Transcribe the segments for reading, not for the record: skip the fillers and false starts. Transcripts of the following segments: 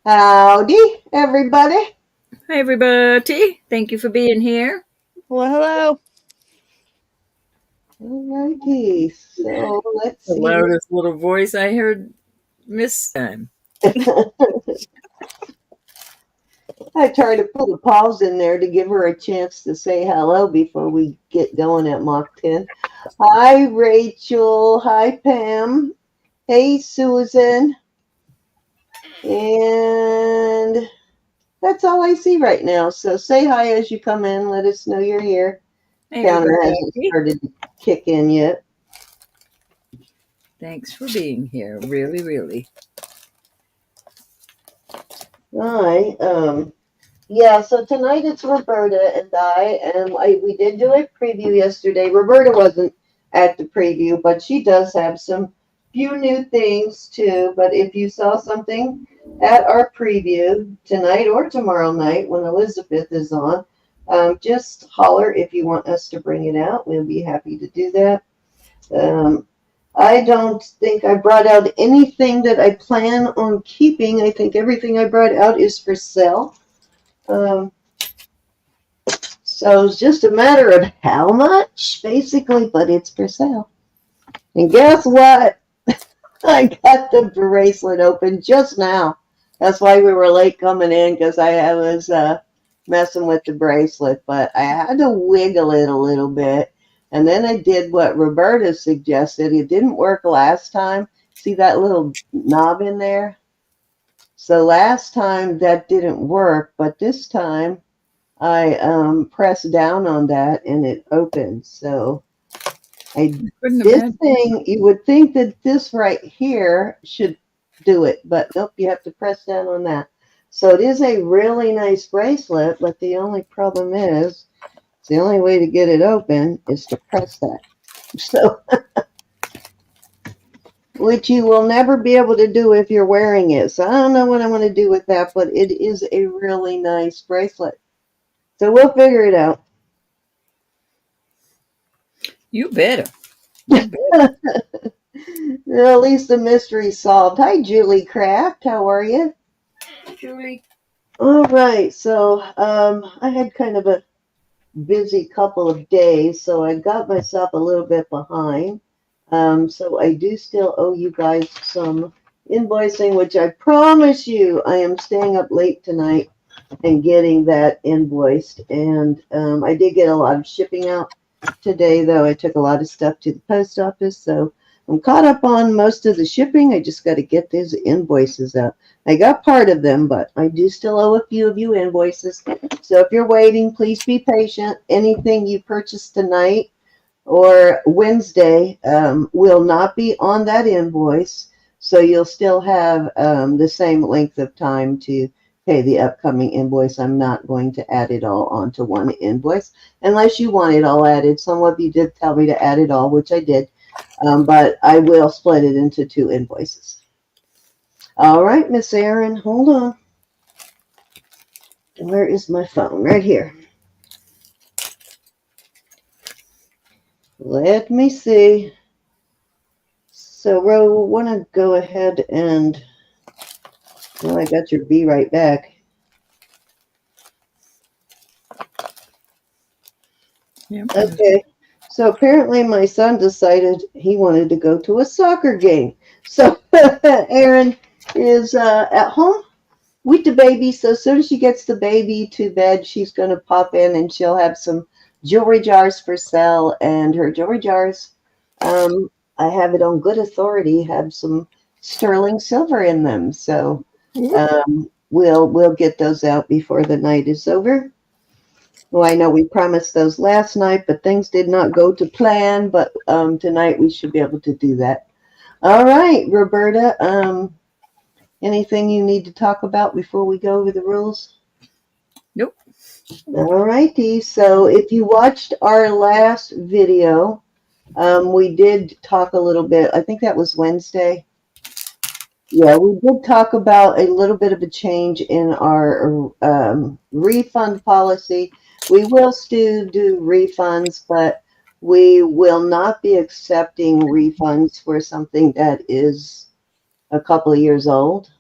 Howdy, everybody. Hi, everybody. Thank you for being here. Well, hello. Alrighty, so let's The see. loudest little voice I heard Miss time. I try to put a pause in there to give her a chance to say hello before we get going at Mach 10. Hi, Rachel. Hi, Pam. Hey, Susan. And that's all I see right now. So say hi as you come in. Let us know you're here. Hey, Counter hasn't everybody. started to kick in yet. Thanks for being here. Really, really. Hi. Yeah, so tonight it's Roberta and we did do a preview yesterday. Roberta wasn't at the preview, but she does have some few new things too. But if you saw something at our preview tonight or tomorrow night when Elizabeth is on, just holler if you want us to bring it out. We'll be happy to do that. I don't think I brought out anything that I plan on keeping. I think everything I brought out is for sale. So it's just a matter of how much, basically, but it's for sale. And guess what? I got the bracelet open just now. That's why we were late coming in, because I was messing with the bracelet, but I had to wiggle it a little bit. And then I did what Roberta suggested. It didn't work last time. See that little knob in there? So last time that didn't work, but this time I pressed down on that and it opened. So this thing, you would think that this right here should do it, but nope, you have to press down on that. So it is a really nice bracelet, but the only problem is, the only way to get it open is to press that. So, which you will never be able to do if you're wearing it. So I don't know what I'm going to do with that, but it is a really nice bracelet. So we'll figure it out. You better. Well, at least the mystery's solved. Hi, Julie Craft. How are you? Julie. All right. So I had kind of a busy couple of days, so I got myself a little bit behind. So I do still owe you guys some invoicing, which I promise you I am staying up late tonight and getting that invoiced. And I did get a lot of shipping out today, though. I took a lot of stuff to the post office, so I'm caught up on most of the shipping. I just got to get those invoices out. I got part of them, but I do still owe a few of you invoices. So if you're waiting, please be patient. Anything you purchase tonight or Wednesday will not be on that invoice, so you'll still have the same length of time to pay the upcoming invoice. I'm not going to add it all onto one invoice unless you want it all added. Some of you did tell me to add it all, which I did, but I will split it into two invoices. All right, Miss Erin, hold on. Where is my phone? Right here. Let me see. So, Ro, want to go ahead and, well, I got your B right back. Yeah. Okay. So apparently my son decided he wanted to go to a soccer game. So Erin is at home with the baby. So as soon as she gets the baby to bed, she's going to pop in and she'll have some jewelry jars for sale. And her jewelry jars, I have it on good authority, have some sterling silver in them. So we'll get those out before the night is over. Well, I know we promised those last night, but things did not go to plan. But tonight we should be able to do that. All right, Roberta, anything you need to talk about before we go over the rules? Nope. All righty. So if you watched our last video, we did talk a little bit. I think that was Wednesday. Yeah, we did talk about a little bit of a change in our refund policy. We will still do refunds, but we will not be accepting refunds for something that is a couple of years old.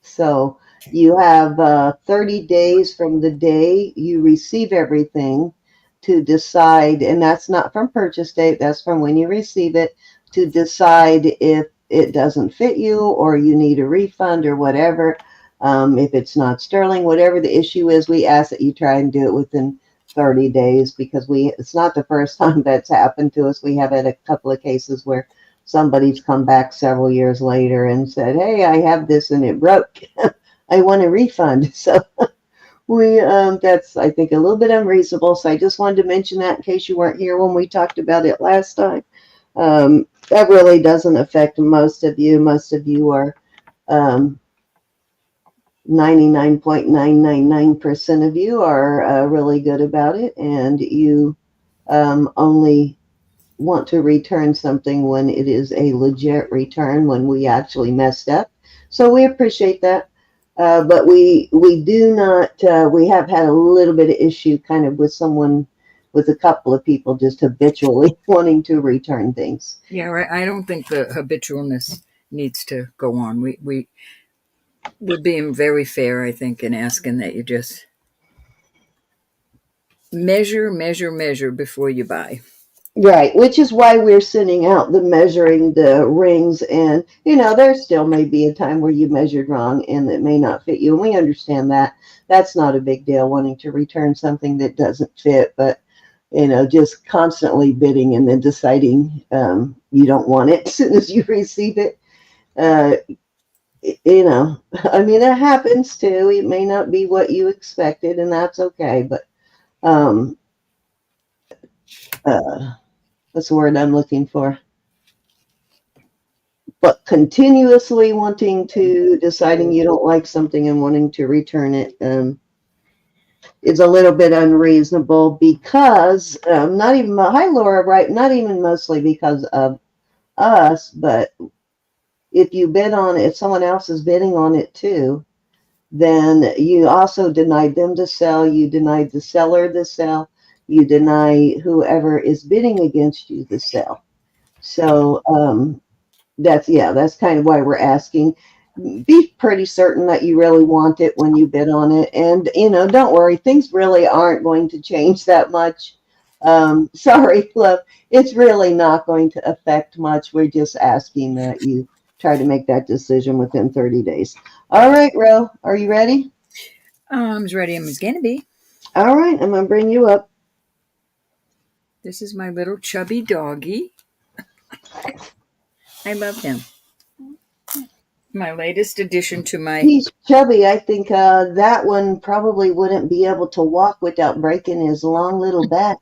So You have 30 days from the day you receive everything to decide, and that's not from purchase date, that's from when you receive it, to decide if it doesn't fit you or you need a refund or whatever. If it's not sterling, whatever the issue is, we ask that you try and do it within 30 days because it's not the first time that's happened to us. We have had a couple of cases where somebody's come back several years later and said, hey, I have this and it broke. I want a refund. So that's, I think, a little bit unreasonable. So I just wanted to mention that in case you weren't here when we talked about it last time. That really doesn't affect most of you. Most of you are 99.999% of you are really good about it, and you only want to return something when it is a legit return, when we actually messed up. So we appreciate that. But we do not, we have had a little bit of issue kind of with a couple of people just habitually wanting to return things. Yeah, right. I don't think the habitualness needs to go on. We're being very fair, I think, in asking that you just measure before you buy. Right, which is why we're sending out the measuring the rings. And, there still may be a time where you measured wrong and it may not fit you. And we understand that. That's not a big deal, wanting to return something that doesn't fit. But, just constantly bidding and then deciding you don't want it as soon as you receive it. Uh, I mean, it happens too. It may not be what you expected, and that's okay. But, um, what's the word I'm looking for? But continuously deciding you don't like something and wanting to return it is a little bit unreasonable because not even, hi Laura, right? Not even mostly because of us, but if you bid on it, if someone else is bidding on it too, then you also denied them to sell, you denied the seller to sell, you deny whoever is bidding against you to sell. So, that's kind of why we're asking. Be pretty certain that you really want it when you bid on it, and don't worry, things really aren't going to change that much. Sorry, love, it's really not going to affect much. We're just asking that you try to make that decision within 30 days. All right, Ro, are you ready? I'm as ready as gonna be. All right, I'm gonna bring you up. This is my little chubby doggy. I love him. My latest addition to my. He's chubby. I think that one probably wouldn't be able to walk without breaking his long little back.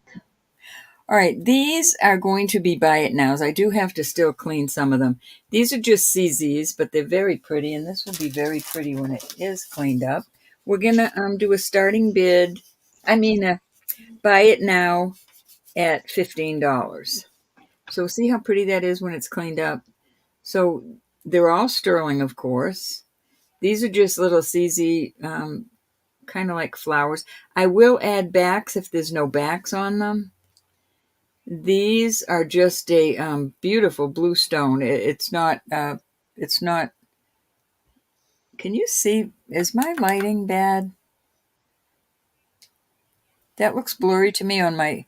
All right, these are going to be buy it nows. I do have to still clean some of them. These are just CZs, but they're very pretty, and this will be very pretty when it is cleaned up. We're gonna do a starting bid. Buy it now at $15. So see how pretty that is when it's cleaned up. So they're all sterling, of course. These are just little CZ, kind of like flowers. I will add backs if there's no backs on them. These are just a beautiful blue stone. It's not. It's not. Can you see? Is my lighting bad? That looks blurry to me on my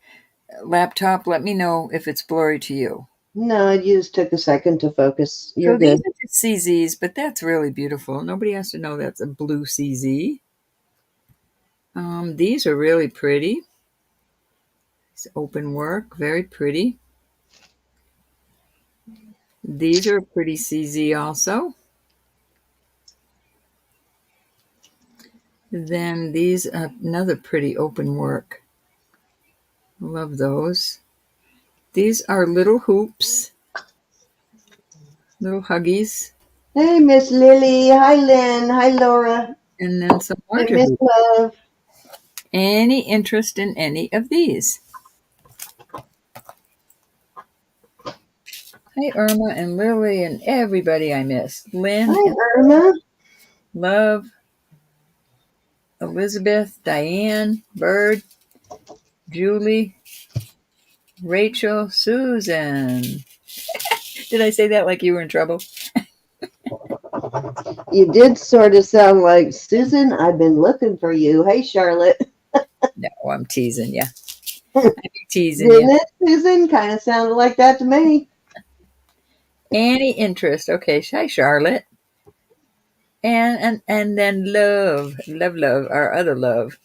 laptop. Let me know if it's blurry to you. No, it just took a second to focus. You're So these good. are just CZs, but that's really beautiful. Nobody has to know that's a blue CZ. These are really pretty. It's open work, very pretty. These are pretty CZ also. Then these are another pretty open work. Love those. These are little hoops, little huggies, Hey, Miss Lily. Hi, Lynn. Hi, Laura. and then some I larger miss hoops. love. Any interest in any of these? Hi, Irma and Lily and everybody I missed. Lynn Hi, and Irma. Love, Elizabeth, Diane, Bird, Julie, Rachel, Susan. Did I say that like you were in trouble? You did sort of sound like, Susan, I've been looking for you. Hey, Charlotte. No, I'm teasing you. I'm teasing you. Didn't it, Susan? Kind of sounded like that to me. Any interest? Okay, hi, Charlotte. And then love, our other love.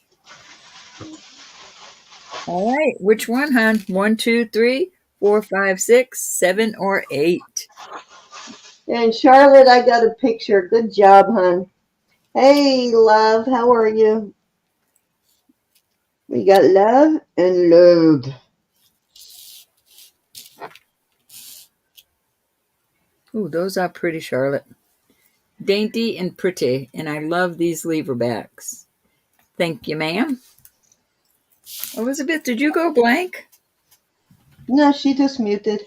All right, which one, hon? 1, 2, 3, 4, 5, 6, 7, or 8? And Charlotte, I got a picture. Good job, hon. Hey, love, how are you? We got love and love. Ooh, those are pretty, Charlotte. Dainty and pretty, and I love these lever backs. Thank you, ma'am. Elizabeth, did you go blank? No, she just muted.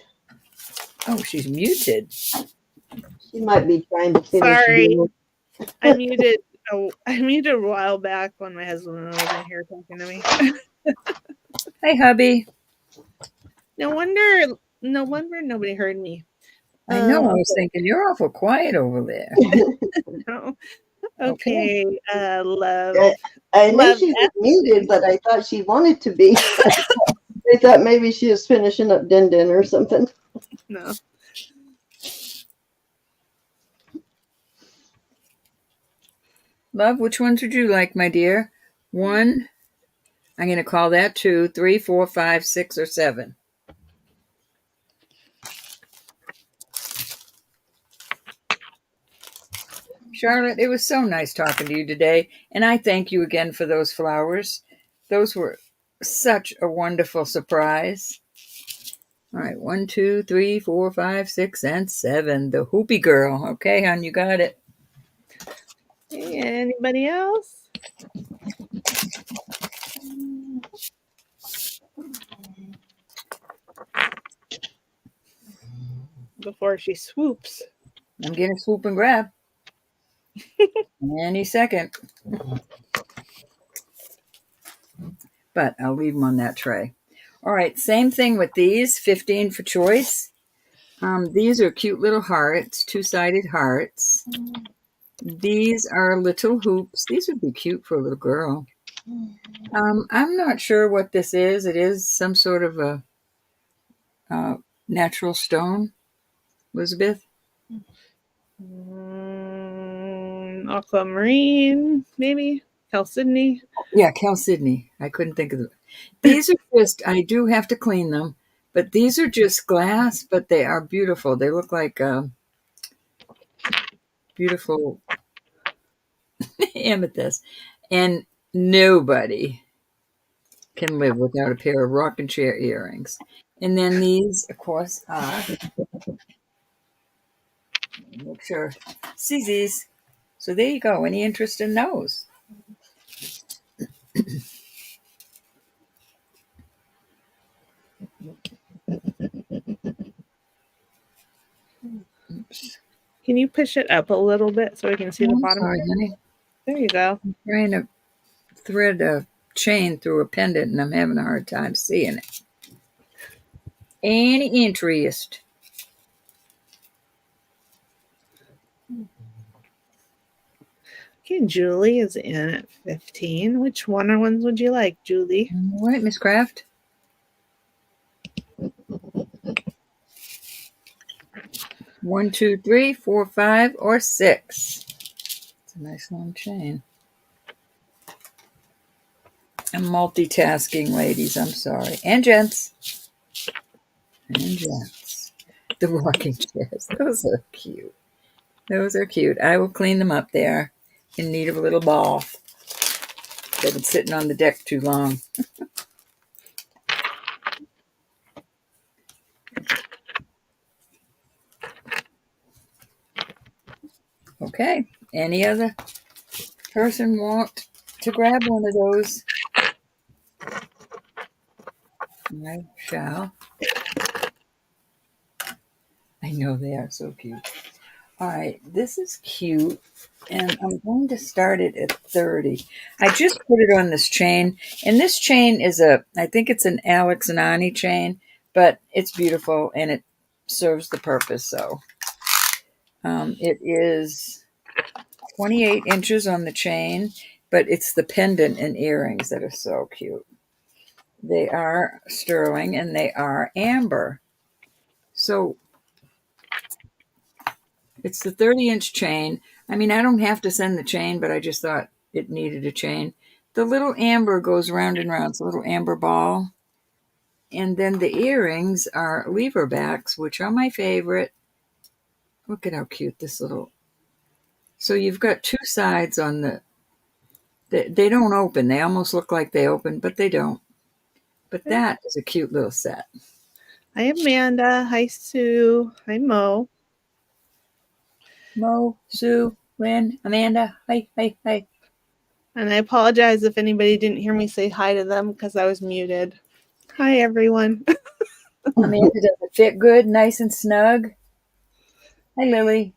Oh, she's muted. She might be trying to finish Sorry, dinner. I muted. Oh, I muted a while back when my husband wasn't here talking to me. Hey, hubby. No wonder nobody heard me. I know. I was thinking you're awful quiet over there. No. Okay. Love. I knew Love she was F. muted, but I thought she wanted to be. I thought maybe she was finishing up dinner or something. No. Love, which ones would you like, my dear? 1, I'm going to call that 2, 3, 4, 5, 6, or 7. Charlotte, it was so nice talking to you today, and I thank you again for those flowers. Those were such a wonderful surprise. All right, 1, 2, 3, 4, 5, 6, and 7. The Hoopy Girl. Okay, hon, you got it. Hey, anybody else? Before she swoops. I'm getting swoop and grab. Any second. But I'll leave them on that tray. All right, same thing with these, 15 for choice. These are cute little hearts, two-sided hearts. These are little hoops. These would be cute for a little girl. I'm not sure what this is. It is some sort of a natural stone, Elizabeth. Aquamarine, maybe. Chalcedony. Yeah, Chalcedony. I couldn't think of it. These are just, I do have to clean them, but these are just glass, but they are beautiful. They look like beautiful amethyst. And nobody can live without a pair of rocking chair earrings. And then these, of course, are, make sure, CZs. So there you go. Any interest in those? Oops. Can you push it up a little bit so we can see the bottom? Sorry, honey. There you go. I'm trying to thread a chain through a pendant, and I'm having a hard time seeing it. Any interest? Okay, Julie is in at 15. Which ones would you like, Julie? All right, Miss Kraft. One, 2, 3, 4, 5, or 6. It's a nice long chain. I'm multitasking, ladies. I'm sorry. And gents. And gents. The rocking chairs. Those are cute. Those are cute. I will clean them up there in need of a little ball. They've been sitting on the deck too long. Okay. Any other person want to grab one of those? I shall. I know they are so cute. All right, this is cute, and I'm going to start it at 30. I just put it on this chain, and this chain is I think it's an Alex and Ani chain, but it's beautiful, and it serves the purpose, so. It is 28 inches on the chain, but it's the pendant and earrings that are so cute. They are sterling and they are amber. So it's the 30-inch chain. I mean, I don't have to send the chain, but I just thought it needed a chain. The little amber goes round and round. It's a little amber ball. And then the earrings are lever backs, which are my favorite. Look at how cute this little. So you've got two sides on they don't open. They almost look like they open, but they don't. But that is a cute little set. Hi, Amanda. Hi, Sue. Hi, Mo. Mo, Sue, Lynn, Amanda. Hi, hi, hi. And I apologize if anybody didn't hear me say hi to them because I was muted. Hi, everyone. Amanda, does it fit good, nice and snug? Hi, Lily.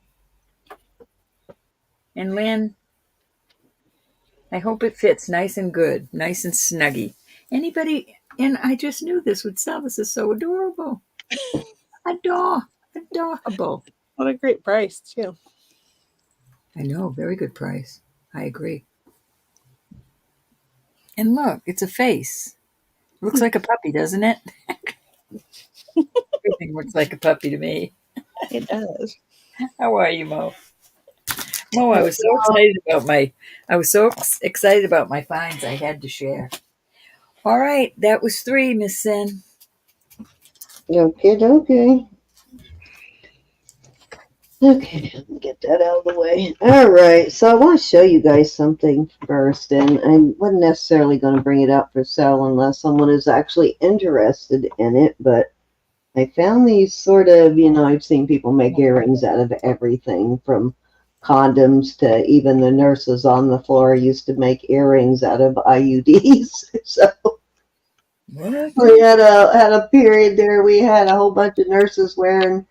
And Lynn. I hope it fits nice and good, nice and snuggy. Anybody, and I just knew this would sell. This is so adorable. Adorable. What a great price, too. I know, very good price. I agree. And look, it's a face. Looks like a puppy, doesn't it? Everything looks like a puppy to me. It does. How are you, Mo? Mo, I was so excited about my finds. I had to share. All right, that was 3, Miss Sin. Okay, okay. Okay, let me get that out of the way. All right, so I want to show you guys something first, and I wasn't necessarily going to bring it out for sale unless someone is actually interested in it, but I found these sort of, I've seen people make earrings out of everything from condoms to even the nurses on the floor used to make earrings out of IUDs. So What? we had a period there. We had a whole bunch of nurses wearing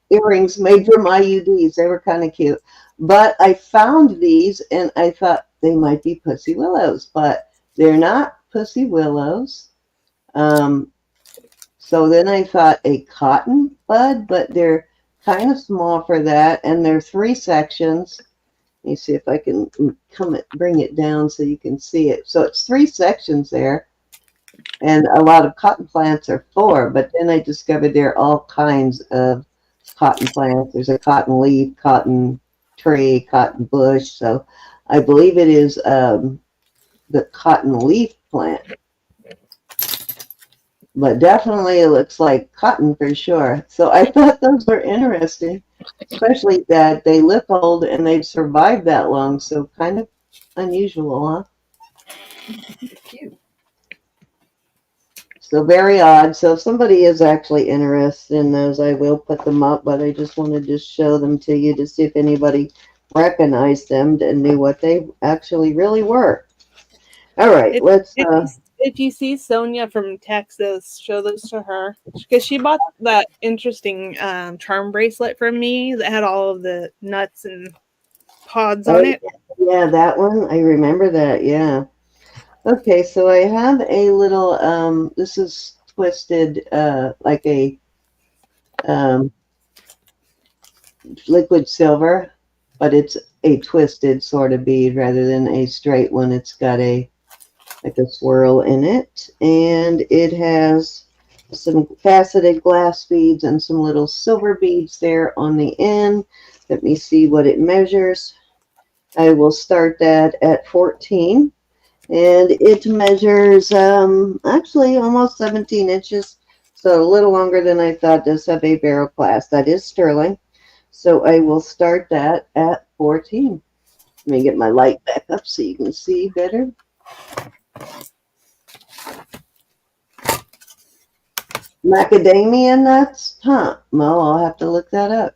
earrings made from IUDs. They were kind of cute. But I found these and I thought they might be pussy willows, but they're not pussy willows. So then I thought a cotton bud, but they're kind of small for that. And they're 3 sections. Let me see if I can bring it down so you can see it. So it's 3 sections there. And a lot of cotton plants are 4. But then I discovered there are all kinds of cotton plants. There's a cotton leaf, cotton tree, cotton bush. So I believe it is the cotton leaf plant. But definitely it looks like cotton for sure. So I thought those were interesting, especially that they look old and they've survived that long. So kind of unusual, huh? Cute. So very odd. So if somebody is actually interested in those, I will put them up, but I just wanted to show them to you to see if anybody recognized them and knew what they actually really were. All right, let's... If you see Sonia from Texas, show those to her. Because she bought that interesting charm bracelet from me that had all of the nuts and pods on it. Yeah, that one. I remember that, yeah. Okay, so I have a little, this is twisted, like a liquid silver, but it's a twisted sort of bead rather than a straight one. It's got like a swirl in it, and it has some faceted glass beads and some little silver beads there on the end. Let me see what it measures. I will start that at 14. And it measures actually almost 17 inches, so a little longer than I thought. Does have a barrel clasp. That is sterling. So I will start that at 14. Let me get my light back up so you can see better. Macadamia nuts? Huh. Well, I'll have to look that up.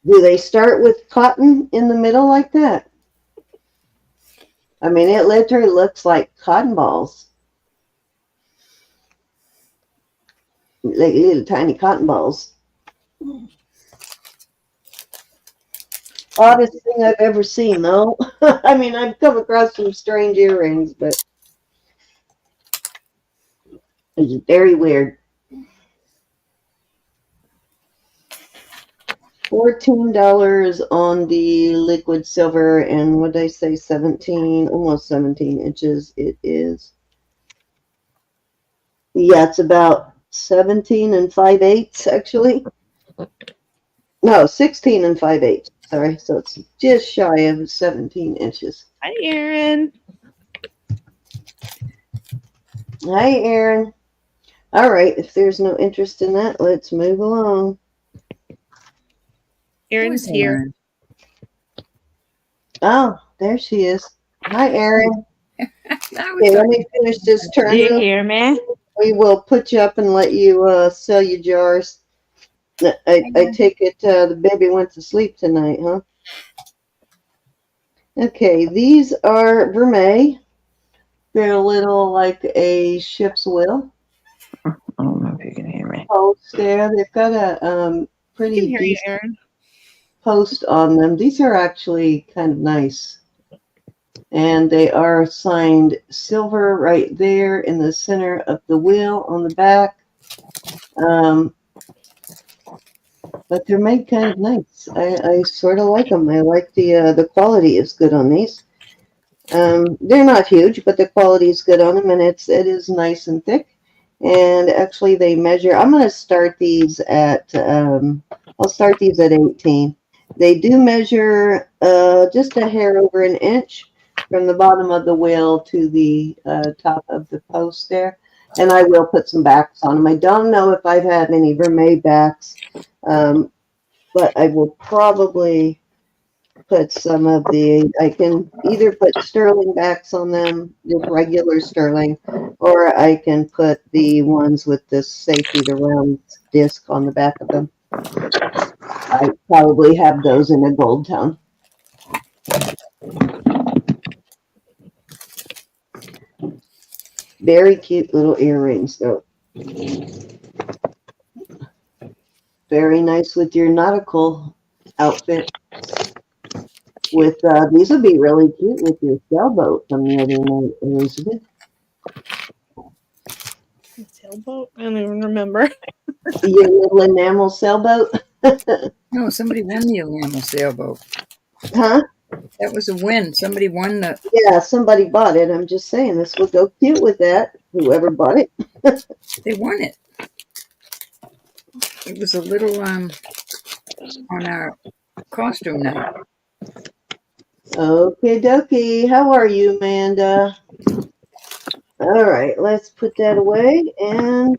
Do they start with cotton in the middle like that? I mean, it literally looks like cotton balls. Like little tiny cotton balls. Oddest thing I've ever seen, though. I mean, I've come across some strange earrings, but it's very weird. $14 on the liquid silver, and what did I say, 17, almost 17 inches it is. Yeah, it's about 17 and 5/8 actually. No, 16 and 5/8. Sorry, so it's just shy of 17 inches. Hi, Erin. Hi, Erin. All right, if there's no interest in that, let's move along. Erin's here. Oh, there she is. Hi, Erin. I was Okay, let talking. me finish this turn. Do you hear me? We will put you up and let you sell your jars. I take it the baby went to sleep tonight, huh? Okay, these are vermeil. They're a little like a ship's wheel. I don't know if you can hear me. Post there. They've got a I can pretty hear you, decent Erin. post on them. These are actually kind of nice. And they are signed silver right there in the center of the wheel on the back. But they're made kind of nice. I sort of like them. I like the quality is good on these. They're not huge, but the quality is good on them, and it is nice and thick. And actually, they measure. I'm going to start these at. I'll start these at 18. They do measure just a hair over an inch from the bottom of the wheel to the top of the post there. And I will put some backs on them. I don't know if I've had any vermeil backs, but I will probably put some of I can either put sterling backs on them, just regular sterling, or I can put the ones with the safety, the round disc on the back of them. I probably have those in a gold tone. Very cute little earrings, though. Very nice with your nautical outfit. With these would be really cute with your sailboat from the other night, Elizabeth. A sailboat? I don't even remember. Your little enamel sailboat. No, somebody won the enamel sailboat. Huh? That was a win. Somebody won the. Yeah, somebody bought it. I'm just saying this would go cute with that. Whoever bought it. They won it. It was a little on our costume night. Okay, dokie. How are you, Amanda? All right, let's put that away and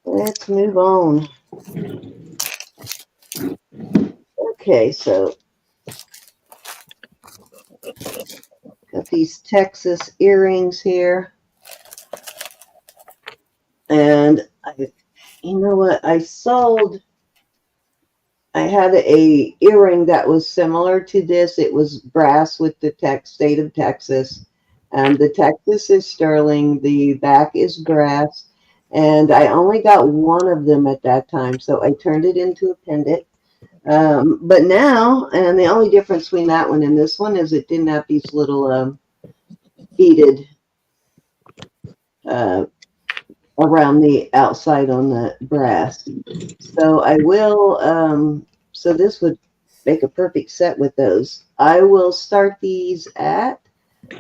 let's move on. Okay, so got these Texas earrings here. And you know what? I had a earring that was similar to this. It was brass with the state of Texas. And the Texas is sterling. The back is brass. And I only got one of them at that time. So I turned it into a pendant. But now, and the only difference between that one and this one is it didn't have these little beaded around the outside on the brass. So I will, so this would make a perfect set with those. I will start these at,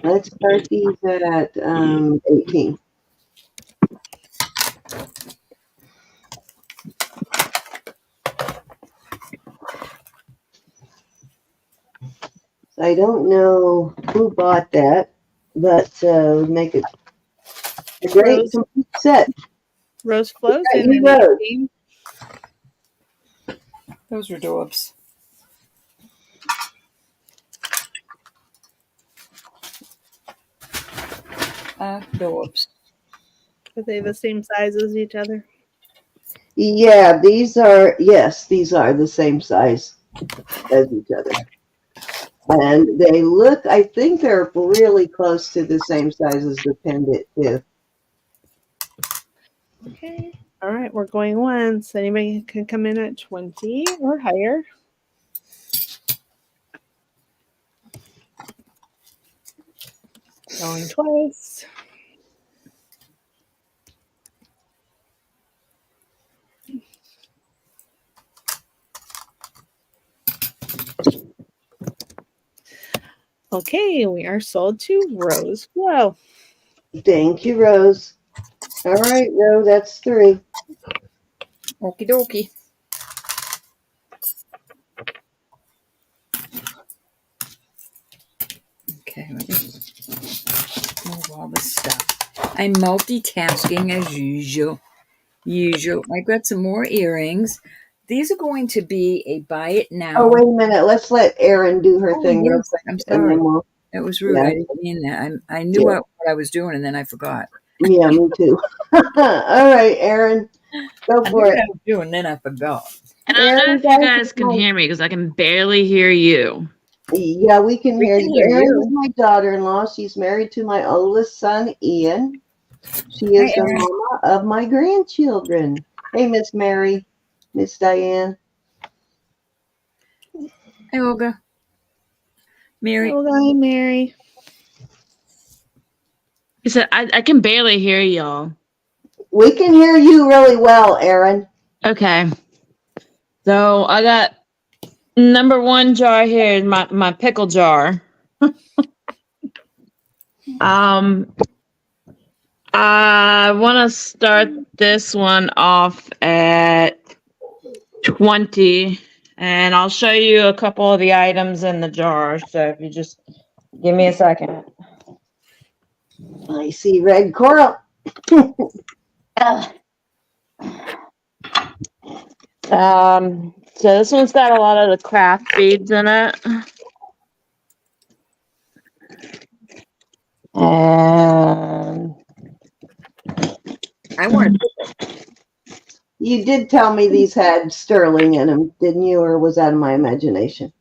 let's start these at 18. I don't know who bought that, but make it a great Rose. complete set. Rose flows Yeah, in you an Rose. 18. Those were daubs. Daubs. Are they the same size as each other? Yeah, these are, yes, these are the same size as each other. And they look, I think they're really close to the same size as the pendant, too. Okay. All right, we're going once. Anybody can come in at 20 or higher. Going twice. Okay, we are sold to Rose Glow. Thank you, Rose. All right, Rose, that's 3. Okie dokie. Okay, let me move all this stuff. I'm multitasking as usual. I got some more earrings. These are going to be a buy it now. Oh, wait a minute. Let's let Erin do her thing real yes, quick. I'm And sorry. then we'll, That was rude. Yeah. I didn't mean that. I knew what I was doing, and then I forgot. yeah, me too. All right, Erin, go I knew for what it. I was doing, then I forgot. And I don't know Erin, if you guys can hear me because I can barely hear you. Yeah, we can We hear can you. hear Erin you. is my daughter-in-law. She's married to my oldest son, Ian. She is the Erin. mama of my grandchildren. Hey, Miss Mary, Miss Diane. Hey, Olga. Mary. Hi, Mary. He said, I can barely hear y'all. We can hear you really well, Erin. Okay. So I got number 1 jar here is my pickle jar. I want to start this one off at 20, and I'll show you a couple of the items in the jar. So if you just give me a second. I see red coral. So this one's got a lot of the craft beads in it. And I want You did tell me these had sterling in them, didn't you? Or was that in my imagination?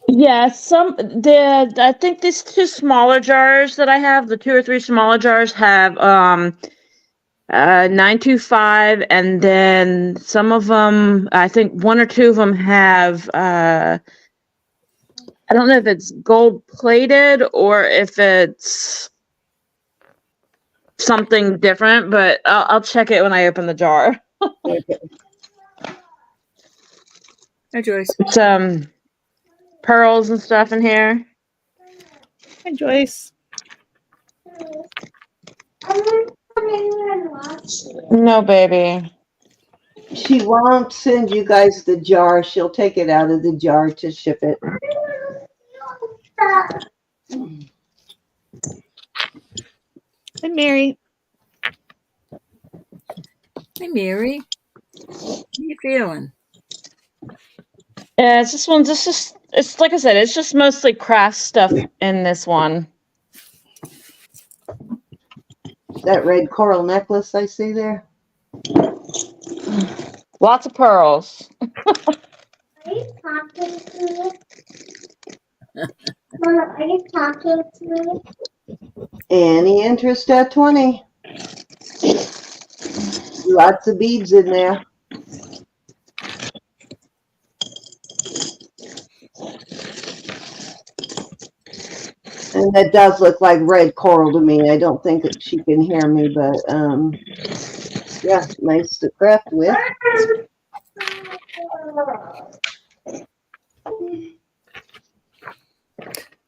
yeah, I think these 2 smaller jars that I have, the 2 or 3 smaller jars have 925, and then some of them, I think 1 or 2 of them have I don't know if it's gold plated or if it's something different, but I'll check it when I open the jar. Okay. Hi, Joyce. Some pearls and stuff in here. Hi, Joyce. No, baby. She won't send you guys the jar. She'll take it out of the jar to ship it. Hi, Mary. Hey, Mary. How you feeling? Yeah, it's like I said, it's just mostly craft stuff in this one. That red coral necklace I see there. Lots of pearls. Are you talking to me? Mama, are you talking to me? Any interest at 20? Lots of beads in there. And that does look like red coral to me. I don't think that she can hear me, but yeah, nice to craft with.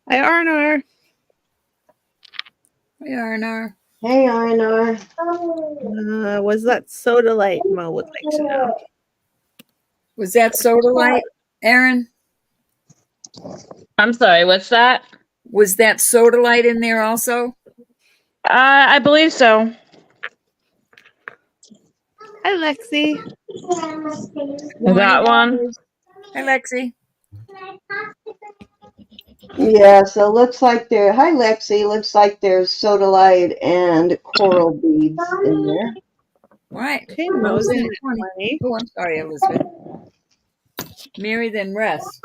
Hi, Arnor. Hey, Arnar. Hey, Einar. Was that soda light? Mo would like to know. Was that soda light, Aaron? I'm sorry, what's that? Was that soda light in there also? I believe so. Hi, Lexi. That one. Hi, Lexi. Yeah, so looks like there. Hi, Lexi. Looks like there's soda light and coral beads in there. Right. Okay, Mo's in at 20. Oh, I'm sorry, Elizabeth. Mary, then rest.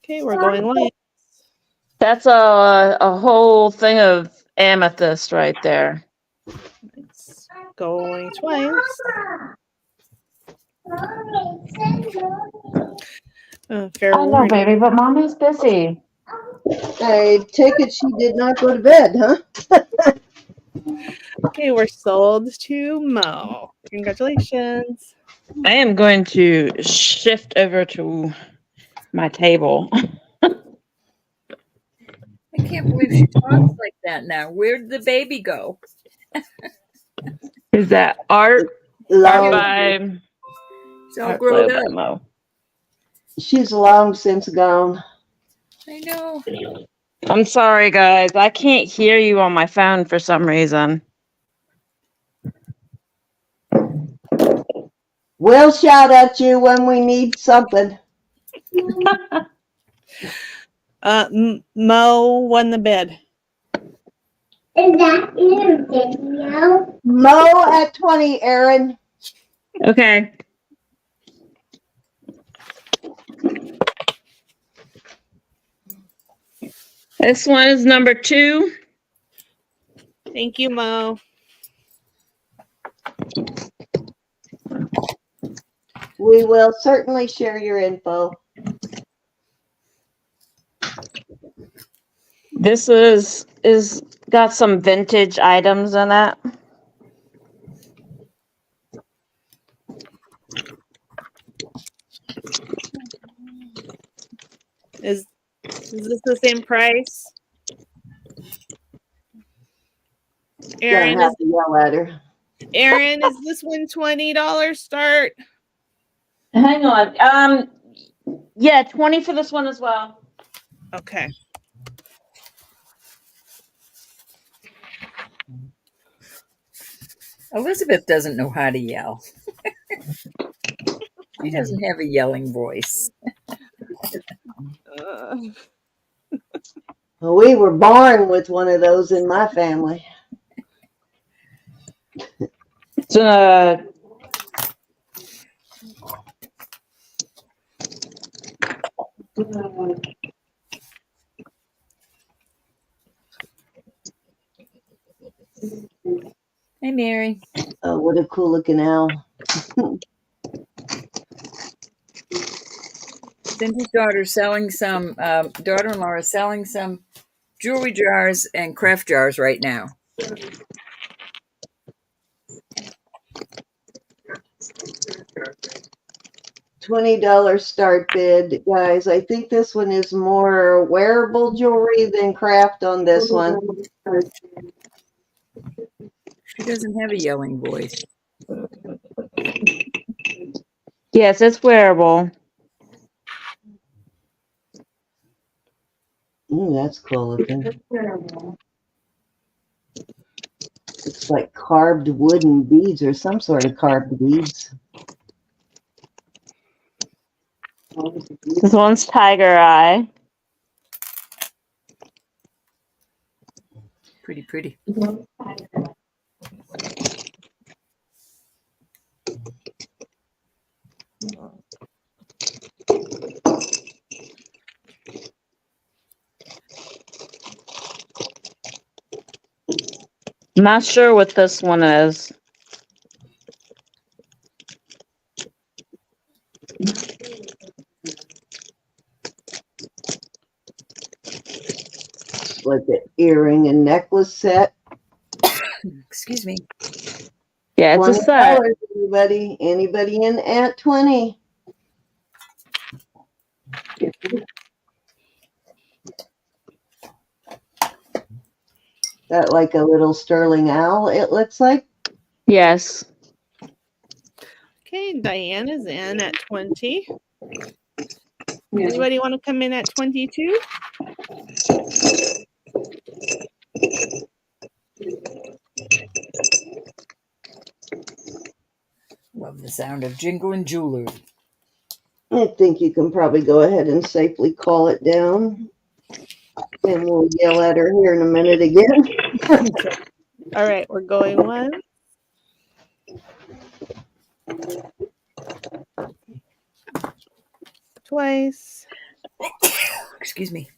Okay, we're going light. That's a whole thing of amethyst right there. It's going twice. Fair I know, warning. baby, but mommy's busy. I take it she did not go to bed, huh? Okay, we're sold to Mo. Congratulations. I am going to shift over to my table. I can't believe she talks like that now. Where did the baby go? Is that art? Long, It's all Art grown by up. Mo. she's long since gone. I know. I'm sorry, guys. I can't hear you on my phone for some reason. We'll shout at you when we need something. Mo won the bid. Is that in a video? Mo at 20, Aaron. Okay. This one is number 2. Thank you, Mo. We will certainly share your info. This is got some vintage items in it. Is this the same price? Aaron, Gonna have to yell at her. Aaron, is this one $20 start? Hang on. Yeah, 20 for this one as well. Okay. Elizabeth doesn't know how to yell. She doesn't have a yelling voice. Well, we were born with one of those in my family. It's a Hey, Mary. Oh, what a cool looking owl. Cindy's daughter-in-law is selling some jewelry jars and craft jars right now. $20 start bid, guys. I think this one is more wearable jewelry than craft on this one. She doesn't have a yelling voice. yes, it's wearable. Ooh, that's cool looking. Looks like carved wooden beads or some sort of carved beads. This one's tiger eye. Pretty, pretty. Not sure what this one is. Like an earring and necklace set. Excuse me. Yeah, it's a set. $20, anybody? Anybody in at 20? Got like a little sterling owl, it looks like. Yes. Okay, Diane is in at 20. Anybody want to come in at 22? Love the sound of jingling jewelry. I think you can probably go ahead and safely call it down. And we'll yell at her here in a minute again. All right, we're going once. Twice. Excuse me.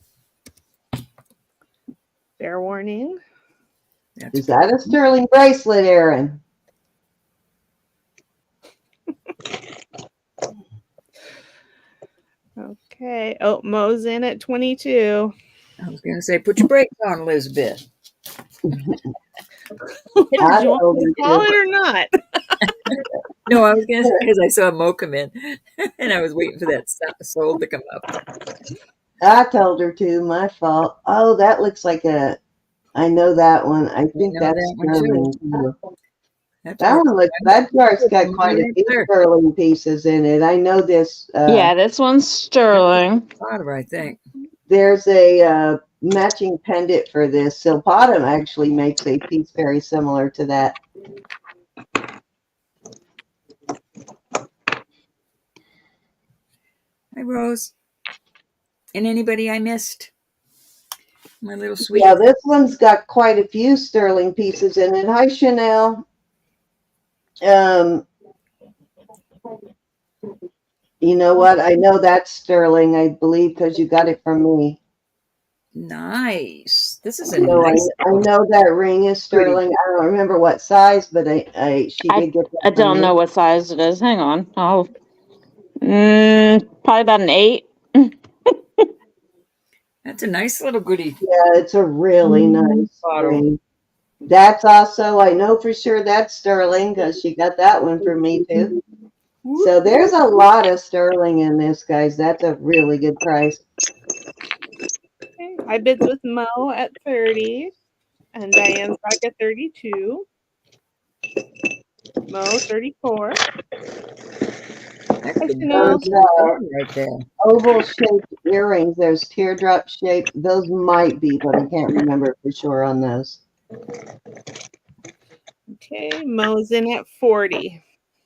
Fair warning. Is that a sterling bracelet, Aaron? Okay. Oh, Mo's in at 22. I was going to say, put your brakes on, Elizabeth. Did you want me to call it or not? No, I was going to say, because I saw Mo come in, and I was waiting for that sold to come up. I told her to. My fault. Oh, that looks like a. I know that one. I think know that's that one, too. sterling too. That's That worth one looks. That jar's got $1 quite a right few there. sterling pieces in it. I know this. Yeah, this one's sterling. Silpada, I think. There's a matching pendant for this. Silpada actually makes a piece very similar to that. Hi, Rose. And anybody I missed? My little sweet. Yeah, this one's got quite a few sterling pieces in it. Hi, Chanel. You know what? I know that's sterling, I believe, because you got it from me. Nice. This is a So nice. I know that ring is sterling. I don't remember what size, but she did get that. I don't know what size it is. Hang on. Oh, probably about an 8. That's a nice little goodie. Yeah, it's a really nice Bottle. ring. That's also, I know for sure that's sterling because she got that one from me too. So there's a lot of sterling in this, guys. That's a really good price. Okay, I bids with Mo at 30, and Diane's back at 32. Mo 34. That's Hi, a Chanel. Those right there. oval shaped earrings, there's teardrop shaped. Those might be, but I can't remember for sure on those. Okay, Mo's in at 40.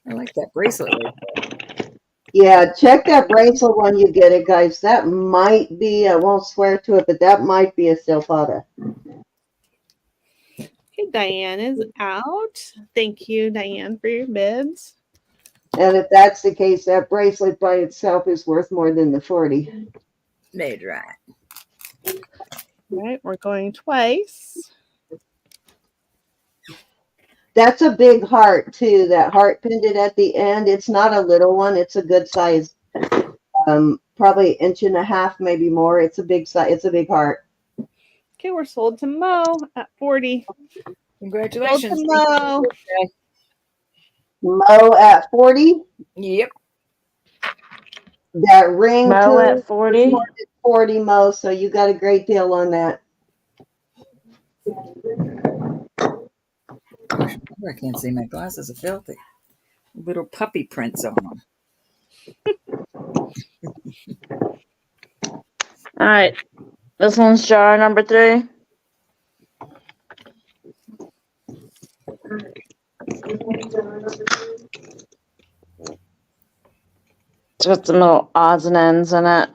I like that bracelet right there. Yeah, check that bracelet when you get it, guys. That might be, I won't swear to it, but that might be a silpada. Okay, Diane is out. Thank you, Diane, for your bids. And if that's the case, that bracelet by itself is worth more than the 40. Made right. All right, we're going twice. That's a big heart too. That heart pendant at the end. It's not a little one. It's a good size. Probably 1.5 inches, maybe more. It's a big size. It's a big heart. Okay, we're sold to Mo at 40. Congratulations. Sold to Mo. Mo at 40. Yep. That ring Mo too. at 40. 40 Mo. So you got a great deal on that. Gosh, I can't see. My glasses are filthy. Little puppy prints on them. All right. This one's jar number 3. It's got some little odds and ends in it.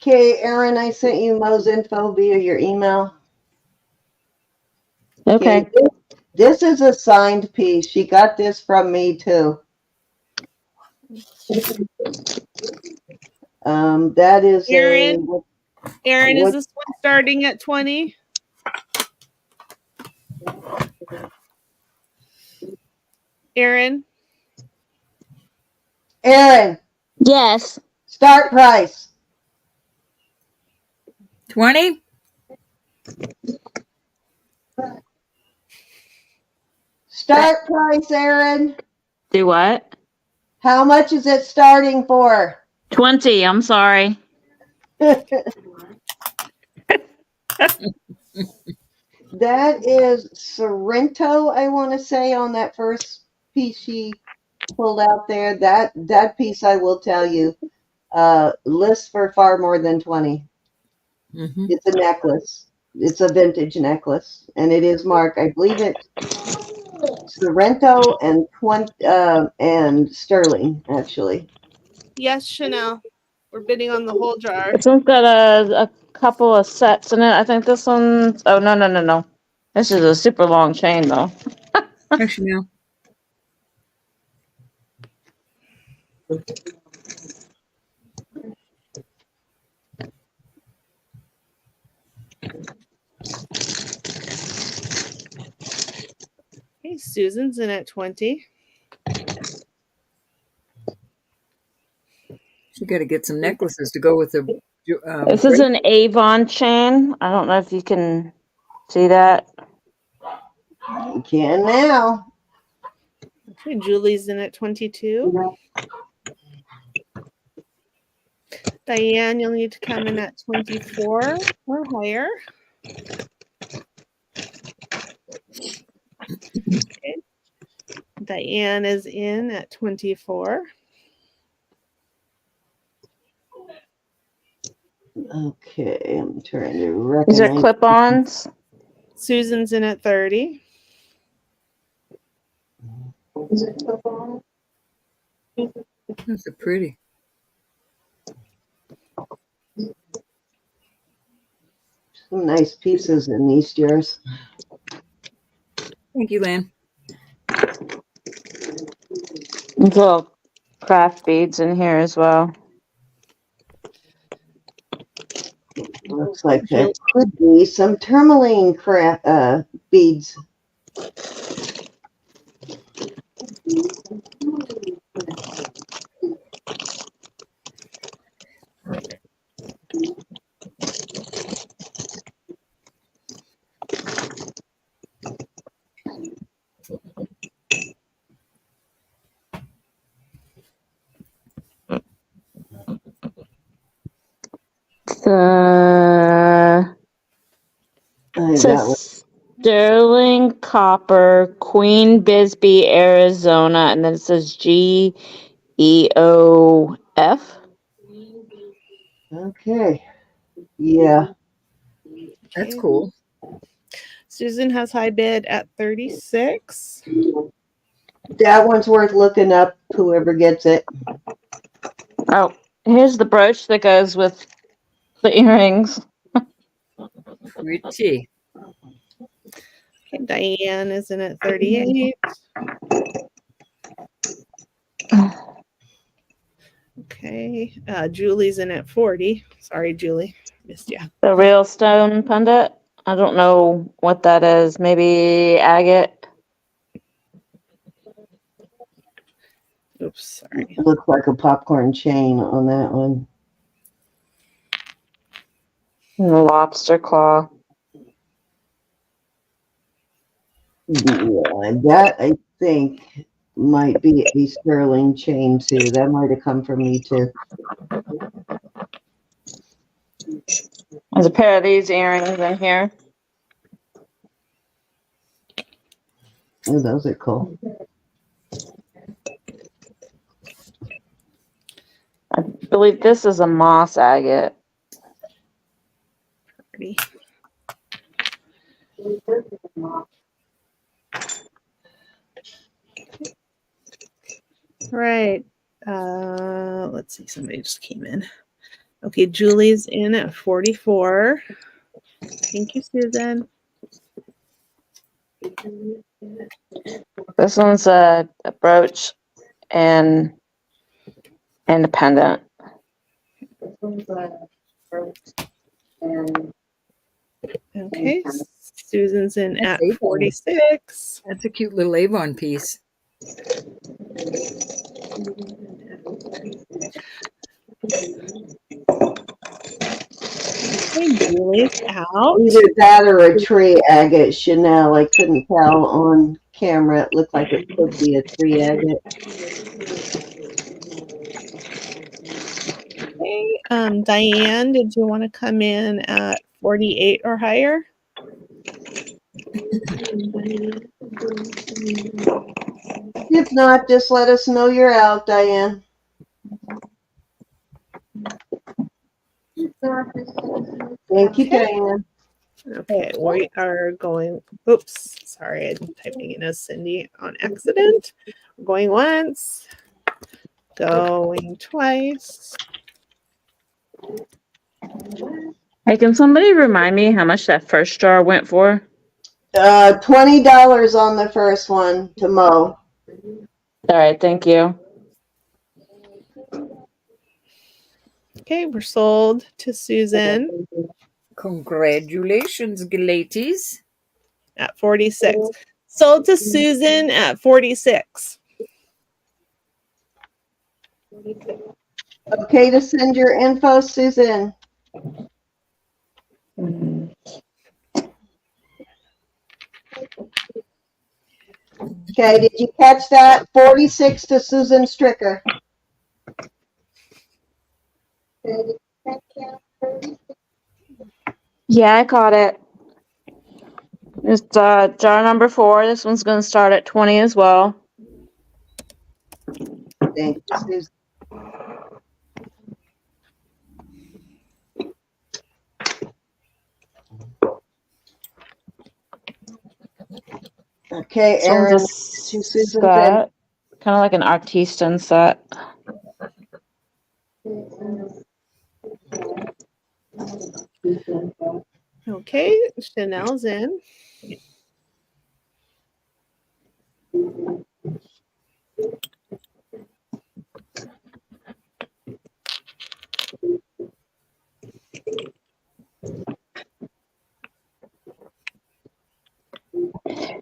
Okay, Erin, I sent you Mo's info via your email. Okay. This is a signed piece. She got this from me too. That is Erin, is what- this one starting at 20? Erin? Yes. Start price. 20? Start price, Erin. Do what? How much is it starting for? 20. I'm sorry. That is Sorrento, I want to say, on that first piece she pulled out there. That piece, I will tell you, lists for far more than 20. Mm-hmm. It's a necklace. It's a vintage necklace, and it is marked. I believe it's Sorrento and sterling, actually. Yes, Chanel. We're bidding on the whole jar. This one's got a couple of sets in it. I think this one's... Oh, no. This is a super long chain, though. Hi, Chanel. Okay, Susan's in at 20. She got to get some necklaces to go with the. This is an Avon chain. I don't know if you can see that. You can now. Okay, Julie's in at 22. Diane, you'll need to come in at 24 or higher. Okay. Diane is in at 24. Okay, I'm trying to These are recognize. clip-ons. Susan's in at 30. Those are pretty. Some nice pieces in these jars. Thank you, Lan. Little craft beads in here as well. Looks like there could be some tourmaline beads. It says Sterling Copper, Queen Bisbee, Arizona, and then it says GEOF. Okay. Yeah. That's Okay. cool. Susan has high bid at 36. That one's worth looking up, whoever gets it. Oh, here's the brooch that goes with the earrings. Pretty. Okay, Diane is in at 38. Okay, Julie's in at 40. Sorry, Julie, missed you. The real stone pendant. I don't know what that is. Maybe agate. Oops, sorry. Looks like a popcorn chain on that one. And the lobster claw. Yeah, that I think might be a sterling chain too. That might have come from me too. There's a pair of these earrings in here. Oh, those are cool. I believe this is a moss agate. Pretty. Right. Let's see. Somebody just came in. Okay, Julie's in at 44. Thank you, Susan. This one's a brooch and a pendant. Okay, Susan's in That's at Avon. 46. That's a cute little Avon piece. Okay, Julie's out. Either that or a tree agate Chanel. I couldn't tell on camera. It looked like it could be a tree agate. Okay, Diane, did you want to come in at 48 or higher? If not, just let us know you're out, Diane. Thank you, Diane. Okay, we are going, oops, sorry, I'm typing in as Cindy on accident. Going once, going twice. Hey, can somebody remind me how much that first jar went for? $20 on the first one to mow. All right, thank you. Okay, we're sold to Susan Congratulations, ladies. at 46. Sold to Susan at 46. Okay to send your info, Susan. Okay, did you catch that? 46 to Susan Stricker. Yeah, I caught it. It's jar number 4. This one's going to start at 20 as well. Thank you, Susan. Okay, This one's Aaron, a to Susan's ready. set, kind of like an artisan set. Okay, Chanel's in.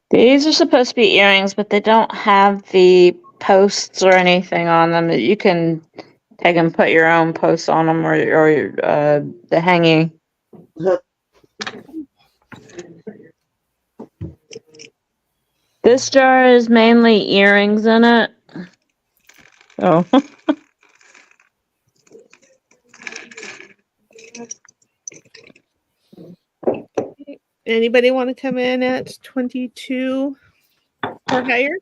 These are supposed to be earrings, but they don't have the posts or anything on them. You can take and put your own posts on them, or the hanging. This jar is mainly earrings in it. Oh. Anybody want to come in at 22 or higher?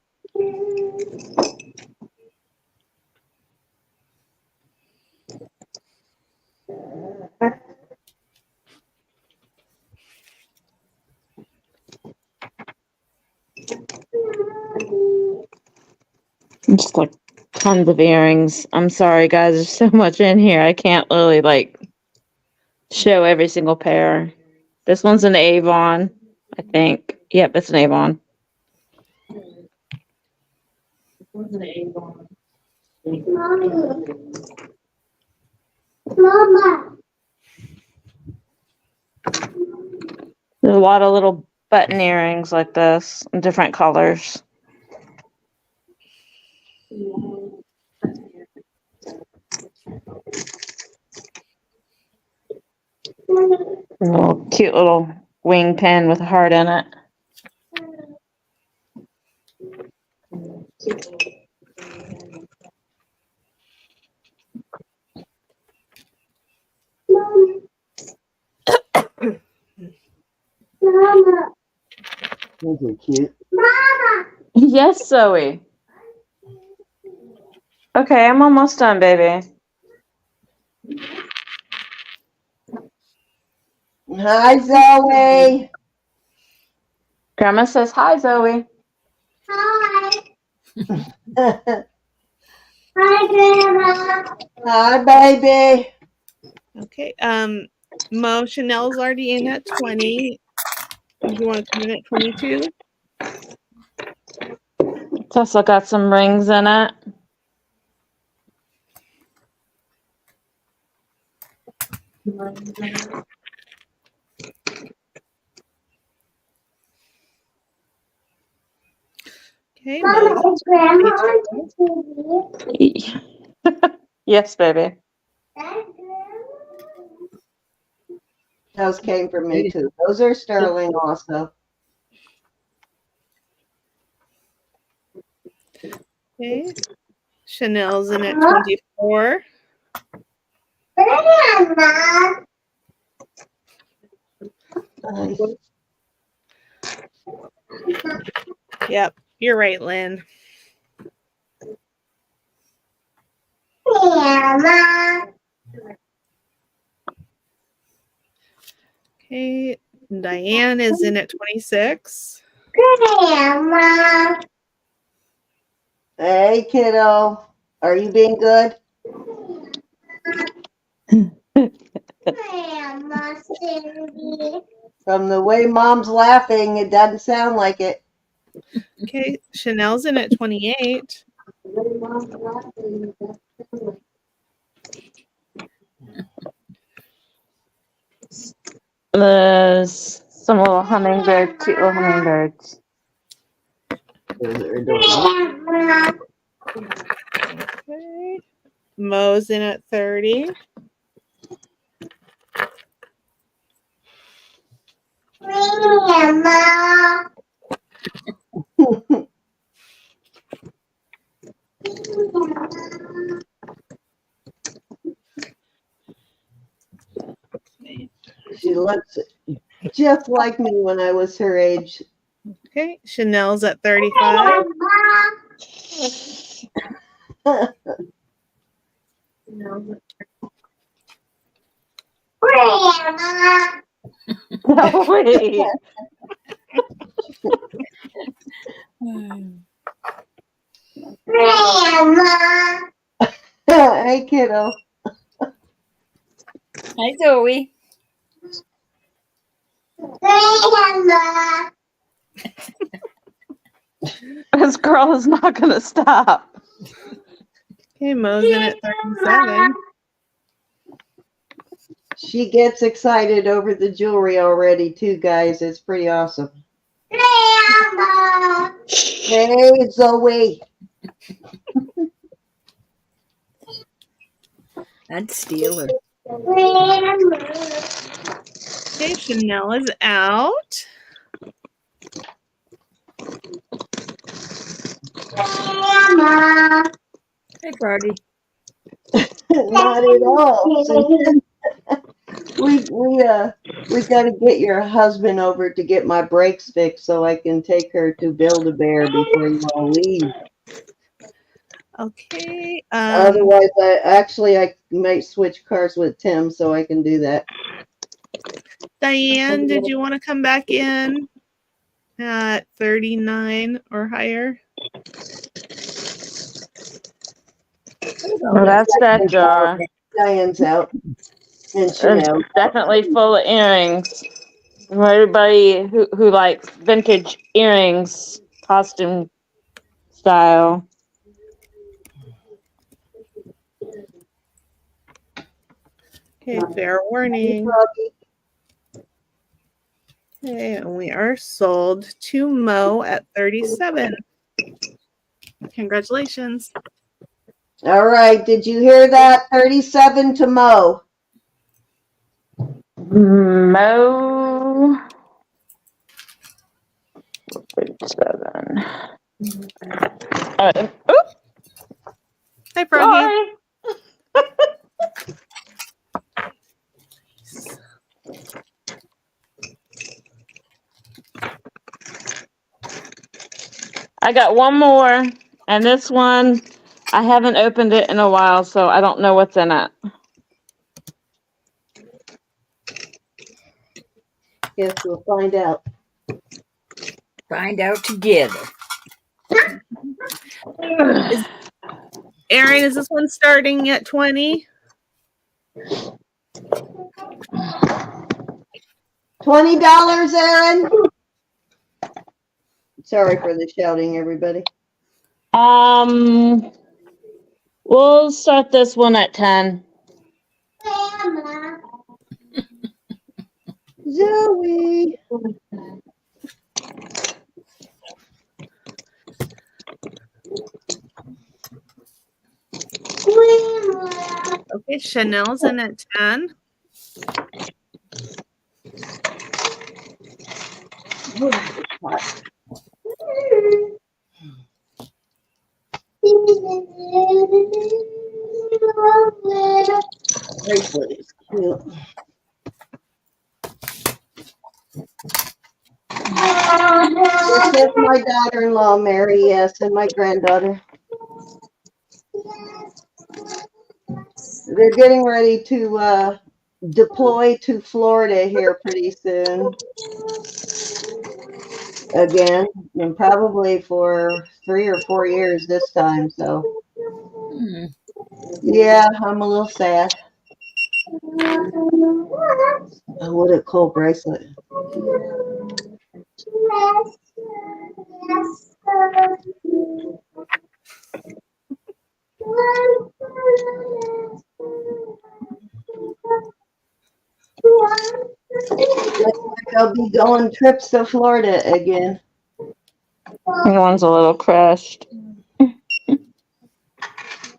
Just like tons of earrings. I'm sorry, guys. There's so much in here. I can't really show every single pair. This one's an Avon, I think. Yep, it's an Avon. Mama. There's a lot of little button earrings like this in different colors. A little cute little wing pin with a heart in it. Mama. Those are cute. Mama. Yes, Zoe. Okay, I'm almost done, baby. Hi, Zoe. Grandma says hi, Zoe. Hi. Hi, Grandma. Hi, baby. Okay. Mo, Chanel's already in at 20. Do you want to come in at 22? It's also got some rings in it. Okay, Mama, Mo. is Grandma on TV? Yes, baby. Those came from me, too. Those are sterling also. Okay. Chanel's in at 24. Grandma. Nice. Yep, you're right, Lynn. Grandma. Okay. Diane is in at 26. Grandma. Hey, kiddo. Are you being good? Grandma Cindy. From the way Mom's laughing, it doesn't sound like it. Okay. Chanel's in at 28. There's some little hummingbird, cute little hummingbirds. Those are adorable. Grandma. Okay. Mo's in at 30. Grandma. looks just like me when I was her age. Okay, Chanel's at 35. Grandma. No, wait. Grandma. Hey, kiddo. Hi, Zoe. Grandma. This girl is not going to stop. Okay, Mo's in at 37. She gets excited over the jewelry already, too, guys. It's pretty awesome. Grandma. Hey, Zoe. I'd steal her. Grandma. Okay, Chanel is out. Grandma. Hey, Barty. Not at all. Susan. We got to get your husband over to get my brakes fixed so I can take her to Build-A-Bear before you all leave. Okay. Otherwise, I might switch cars with Tim so I can do that. Diane, did you want to come back in at 39 or higher? Well, that's that jar. Diane's out. And It's Chanel. definitely full of earrings. For everybody who likes vintage earrings, costume style. Okay, fair warning. Froggy. Okay, and we are sold to Mo at 37. Congratulations. All right. Did you hear that? 37 to Mo. Mo 37. Oop, Hi, Froggy. sorry. I got one more, and this one, I haven't opened it in a while, so I don't know what's in it. Guess we'll find out. Find out together. Aaron, is this one starting at 20? $20, Aaron. Sorry for the shouting, everybody. We'll start this one at 10. Grandma. Zoe. Grandma. Okay, Chanel's in at 10. Bracelet is cute. This is my daughter-in-law, Mary, yes, and my granddaughter. They're getting ready to deploy to Florida here pretty soon. Again, and probably for 3 or 4 years this time, so. Yeah, I'm a little sad. Oh, what a cool bracelet. Looks like I'll be going trips to Florida again. One's a little crushed.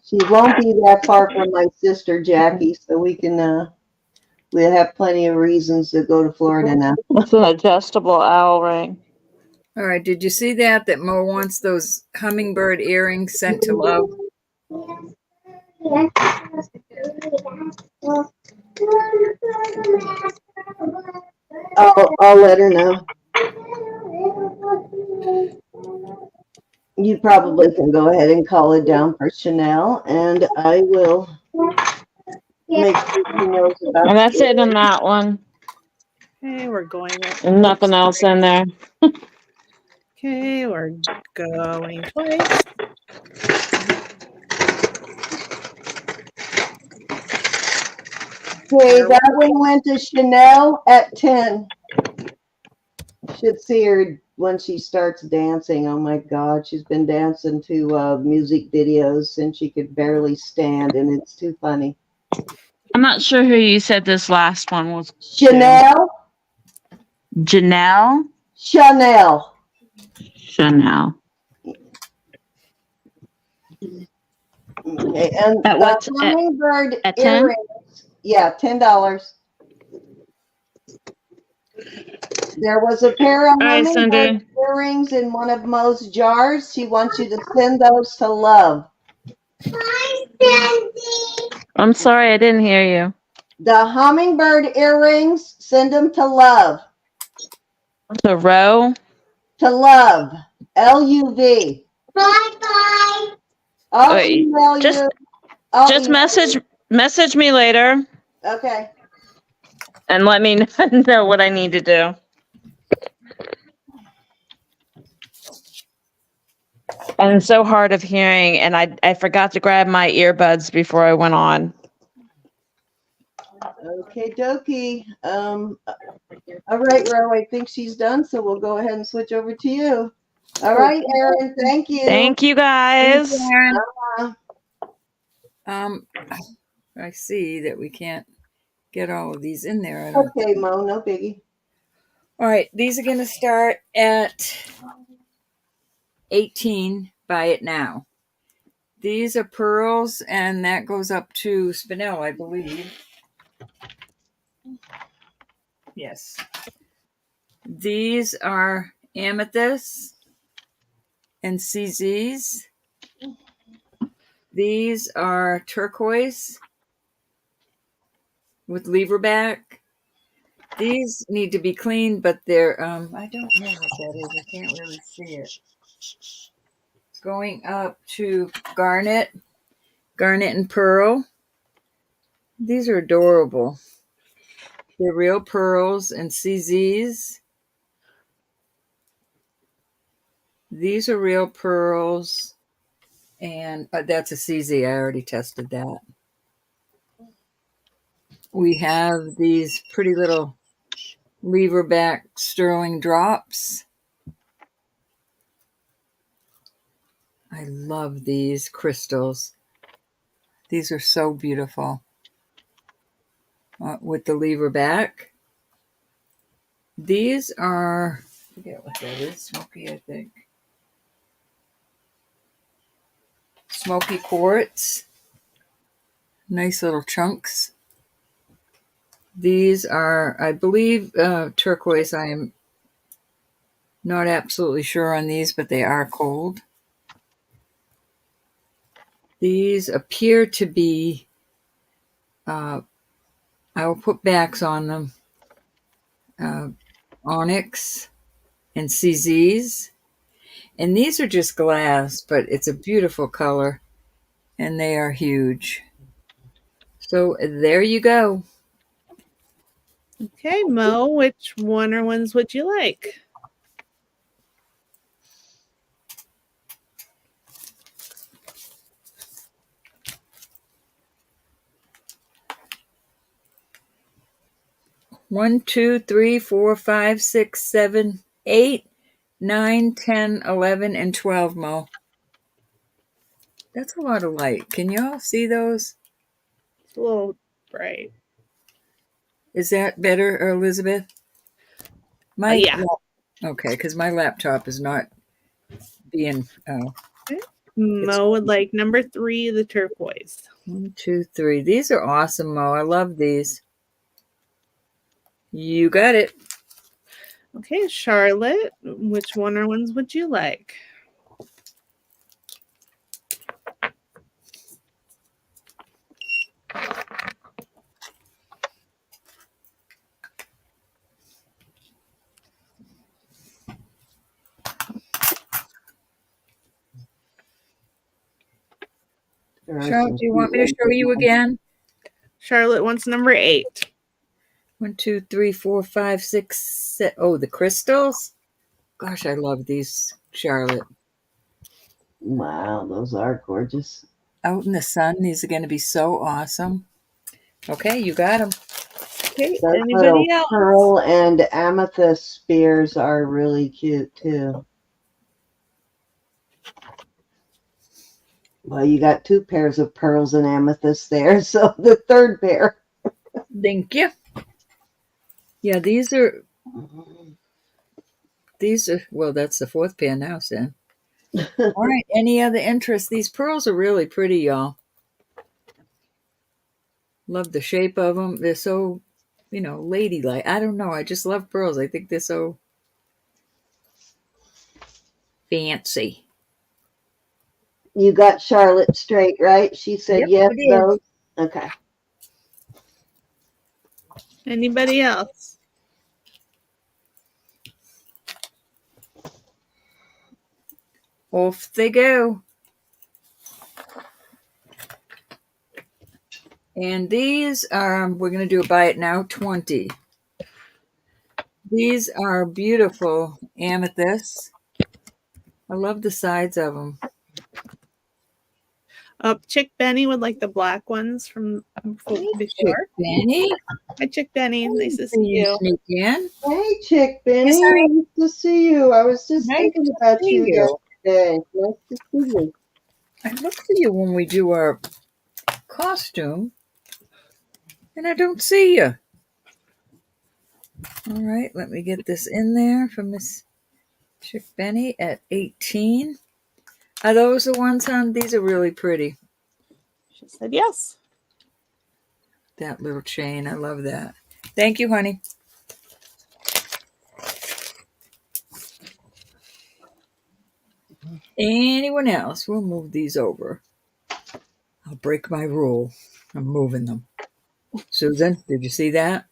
She won't be that far from my sister Jackie, so we'll have plenty of reasons to go to Florida now. It's an adjustable owl ring. All right. Did you see that Mo wants those hummingbird earrings sent to love? I'll let her know. You probably can go ahead and call it down for Chanel, and I will make sure she knows about And that's it. it on that one. Okay, we're going up. And nothing else in there. Okay, we're going twice. Okay, that one went to Chanel at 10. Should see her when she starts dancing. Oh my God, she's been dancing to music videos since she could barely stand, and it's too funny. I'm not sure who you said this last one was. Chanel? Janelle? Chanel. Chanel. Okay, and At what? hummingbird At 10? earrings. Yeah, $10. There was a pair of All right, hummingbird Cindy. earrings in one of Mo's jars. She wants you to send those to Love. Hi, Sandy. I'm sorry, I didn't hear you. The hummingbird earrings, send them to Love. The row? To Love. L-U-V. Bye-bye. I'll Wait, email just you. I'll just email message me later you. Okay. and let me know what I need to do. And it's so hard of hearing, and I forgot to grab my earbuds before I went on. Okay, dokie. All right, Ro, I think she's done, so we'll go ahead and switch over to you. All right, Erin, thank you. Thank you, guys. Um, I see that we can't get all of these in there. I don't. Okay, Mo, no biggie. All right, these are going to start at 18. Buy it now. These are pearls, and that goes up to spinel, I believe. Yes. These are amethyst and CZs. These are turquoise with lever back. These need to be cleaned, but they're I don't know what that is. I can't really see it. It's going up to garnet and pearl. These are adorable. They're real pearls and CZs. These are real pearls, and that's a CZ. I already tested that. We have these pretty little lever back sterling drops. I love these crystals. These are so beautiful with the lever back. These are, I forget what that is, smoky, I think. Smoky quartz. Nice little chunks. These are, I believe, turquoise. I am not absolutely sure on these, but they are cold. These appear to be, I will put backs on them, onyx and CZs. And these are just glass, but it's a beautiful color, and they are huge. So there you go. Okay, Mo, which one or ones would you like? One, 2, 3, 4, 5, 6, 7, 8, 9, 10, 11, and 12, Mo. That's a lot of light. Can you all see those? It's a little bright. Is that better, Elizabeth? Yeah. Okay, because my laptop is not being. Okay. Mo would like number 3, the turquoise. 1, 2, 3. These are awesome, Mo. I love these. You got it. Okay, Charlotte, which one or ones would you like? There are Charlotte, some do you cute want me to ones. show you again? Charlotte wants number 8. 1, 2, 3, 4, 5, 6, 7. Oh, the crystals. Gosh, I love these, Charlotte. Wow, those are gorgeous. Out in the sun, these are going to be so awesome. Okay, you got them. Okay, Those anybody little else? pearl and amethyst spears are really cute too. Well, you got 2 pairs of pearls and amethyst there, so the third pair. Thank you. Yeah, these are, well, that's the 4th pair now, Sam. All right, any other interest? These pearls are really pretty, y'all. Love the shape of them. They're so, ladylike. I don't know. I just love pearls. I think they're so fancy. You got Charlotte straight, right? She said Yep, yes, it is. those. Okay. Anybody else? Off they go. And these are, we're going to do a buy it now 20. These are beautiful amethysts. I love the sides of them. Chick Benny would like the black ones from Chick before. Benny. Hi, Chick Benny. Nice to see See you you. sneak in. Hey, Chick Benny. Yes, honey. Nice to see you. I was just Nice thinking to about see you you. yesterday. Nice to see you. I look for you when we do our costume, and I don't see you. All right, let me get this in there for Miss Chick Benny at 18. Are those the ones, hon? These are really pretty. She said yes. That little chain, I love that. Thank you, honey. Anyone else? We'll move these over. I'll break my rule. I'm moving them. Susan, did you see that?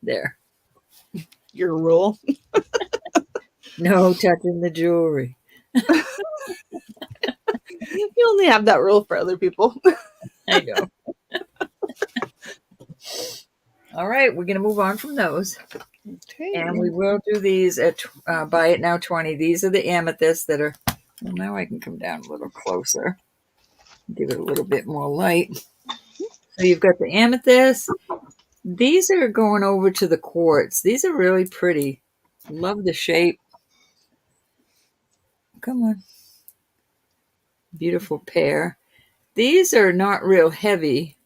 There. Your rule. No touching the jewelry. You only have that rule for other people. I know. All right, we're going to move on from those. Okay. And we will do these at buy it now 20. These are the amethysts that are, well, now I can come down a little closer. Give it a little bit more light. So you've got the amethyst. These are going over to the quartz. These are really pretty. Love the shape. Come on. Beautiful pair. These are not real heavy,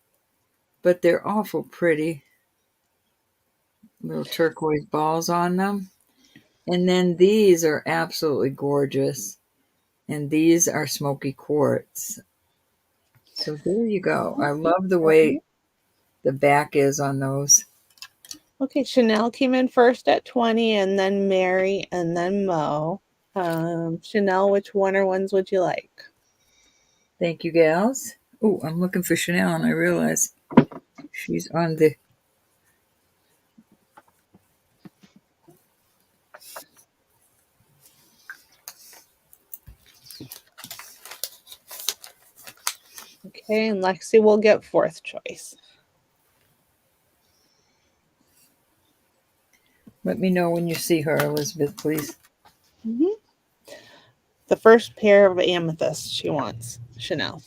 but they're awful pretty. Little turquoise balls on them. And then these are absolutely gorgeous. And these are smoky quartz. So there you go. I love the way the back is on those. Okay, Chanel came in first at 20, and then Mary, and then Mo. Chanel, which ones would you like? Thank you, gals. Oh, I'm looking for Chanel, and I realize she's on the... Okay, and Lexi will get 4th choice. Let me know when you see her, Elizabeth, please. Mm-hmm. The first pair of amethysts she wants, Chanel.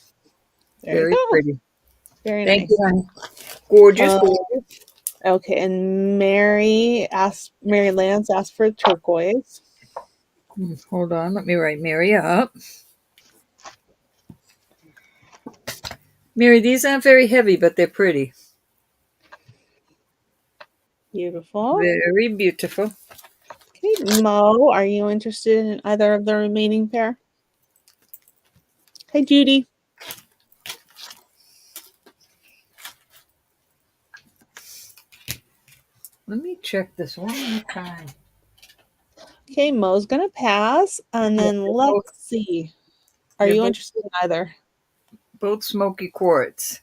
There Very you go. pretty. Very Thank nice. you, honey. Gorgeous, Um, gorgeous. Okay, and Mary Lance asked for turquoise. Hold on, let me write Mary up. Mary, these aren't very heavy, but they're pretty. Beautiful. Very beautiful. Okay, Mo, are you interested in either of the remaining pair? Hi, Judy. Let me check this one more time. Okay, Mo's gonna pass, and then let's see. Are you interested in either? Both smoky quartz.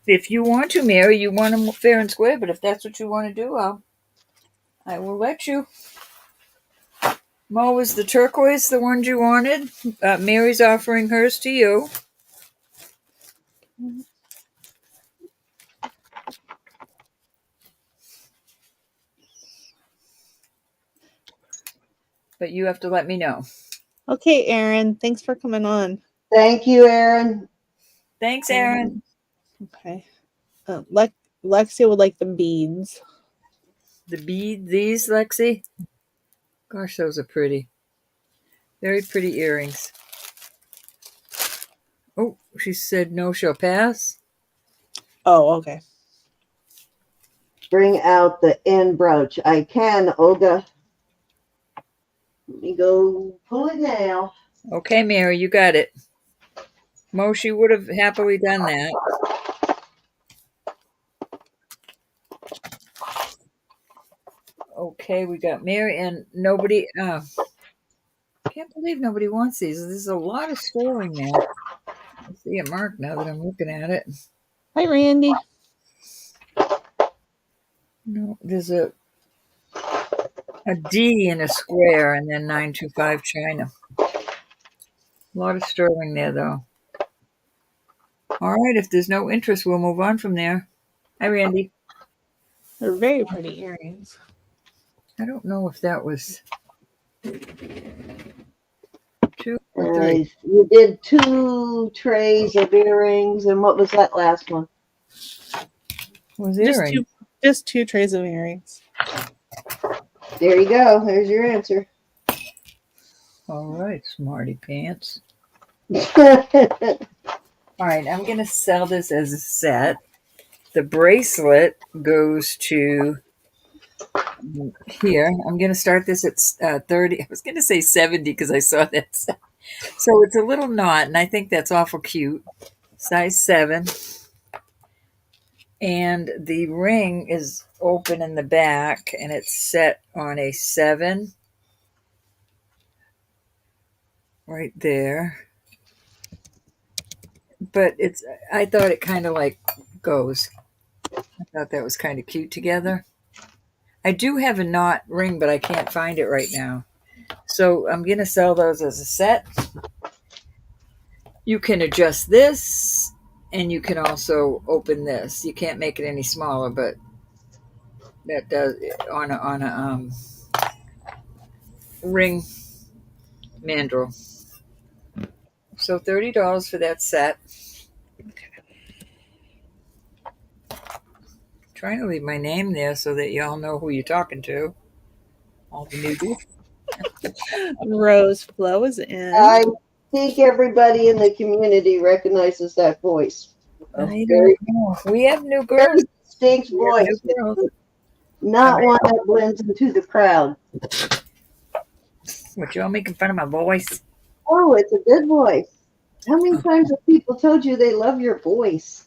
If you want to, Mary, you want them fair and square, but if that's what you want to do, I will let you. Mo, is the turquoise the ones you wanted? Mary's offering hers to you. But you have to let me know. Okay, Erin. Thanks for coming on. Thank you, Aaron. Thanks, Erin. Okay. Lexi would like the beads. The bead, these, Lexi? Gosh, those are pretty. Very pretty earrings. Oh, she said no, she'll pass. Oh, okay. Bring out the end brooch. I can, Olga. Let me go pull it now. Okay, Mary, you got it. Mo, she would have happily done that. Okay, we got Mary and nobody. Can't believe nobody wants these. There's a lot of storing now. I see it marked now that I'm looking at it. Hi, Randy. No, there's a D in a square and then 925 China. A lot of sterling there, though. All right, if there's no interest, we'll move on from there. Hi, Randy. They're very pretty earrings. I don't know if that was 2 or 3. You did 2 trays of earrings, and what was that last one? Was earring? Just two trays of earrings. There you go. There's your answer. All right, smarty pants. Very All right, I'm going to sell this as a set. The bracelet goes to here. I'm going to start this at 30. I was going to say 70 because I saw that. So it's a little knot, and I think that's awful cute. Size 7. And the ring is open in the back, and it's set on a 7 right there. But I thought it kind of like goes. I thought that was kind of cute together. I do have a knot ring, but I can't find it right now. So I'm going to sell those as a set. You can adjust this, and you can also open this. You can't make it any smaller, but that does on a ring mandrel. So $30 for that set. Trying to leave my name there so that y'all know who you're talking to. All the newbies. Rose Flow is in. I think everybody in the community recognizes that voice. I don't know. We have new girls. Distinct voice. Not one that blends into the crowd. What, y'all making fun of my voice? Oh, it's a good voice. How many times have people told you they love your voice?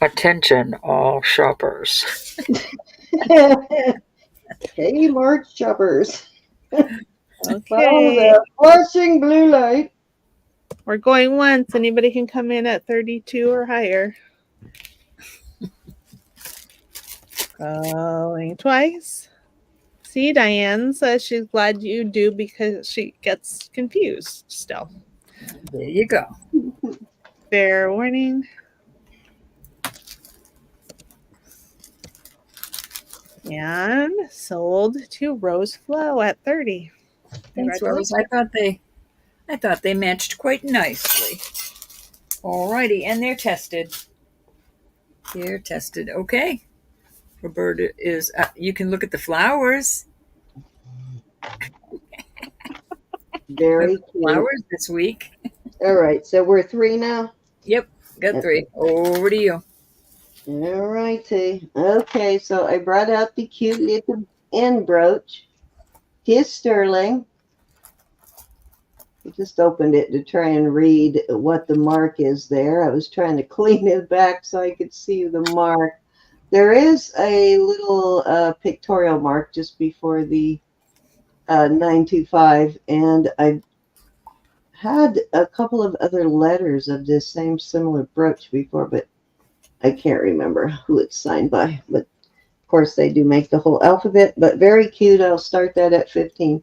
Attention, all shoppers. Hey, March shoppers. Okay. Follow the flashing blue light. We're going once. Anybody can come in at 32 or higher. Going twice. See, Diane says she's glad you do because she gets confused still. There you go. Fair warning. And sold to Rose Flow at 30. Thanks, Rose. I thought they matched quite nicely. Alrighty, and they're tested. They're tested. Okay. Roberta is. You can look at the flowers. Very cute. Flowers this week. All right, so we're 3 now. Yep, got 3. Over to you. All righty. Okay, so I brought out the cute little end brooch. Here's sterling. I just opened it to try and read what the mark is there. I was trying to clean it back so I could see the mark. There is a little pictorial mark just before the 925, and I had a couple of other letters of this same similar brooch before, but I can't remember who it's signed by. But of course, they do make the whole alphabet, but very cute. I'll start that at 15.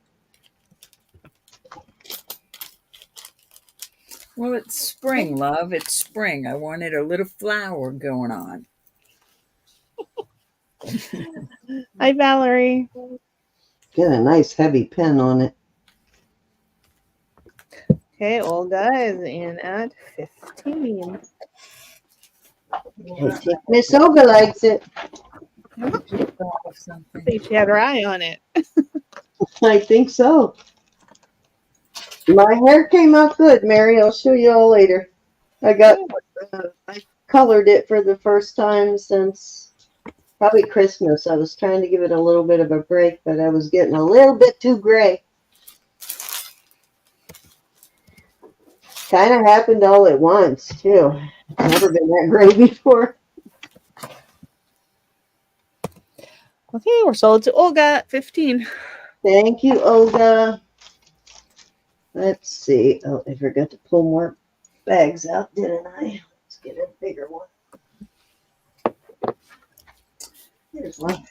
Well, it's spring, love. It's spring. I wanted a little flower going on. Hi, Valerie. Get a nice heavy pen on it. Okay, Olga is in at 15. I think Miss Olga likes it. I think she had her eye on it. I think so. My hair came out good, Mary. I'll show you all later. I colored it for the first time since probably Christmas. I was trying to give it a little bit of a break, but I was getting a little bit too gray. Kind of happened all at once, too. Never been that gray before. Okay, we're sold to Olga at 15. Thank you, Olga. Let's see. Oh, I forgot to pull more bags out, didn't I? Let's get a bigger one. Here's one.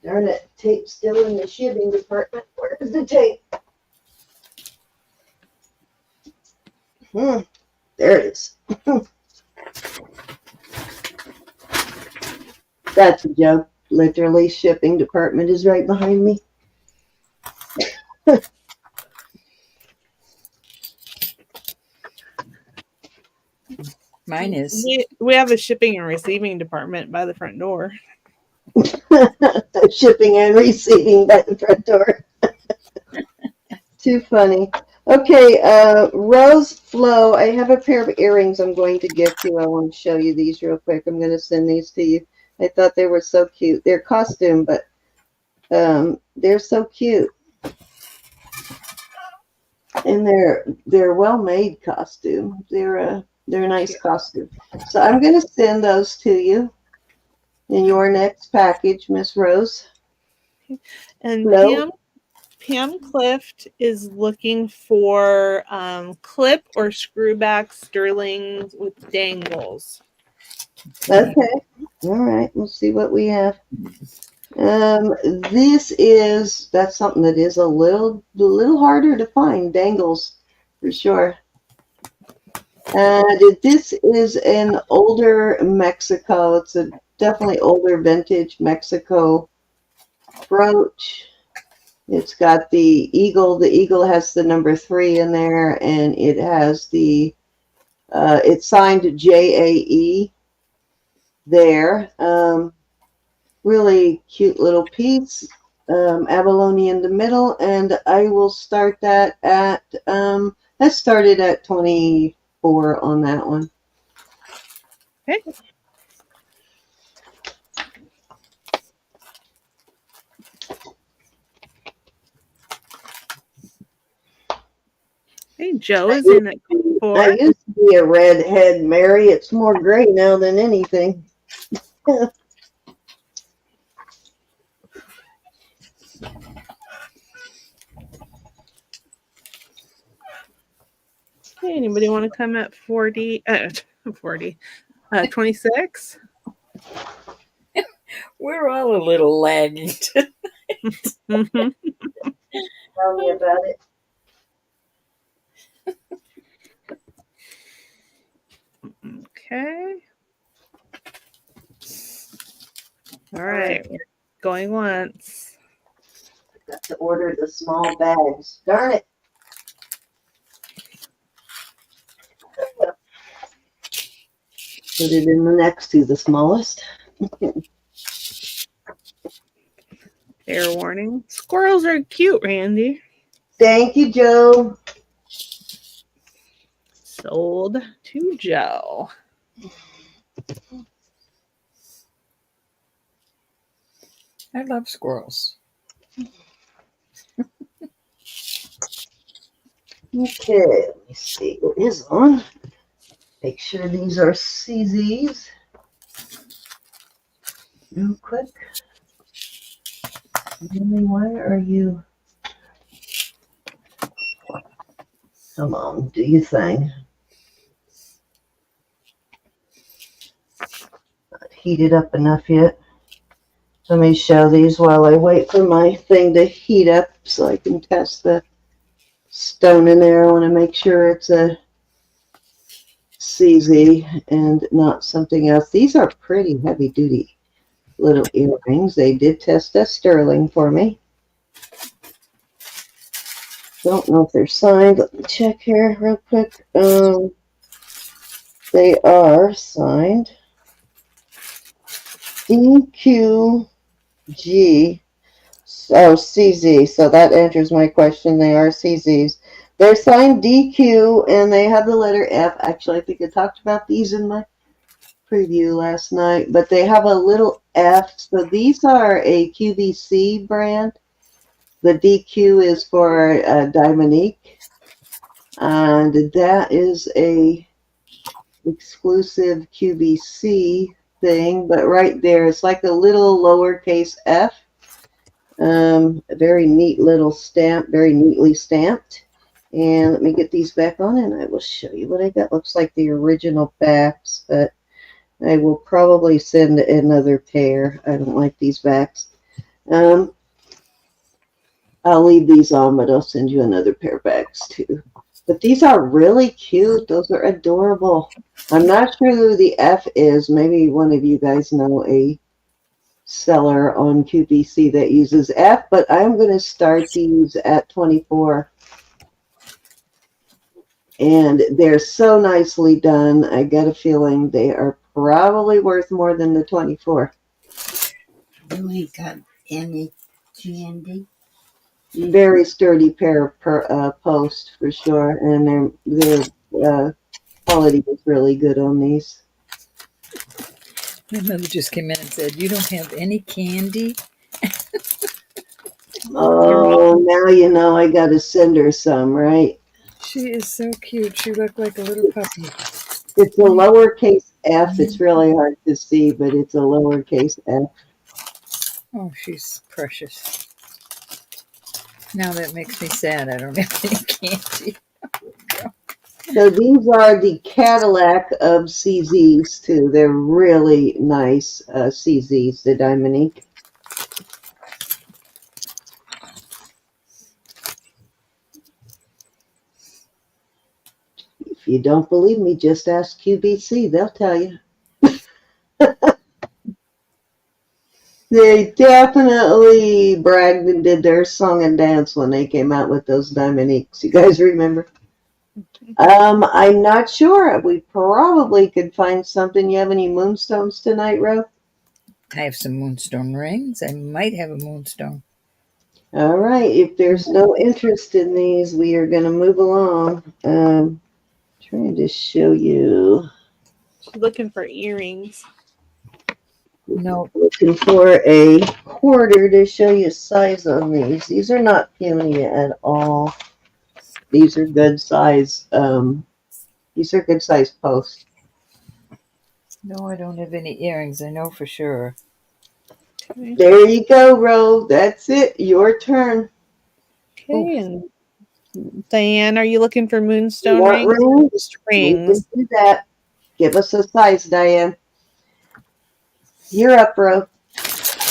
Darn it, tape's still in the shipping department. Where's the tape? There it is. That's a joke. Literally, shipping department is right behind me. Mine is. We have a shipping and receiving department by the front door. Shipping and receiving by the front door. Too funny. Okay, Rose Flo, I have a pair of earrings I'm going to gift you. I want to show you these real quick. I'm going to send these to you. I thought they were so cute. They're costume, but they're so cute. And they're well-made costume. They're a nice costume. So I'm going to send those to you in your next package, Miss Rose. And Hello? Pam Clift is looking for clip or screwback sterlings with dangles. Okay. All right. We'll see what we have. That's something that is a little harder to find. Dangles, for sure. And this is an older Mexico. It's a definitely older vintage Mexico brooch. It's got the eagle. The eagle has the number 3 in there, and it has the it's signed JAE there. Really cute little piece. Abalone in the middle, and I will start that at let's start it at 24 on that one. Okay. Hey, Joe is in at 4. I used to be a redhead, Mary. It's more gray now than anything. Hey, anybody want to come at 26? We're all a little lagging. Mm-hmm. Tell me about it. Okay. All right. Going once. Got to order the small bags. Darn it. Put it in the next to the smallest. Fair warning. Squirrels are cute, Randy. Thank you, Joe. Sold to Joe. I love squirrels. Okay, let me see what is on. Make sure these are CZs. Real quick. Mommy, why are you? Come on, do your thing. Not heated up enough yet. Let me show these while I wait for my thing to heat up so I can test the stone in there. I want to make sure it's a CZ and not something else. These are pretty heavy duty little earrings. They did test a sterling for me. Don't know if they're signed. Let me check here real quick. They are signed. DQG. Oh, CZ. So that answers my question. They are CZs. They're signed DQ and they have the letter F. Actually, I think I talked about these in my preview last night, but they have a little F. So these are a QVC brand. The DQ is for Dominique, and that is a exclusive QVC thing. But right there, it's like a little lowercase f. A very neat little stamp, very neatly stamped. And let me get these back on, and I will show you what I got. Looks like the original backs, but I will probably send another pair. I don't like these backs. I'll leave these on, but I'll send you another pair of bags too. But these are really cute. Those are adorable. I'm not sure who the F is. Maybe one of you guys know a seller on QVC that uses F, but I'm going to start these at 24. And they're so nicely done. I get a feeling they are probably worth more than the 24. You ain't got any candy. Very sturdy pair of post for sure, and their quality is really good on these. My mother just came in and said, "You don't have any candy?" Oh, now you know I got to send her some, right? She is so cute. She looked like a little puppy. It's a lowercase f. It's really hard to see, but it's a lowercase f. Oh, she's precious. Now that makes me sad. I don't have any candy. So these are the Cadillac of CZs too. They're really nice CZs, the Dominique. If you don't believe me, just ask QVC. They'll tell you. They definitely bragged and did their song and dance when they came out with those Dominiques. You guys remember? I'm not sure. We probably could find something. You have any moonstones tonight, Ro? I have some moonstone rings. I might have a moonstone. All right. If there's no interest in these, we are going to move along. Trying to show you. She's looking for earrings. No. Looking for a quarter to show you size on these. These are not puny at all. These are good size. These are good size posts. No, I don't have any earrings. I know for sure. Okay, There you go, Ro. That's it. Your turn. and Diane, are you looking for moonstone What rings? rings? Just We can rings. do that. Give us a size, Diane. You're up, Ro.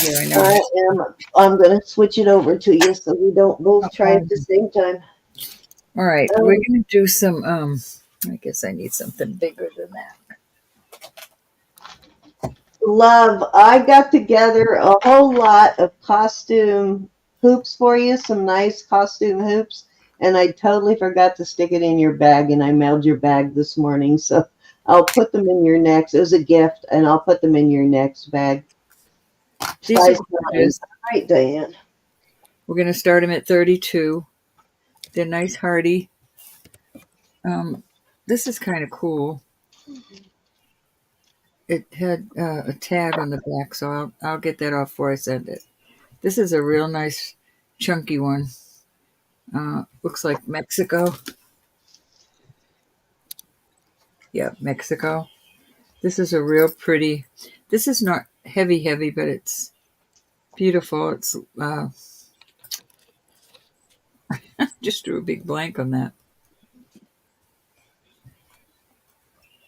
Yeah, I know. I'm going to switch it over to you so we don't both try at the same time. All right, we're going to do some, I guess I need something bigger than that. Love, I got together a whole lot of costume hoops for you, some nice costume hoops, and I totally forgot to stick it in your bag, and I mailed your bag this morning, so I'll put them in your next. It was a gift, and I'll put them in your next bag. These Size are 9. gorgeous. All right, Diane. We're going to start them at 32. They're nice, hardy. This is kind of cool. It had a tag on the back, so I'll get that off before I send it. This is a real nice, chunky one. Looks like Mexico. Yeah, Mexico. This is a real pretty. This is not heavy, but it's Beautiful. It's just drew a big blank on that.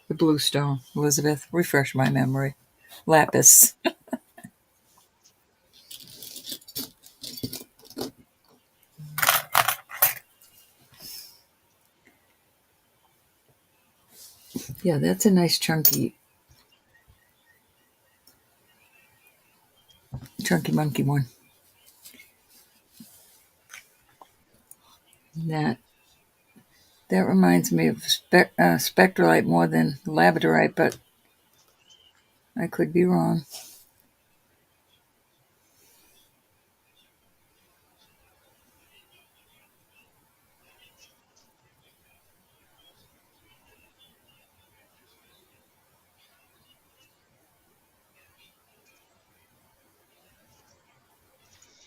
The blue stone, Elizabeth. Refresh my memory. Lapis. Yeah, that's a nice chunky monkey one. That reminds me of spectralite more than labradorite, but I could be wrong.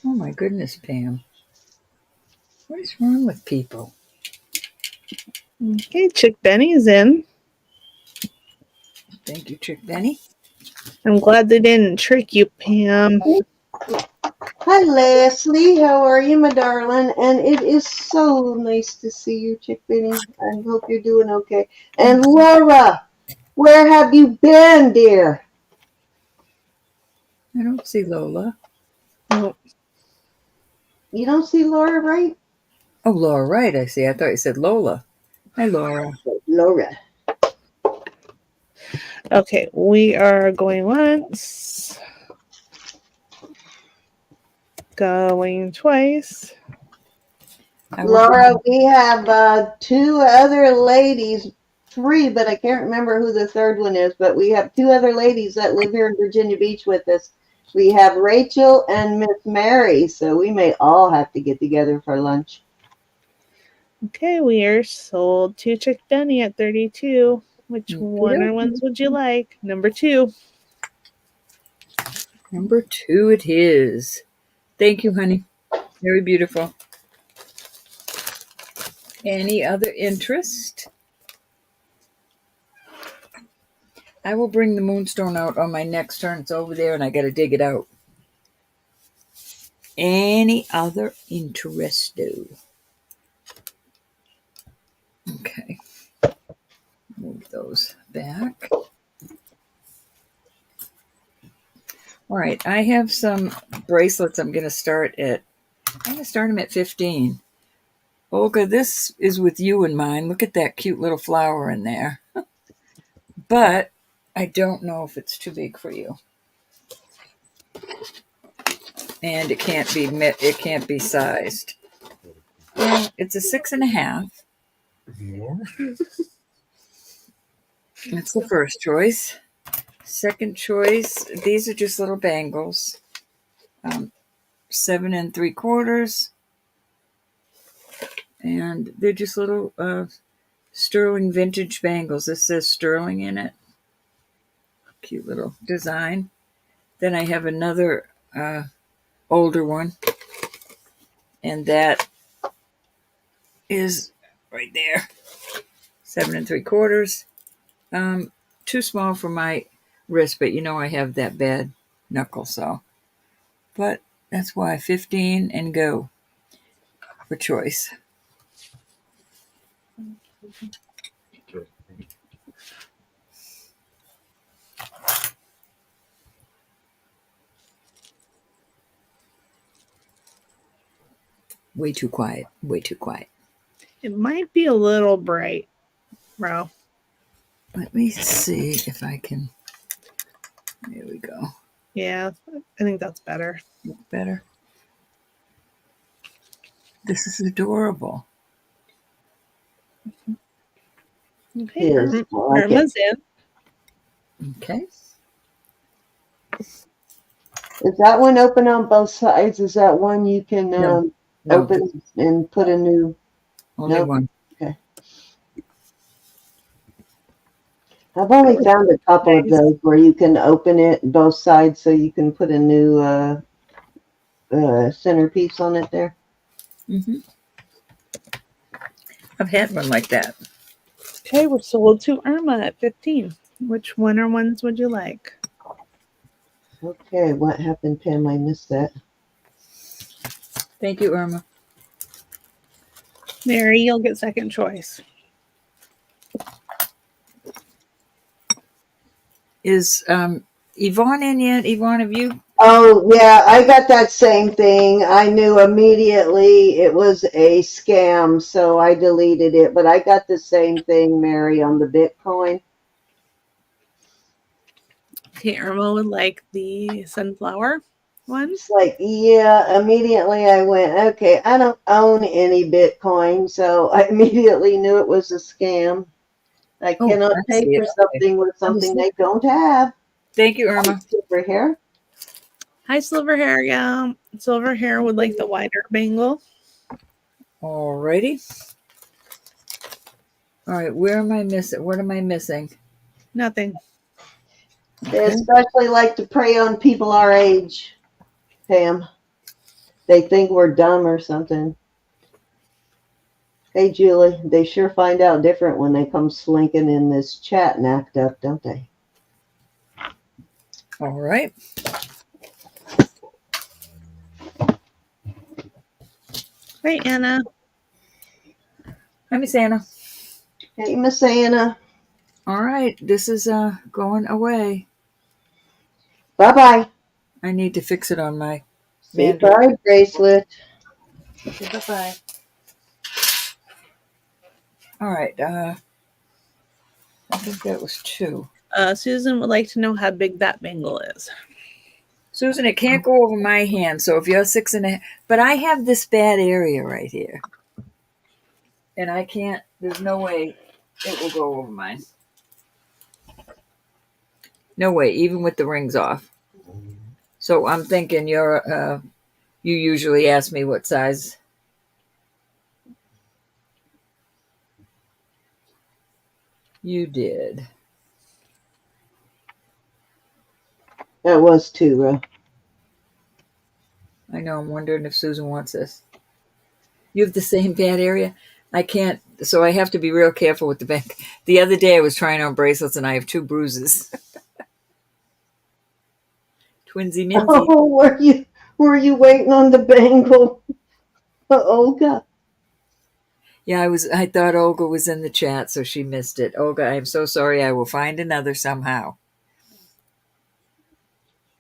Oh my goodness, Pam. What is wrong with people? Okay, Chick Benny's in. Thank you, Chick Benny. I'm glad they didn't trick you, Pam. Hi, Leslie. How are you, my darling? And it is so nice to see you, Chick Benny. I hope you're doing okay. And Laura, where have you been, dear? I don't see Lola. Oh, You don't see Laura, right? Oh, Laura, right, I see. I thought you said Lola. Hi, Laura. Laura. okay, we are going once. Going twice. Laura, we have two other ladies, three, but I can't remember who the third one is, but we have two other ladies that live here in Virginia Beach with us. We have Rachel and Miss Mary, so we may all have to get together for lunch. Okay, we are sold to Chick Benny at 32. Which one or Okey-dokey. ones would you like? Number 2. Number 2 it is. Thank you, honey. Very beautiful. Any other interest? I will bring the moonstone out on my next turn. It's over there and I got to dig it out. Any other interest, though? Okay. Move those back. All right. I have some bracelets I'm going to start at. I'm going to start them at 15. Olga, this is with you in mind. Look at that cute little flower in there. But I don't know if it's too big for you. And it can't be sized. Well, it's a 6.5. That's the first choice. Second choice, these are just little bangles. 7 3/4. And they're just little sterling vintage bangles. This says sterling in it. Cute little design. Then I have another older one. And that is right there. 7 3/4. Too small for my wrist, but you know I have that bad knuckle, so. But that's why 15 and go for choice. Way too quiet. Way too quiet. It might be a little bright, Ro. Let me see if I can. There we go. Yeah, I think that's better. Look better. This is adorable. Okay, Yes, I like it. Irma's in. Okay. Is that one open on both sides? Is that one you can No. open and put a new? Only Nope. one. Okay. I've only found a couple of those where you can open it both sides so you can put a new centerpiece on it there. Mm-hmm. I've had one like that. Okay, we're sold to Irma at 15. Which one or ones would you like? Okay, what happened, Pam? I missed that. Thank you, Irma. Mary, you'll get second choice. Is Yvonne in yet? Yvonne, have you? Oh, yeah, I got that same thing. I knew immediately it was a scam, so I deleted it. But I got the same thing, Mary, on the Bitcoin. Okay, Irma would like the sunflower one. It's like, yeah, immediately I went, okay, I don't own any Bitcoin, so I immediately knew it was a scam. I Oh, cannot I pay see for it. Okay. something with something Understood. they don't have. Thank you, Irma. Silver hair. Hi, Silver Hair. Yeah, Silver Hair would like the wider bangle. Alrighty. All right, where am I missing? What am I missing? Nothing. They Okay. especially like to prey on people our age, Pam. They think we're dumb or something. Hey, Julie, they sure find out different when they come slinking in this chat and act up, don't they? All right. Right, Anna. Hi, Miss Anna. Hey, Miss Anna. All right, this is going away. Bye-bye. I need to fix it on my Say mandrel. bye, bracelet. Okay, bye-bye. All right, I think that was 2. Susan would like to know how big that bangle is. Susan, it can't go over my hand, so if you're 6.5, but I have this bad area right here. And I can't, there's no way it will go over mine. No way, even with the rings off. So I'm thinking you usually ask me what size. You did. That was 2, Ro. I know, I'm wondering if Susan wants this. You have the same bad area? I can't, so I have to be real careful with the back. The other day I was trying on bracelets and I have 2 bruises. Twinsy Minsy. Oh, were you waiting on the bangle? Olga. Yeah, I thought Olga was in the chat, so she missed it. Olga, I'm so sorry. I will find another somehow.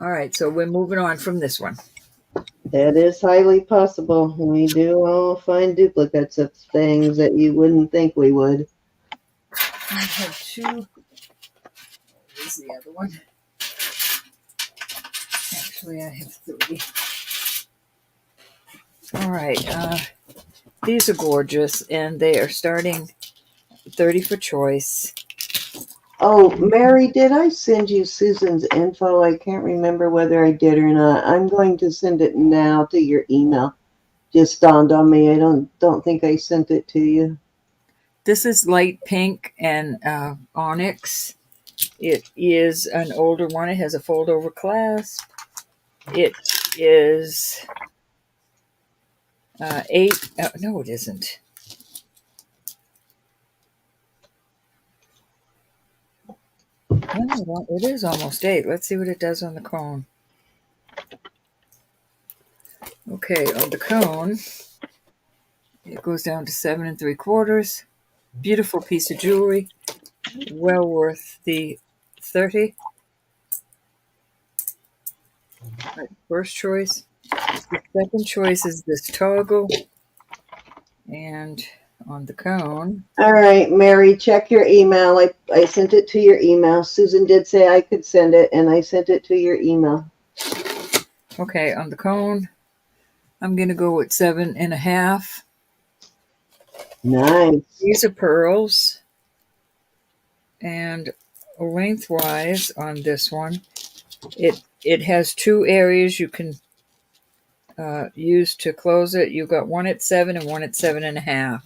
All right, so we're moving on from this one. That is highly possible. We do all find duplicates of things that you wouldn't think we would. I have 2. Where's the other one? Actually, I have 3. All right, these are gorgeous, and they are starting 30 for choice. Oh, Mary, did I send you Susan's info? I can't remember whether I did or not. I'm going to send it now to your email. Just dawned on me. I don't think I sent it to you. This is light pink and onyx. It is an older one. It has a fold-over clasp. It is 8. No, it isn't. No, it is almost 8. Let's see what it does on the cone. Okay, on the cone, it goes down to 7 3/4. Beautiful piece of jewelry. Well worth the 30. Right, first choice. The second choice is this toggle. And on the cone. All right, Mary, check your email. I sent it to your email. Susan did say I could send it, and I sent it to your email. Okay, on the cone, I'm going to go with 7.5. Nice. These are pearls. And lengthwise on this one, it has 2 areas you can use to close it. You've got one at 7 and one at 7.5.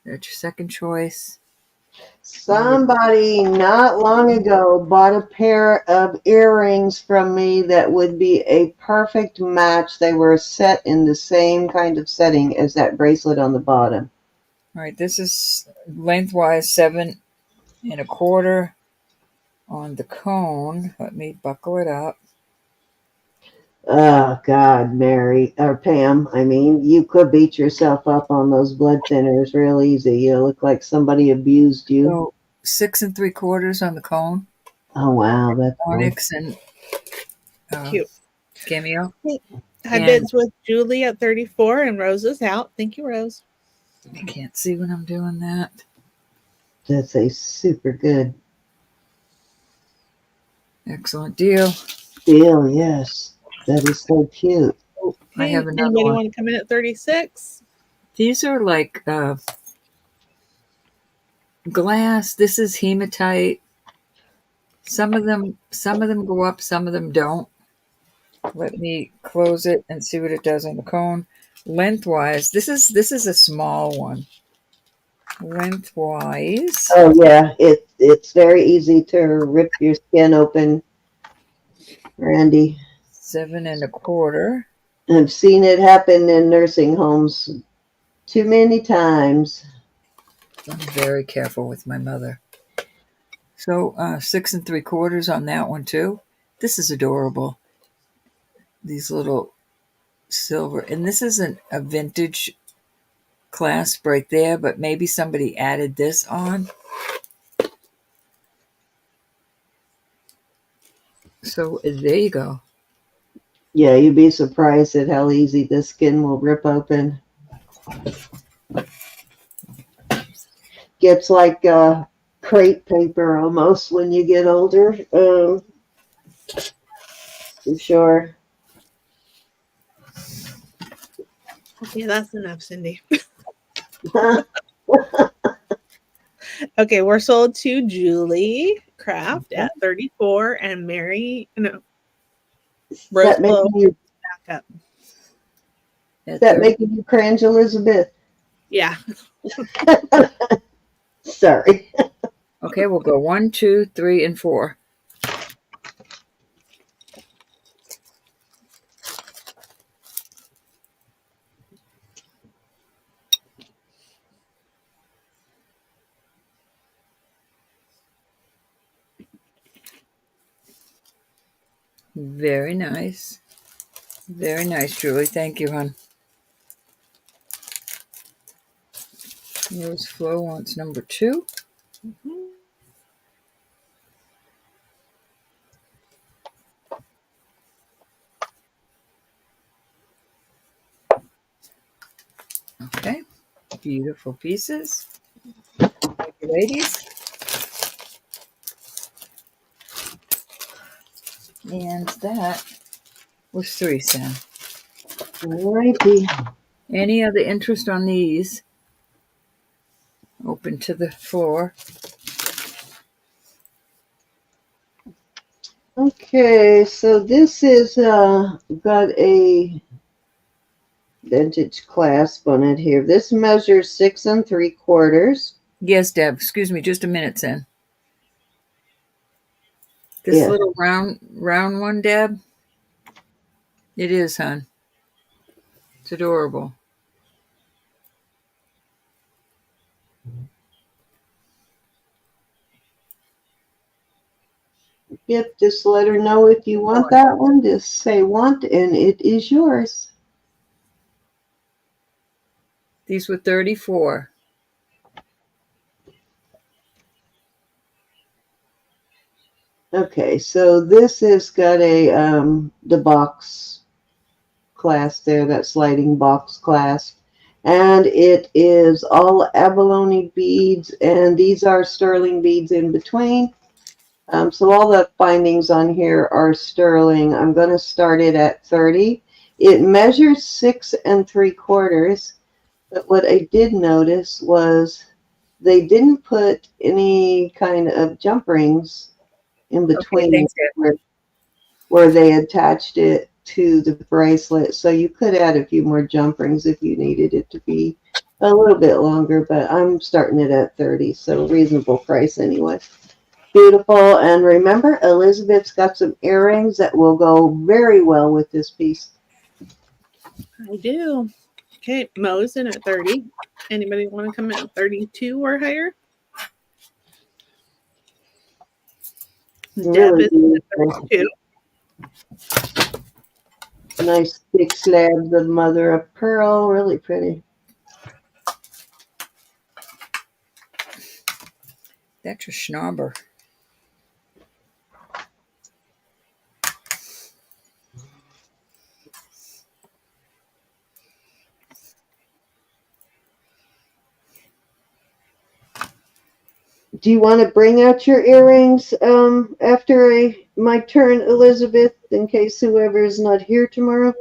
That's your second choice. Somebody not long ago bought a pair of earrings from me that would be a perfect match. They were set in the same kind of setting as that bracelet on the bottom. All right, this is lengthwise 7.25 on the cone. Let me buckle it up. Oh God, Mary or Pam. I mean, you could beat yourself up on those blood thinners real easy. You look like somebody abused you. So 6 3/4 on the cone, Oh wow, that's nice. onyx and Cute. cameo. High And- bids with Julie at 34 and Rose is out. Thank you, Rose. I can't see when I'm doing that. That's a super good Excellent deal. deal. Yes, that is so cute. I have another Anybody one. want to come in at 36? These are like glass. This is hematite. Some of them go up, some of them don't. Let me close it and see what it does on the cone. Lengthwise, this is a small one. Lengthwise, Oh yeah, it's very easy to rip your skin open, Randy. 7 1/4. I've seen it happen in nursing homes too many times. I'm very careful with my mother. So 6 3/4 on that one too. This is adorable. These little silver, and this isn't a vintage clasp right there, but maybe somebody added this on. So there you go. Yeah, you'd be surprised at how easy the skin will rip open. Gets like crepe paper almost when you get older. For sure. Okay, that's enough, Cindy. Okay, we're sold to Julie Craft at 34 and Mary, no, Rose That Blow making you back up. that making you cringe, Elizabeth? Yeah. Sorry. Okay, we'll go 1, 2, 3, and 4. Very nice. Very nice, Julie. Thank you, hon. Rose Flo wants number 2. Okay. Beautiful pieces. Thank you, ladies. And that was 3, Sam. Alrighty. Any other interest on these? Open to the floor. Okay, so this is got a vintage clasp on it here. This measures 6 3/4. Yes, Deb. Excuse me just a minute, Sam. This Yeah. little round one, Deb? It is, hon. It's adorable. Yep, just let her know if you want that one. Just say want and it is yours. These were 34. Okay, so this has got a the box clasp there, that sliding box clasp. And it is all abalone beads, and these are sterling beads in between. So all the findings on here are sterling. I'm going to start it at 30. It measures 6 3/4, but what I did notice was they didn't put any kind of jump rings in between. Okay, thanks, Deb. where they attached it to the bracelet. So you could add a few more jump rings if you needed it to be a little bit longer, but I'm starting it at 30, so reasonable price anyway. Beautiful. And remember, Elizabeth's got some earrings that will go very well with this piece. I do. Okay, Mo's in at 30. Anybody want to come in at 32 or higher? Deb Really is in at beautiful. 32. Nice thick slabs of mother of pearl, really pretty. That's a schnauber. Do you want to bring out your earrings after my turn, Elizabeth, in case whoever is not here tomorrow?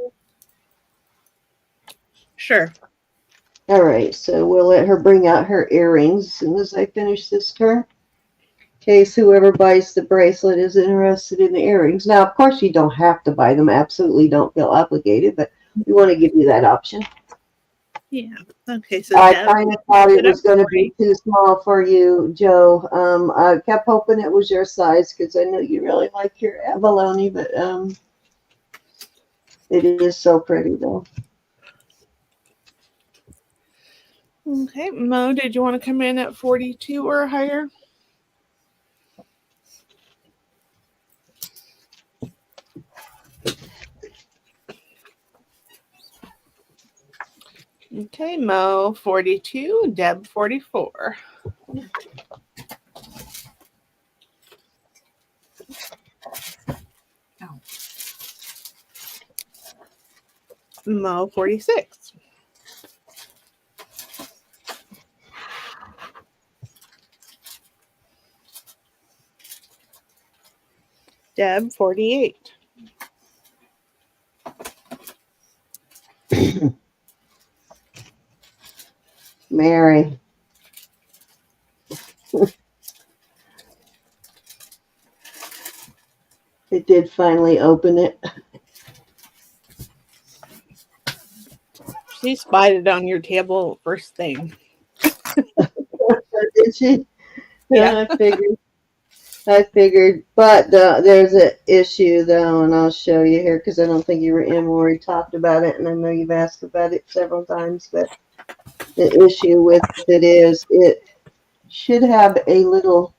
Sure. All right, so we'll let her bring out her earrings as soon as I finish this turn. In case whoever buys the bracelet is interested in the earrings. Now, of course, you don't have to buy them. Absolutely don't feel obligated, but we want to give you that option. Yeah. Okay. So I Deb, kind of thought it was going to be right? too small for you, Joe. I kept hoping it was your size because I know you really like your abalone, but it is so pretty though. Okay, Mo, did you want to come in at 42 or higher? Okay, Mo 42, Deb 44. Oh. Mo 46. Deb 48. Mary. It did finally open it. She spotted on your table first thing. Did she? Yeah. I figured. But there's an issue though, and I'll show you here because I don't think you were in when we talked about it, and I know you've asked about it several times. But the issue with it is it should have a little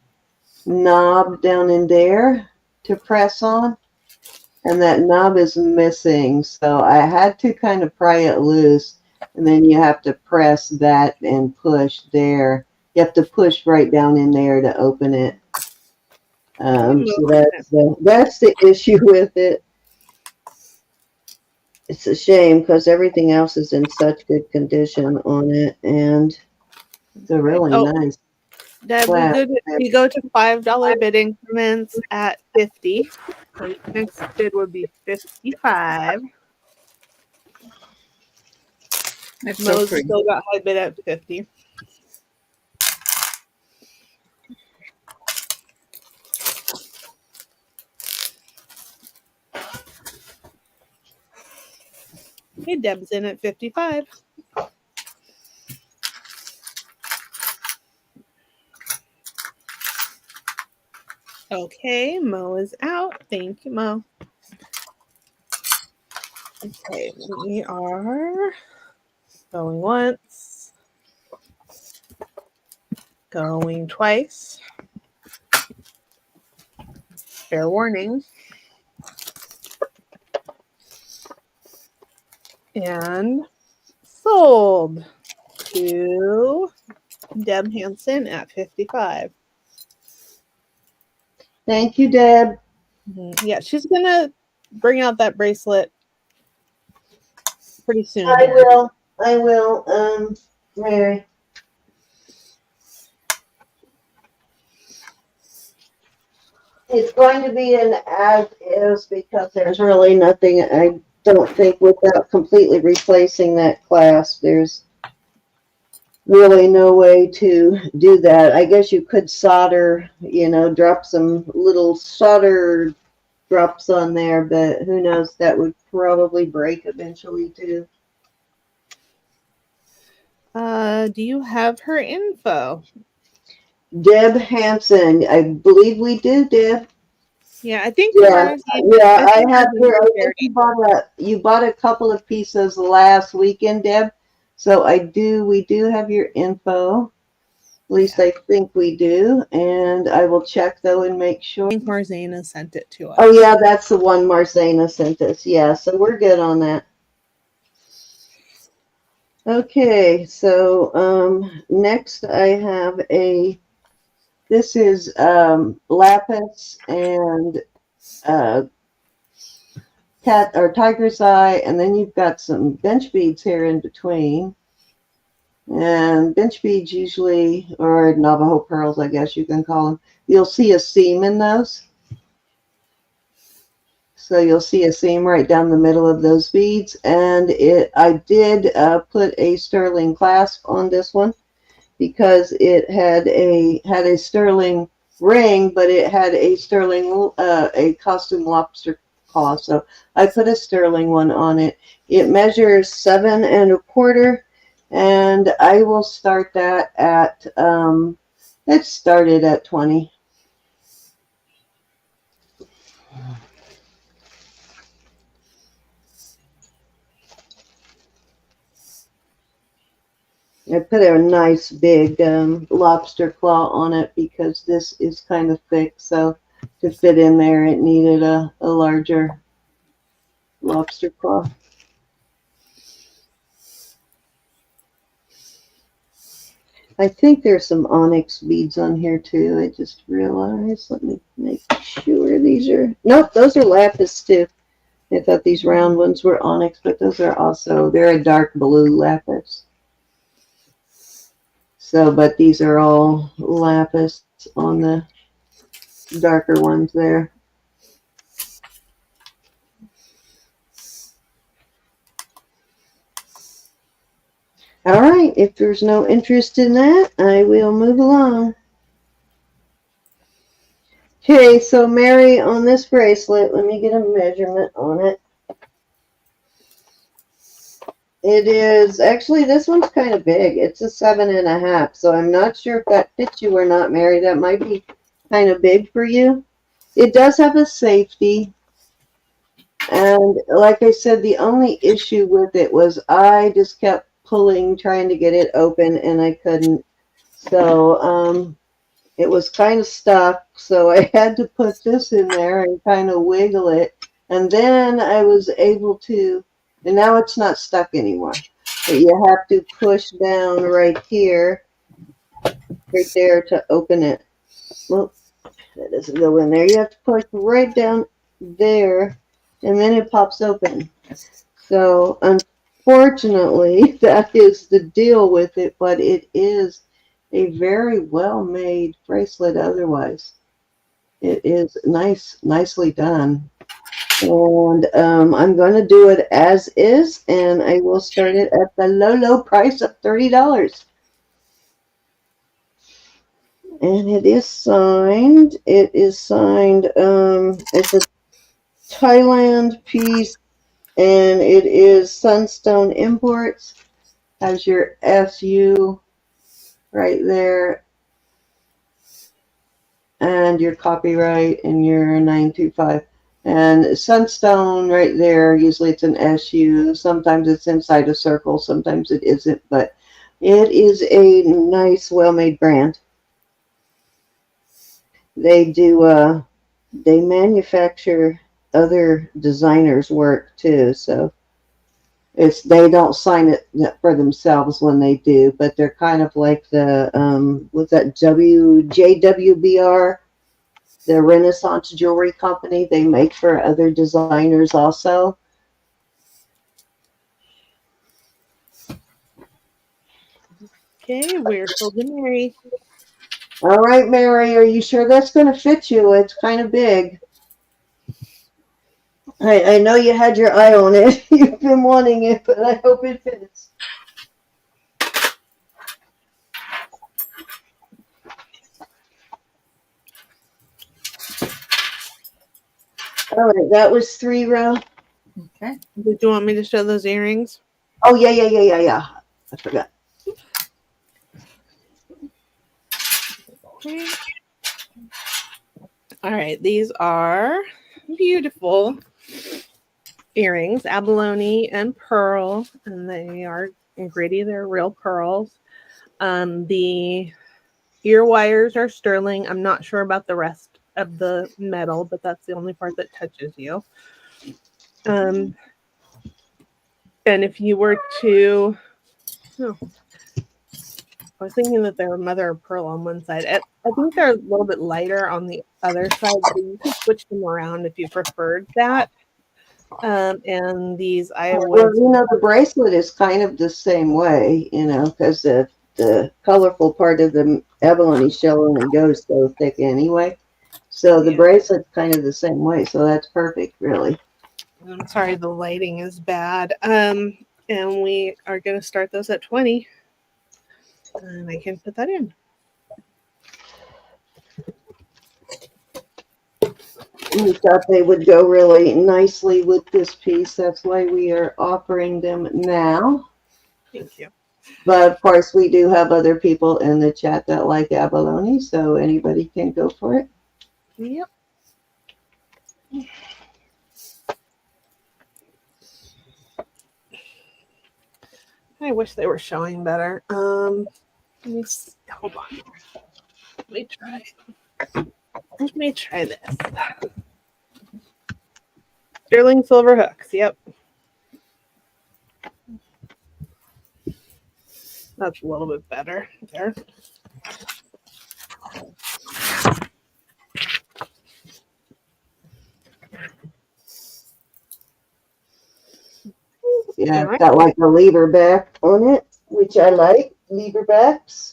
knob down in there to press on, and that knob is missing. So I had to kind of pry it loose, and then you have to press that and push there. You have to push right down in there to open it. So that's the issue with it. It's a shame because everything else is in such good condition on it, and it's a really nice. Deb, we go to $5 bid increments at 50. So next bid would be 55. That's so Mo's pretty. still got high bid at 50. Okay, Deb's in at 55. Okay, Mo is out. Thank you, Mo. Okay, we are going once, going twice. Fair warning. And sold to Deb Hansen at 55. Thank you, Deb. Yeah, she's gonna bring out that bracelet pretty soon. I will, Mary. It's going to be an as is because there's really nothing, I don't think, without completely replacing that clasp. There's really no way to do that. I guess you could solder, drop some little solder drops on there, but who knows, that would probably break eventually too. Do you have her info? Deb Hansen, I believe we do, Deb. Yeah, I think I have her. I think you bought a couple of pieces last weekend, Deb. So we do have your info. least I think we do. And I will check though and make sure. I think Marzana sent it to us. Oh yeah, that's the one Marzana sent us. Yeah, so we're good on that. Okay, so next I have this is lapis and cat or tiger's eye, and then you've got some bench beads here in between. And bench beads usually, or Navajo pearls, I guess you can call them. You'll see a seam in those. So you'll see a seam right down the middle of those beads. And I did put a sterling clasp on this one because it had a sterling ring, but it had a sterling a costume lobster claw. So I put a sterling one on it. It measures 7 1/4, and I will start that at let's start it at 20. I put a nice big lobster claw on it because this is kind of thick, so to fit in there it needed a larger lobster claw. I think there's some onyx beads on here too. I just realized. Let me make sure these are... Nope, those are lapis too. I thought these round ones were onyx, but those are also... They're a dark blue lapis. So, but these are all lapis on the darker ones there. All right, if there's no interest in that, I will move along. Okay, so Mary, on this bracelet, let me get a measurement on it. It is, actually, this one's kind of big. It's a 7 1/2, so I'm not sure if that fits you or not, Mary. That might be kind of big for you. It does have a safety. And like I said, the only issue with it was I just kept pulling, trying to get it open, and I couldn't. So it was kind of stuck. So I had to put this in there and kind of wiggle it. And then I was able to, and now it's not stuck anymore. But you have to push down right here, right there to open it. Well, that doesn't go in there. You have to push right down there, and then it pops open. So unfortunately, that is the deal with it, but it is a very well made bracelet otherwise. It is nicely done. And I'm going to do it as is, and I will start it at the low price of $30. And it is signed. It is signed. It's a Thailand piece, and it is Sunstone Imports. Has your SU right there, and your copyright, and your 925. And Sunstone right there, usually it's an SU. Sometimes it's inside a circle, sometimes it isn't, but it is a nice, well-made brand. They do, they manufacture other designers' work too, so they don't sign it for themselves when they do, but they're kind of like the, what's that, JWBR, the Renaissance Jewelry Company. They make for other designers also. Okay, we're sold to Mary. All right, Mary, are you sure that's going to fit you? It's kind of big. I know you had your eye on it. You've been wanting it, but I hope it fits. All right, that was 3 row. Okay. Did you want me to show those earrings? Oh, yeah. I forgot. Okay. All right, these are beautiful earrings, abalone and pearl, and they are gritty. They're real pearls. The ear wires are sterling. I'm not sure about the rest of the metal, but that's the only part that touches you. And if you were to, oh, I was thinking that they're mother of pearl on one side. I think they're a little bit lighter on the other side, so you could switch them around if you preferred that. And these I Well, would, the bracelet is kind of the same way, because the colorful part of the abalone shell only goes so thick anyway. So the Yeah. bracelet's kind of the same way, so that's perfect, really. I'm sorry, the lighting is bad. And we are going to start those at 20. And I can put that in. We thought they would go really nicely with this piece. That's why we are offering them now. Thank you. But of course, we do have other people in the chat that like abalone, so anybody can go for it. Yep. I wish they were showing better. Let me see. Hold on. Let me try. Let me try this. Sterling silver hooks. Yep. That's a little bit better there. Yeah, it's got like a lever back on it, which I like. Lever backs.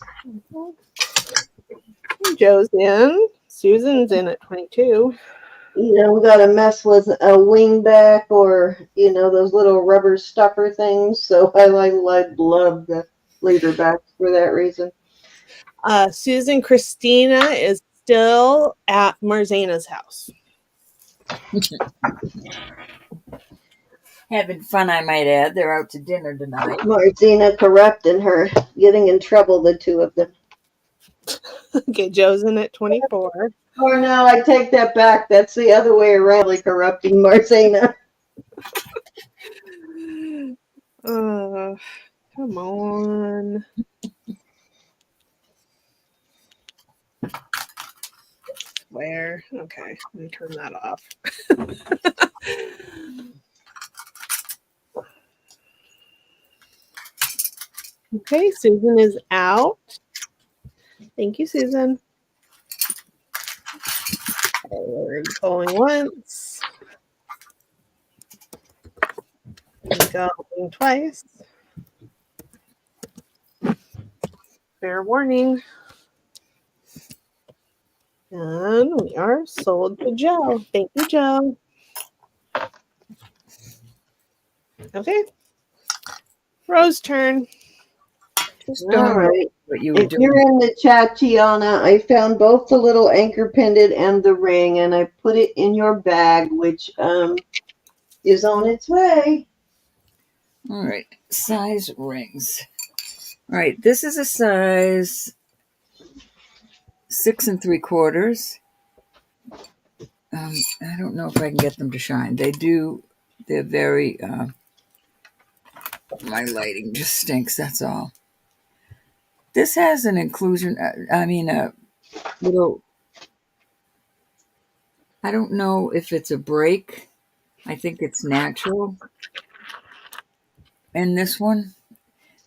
Joe's in. Susan's in at 22. We got to mess with a wing back or, those little rubber stuffer things. So I love the lever backs for that reason. Susan Christina is still at Marzana's house. Having fun, I might add. They're out to dinner tonight. Marzina corrupting her, getting in trouble, the two of them. Okay, Joe's in at 24. Or no, I take that back. That's the other way around, like corrupting Marzina. Come on. Where? Okay, let me turn that off. Okay, Susan is out. Thank you, Susan. We're going once. Going twice. Fair warning. And we are sold to Joe. Thank you, Joe. Okay. Rose turn. Just All don't know right. what you were If doing. you're in the chat, Tiana, I found both the little anchor pendant and the ring, and I put it in your bag, which is on its way. All right, size rings. All right, this is a size 6 3/4. I don't know if I can get them to shine. They do. They're very. My lighting just stinks. That's all. This has an inclusion. A little. I don't know if it's a break. I think it's natural. And this one,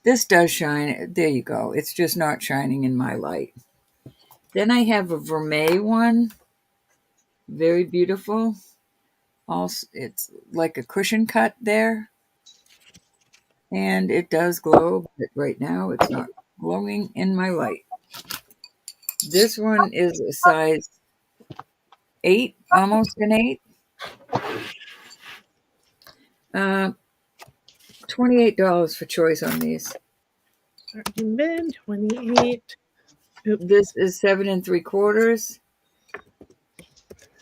this does shine. There you go. It's just not shining in my light. Then I have a vermeil one. Very beautiful. Also, it's like a cushion cut there. And it does glow, but right now it's not glowing in my light. This one is a size 8, almost an 8. $28 for choice on these. Bin 28. Oops. This is 7 3/4.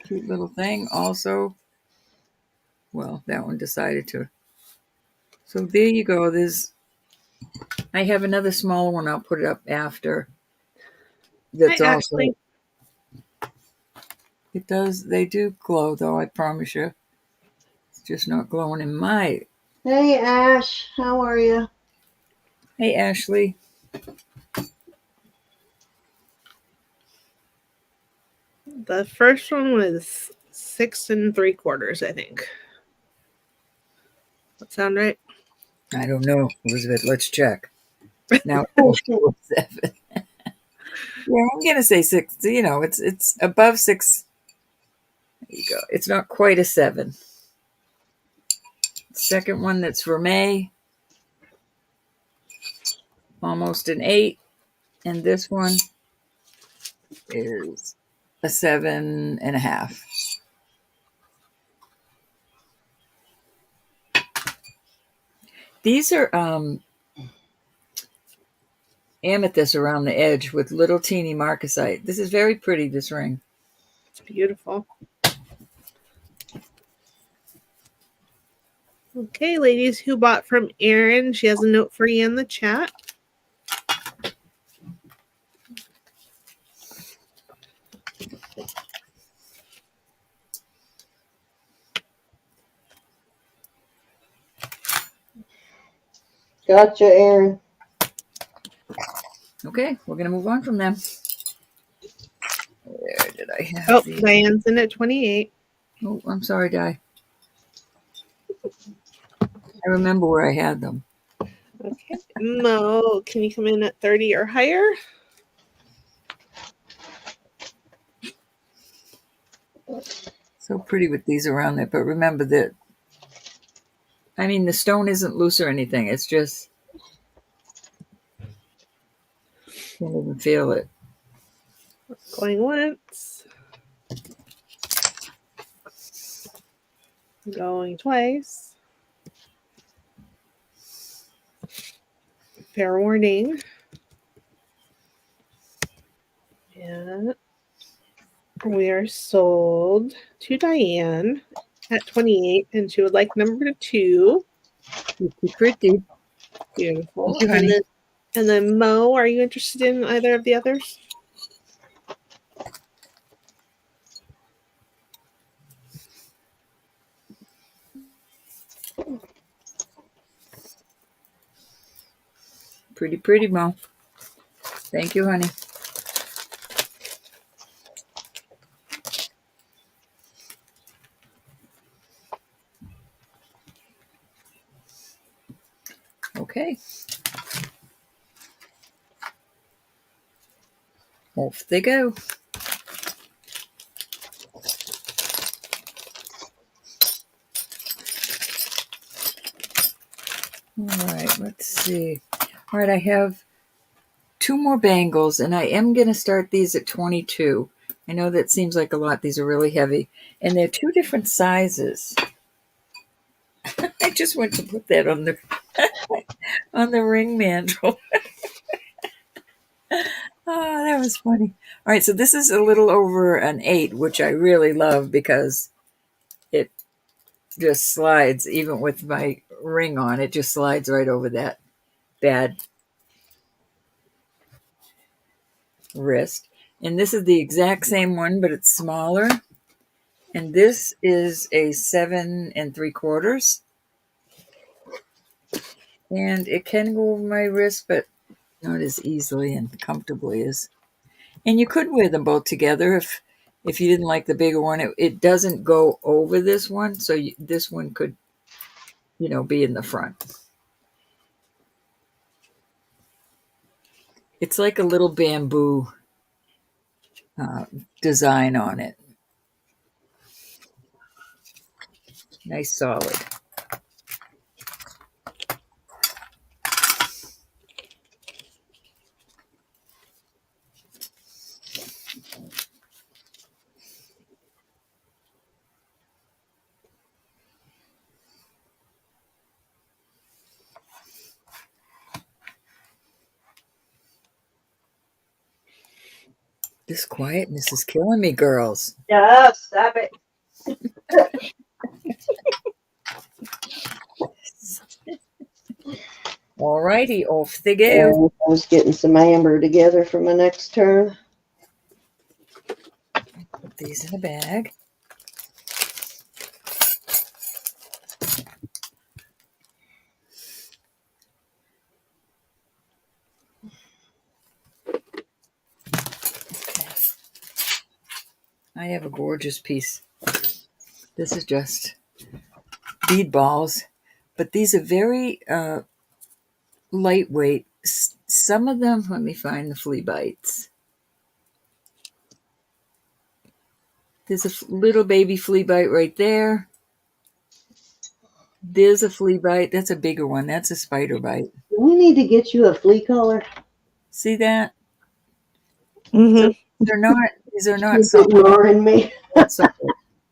Cute little thing. Also, well, that one decided to. So there you go. I have another small one. I'll put it up after. That's also. It does. They do glow, though. I promise you. It's just not glowing in my. Hey, Ash, how are you? Hey, Ashley. The first one was 6 3/4, I think. That sound right? I don't know, Elizabeth. Let's check. Now it's 7. Yeah, I'm gonna say 6. You know, it's above 6. There you go. It's not quite a 7. Second one that's for May, almost an 8, and this one is a 7.5. These are amethyst around the edge with little teeny marcasite. This is very pretty, this ring. It's beautiful. Okay, ladies who bought from Erin, she has a note for you in the chat. Gotcha, Aaron. Okay, we're going to move on from them. Where did I have Oh, these? Diane's in at 28. Oh, I'm sorry, Di. I remember where I had them. Okay. Mo, can you come in at 30 or higher? So pretty with these around there, but remember that, I mean, the stone isn't loose or anything. It's just, can't even feel it. Going once. Going twice. Fair warning. And we are sold to Diane at 28, and she would like number 2. Pretty. Beautiful. Thank you, honey. And then Mo, are you interested in either of the others? Pretty, Mo. Thank you, honey. Okay. Off they go. All right, let's see. All right, I have 2 more bangles, and I am going to start these at 22. I know that seems like a lot. These are really heavy, and they're 2 different sizes. I just went to put that on the on the ring mantle. Oh, that was funny. All right, so this is a little over an 8, which I really love because it just slides, even with my ring on. It just slides right over that bad wrist. And this is the exact same one, but it's smaller. And this is a 7 3/4. And it can go over my wrist, but not as easily and comfortably as. And you could wear them both together if you didn't like the bigger one. It doesn't go over this one, so this one could, be in the front. It's like a little bamboo design on it. Nice solid. This quietness is killing me, girls. Yeah, stop it. All righty, off they go. I was getting some amber together for my next turn. Put these in a bag. I have a gorgeous piece. This is just bead balls, but these are very lightweight. Some of them, let me find the flea bites. There's a little baby flea bite right there. There's a flea bite. That's a bigger one. That's a spider bite. We need to get you a flea collar. See that? Mm-hmm. So these are not She's something. ignoring me.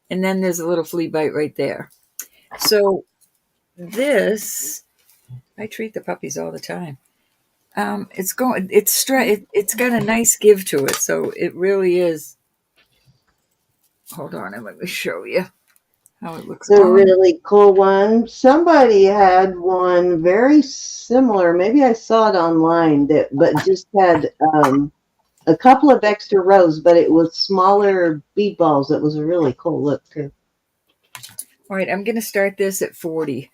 And then there's a little flea bite right there. So this, I treat the puppies all the time. It's got a nice give to it. So it really is. Hold on, and let me show you how it looks. It's a really cool one. Somebody had one very similar. Maybe I saw it online but just had a couple of extra rows, but it was smaller bead balls. It was a really cool look too. All right, I'm going to start this at $40.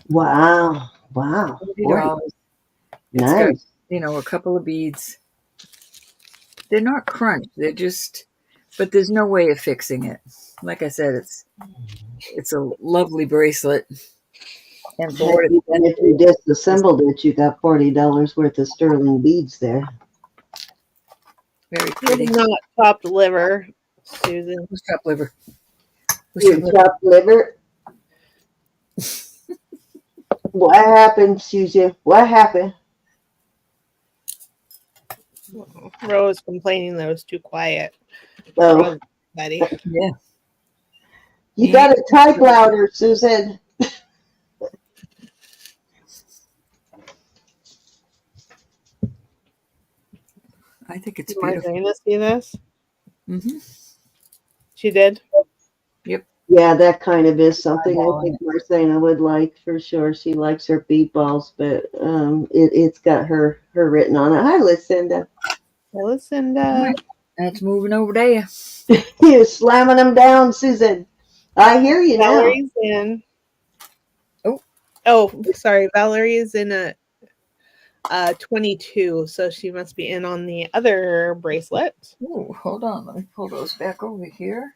Wow. $40. It's got, a couple of beads. They're not crunched. They're just, but there's no way of fixing it. Like I said, it's a lovely bracelet. And for what Even if you disassembled it, you got $40 worth of sterling beads there. Very pretty. It's not chopped liver, Susan. Who's chopped liver? Your chopped liver. What happened, Susan? What happened? Rose complaining that it was too quiet. Oh, Buddy. Yeah. you got to type louder, Susan. I think it's Did beautiful. Marlena see this? Mm-hmm. She did? Yep. Yeah, that kind of is something I think Marcena would like for sure. She likes her bead balls, but it's got her written on it. Hi, Lucinda. Lucinda. That's moving over there. You're slamming them down, Susan. I hear you now. Valerie's in. Oh, sorry. Valerie is in a 22, so she must be in on the other bracelet. Oh, hold on. Let me pull those back over here.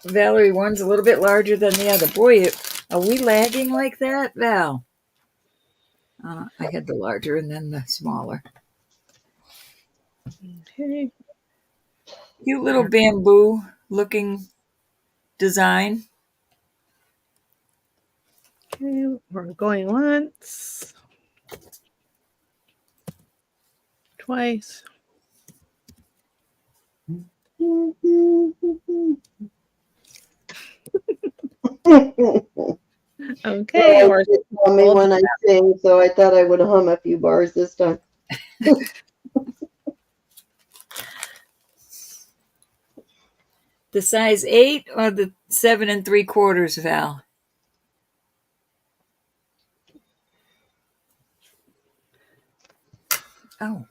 Valerie, one's a little bit larger than the other. Boy, are we lagging like that, Val? I had the larger and then the smaller. Okay. Cute little bamboo looking design. Okay, we're going once. Twice. Okay. Well, tell me when I sing, so I thought I would hum a few bars this time. The size 8 or the 7 3/4, Val? Oh.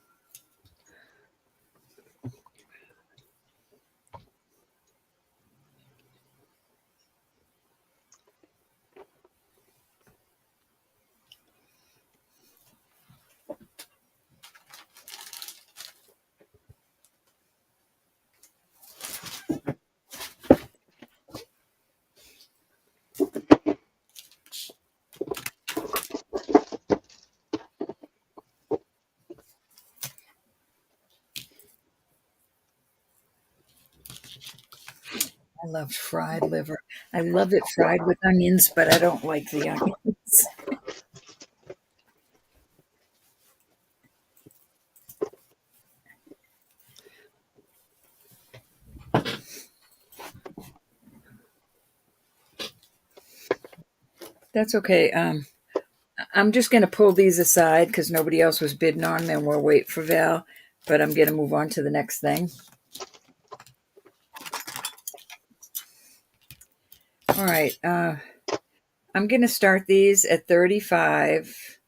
I love fried liver. I love it fried with onions, but I don't like the onions. That's okay. I'm just going to pull these aside because nobody else was bidding on them. We'll wait for Val, but I'm going to move on to the next thing. All right. I'm going to start these at 35.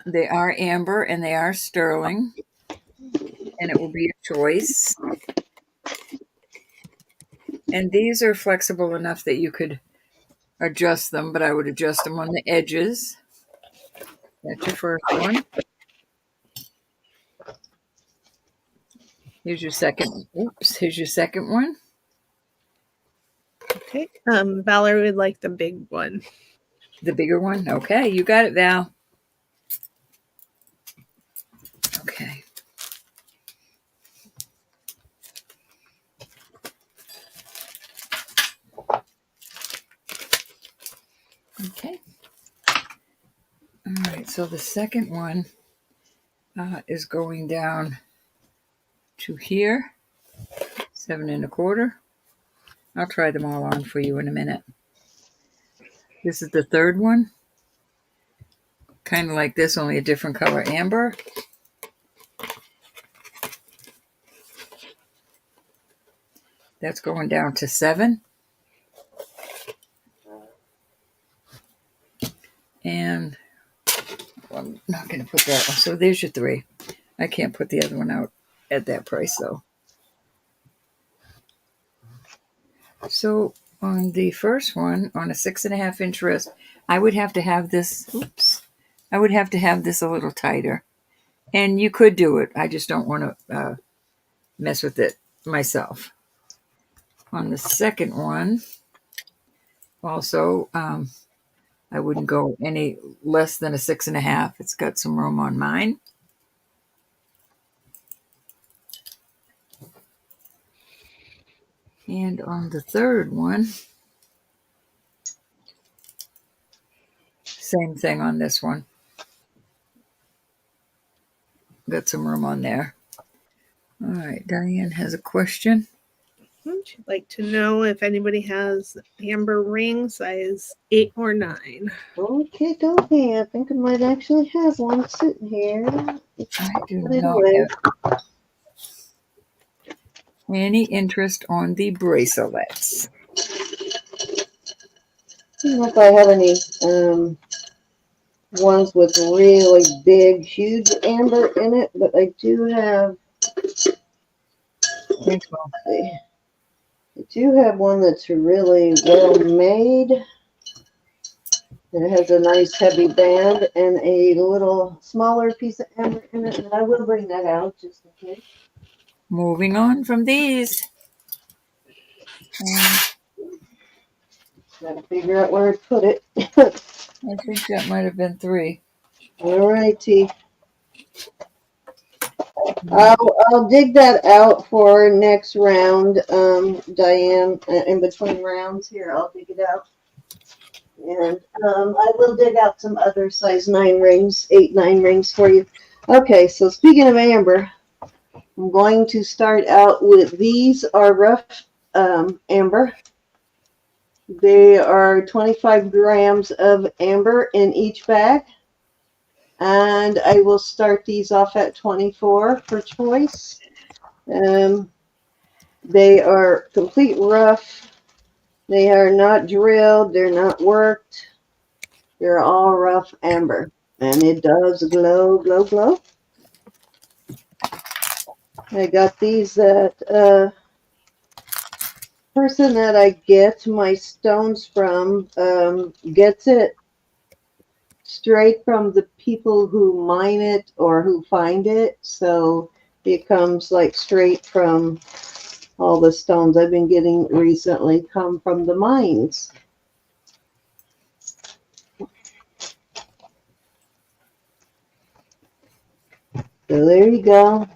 They are amber and they are sterling, and it will be a choice. And these are flexible enough that you could adjust them, but I would adjust them on the edges. That's your first one. Here's your second. Oops. Here's your second one. Okay. Valerie would like the big one. The bigger one. Okay, you got it, Val. Okay. Okay. All right. So the second one is going down to here, 7 1/4. I'll try them all on for you in a minute. This is the third one. Kind of like this, only a different color amber. That's going down to 7. And I'm not going to put that one. So there's your 3. I can't put the other one out at that price, though. So on the first one, on a 6.5 inch wrist, I would have to have this, I would have to have this a little tighter. And you could do it. I just don't want to mess with it myself. On the second one, also, I wouldn't go any less than a 6.5. It's got some room on mine. And on the third one, same thing on this one. Got some room on there. All right, Diane has a question. She'd like to know if anybody has amber ring size 8 or 9. Okay, dokie. I think I might actually have one sitting here. I do Put it not away. have any interest on the bracelets. I don't know if I have any ones with really big, huge amber in it, but I do have. Thanks, Mom. I do have one that's really well made. It has a nice heavy band and a little smaller piece of amber in it, and I will bring that out just in case. Moving on from these. Gotta figure out where to put it. I think that might have been 3. All righty. I'll dig that out for next round, Diane. In between rounds here, I'll dig it out, and I will dig out some other size 9 rings, 8, 9 rings for you. Okay, so speaking of amber, I'm going to start out with these are rough amber. They are 25 grams of amber in each bag. And I will start these off at 24 for choice. They are complete rough. They are not drilled. They're not worked. They're all rough amber. And it does glow, glow, glow. I got these at person that I get my stones from gets it straight from the people who mine it or who find it, so it comes like straight from all the stones I've been getting recently come from the mines. So there you go.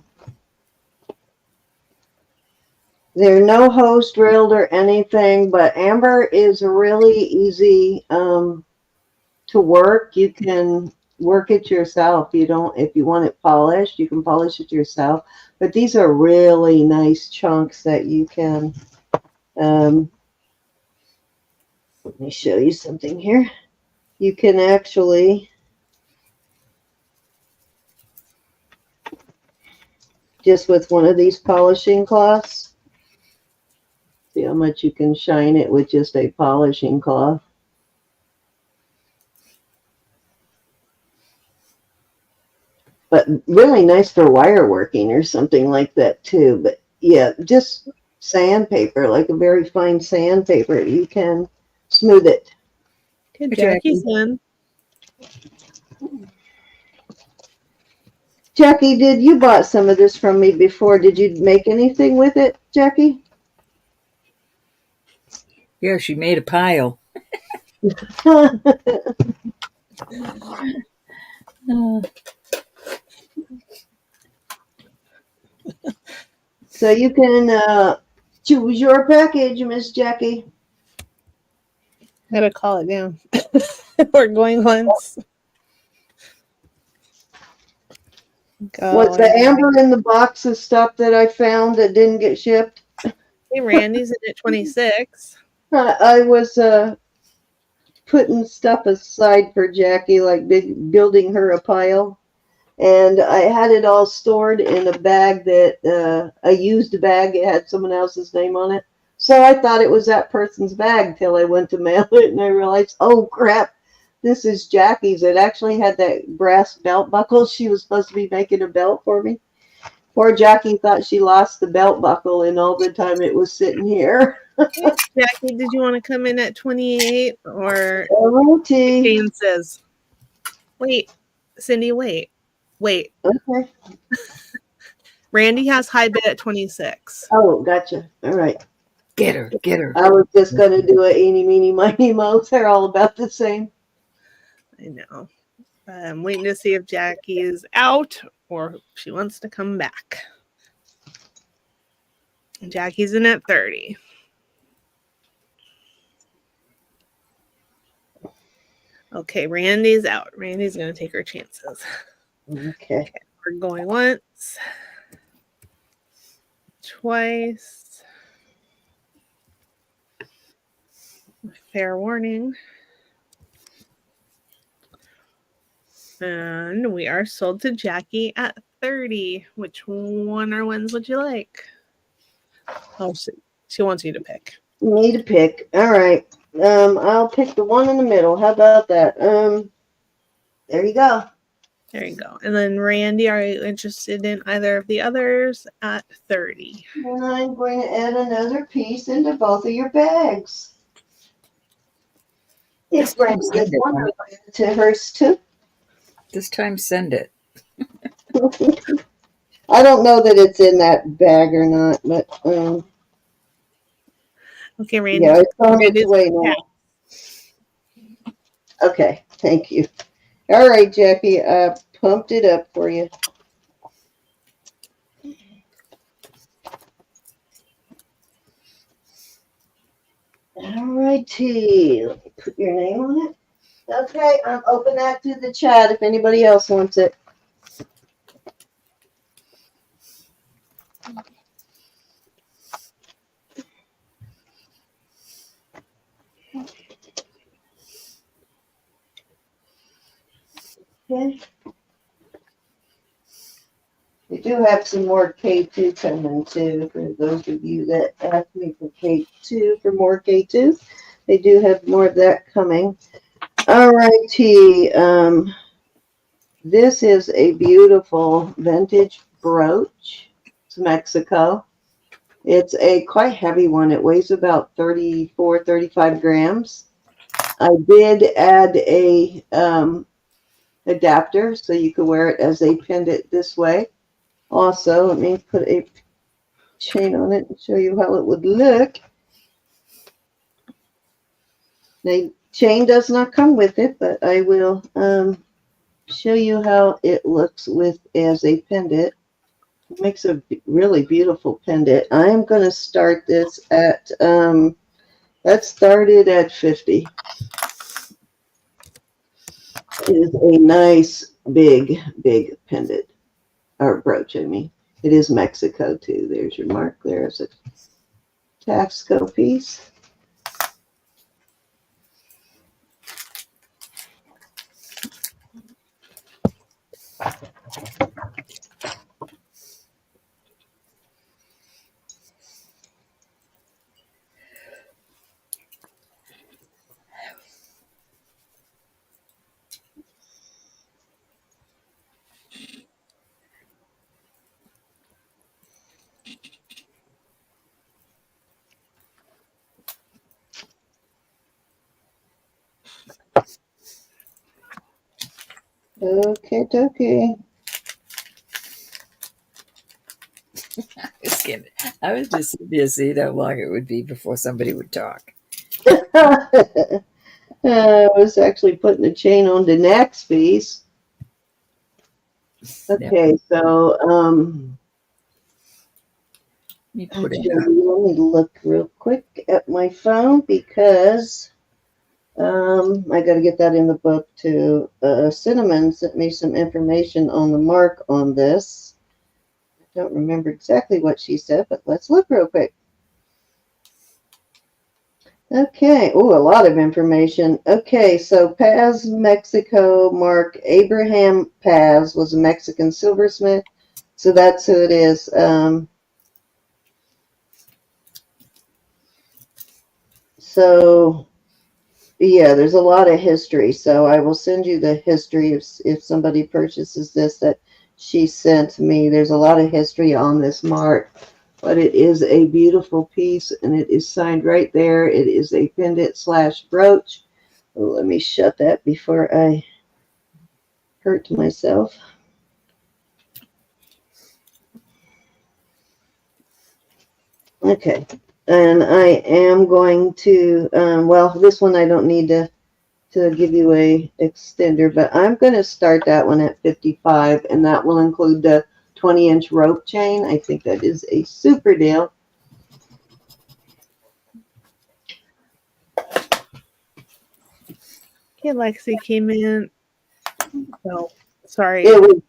There are no holes drilled or anything, but amber is really easy to work. You can work it yourself. You don't, if you want it polished, you can polish it yourself. But these are really nice chunks that you can. Let me show you something here. You can actually just with one of these polishing cloths. See how much you can shine it with just a polishing cloth. But really nice for wire working or something like that too. But yeah, just sandpaper, like a very fine sandpaper. You can smooth it. Okay, Jackie's in. Jackie, you bought some of this from me before. Did you make anything with it, Jackie? Yeah, she made a pile. So you can choose your package, Miss Jackie. Gotta call it down. We're going once. Was the Going. amber in the box of stuff that I found that didn't get shipped? Hey, Randy's in at 26. I was putting stuff aside for Jackie, like building her a pile. And I had it all stored in a bag that a used bag. It had someone else's name on it. So I thought it was that person's bag till I went to mail it, and I realized, oh crap, this is Jackie's. It actually had that brass belt buckle. She was supposed to be making a belt for me. Poor Jackie thought she lost the belt buckle, and all the time it was sitting here. Jackie, did you want to come in at 28 or Alrighty. Jane says, wait, Cindy, wait. Okay. Randy has high bid at 26. Oh, gotcha. All right. Get her, get her. I was just going to do a eeny, meeny, miny, moe. They're all about the same. I know. I'm waiting to see if Jackie is out or if she wants to come back. Jackie's in at 30. Okay, Randy's out. Randy's going to take her chances. Okay. We're going once, twice. Fair warning. And we are sold to Jackie at 30. Which one or ones would you like? Oh, she wants you to pick. Me to pick. All right. I'll pick the one in the middle. How about that? There you go. There you go. And then Randy, are you interested in either of the others at 30? And I'm going to add another piece into both of your bags. It's Brenda this one to hers too. This time send it. I don't know that it's in that bag or not, but Okay, Randy. yeah, it's on its way now. Okay, thank you. All right, Jackie, I pumped it up for you. All righty, let me put your name on it. Okay, I'm open that to the chat if anybody else wants it. Okay. We do have some more K2 coming too. For those of you that asked me for K2, for more K2, they do have more of that coming. All righty. This is a beautiful vintage brooch. It's Mexico. It's a quite heavy one. It weighs about 34, 35 grams. I did add a adapter so you could wear it as a pendant this way. Also, let me put a chain on it and show you how it would look. The chain does not come with it, but I will show you how it looks with as a pendant. It makes a really beautiful pendant. I am going to start this at, that started at 50. It is a nice, big pendant, or brooch, I mean. It is Mexico, too. There's your mark. There's a Taxco piece. Okay. Just kidding. I was just sitting here seeing how long it would be before somebody would talk. I was actually putting the chain on the next piece. Okay, so You put it. actually, let me look real quick at my phone because I got to get that in the book too. Cinnamon sent me some information on the mark on this. I don't remember exactly what she said, but let's look real quick. Okay. Oh, a lot of information. Okay, so Paz, Mexico, Mark Abraham Paz was a Mexican silversmith. So that's who it is. So yeah, there's a lot of history. So I will send you the history if somebody purchases this that she sent me. There's a lot of history on this mark, but it is a beautiful piece and it is signed right there. It is a pendant / brooch. Oh, let me shut that before I hurt myself. Okay, and I am going to, well, this one I don't need to give you a extender, but I'm going to start that one at 55, and that will include the 20-inch rope chain. I think that is a super deal. Okay, Lexi came in. No, sorry. It was,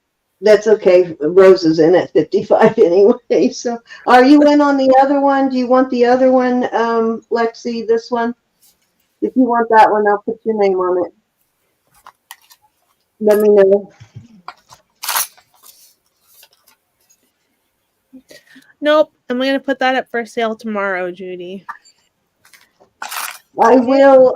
that's okay. Rose is in at 55 anyway. So are you in on the other one? Do you want the other one, Lexi, this one? If you want that one, I'll put your name on it. Let me know. Nope, I'm gonna put that up for sale tomorrow, Judy. I will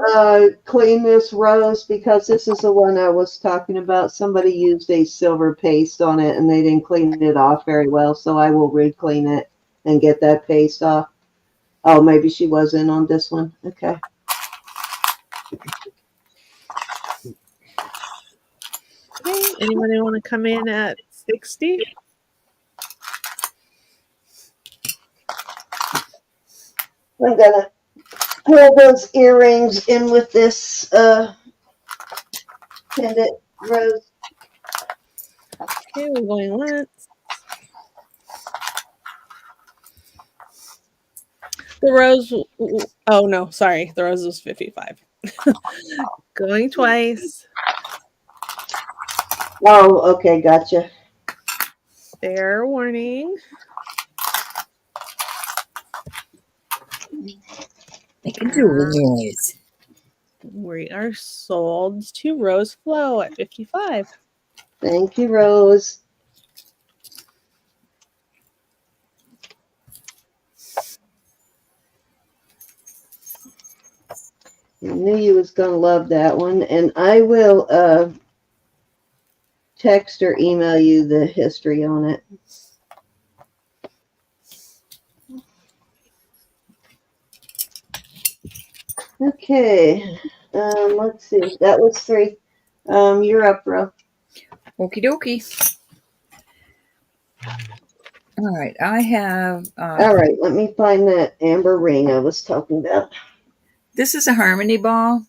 clean this, Rose, because this is the one I was talking about. Somebody used a silver paste on it and they didn't clean it off very well, so I will re-clean it and get that paste off. Oh, maybe she was in on this one. Okay. Okay, anybody want to come in at 60? I'm gonna pull those earrings in with this pendant, Rose. Okay, we're going once. The rose, oh no, sorry, the rose was 55. Going twice. Oh, okay, gotcha. Fair warning. Make a jewelry noise. We are sold to Rose Flow at 55. Thank you, Rose. I knew you was gonna love that one, and I will text or email you the history on it. Okay, let's see. That was 3. You're up, bro. Okie dokie. All right, I have. All right, let me find that amber ring I was talking about. This is a harmony ball.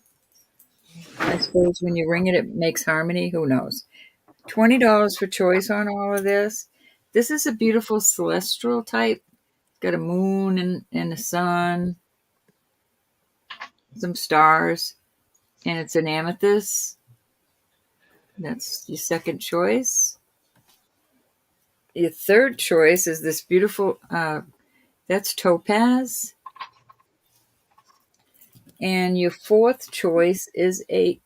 I suppose when you ring it, it makes harmony. Who knows? $20 for choice on all of this. This is a beautiful celestial type. Got a moon and a sun, some stars, and it's an amethyst. That's your second choice. Your third choice is this beautiful, that's topaz. And your fourth choice is a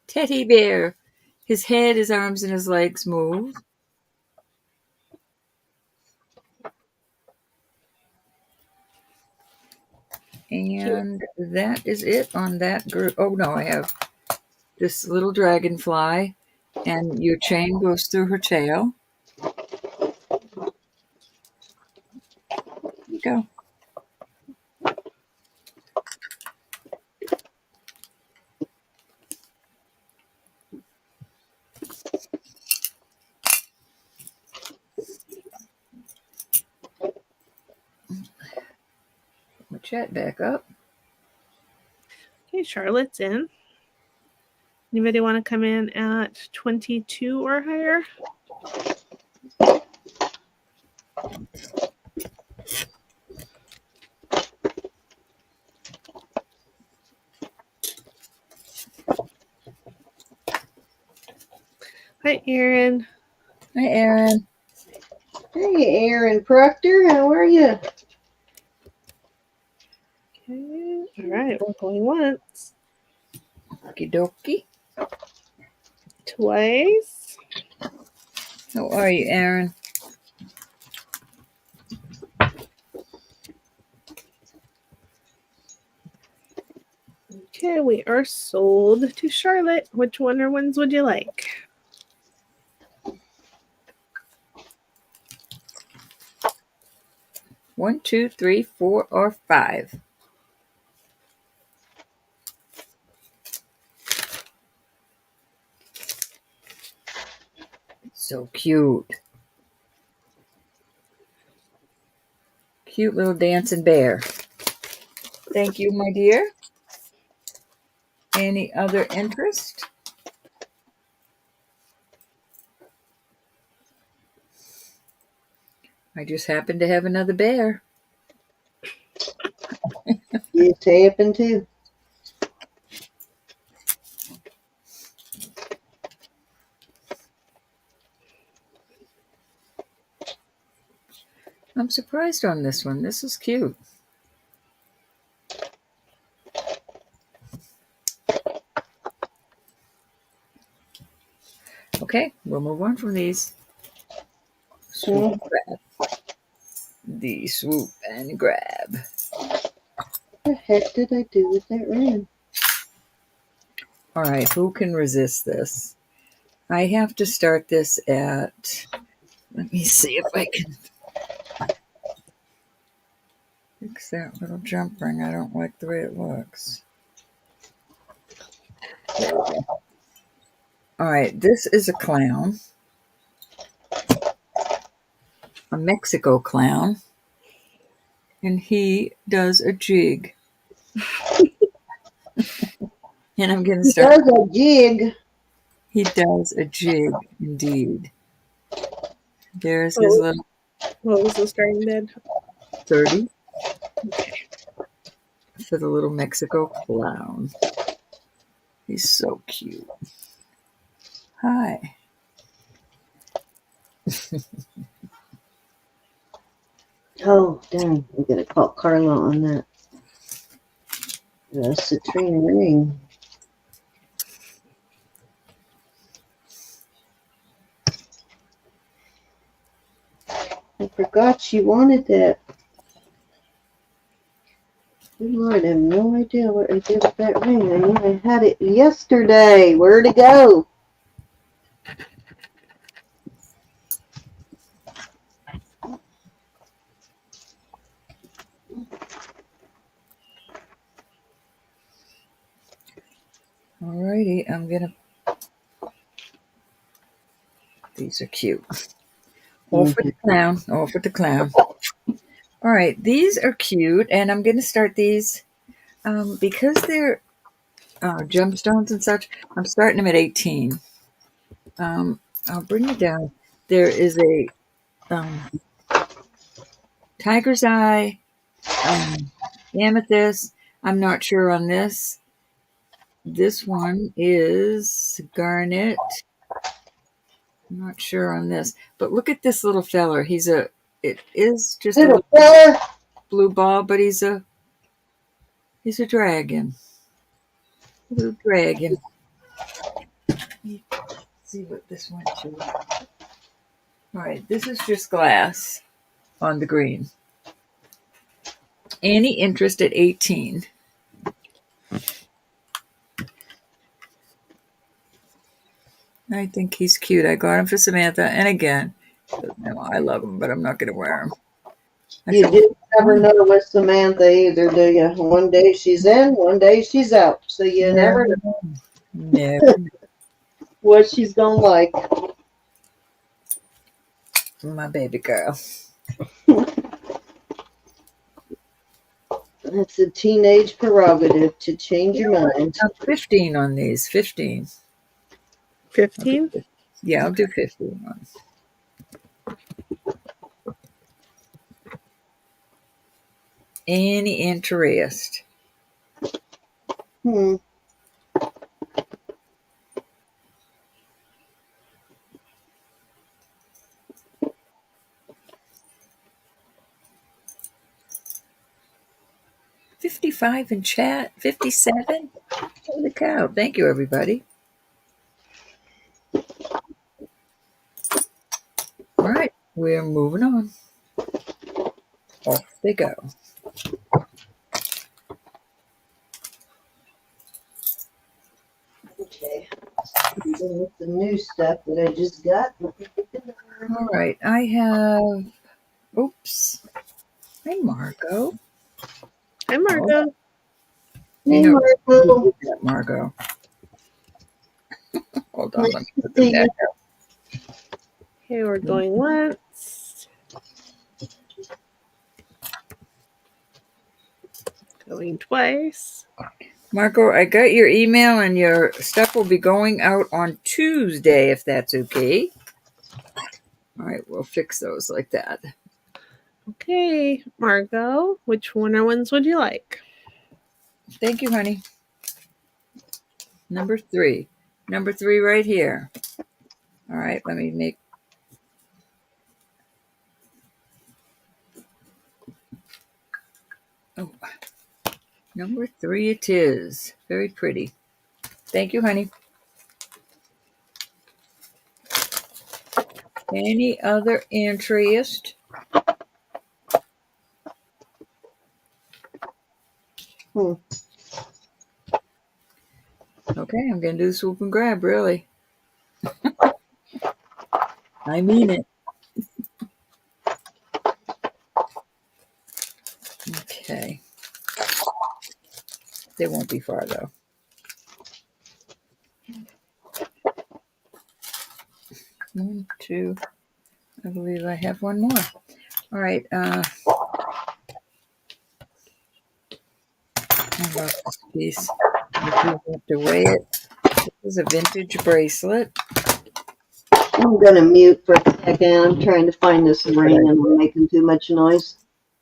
teddy bear. His head, his arms, and his legs move. And that is it on that group. Oh no, I have this little dragonfly, and your chain goes through her tail. There you go. chat back up. Okay, Charlotte's in. Anybody want to come in at 22 or higher? Hi, Erin. Hi, Erin. Hey, Aaron Proctor, how are you? Okay. All right, we're going once, Okie dokie. twice. How are you, Erin? Okay, we are sold to Charlotte. Which one or ones would you like? One, two, three, 4, or 5. So cute. Cute little dancing bear. Thank you, my dear. Any other interest? I just happen to have another bear. You tapping too? I'm surprised on this one. This is cute. Okay, we'll move on from these. Swoop and grab. The swoop and grab. What the heck did I do with that ring? All right, who can resist this? I have to start this at, let me see if I can fix that little jump ring. I don't like the way it looks. There we go. All right, this is a clown. A Mexico clown. And he does a jig. And I'm going to He start. does a jig. He does a jig, indeed. There's his little What was the starting bid? 30 for the little Mexico clown. He's so cute. Hi. Oh, dang. I'm going to call Carla on that. The citrine ring. I forgot she wanted that. Good Lord, I have no idea what I did with that ring. I knew I had it yesterday. Where'd it go? Alrighty, I'm going to. These are cute. All for the clown. All for the clown. All right, these are cute, and I'm going to start these because they're gemstones and such. I'm starting them at 18. I'll bring you down. There is a tiger's eye, amethyst. I'm not sure on this. This one is garnet. I'm not sure on this, but look at this little feller. It is just a Little little fella. blue ball, but he's a dragon. Blue dragon. Let's see what this went to. All right, this is just glass on the green. Any interest at 18? I think he's cute. I got him for Samantha, and again, I love him, but I'm not going to wear him. You do never know with Samantha either, do you? One day she's in, one day she's out. So you never know Never. what she's going to like. My baby girl. That's a teenage prerogative to change your mind. 15 on these. 15. 15. Yeah, I'll do 15 on. Any interest? Hmm. $55 in chat. 57. Holy cow! Thank you, everybody. All right, we're moving on. Off they go. Okay. Then with the new stuff that I just got. All right, I have. Oops. Hi, Margot. Hi, Margot. You Hey, know, Marco. you did that, Margot. Hold on, let me Nice to put them see back you. up. Okay, we're going once. Going twice. Marco, I got your email and your stuff will be going out on Tuesday, if that's okay. All right, we'll fix those like that. Okay, Margot, which winner ones would you like? Thank you, honey. Number 3. Number 3 right here. All right, let me make. Oh, number 3 it is. Very pretty. Thank you, honey. Any other interest? Hmm. Okay, I'm going to do the swoop and grab, really. I mean it. Okay. They won't be far, though. One, two. I believe I have one more. All right. I love this piece. You do have to weigh it. This is a vintage bracelet. I'm going to mute for a second. I'm trying to find this ring and I'm making too much noise.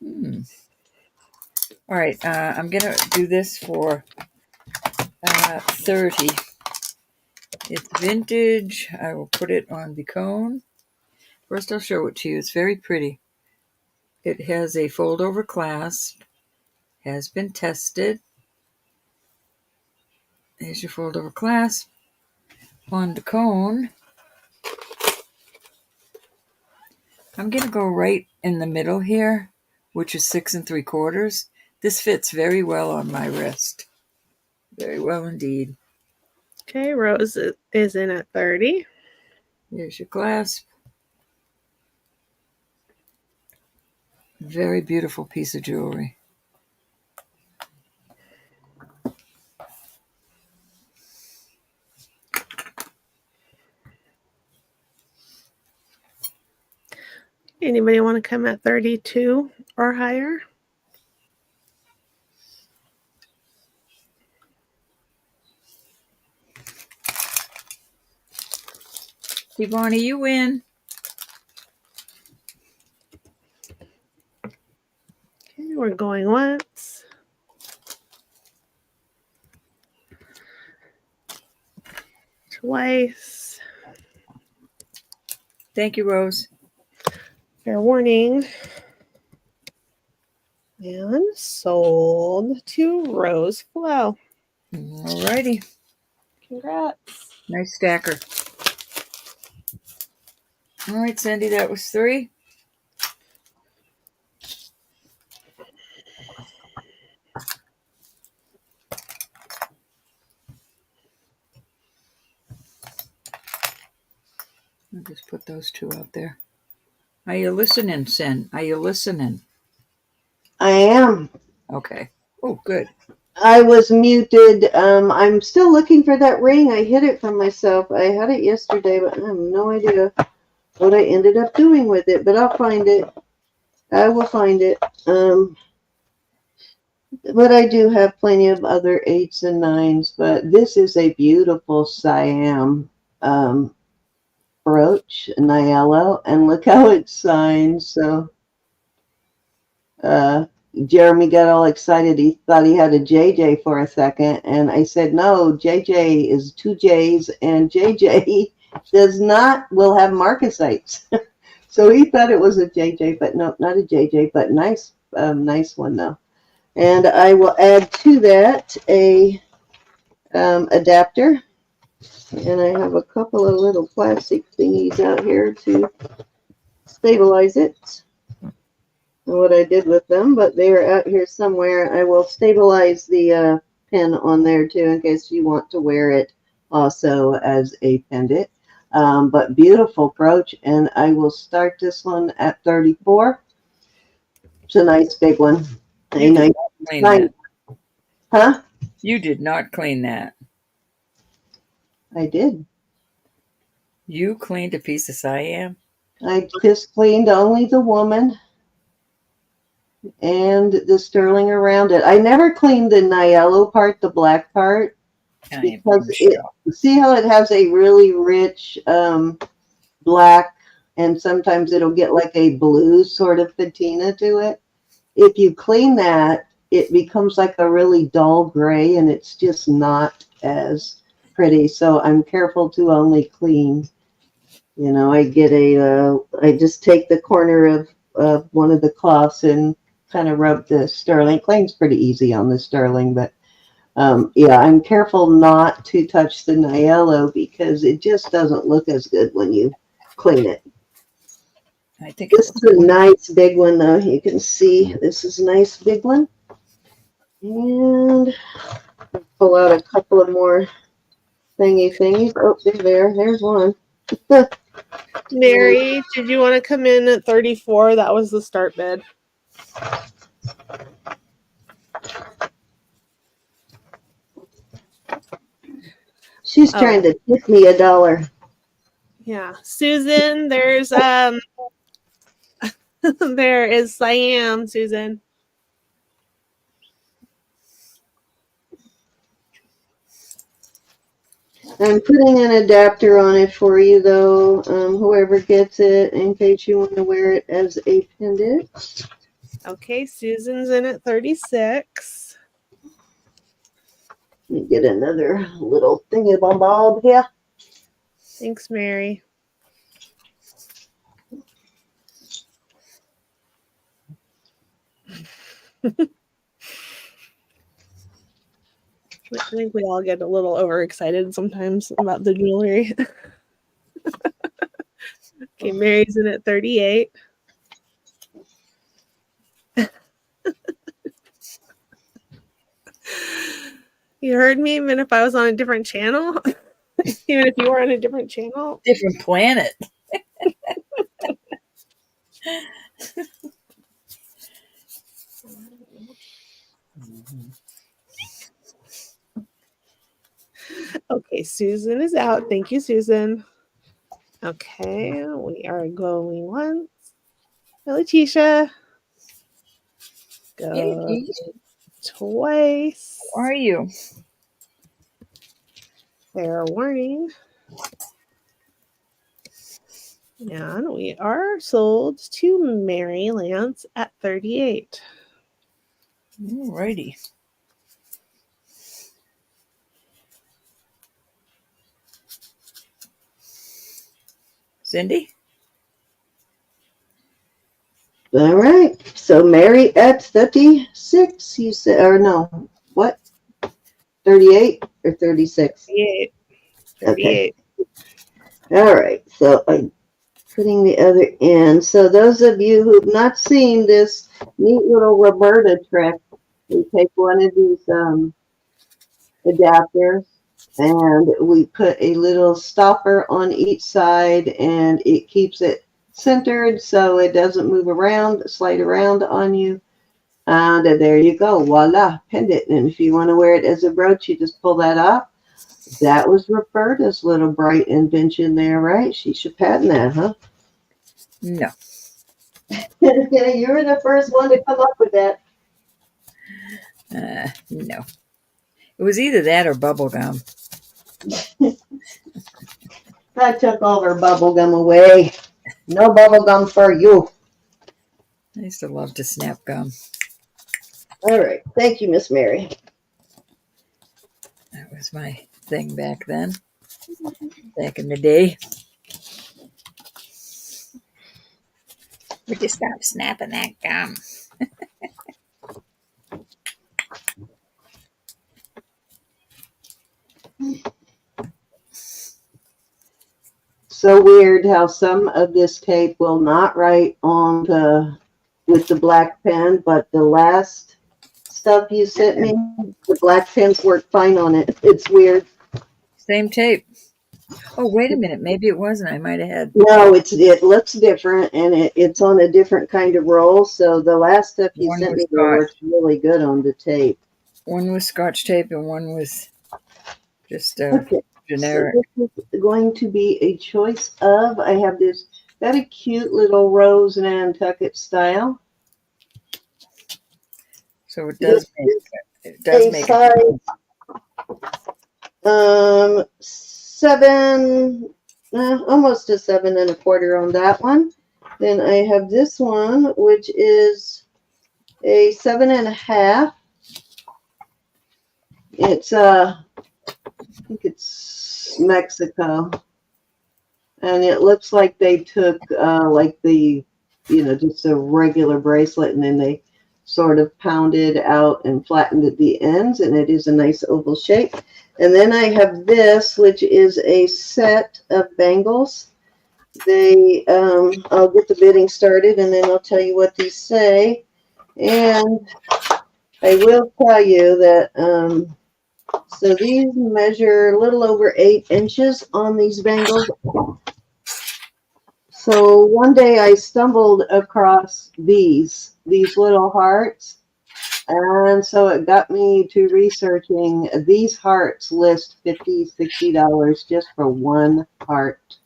All right. I'm going to do this for 30. It's vintage. I will put it on the cone. First, I'll show it to you. It's very pretty. It has a fold-over clasp. Has been tested. There's your fold-over clasp on the cone. I'm going to go right in the middle here, which is 6 3/4. This fits very well on my wrist. Very well indeed. Okay, Rose is in at 30. Here's your clasp. Very beautiful piece of jewelry. Anybody want to come at 32 or higher? Tivani, you win. Okay, we're going once. Twice. Thank you, Rose. Fair warning. And sold to Rose Flow. All righty. Congrats. Nice stacker. All right, Cindy, that was 3. I'll just put those 2 out there. Are you listening, Sin? Are you listening? I am. Okay. Oh, good. I was muted. I'm still looking for that ring. I hid it from myself. I had it yesterday, but I have no idea what I ended up doing with it. But I'll find it. I will find it. But I do have plenty of other 8s and 9s, but this is a beautiful Siam brooch, Niello, and look how it's signed. So Jeremy got all excited. He thought he had a JJ for a second, and I said, no, JJ is 2 J's, and JJ will have marcasites. So he thought it was a JJ, but no, not a JJ, but nice one though. And I will add to that a adapter, and I have a couple of little plastic thingies out here to stabilize it. What I did with them, but they are out here somewhere. I will stabilize the pin on there too in case you want to wear it also as a pendant. But beautiful brooch, and I will start this one at 34. It's a nice big one. You did not clean that. Huh? You did not clean that. I did. You cleaned a piece of Siam? I just cleaned only the woman and the sterling around it. I never cleaned the Niello part, the black part, because see how it has a really rich black, and sometimes it'll get like a blue sort of patina to it. If you clean that, it becomes like a really dull gray, and it's just not as pretty. So I'm careful to only clean. You know, I just take the corner of one of the cloths and kind of rub the sterling. Clean's pretty easy on the sterling, but yeah, I'm careful not to touch the Niello because it just doesn't look as good when you clean it. I think this is a nice big one, though. You can see this is a nice big one. And pull out a couple of more thingies. Oh, there's one. Mary, did you want to come in at 34? That was the start bid. She's trying to tip me $1. Yeah. Susan, there's there is Siam, Susan. I'm putting an adapter on it for you, though, whoever gets it, in case you want to wear it as a pendant. Okay, Susan's in at 36. Let me get another little thingy-bob here. Thanks, Mary. I think we all get a little overexcited sometimes about the jewelry. Okay, Mary's in at 38. You heard me, even if I was on a different channel? Even if you were on a different channel? different planet. Okay, Susan is out. Thank you, Susan. Okay, we are going once. Letitia. Go twice. How are you? Fair warning. And we are sold to Mary Lance at 38. Alrighty. Cindy? All right. So Mary at 36, you said, or no, what? 38 or 36? 38. 38. Okay. All right. So I'm putting the other in. So those of you who've not seen this neat little Roberta trick, we take one of these adapters and we put a little stopper on each side, and it keeps it centered so it doesn't move around, slide around on you. And there you go, voila, pendant. And if you want to wear it as a brooch, you just pull that off. That was Roberta's little bright invention there, right? She should patent that, huh? No. Yeah, you were the first one to come up with that. No. It was either that or bubble gum. I took all her bubble gum away. No bubble gum for you. I used to love to snap gum. All right. Thank you, Miss Mary. That was my thing back then. Back in the day. Would you stop snapping that gum? So weird how some of this tape will not write on the with the black pen, but the last stuff you sent me, the black pens work fine on it. It's weird. Same tape. Oh, wait a minute. Maybe it wasn't. I might have had. No, it looks different, and it's on a different kind of roll. So the last stuff you One sent was me there Scotch. works really good on the tape. One was Scotch tape and one was just Okay, generic. so this is going to be a choice of. I have this very cute little rose Nantucket style. So it does This make is it. Does a make size 7, almost a 7 1/4 on that one. Then I have this one, which is a 7 1/2. It's I think it's Mexico, and it looks like they took like the just a regular bracelet, and then they sort of pounded out and flattened at the ends, and it is a nice oval shape. And then I have this, which is a set of bangles. They I'll get the bidding started, and then I'll tell you what these say. And I will tell you that so these measure a little over 8 inches on these bangles. So one day I stumbled across these little hearts, and so it got me to researching. These hearts list $50, $60 just for one heart.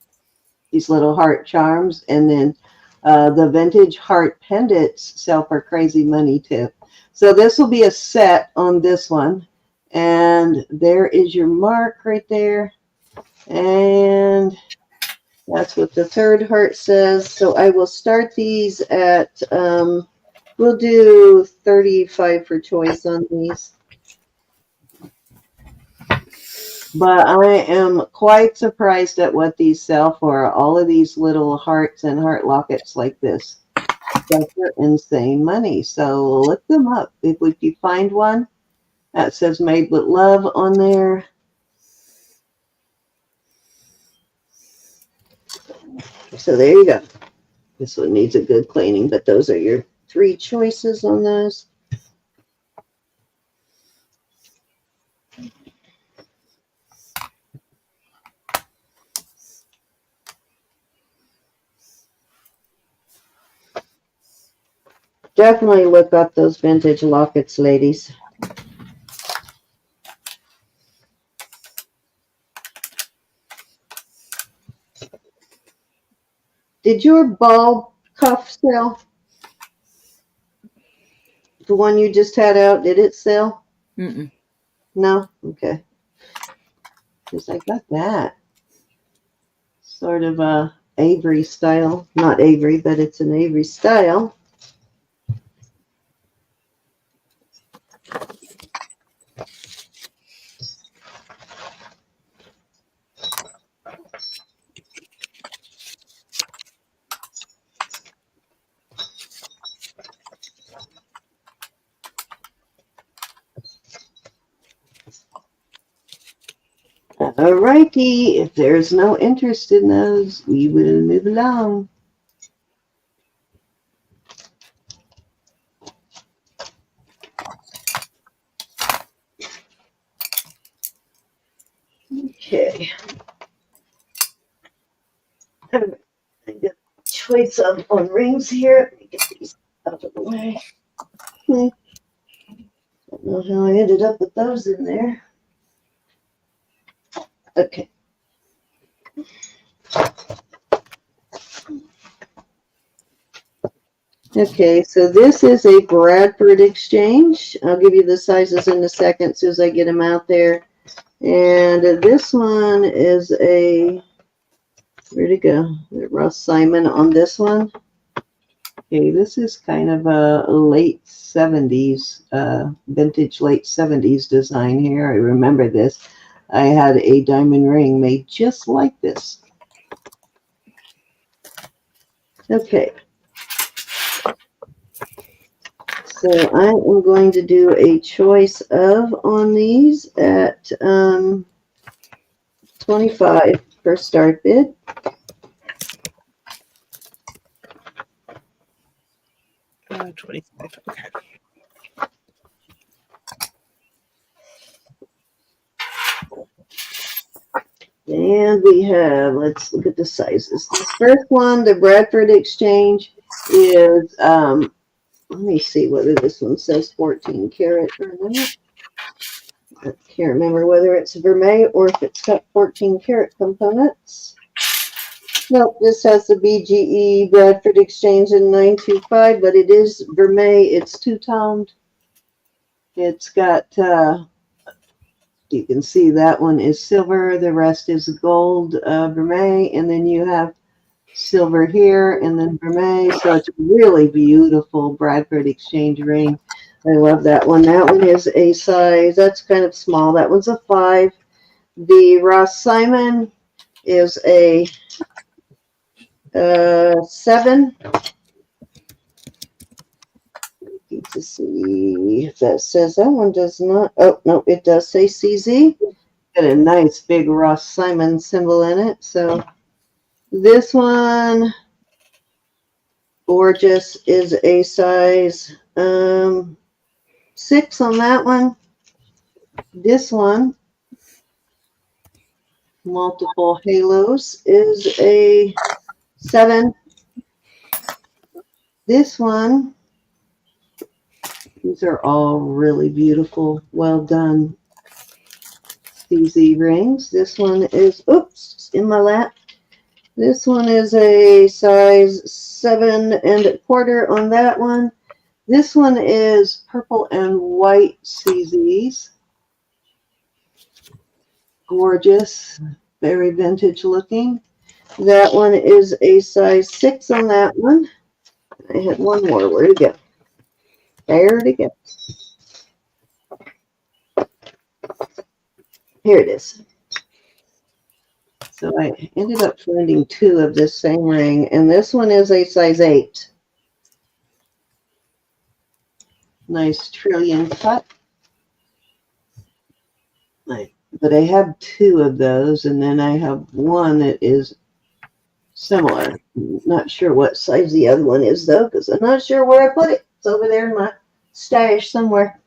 These little heart charms, and then the vintage heart pendants sell for crazy money too. So this will be a set on this one, and there is your mark right there, and that's what the third heart says. So I will start these at we'll do 35 for choice on these. But I am quite surprised at what these sell for. All of these little hearts and heart lockets like this. Those are insane money. So look them up. If you find one that says made with love on there. So there you go. This one needs a good cleaning, but those are your 3 choices on those. Definitely look up those vintage lockets, ladies. Did your ball cuff sell? The one you just had out, did it sell? Mm-mm. No? Okay. Because I got that. Sort of a Avery style. Not Avery, but it's an Avery style. Alrighty, if there's no interest in those, we will move along. Okay. I got choice on rings here. Let me get these out of the way. Don't know how I ended up with those in there. Okay. Okay, so this is a Bradford exchange. I'll give you the sizes in a second as soon as I get them out there. And this one is a, where'd it go? Russ Simon on this one. Okay, this is kind of a late 70s, vintage late 70s design here. I remember this. I had a diamond ring made just like this. Okay. So I am going to do a choice of on these at 25 for start bid. $25. Okay. And we have, let's look at the sizes. This first one, the Bradford Exchange, is, let me see whether this one says 14 karat or not. I can't remember whether it's vermeil or if it's got 14 karat components. Nope, this has the BGE Bradford Exchange in 925, but it is vermeil. It's two-toned. It's got, you can see that one is silver. The rest is gold vermeil. And then you have silver here and then vermeil. So it's a really beautiful Bradford Exchange ring. I love that one. That one is a size, that's kind of small. That one's a 5. The Ross Simon is a 7. To see if that says that one does not. Oh, no, it does say CZ. Got a nice big Ross Simon symbol in it. So this one, gorgeous, is a size 6 on that one. This one, multiple halos, is a 7. This one, these are all really beautiful, well done CZ rings. This one is, oops, in my lap. This one is a size 7¼ on that one. This one is purple and white CZs. Gorgeous, very vintage looking. That one is a size 6 on that one. I had one more. Where'd it go? There'd it go. Here it is. So I ended up finding 2 of this same ring, and this one is a size 8. Nice trillion cut. But I have 2 of those, and then I have one that is similar. Not sure what size the other one is, though, because I'm not sure where I put it. It's over there in my stash somewhere.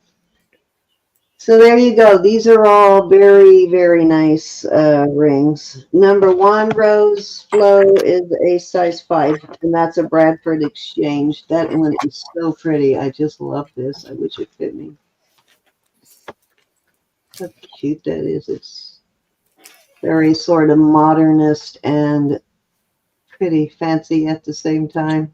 So there you go. These are all very, very nice rings. Number 1 Rose Flow is a size 5, and that's a Bradford Exchange. That one is so pretty. I just love this. I wish it fit me. How cute that is. It's very sort of modernist and pretty fancy at the same time.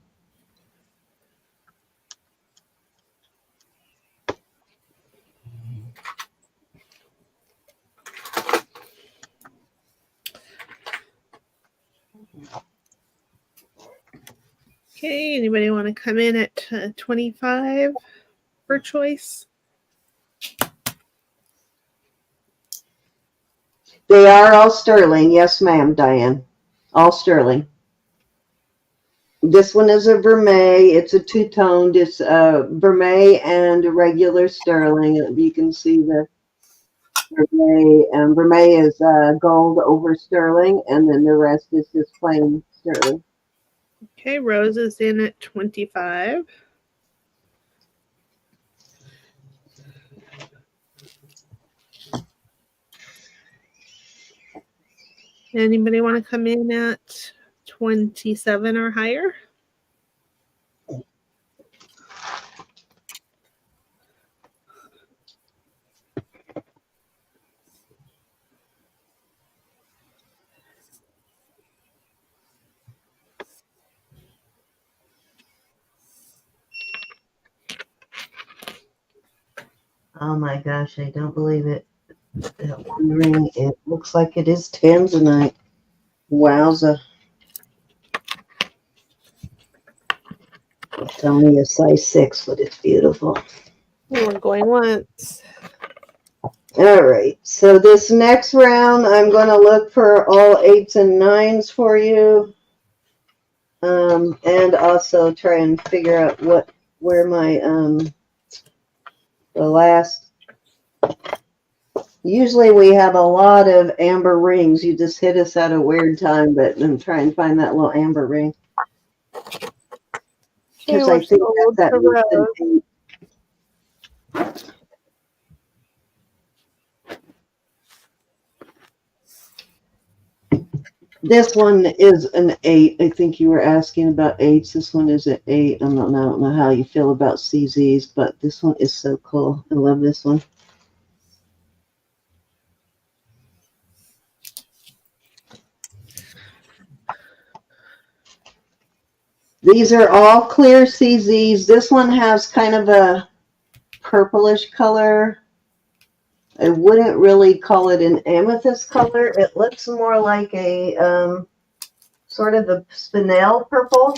Okay, anybody want to come in at 25 for choice? They are all sterling. Yes, ma'am, Diane. All sterling. This one is a vermeil. It's a two-toned. It's vermeil and a regular sterling. You can see the vermeil. Vermeil is gold over sterling, and then the rest is just plain sterling. Okay, Rose is in at 25. Anybody want to come in at 27 or higher? Oh my gosh, I don't believe it. That one ring, it looks like it is tanzanite. Wowza. It's only a size 6, but it's beautiful. We're going once. All right, so this next round, I'm going to look for all 8s and 9s for you. And also try and figure out where my, the last, usually we have a lot of amber rings. You just hit us at a weird time, but I'm trying to find that little amber ring. Okay, Because we're I think sold that's to that Rose. recent 8. This one is an 8. I think you were asking about 8s. This one is an 8. I don't know how you feel about CZs, but this one is so cool. I love this one. These are all clear CZs. This one has kind of a purplish color. I wouldn't really call it an amethyst color. It looks more like a sort of a spinel purple,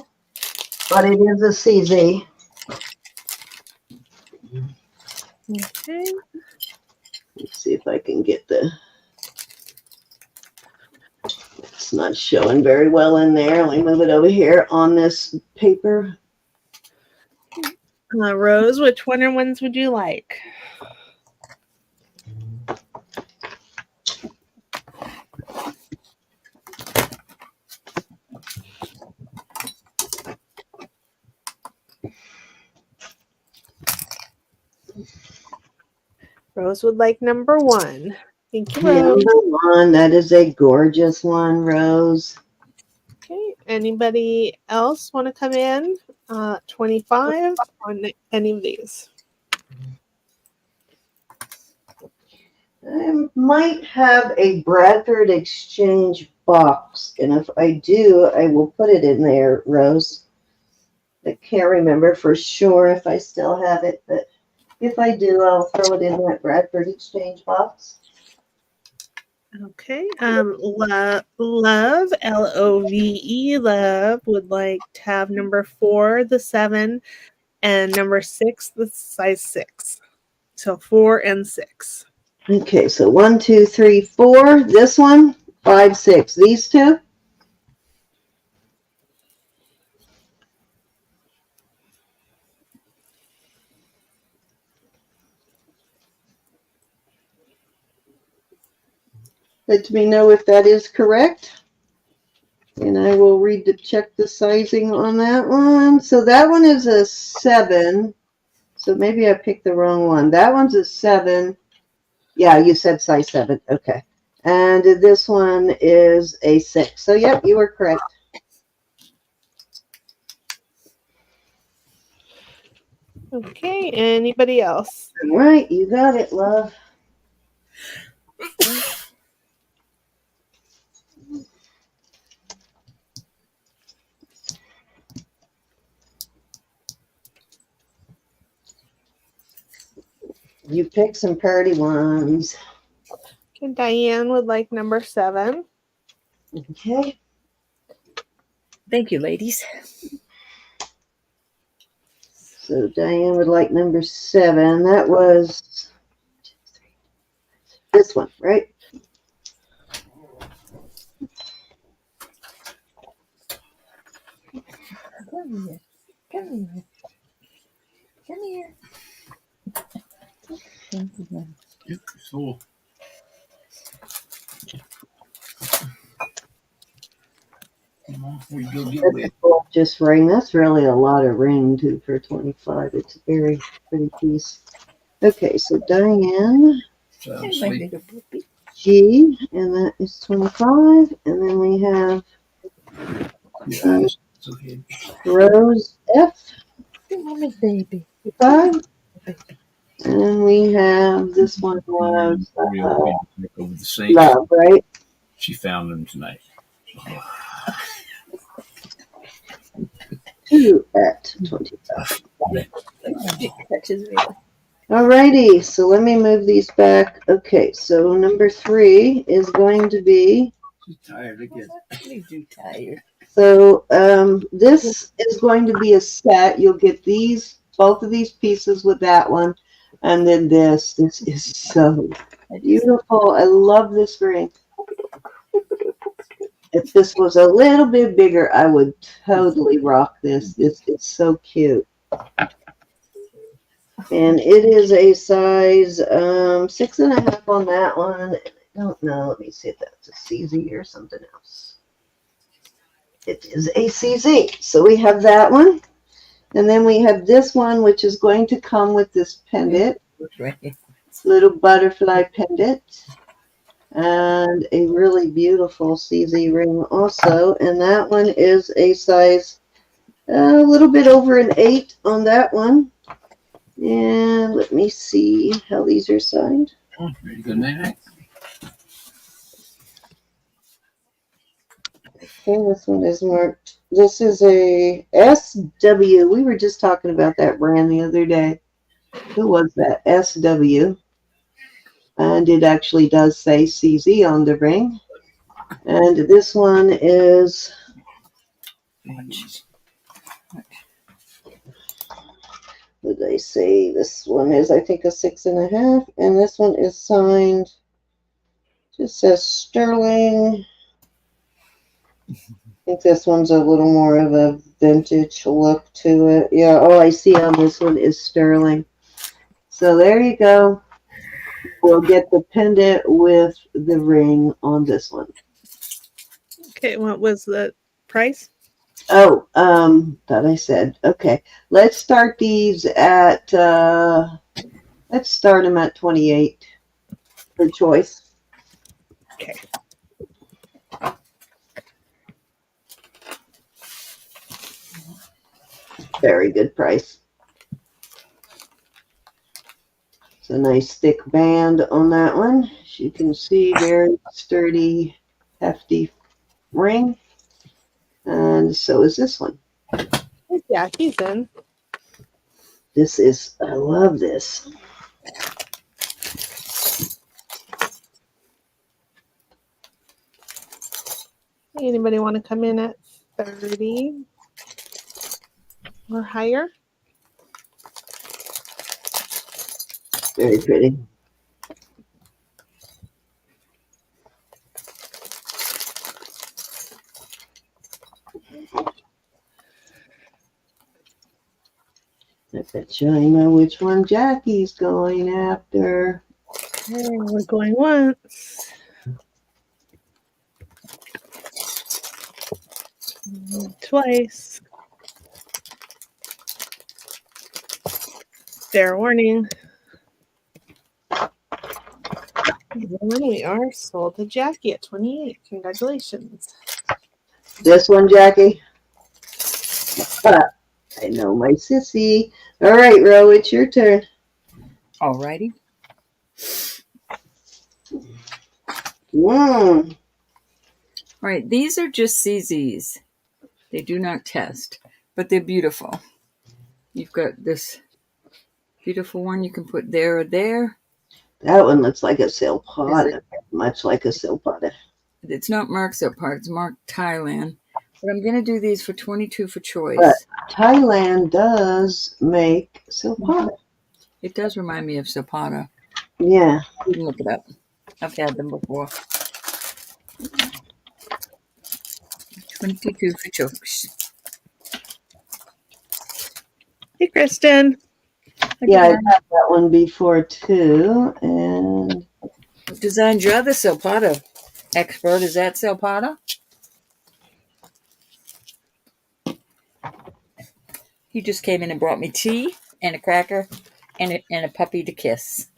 but it is a CZ. Okay. Let's see if I can get the... It's not showing very well in there. Let me move it over here on this paper. Rose, which ones would you like? Rose would like number 1. Thank you, Rose. Number 1, that is a gorgeous one, Rose. Okay, anybody else want to come in? 25 on any of these. I might have a Bradford Exchange box, and if I do, I will put it in there, Rose. I can't remember for sure if I still have it, but if I do, I'll throw it in that Bradford Exchange box. Okay, love, Love, love would like to have number 4, the 7, and number 6, the size 6. So 4 and 6. Okay, so 1, 2, 3, 4. This one, 5, 6. These two. Let me know if that is correct. And I will check the sizing on that one. So that one is a 7. So maybe I picked the wrong one. That one's a 7. Yeah, you said size 7. Okay. And this one is a 6. So, yep, you were correct. Okay, anybody else? All right, you got it, love. You picked some pretty ones. Okay, Diane would like number 7. Okay. Thank you, ladies. So Diane would like number 7. That was this one, right? Come here. Come here. Come here. Thank you. Yep, so come on, we go get wet. Just ring. That's really a lot of ring too for 25. It's a very pretty piece. Okay, so Diane So Hey, my little puppy. G, and that is 25. And then we have yeah, it's so heavy. Rose F, Mama's baby. 5. And we have this one was Over the sink. Love, right? She found them tonight. 2 at 25. Touches me. Alrighty, so let me move these back. Okay, so number 3 is going to be. She's tired again. You do tired. So this is going to be a set. You'll get both of these pieces with that one, and then this. This is so beautiful. I love this ring. If this was a little bit bigger, I would totally rock this. This is so cute. And it is a size 6.5 on that one. I don't know. Let me see if that's a CZ or something else. It is a CZ. So we have that one. And then we have this one, which is going to come with this pendant. Right. Little butterfly pendant. And a really beautiful CZ ring also. And that one is a size a little bit over an 8 on that one. And let me see how these are signed. Oh, ready to go night. Okay, this one is marked. This is a SW. We were just talking about that brand the other day. Who was that? SW. And it actually does say CZ on the ring. And this one is. What did they say? This one is, I think, a 6.5. And this one is signed. Just says Sterling. I think this one's a little more of a vintage look to it. Yeah, all I see on this one is Sterling. So there you go. We'll get the pendant with the ring on this one. Okay, what was the price? Oh, that I said. Okay, let's start these at, let's start them at 28 for choice. Okay. Very good price. It's a nice thick band on that one. As you can see, very sturdy, hefty ring. And so is this one. Yeah, he's in. This is, I love this. Anybody want to come in at 30 or higher? Very pretty. I bet you I know which one Jackie's going after. Okay, we're going once. Twice. Fair warning. And we are sold to Jackie at 28. Congratulations. This one, Jackie? I know my sissy. All right, Ro, it's your turn. Alrighty. All right, these are just CZs. They do not test, but they're beautiful. You've got this beautiful one you can put there or there. That one looks like a silpada, much like a silpada. It's not marked silpada, it's marked Thailand. But I'm going to do these for 22 for choice. But Thailand does make silpada. It does remind me of silpada. Yeah. You can look it up. I've had them before. 22 for choice. Hey, Kristen. Yeah, I've had that one before too. And Designed your other silpada expert. Is that silpada? He just came in and brought me tea and a cracker and a puppy to kiss.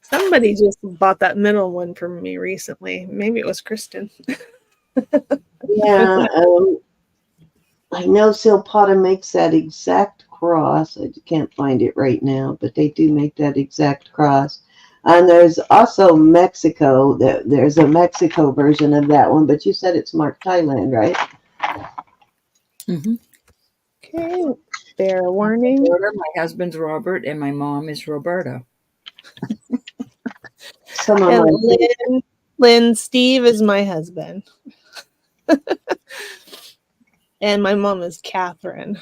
Somebody just bought that middle one from me recently. Maybe it was Kristen. yeah, I know silpada makes that exact cross. I can't find it right now, but they do make that exact cross. And there's also Mexico. There's a Mexico version of that one, but you said it's marked Thailand, right? Mm-hmm. Okay, fair warning. Roberta, my husband's Robert, and my mom is Roberta. Some of And my Lynn, Steve is my husband. And my mom is Catherine.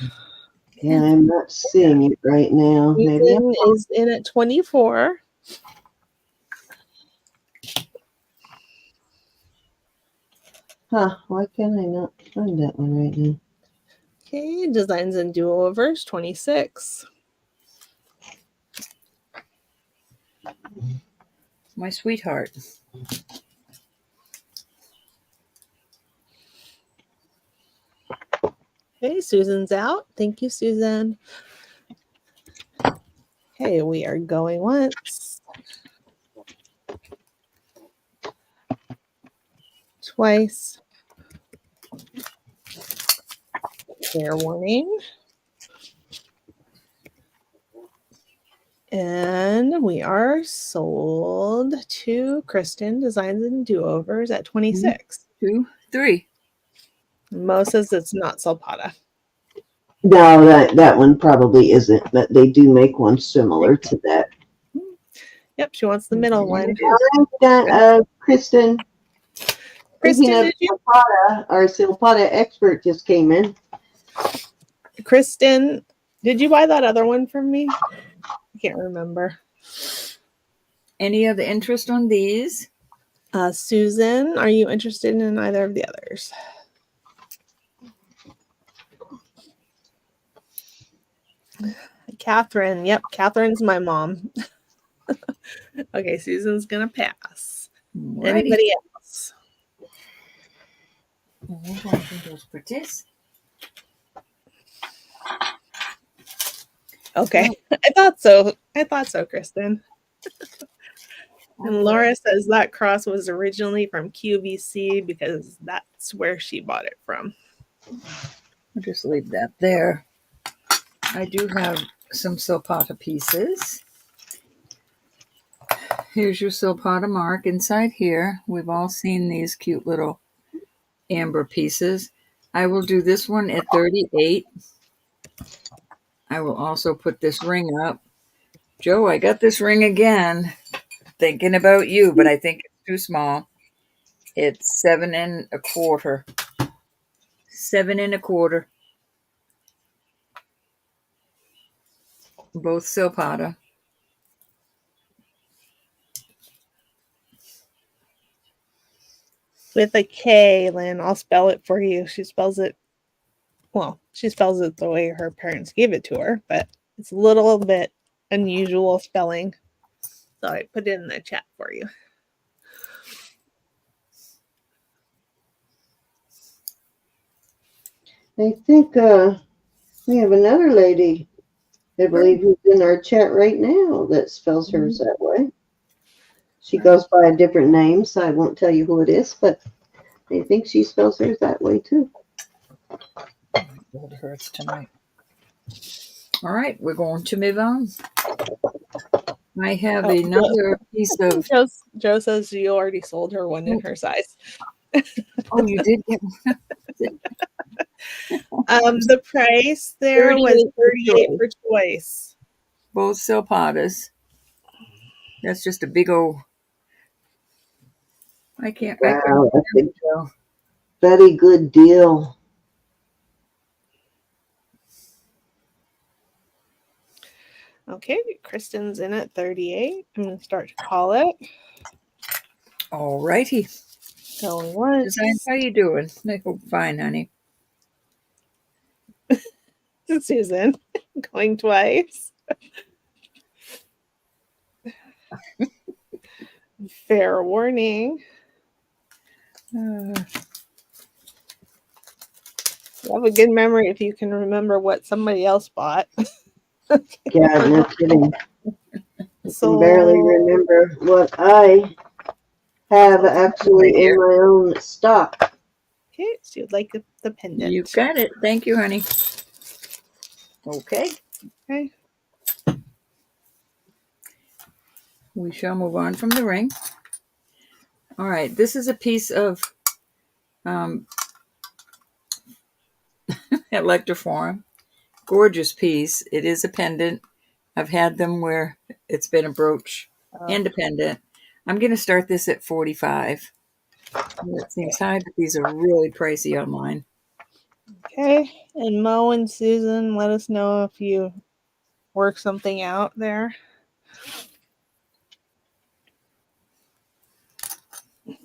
yeah, I'm not seeing it right now. Maybe Susan is in at 24. Why can I not find that one right now? Okay, Designs and Do-Overs, 26. My sweetheart. Okay, Susan's out. Thank you, Susan. Okay, we are going once. Twice. Fair warning. And we are sold to Kristen Designs and Do-Overs at 26. 2, 3. Mo says it's not silpada. No, that one probably isn't, but they do make one similar to that. Yep, she wants the middle And one. it is. Kristen, Kristen, speaking of did you? silpada, our silpada expert just came in. Kristen, did you buy that other one from me? I can't remember. Any other interest on these? Susan, are you interested in either of the others? Catherine, yep, Catherine's my mom. Okay, Susan's gonna pass. Alrighty. Anybody else? We'll move on to those pretties. Okay, I thought so, Kristen. And Laura says that cross was originally from QVC because that's where she bought it from. I'll just leave that there. I do have some silpada pieces. Here's your silpada mark inside here. We've all seen these cute little amber pieces. I will do this one at 38. I will also put this ring up. Joe, I got this ring again. Thinking about you, but I think it's too small. It's 7 1/4. 7 1/4. Both silpada. With a K, Lynn, I'll spell it for you. She spells it the way her parents gave it to her, but it's a little bit unusual spelling. So I put it in the chat for you. I think we have another lady, I believe, who's in our chat right now that spells hers that way. She goes by a different name, so I won't tell you who it is, but I think she spells hers that way too. It hurts tonight. All right, we're going to move on. I have another piece of. Joe says you already sold her one in her size. Oh, you did get one. The price there was 38 for choice. Both silpadas. That's just a big old. I couldn't Wow, that's remember, a Joe. very good deal. Okay, Kristen's in at 38. I'm going to start to call it. All righty. Going once. Design, how you doing? I hope fine, honey. Susan, going twice. Fair warning. You have a good memory if you can remember what somebody else bought. Yeah, no kidding. I So can barely remember what I have actually in my own stock. okay, so you'd like the pendant. You got it. Thank you, honey. Okay. Okay. We shall move on from the ring. All right. This is a piece of electroform. Gorgeous piece. It is a pendant. I've had them where it's been a brooch independent. I'm going to start this at 45. That seems high, but these are really pricey online. Okay. And Mo and Susan, let us know if you work something out there.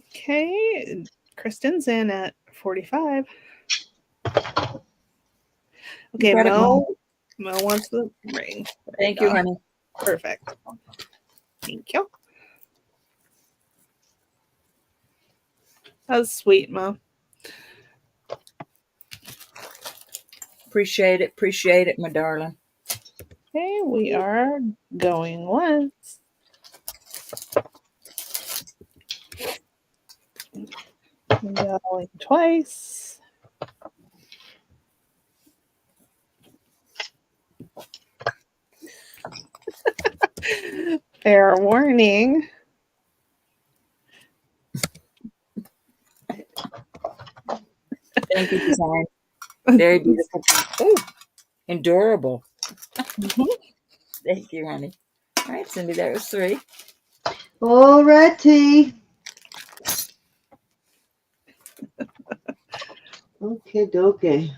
Okay. Kristen's in at 45. Okay, You got it, Mom. Mo wants the ring. Thank you, honey. Perfect. Thank you. That was sweet, Mo. Appreciate it, my darling. Okay, we are going once. Going twice. Fair warning. Thank you, design. Very beautiful. Oh, adorable. Thank you, honey. All right, Cindy, that was 3. All righty. Okay.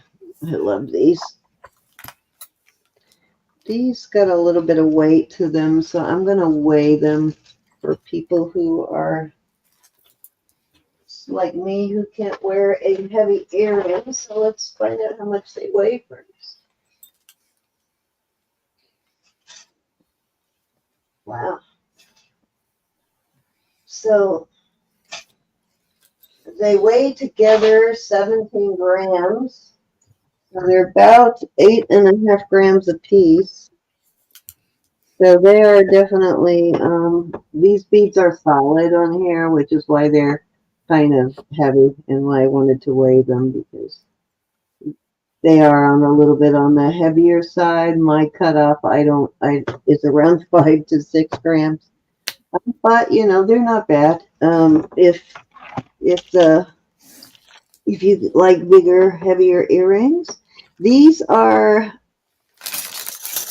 I love these. These got a little bit of weight to them, so I'm going to weigh them for people who are like me who can't wear a heavy earring. So let's find out how much they weigh first. Wow. So they weigh together 17 grams. So they're about 8.5 grams a piece. So they are definitely, these beads are solid on here, which is why they're kind of heavy and why I wanted to weigh them, because they are on a little bit on the heavier side. My cutoff, is around 5 to 6 grams. But, they're not bad. If you like bigger, heavier earrings, these are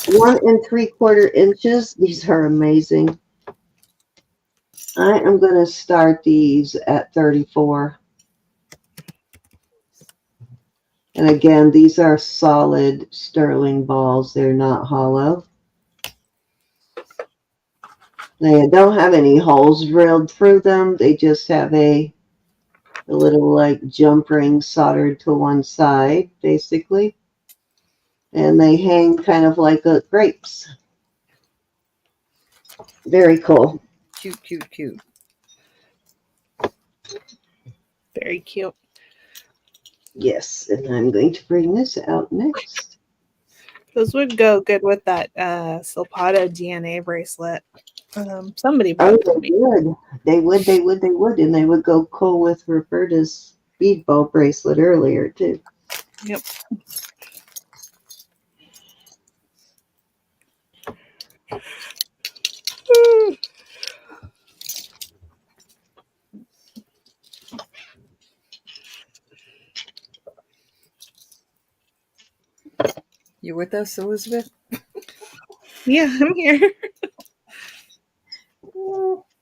1 3/4 inches. These are amazing. I am going to start these at 34. And again, these are solid sterling balls. They're not hollow. They don't have any holes drilled through them. They just have a little like jump ring soldered to one side, basically. And they hang kind of like grapes. Very cool. Cute. Very cute. Yes, and I'm going to bring this out next. Those would go good with that silpada DNA bracelet. Somebody bought Oh, me. they would. And they would go cool with Roberta's bead ball bracelet earlier, too. Yep. You with us, Elizabeth? Yeah, I'm here.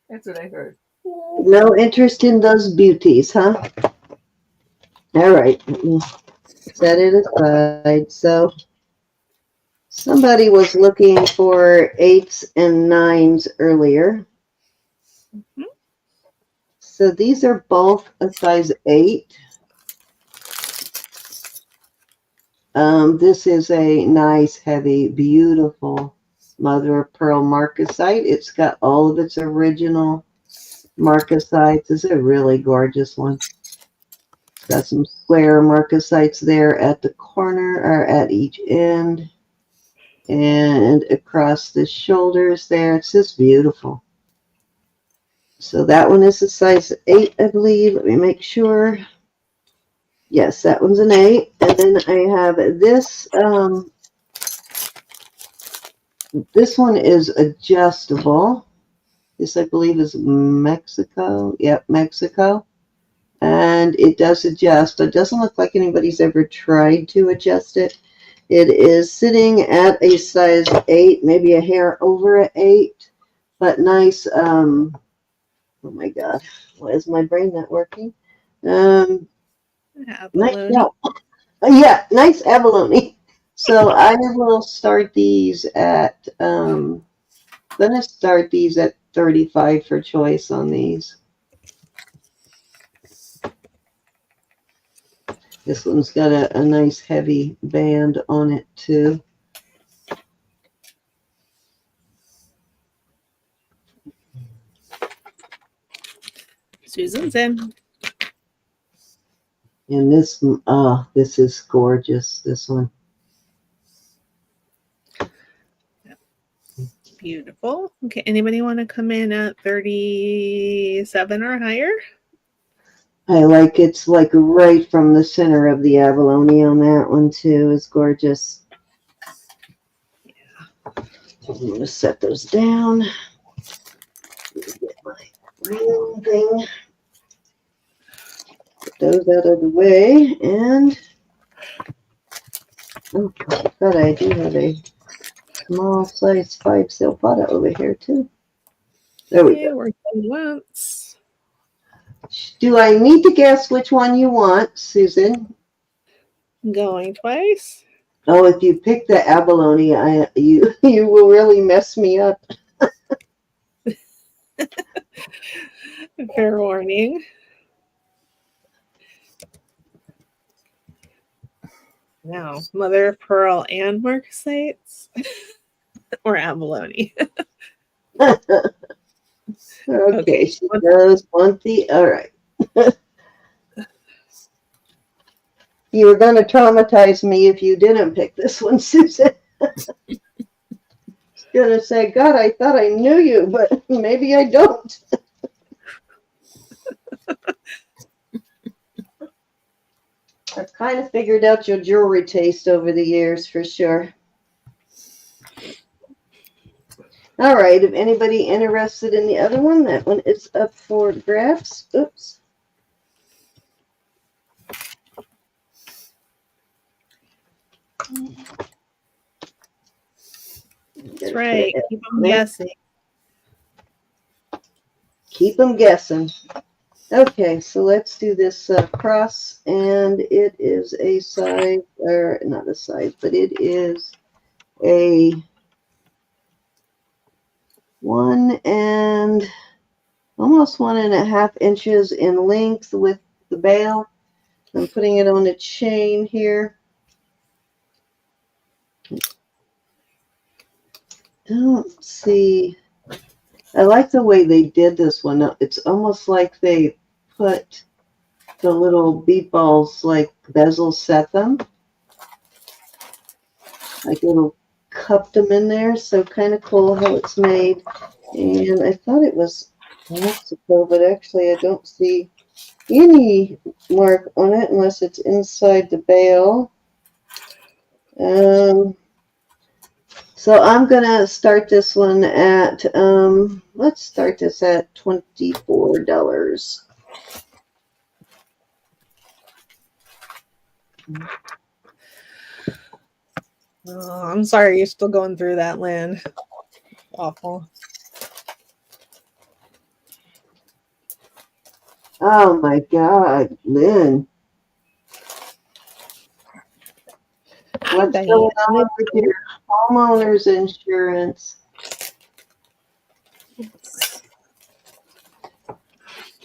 That's what I heard. No interest in those beauties, huh? All right. Set it aside. So somebody was looking for 8s and 9s earlier. Mm-hmm. So these are both a size 8. This is a nice, heavy, beautiful mother of pearl marcasite. It's got all of its original marcasites. This is a really gorgeous one. Got some square marcasites there at the corner or at each end and across the shoulders there. It's just beautiful. So that one is a size 8, I believe. Let me make sure. Yes, that one's an 8. And then I have this. This one is adjustable. This, I believe, is Mexico. Yep, Mexico. And it does adjust. It doesn't look like anybody's ever tried to adjust it. It is sitting at a size 8, maybe a hair over an 8, but nice. Oh my God, why is my brain not working? Nice, Abalone. yeah, nice abalone. So I will start these at. Gonna start these at 35 for choice on these. This one's got a nice heavy band on it too. Susan's in. And this is gorgeous, this one. Beautiful. Okay, anybody want to come in at 37 or higher? I like it's like right from the center of the abalone on that one too. Is gorgeous. I'm gonna set those down. Get my ring thing. Get those out of the way, and oh god, I do have a small size 5 silpada over here too. There we Okay, go. we're going once. Do I need to guess which one you want, Susan? Going twice. Oh, if you pick the abalone, you will really mess me up. Fair warning. Now, mother of pearl and marcasites or abalone. Okay, she does want the. All right. You were going to traumatize me if you didn't pick this one, Susan. Going to say, God, I thought I knew you, but maybe I don't. I've kind of figured out your jewelry taste over the years, for sure. All right, if anybody interested in the other one, that one is up for grabs. Oops. That's right. Keep them guessing. Keep them guessing. Okay, so let's do this cross, and it is a size, or not a size, but it is a almost 1.5 inches in length with the bail. I'm putting it on a chain here. Don't see. I like the way they did this one. It's almost like they put the little bead balls, like bezel set them. Like little cupped them in there. So kind of cool how it's made. And I thought it was Mexico, but actually I don't see any mark on it unless it's inside the bail. So I'm gonna start this one at let's start this at $24. Oh, I'm sorry you're still going through that, Lynn. Awful. Oh my God, Lynn. What's Diane. going on with your homeowner's insurance?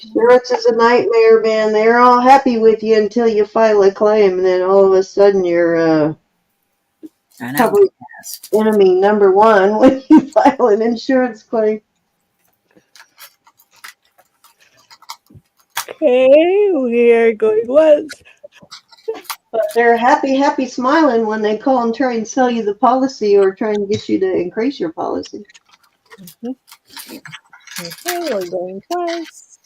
Insurance is a nightmare, man. They're all happy with you until you file a claim, and then all of a sudden you're public enemy number one when you file an insurance claim. Okay, we are going once. But they're happy, smiling when they call and try and sell you the policy or try and get you to increase your policy. Okay, we're going twice.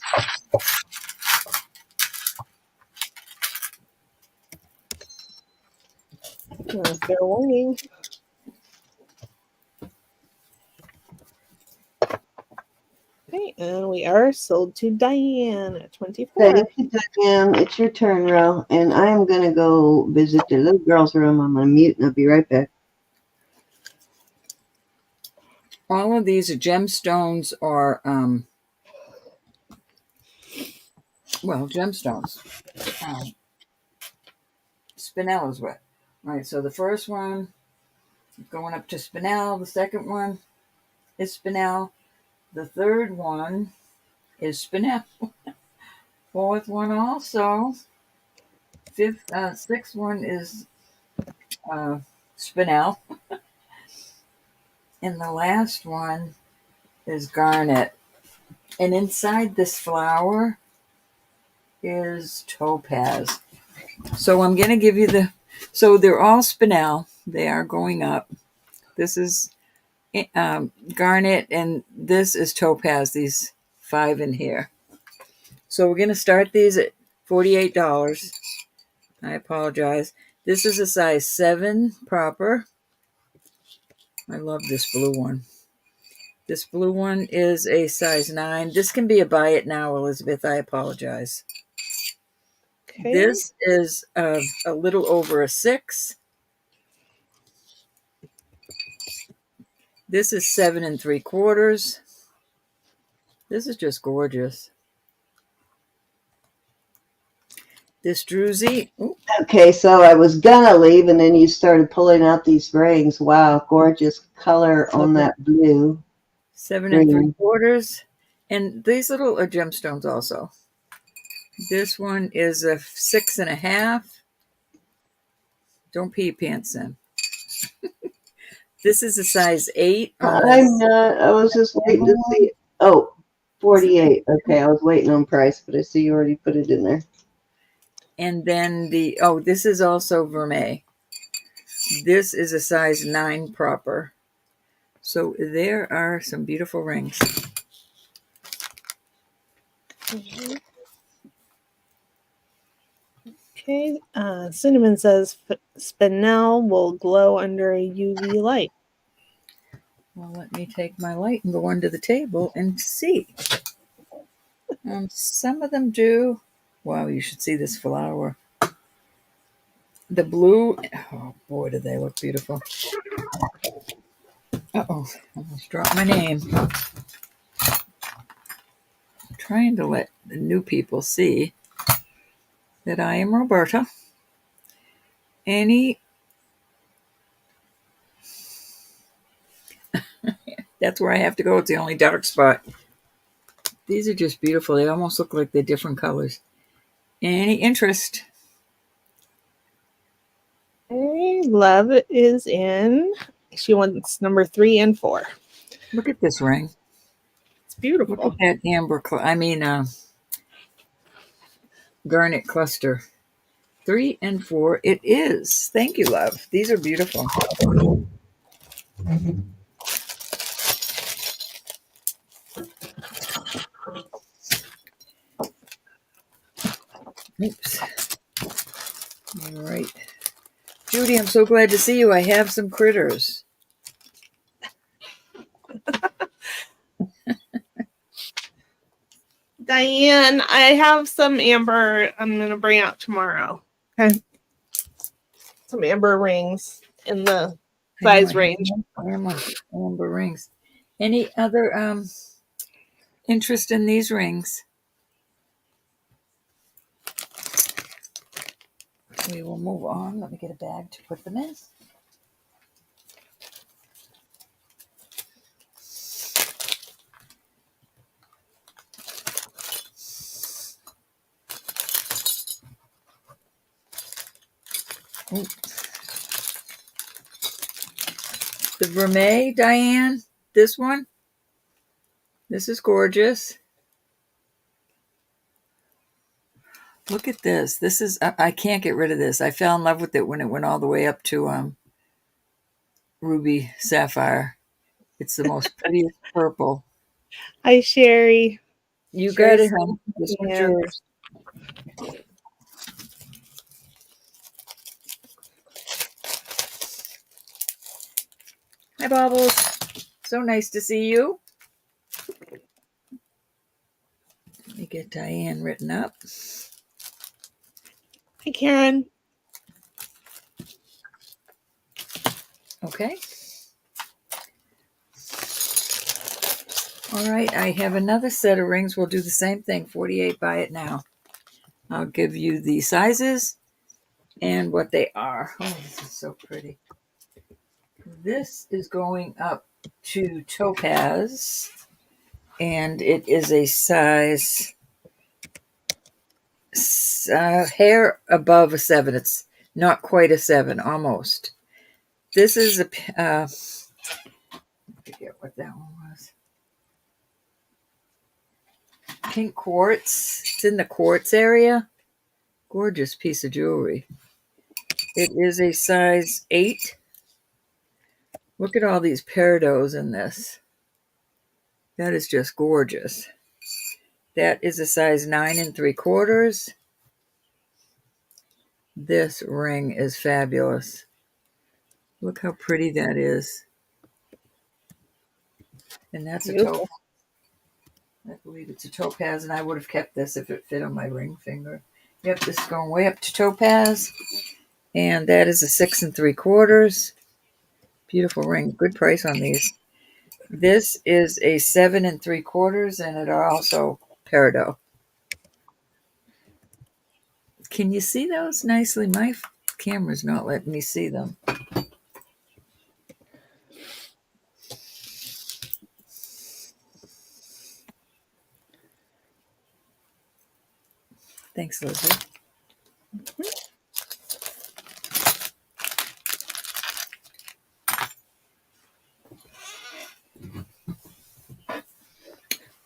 Fair warning. Okay, And we are sold to Diane at 24. Thank you, Diane. It's your turn, Ro. And I am going to go visit the little girl's room. I'm going to mute and I'll be right back. All of these are gemstones or, gemstones. Spinel is what? All right, so the first one, going up to Spinel. The second one is Spinel. The third one is Spinel. Fourth one also. Sixth one is Spinel. And the last one is garnet. And inside this flower is topaz. So I'm going to give you so they're all Spinel. They are going up. This is garnet, and this is topaz, these 5 in here. So we're going to start these at $48. I apologize. This is a size 7 proper. I love this blue one. This blue one is a size 9. This can be a buy it now, Elizabeth. I apologize. Okay. This is a little over a 6. This is 7 3/4. This is just gorgeous. This druzy. Ooh, Okay, so I was going to leave and then you started pulling out these rings. Wow, gorgeous color on that blue. 7 Green. 3/4. And these little are gemstones also. This one is a 6.5. Don't pee your pants in. This is a size 8. I'm not. I was just waiting to see. Oh, 48. Okay, I was waiting on price, but I see you already put it in there. And then this is also vermeil. This is a size 9 proper. So there are some beautiful rings. Okay. Cinnamon says Spinel will glow under a UV light. Well, let me take my light and go under the table and see. Some of them do. Wow, you should see this flower. The blue, oh boy, do they look beautiful. Uh-oh, almost dropped my name. I'm trying to let the new people see that I am Roberta. That's where I have to go. It's the only dark spot. These are just beautiful. They almost look like they're different colors. Any interest? Okay. Love is in. She wants number 3 and 4. Look at this ring. It's beautiful. Look at that amber, garnet cluster. 3 and 4 it is. Thank you, love. These are beautiful. Oops. All right. Judy, I'm so glad to see you. I have some critters. Diane, I have some amber I'm going to bring out tomorrow. Okay. Some amber rings in the size range. Amber rings. Any other interest in these rings? We will move on. Let me get a bag to put them in. Ooh. The vermeil, Diane, this one. This is gorgeous. Look at this. This is, I can't get rid of this. I fell in love with it when it went all the way up to ruby sapphire. It's the most prettiest purple. Hi, Sherry. You Sherry got it, hon. This one's yeah. yours. Hi, Bobbles. So nice to see you. get Diane written up. Hi, Karen. Okay. All right, I have another set of rings. We'll do the same thing, 48 buy it now. I'll give you the sizes and what they are. Oh, this is so pretty. This is going up to topaz, and it is a size hair above a 7. It's not quite a 7, almost. This is a, I forget what that one was. Pink quartz. It's in the quartz area. Gorgeous piece of jewelry. It is a size 8. Look at all these peridots in this. That is just gorgeous. That is a size 9 3/4. This ring is fabulous. Look how pretty that is. And that's a Beautiful. topaz. I believe it's a topaz, and I would have kept this if it fit on my ring finger. Yep, this is going way up to topaz. And that is a 6 3/4. Beautiful ring. Good price on these. This is a 7 3/4, and it are also peridot. Can you see those nicely? My camera's not letting me see them. Thanks, Lizzie.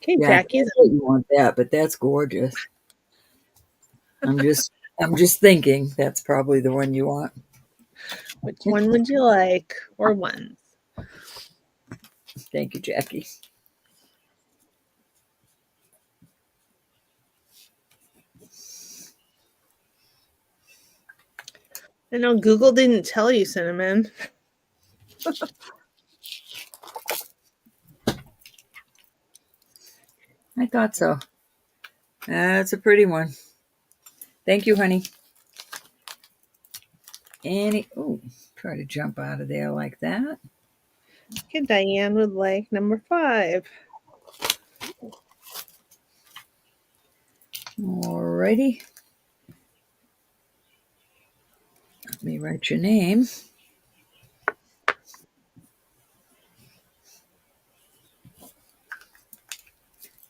Okay, Yeah, Jackie's. you want that, but that's gorgeous. I'm just thinking that's probably the one you want. Which one would you like? Or ones? Thank you, Jackie. I know Google didn't tell you, Cinnamon. I thought so. That's a pretty one. Thank you, honey. Try to jump out of there like that. Okay, Diane would like number 5. Alrighty. Let me write your name.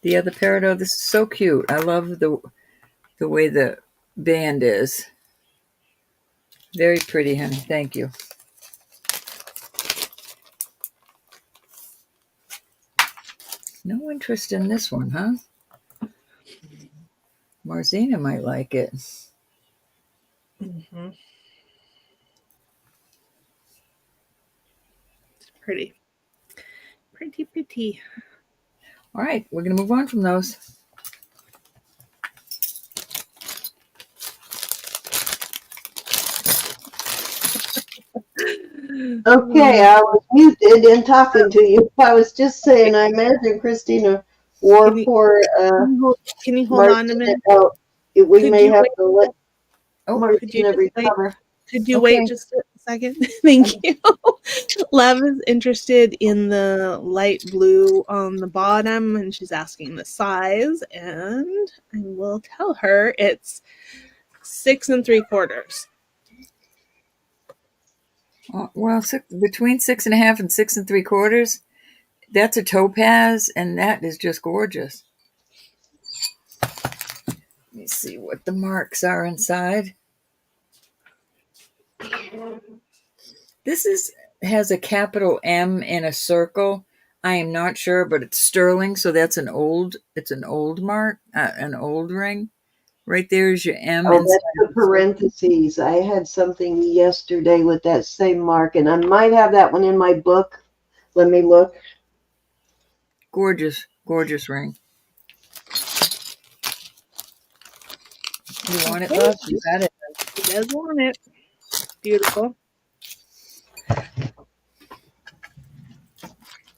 The other peridot, this is so cute. I love the way the band is. Very pretty, honey. Thank you. No interest in this one, huh? Marzina might like it. Mm-hmm. It's pretty. Pretty, pretty. All right, we're going to move on from those. Okay, I was muted and talking to you. I was just saying, I imagine Christina wore Can you- for Can you hold on a minute? out. We Could may you have wait- to let Oh, could you Martina just wait? recover. Could you Okay. wait just a second? Thank you. Lev is interested in the light blue on the bottom, and she's asking the size, and I will tell her it's 6 3/4. Well, between 6.5 and 6 3/4. That's a topaz, and that is just gorgeous. Let me see what the marks are inside. This has a capital M and a circle. I am not sure, but it's sterling, so that's an old mark, an old ring. Right there is your M. Oh, inside that's the parentheses. I had something yesterday with that same mark, and I might have that one in my book. Let me look. Gorgeous, gorgeous ring. You want it, love? You got it. She does want it. Beautiful.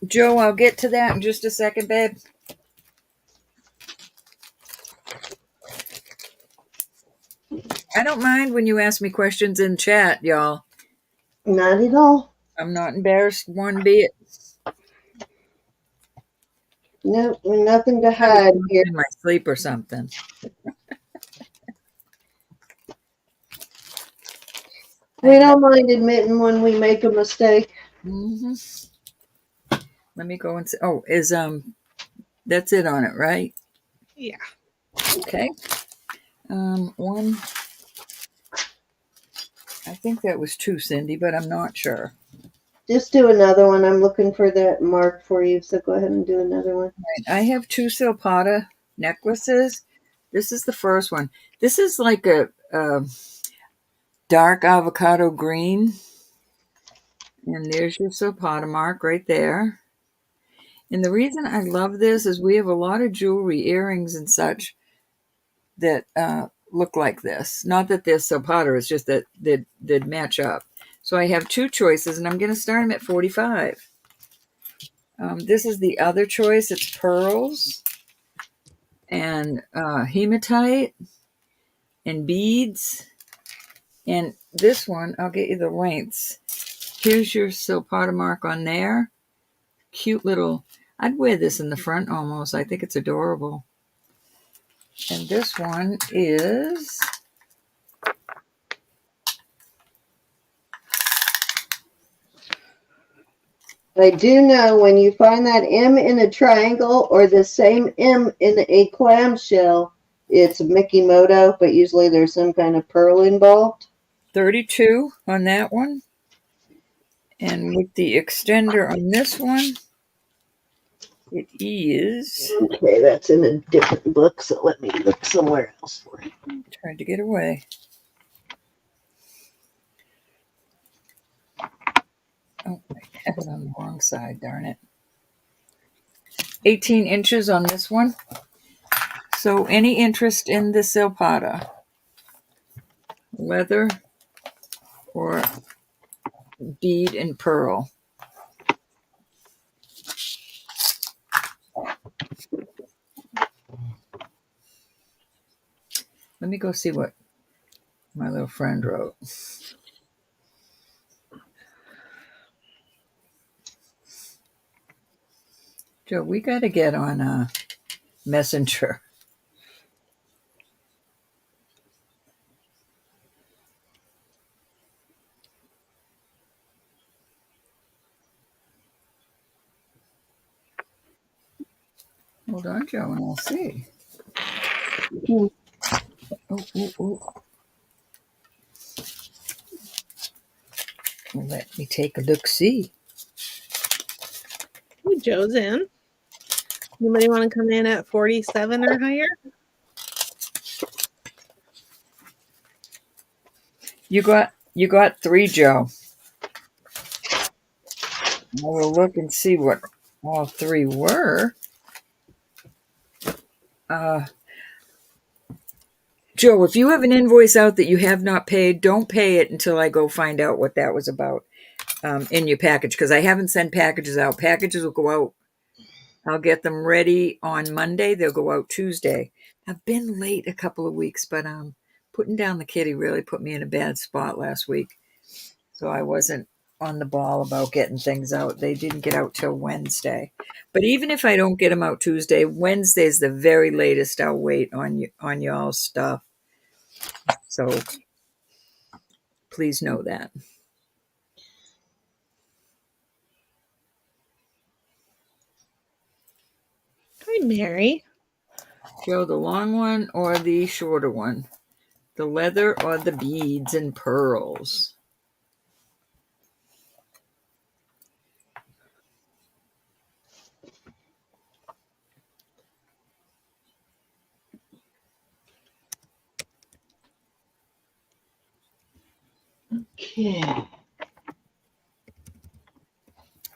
Joe, I'll get to that in just a second, babe. I don't mind when you ask me questions in chat, y'all. Not at all. I'm not embarrassed one bit. No, nothing to I was hide doing here. it in my sleep or something. We don't mind admitting when we make a mistake. Mm-hmm. Let me go and see. Oh, is that's it on it, right? Yeah. Okay. One. I think that was two, Cindy, but I'm not sure. Just do another one. I'm looking for that mark for you, so go ahead and do another one. Right. I have two silpada necklaces. This is the first one. This is like a dark avocado green. And there's your silpada mark right there. And the reason I love this is we have a lot of jewelry, earrings and such that look like this. Not that they're silpada, it's just that they'd match up. So I have two choices, and I'm going to start them at 45. This is the other choice. It's pearls and hematite and beads. And this one, I'll get you the lengths. Here's your silpada mark on there. Cute little, I'd wear this in the front almost. I think it's adorable. And this one is, I do know when you find that M in a triangle or the same M in a clamshell, it's Mikimoto, but usually there's some kind of pearl involved. 32 on that one. And with the extender on this one, it is, Okay, that's in a different book, so let me look somewhere else for it. tried to get away. Oh, I have it on the wrong side, darn it. 18 inches on this one. So any interest in the silpada? Leather or bead and pearl? Let me go see what my little friend wrote. Joe, we got to get on Messenger. Hold on, Joe, and I'll see. Oh, oh, oh. Let me take a look. See. Ooh, Joe's in. Anybody want to come in at 47 or higher? You got 3, Joe. I will look and see what all 3 were. Joe, if you have an invoice out that you have not paid, don't pay it until I go find out what that was about in your package, because I haven't sent packages out. Packages will go out. I'll get them ready on Monday. They'll go out Tuesday. I've been late a couple of weeks, but putting down the kitty really put me in a bad spot last week. So I wasn't on the ball about getting things out. They didn't get out till Wednesday. But even if I don't get them out Tuesday, Wednesday is the very latest I'll wait on y'all's stuff. So please know that. Hi, Mary. Joe, the long one or the shorter one? The leather or the beads and pearls? Okay.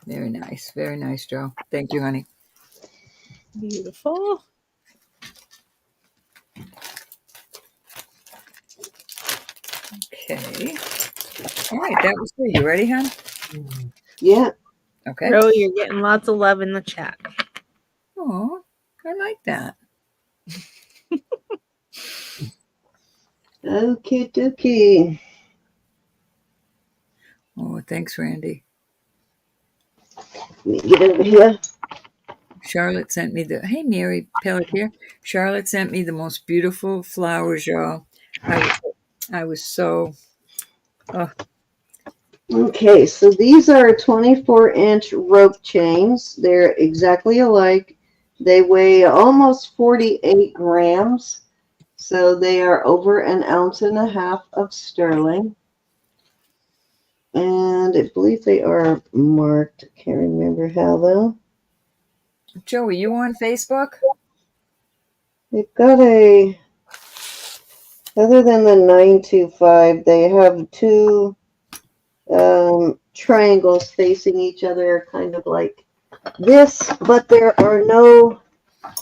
Very nice. Very nice, Joe. Thank you, honey. Beautiful. Okay. All right, that was good. You ready, hon? Yeah. Okay. Ro, you're getting lots of love in the chat. Oh, I like that. Okie dokie. Oh, thanks, Randy. Let me get over here. Charlotte sent me the, hey, Mary Pelletier. Charlotte sent me the most beautiful flowers, y'all. I was so, oh, Okay, so these are 24-inch rope chains. They're exactly alike. They weigh almost 48 grams. So they are over 1.5 ounces of sterling. And I believe they are marked. I can't remember how though. Joey, you on Facebook? They've got a, other than the 925, they have two triangles facing each other, kind of like this, but there are no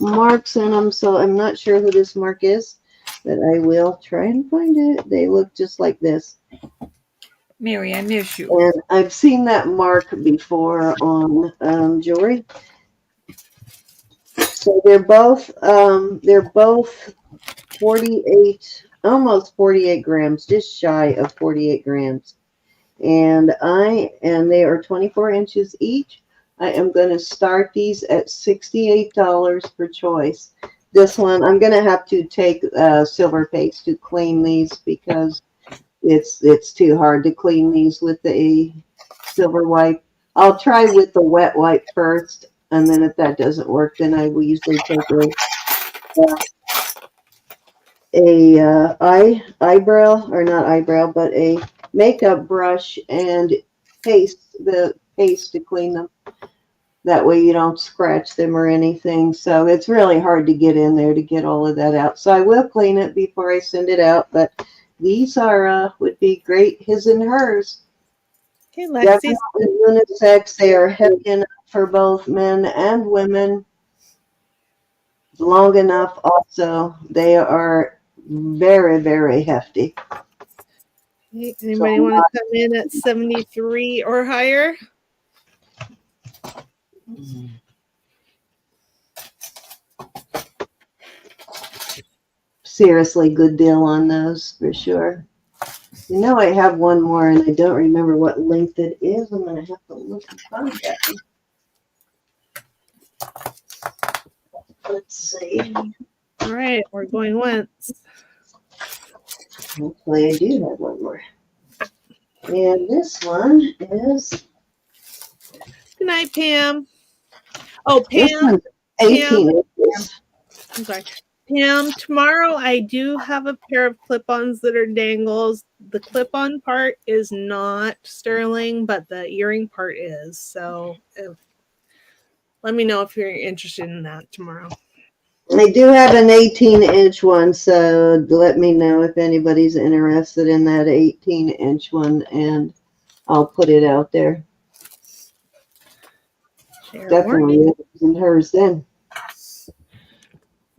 marks in them, so I'm not sure who this mark is, but I will try and find it. They look just like this. Mary, I miss you. And I've seen that mark before on jewelry. So they're both 48, almost 48 grams, just shy of 48 grams. And they are 24 inches each. I am going to start these at $68 per choice. This one, I'm going to have to take silver paste to clean these because it's too hard to clean these with the silver wipe. I'll try with the wet wipe first, and then if that doesn't work, then I will usually take eyebrow, or not eyebrow, but a makeup brush and paste the paste to clean them. That way you don't scratch them or anything. So it's really hard to get in there to get all of that out. So I will clean it before I send it out, but these are would be great his and hers. Okay, Lexi. Definitely unisex. They are heavy enough for both men and women. Long enough also. They are very, very hefty. Okay, anybody want to come in at 73 or higher? Seriously, good deal on those for sure. You know, I have one more and I don't remember what length it is. I'm going to have to look and find that. Let's see. All right, we're going once. Hopefully, I do have one more. And this one is. Good night, Pam. Oh, This Pam. one's 18 inches. I'm sorry. Pam, tomorrow I do have a pair of clip-ons that are dangles. The clip-on part is not sterling, but the earring part is. So let me know if you're interested in that tomorrow. I do have an 18-inch one, so let me know if anybody's interested in that 18-inch one, and I'll put it out there. Definitely in hers then.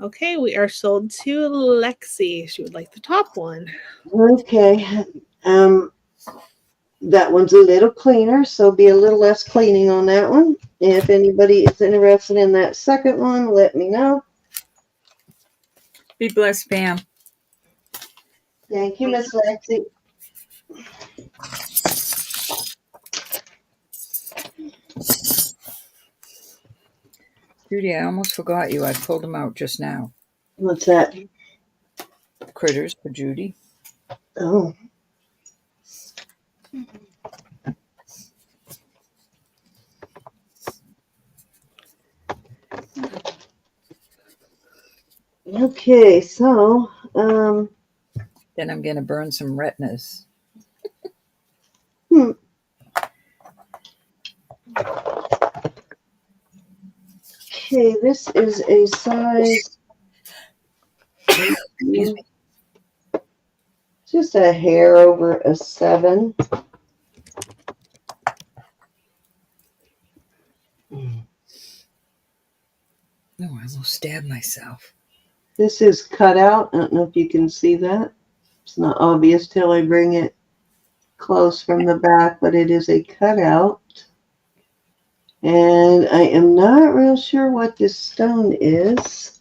Okay, we are sold to Lexi. She would like the top one. Okay. That one's a little cleaner, so be a little less cleaning on that one. If anybody is interested in that second one, let me know. Be blessed, Pam. Thank you, Miss Lexi. Judy, I almost forgot you. I pulled them out just now. What's that? Critters for Judy. Oh. Okay, so then I'm gonna burn some retinas. Okay, this is a size. Excuse me. Just a hair over a 7. No, I almost stabbed myself. This is cut out. I don't know if you can see that. It's not obvious till I bring it close from the back, but it is a cutout. And I am not real sure what this stone is.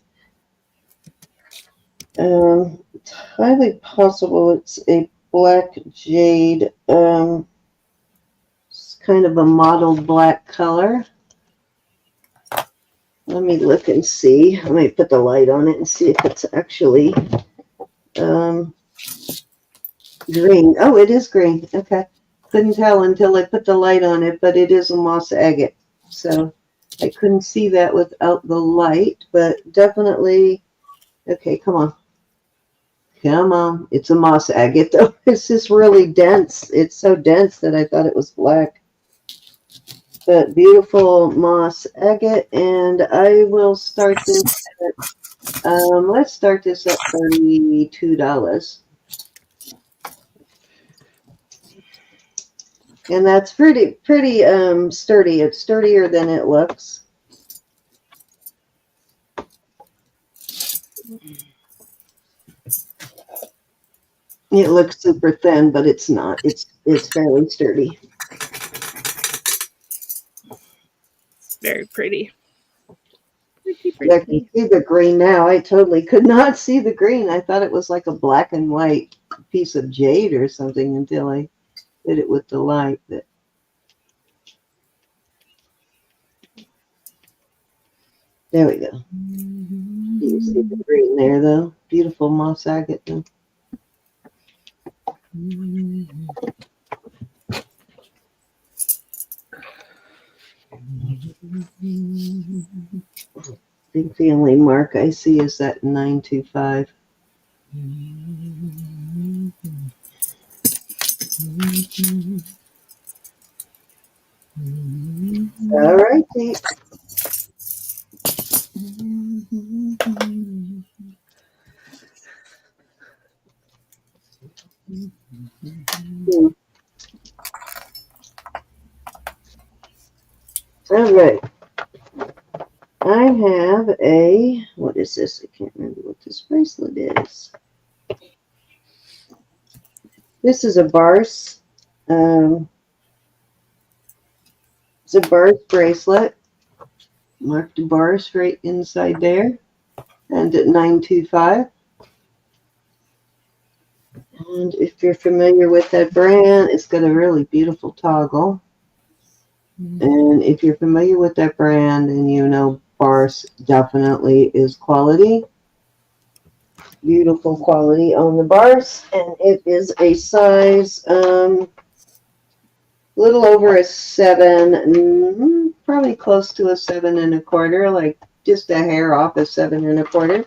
It's highly possible it's a black jade. It's kind of a mottled black color. Let me look and see. I might put the light on it and see if it's actually green. Oh, it is green. Okay. Couldn't tell until I put the light on it, but it is a moss agate. So I couldn't see that without the light, but definitely. Okay, come on. Come on. It's a moss agate, though. It's just really dense. It's so dense that I thought it was black. But beautiful moss agate, and I will start this at, let's start this at $32. And that's pretty sturdy. It's sturdier than it looks. It looks super thin, but it's not. It's fairly sturdy. Very pretty. I can see the green now. I totally could not see the green. I thought it was like a black and white piece of jade or something until I did it with the light. But there we go. You see the green there, though. Beautiful moss agate, though. I think the only mark I see is that 925. All righty. All right. I have a, what is this? I can't remember what this bracelet is. This is a Barse. It's a Barse bracelet. Marked Barse right inside there. And at 925. And if you're familiar with that brand, it's got a really beautiful toggle. And if you're familiar with that brand, then you know Barse definitely is quality. Beautiful quality on the Barse. And it is a size, little over a 7, probably close to a 7 1/4, like just a hair off a 7 1/4.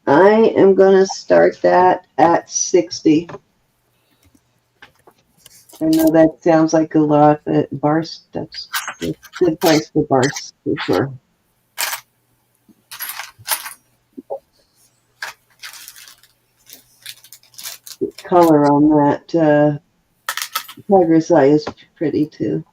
I am going to start that at 60. I know that sounds like a lot, but Barse, that's a good price for Barse for sure. The color on that tiger's eye is pretty too.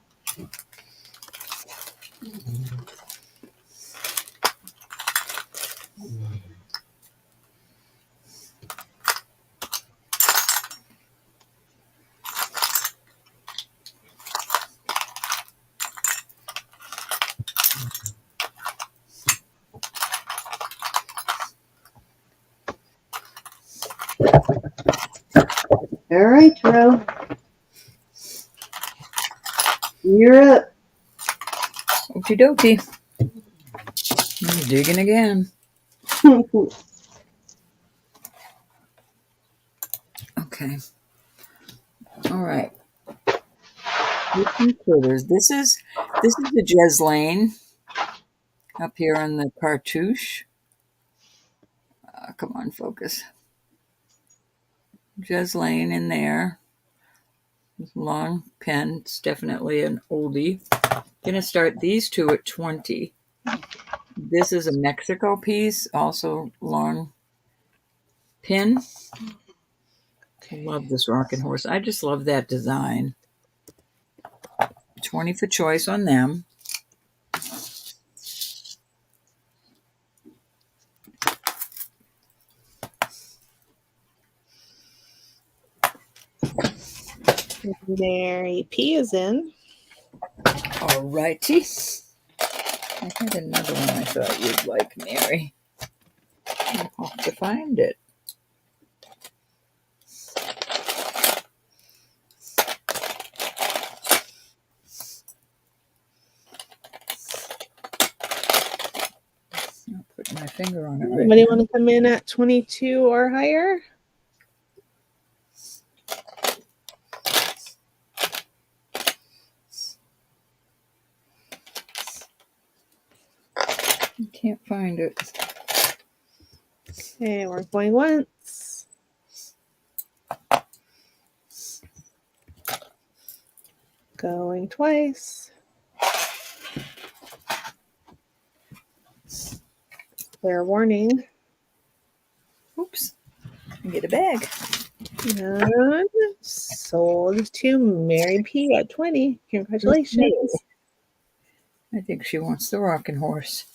All right, Ro. You're up. Okie dokie. I'm digging again. Okay. All right. This is the Jeslane up here on the cartouche. Come on, focus. Jeslane in there. Long pen. It's definitely an oldie. Gonna start these two at 20. This is a Mexico piece, also long pin. I love this rocking horse. I just love that design. 20 for choice on them. Mary P is in. All righty. I had another one I thought you'd like, Mary. I'll have to find it. my finger on it right Anybody now. want to come in at 22 or higher? I can't find it. Okay, we're going once. Going twice. Fair warning. Oops. Get a bag. And sold to Mary P at 20. Congratulations. I think she wants the rocking horse.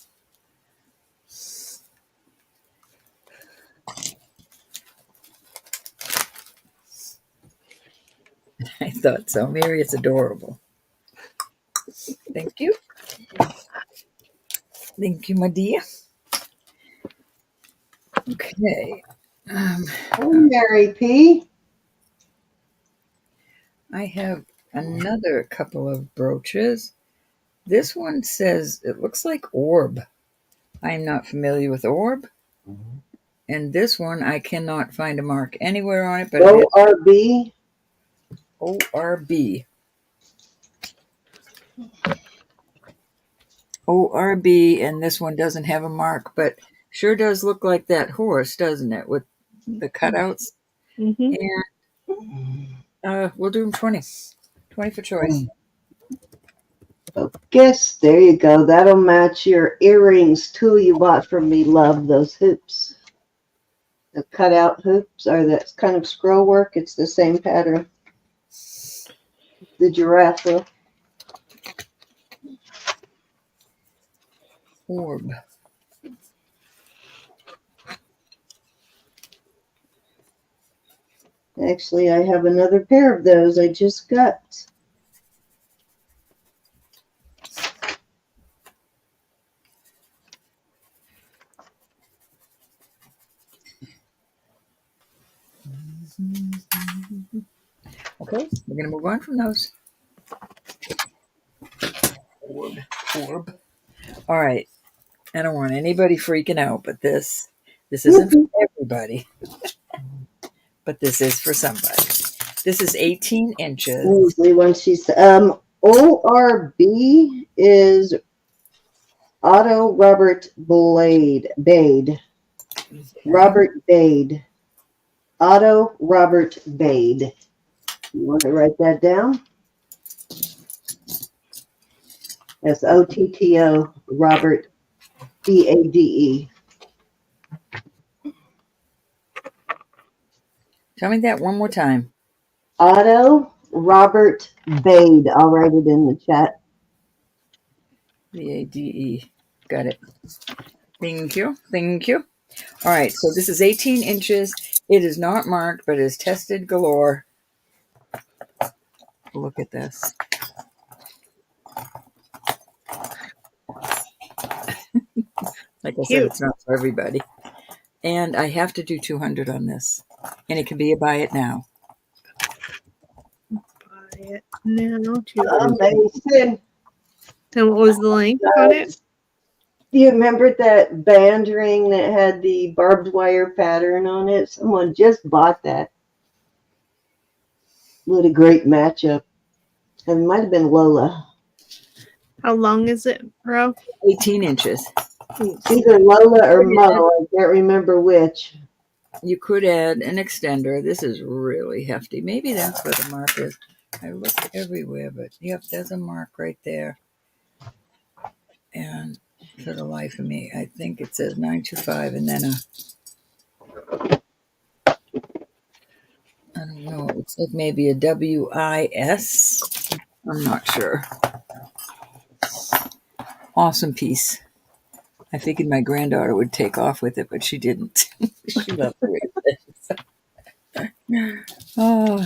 I thought so. Mary is adorable. Thank you. Thank you, my dear. Okay. Oh, Mary P. I have another couple of brooches. This one says, it looks like orb. I'm not familiar with orb. And this one, I cannot find a mark anywhere on it, but it is ORB. ORB. ORB, and this one doesn't have a mark, but sure does look like that horse, doesn't it, with the cutouts? Mm-hmm. And we'll do them 20. 20 for choice. So guess, there you go. That'll match your earrings too you bought from me, love. Those hoops. The cutout hoops are that kind of scroll work. It's the same pattern. The giraffe will. Orb. Actually, I have another pair of those I just got. Okay, we're going to move on from those. Orb. All right. I don't want anybody freaking out, but this isn't for everybody. But this is for somebody. This is 18 inches. Usually when she's ORB is Otto Robert Bade. Robert Bade. Otto Robert Bade. You want to write that down? That's OTTO Robert BADE. Tell me that one more time. Otto Robert Bade. I'll write it in the chat. BADE. Got it. Thank you. Thank you. All right. So this is 18 inches. It is not marked, but is tested galore. Look at this. Like I said, it's not for everybody. And I have to do 200 on this. And it can be a buy it now. Buy it now. Amazing. And what was the link on it? Do you remember that band ring that had the barbed wire pattern on it? Someone just bought that. What a great matchup. And it might have been Lola. How long is it, bro? 18 inches. It's either Lola or Mo. I can't remember which. You could add an extender. This is really hefty. Maybe that's where the mark is. I looked everywhere, but yep, there's a mark right there. And for the life of me, I think it says 925 and then I don't know, it's like maybe a WIS. I'm not sure. Awesome piece. I figured my granddaughter would take off with it, but she didn't. She loved it. Oh,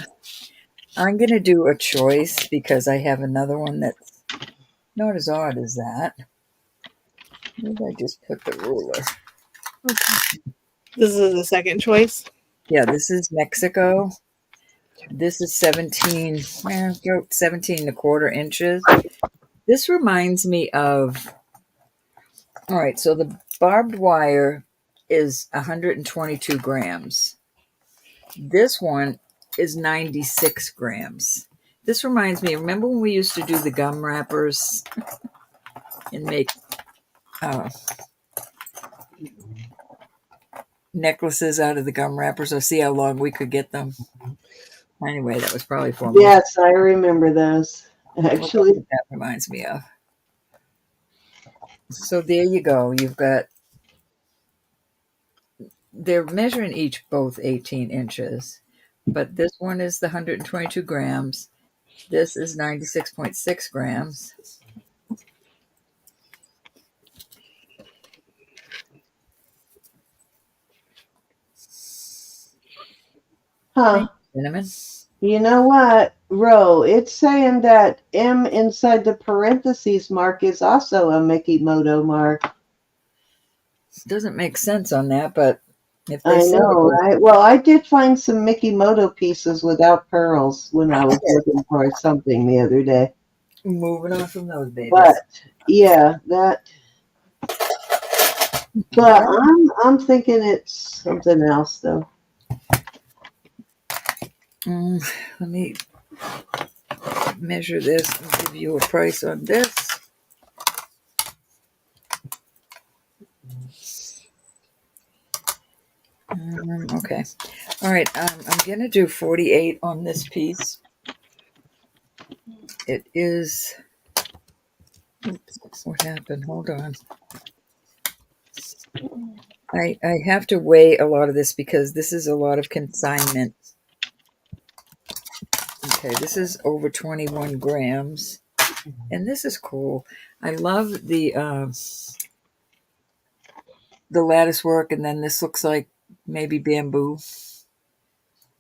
I'm going to do a choice because I have another one that's not as odd as that. Maybe I just put the ruler. This is the second choice. Yeah, this is Mexico. This is 17 and a quarter inches. This reminds me of, all right, so barbed wire is 122 grams. This one is 96 grams. This reminds me, remember when we used to do the gum wrappers and make necklaces out of the gum wrappers, or see how long we could get them? Anyway, that was probably for me. Yes, I remember those. Actually, That reminds me of. So there you go. You've got, they're measuring each both 18 inches, but this one is the 122 grams. This is 96.6 grams. huh? Cinnamon. You know what, Ro? It's saying that M inside the parentheses mark is also a Mikimoto mark. Doesn't make sense on that, but if they I say know, it is, right? Well, I did find some Mikimoto pieces without pearls when I was looking for something the other day. moving on from those babies. But yeah, that. But I'm thinking it's something else though. Let me measure this and give you a price on this. Okay. All right. I'm going to do 48 on this piece. It is. Oops, what happened? Hold on. I have to weigh a lot of this because this is a lot of consignment. Okay, this is over 21 grams. And this is cool. I love the lattice work, and then this looks like maybe bamboo.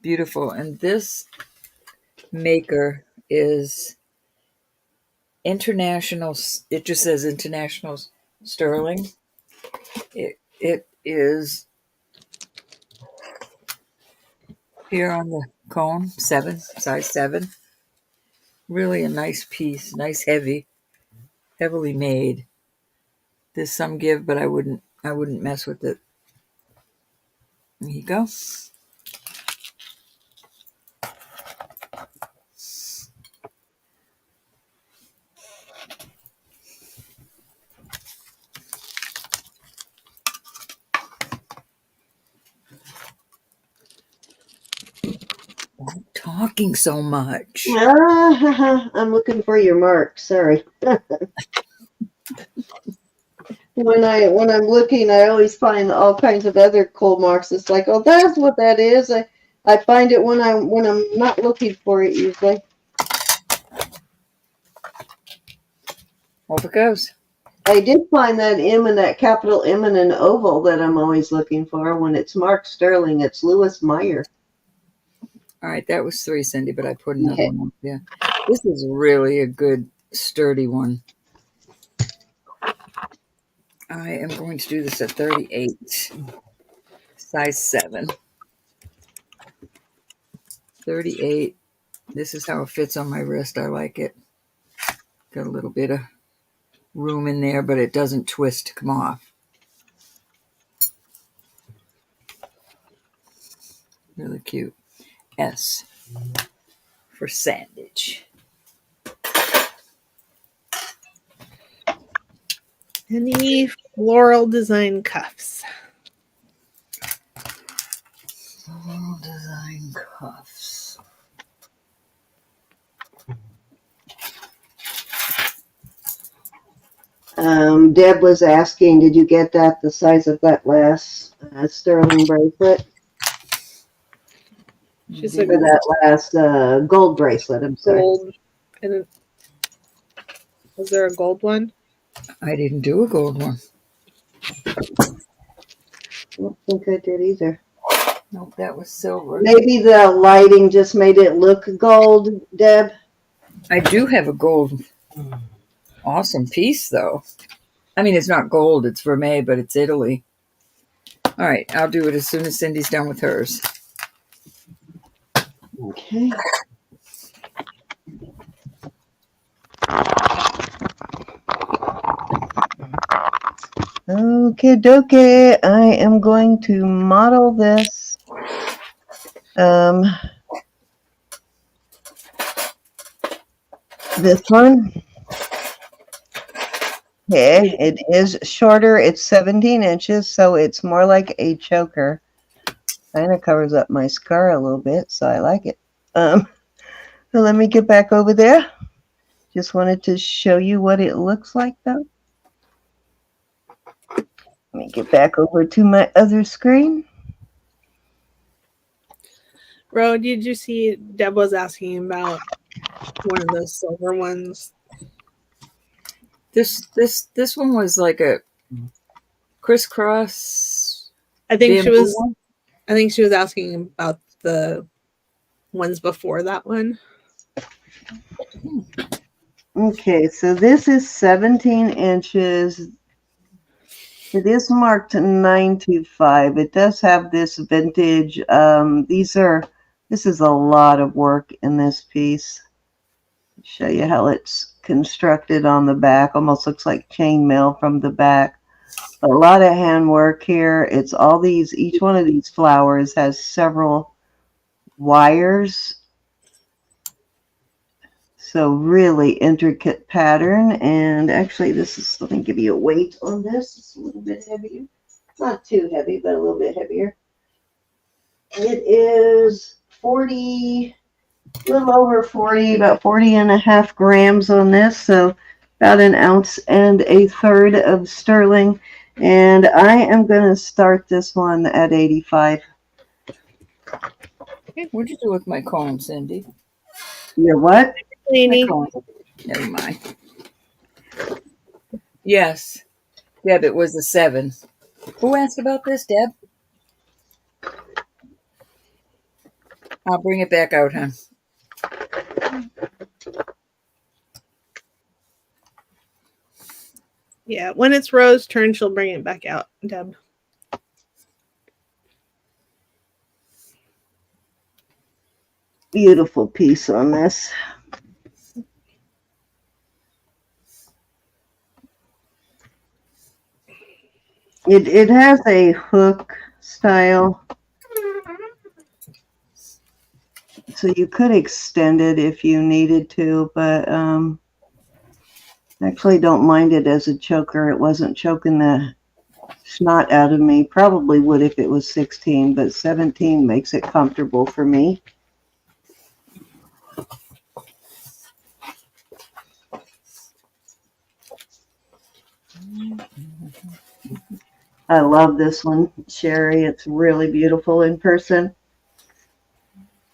Beautiful. And this maker is international. It just says international sterling. It is here on the cone, size 7. Really a nice piece, nice heavily made. There's some give, but I wouldn't mess with it. There you go. I'm talking so much. I'm looking for your mark. Sorry. When I'm looking, I always find all kinds of other cool marks. It's like, oh, that's what that is. I find it when I'm not looking for it usually. Off it goes. I did find that M and that capital M and an oval that I'm always looking for. When it's Mark Sterling, it's Lewis Meyer. All right, that was 3, Cindy, but I put another Okay. one up there. This is really a good, sturdy one. I am going to do this at 38, size 7. 38. This is how it fits on my wrist. I like it. Got a little bit of room in there, but it doesn't twist to come off. Really cute. S for sandage. Any floral design cuffs? Floral design cuffs. Deb was asking, did you get that the size of that last sterling bracelet? She said For that last gold bracelet, I'm sorry. gold. And was there a gold one? I didn't do a gold one. I don't think I did either. Nope, that was silver. Maybe the lighting just made it look gold, Deb. I do have a gold. Awesome piece, though. I mean, it's not gold, it's vermeil, but it's Italy. All right, I'll do it as soon as Cindy's done with hers. Okay. Okay, dokie. I am going to model this. This one. Okay, it is shorter. It's 17 inches, so it's more like a choker. Kind of covers up my scar a little bit, so I like it. So let me get back over there. Just wanted to show you what it looks like, though. Let me get back over to my other screen. Ro, did you see Deb was asking about one of those silver ones? This one was like a crisscross. I think she bamboo was. one. I think she was asking about the ones before that one. Okay, so this is 17 inches. It is marked 925. It does have this vintage. This is a lot of work in this piece. Show you how it's constructed on the back. Almost looks like chainmail from the back. A lot of handwork here. It's all these, each one of these flowers has several wires. So really intricate pattern. And actually this is, let me give you a weight on this. It's a little bit heavier. Not too heavy, but a little bit heavier. It is 40, a little over 40, about 40 and a half grams on this. So about 1 ounce and a third of sterling. And I am going to start this one at 85. What'd you do with my comb, Cindy? Your what? Lainey. Never mind. Yes, Deb, it was a 7. Who asked about this, Deb? I'll bring it back out, huh? Yeah, when it's Rose's turn, she'll bring it back out, Deb. Beautiful piece on this. It has a hook style, so you could extend it if you needed to, but actually don't mind it as a choker. It wasn't choking the snot out of me. Probably would if it was 16, but 17 makes it comfortable for me. I love this one, Sherry. It's really beautiful in person.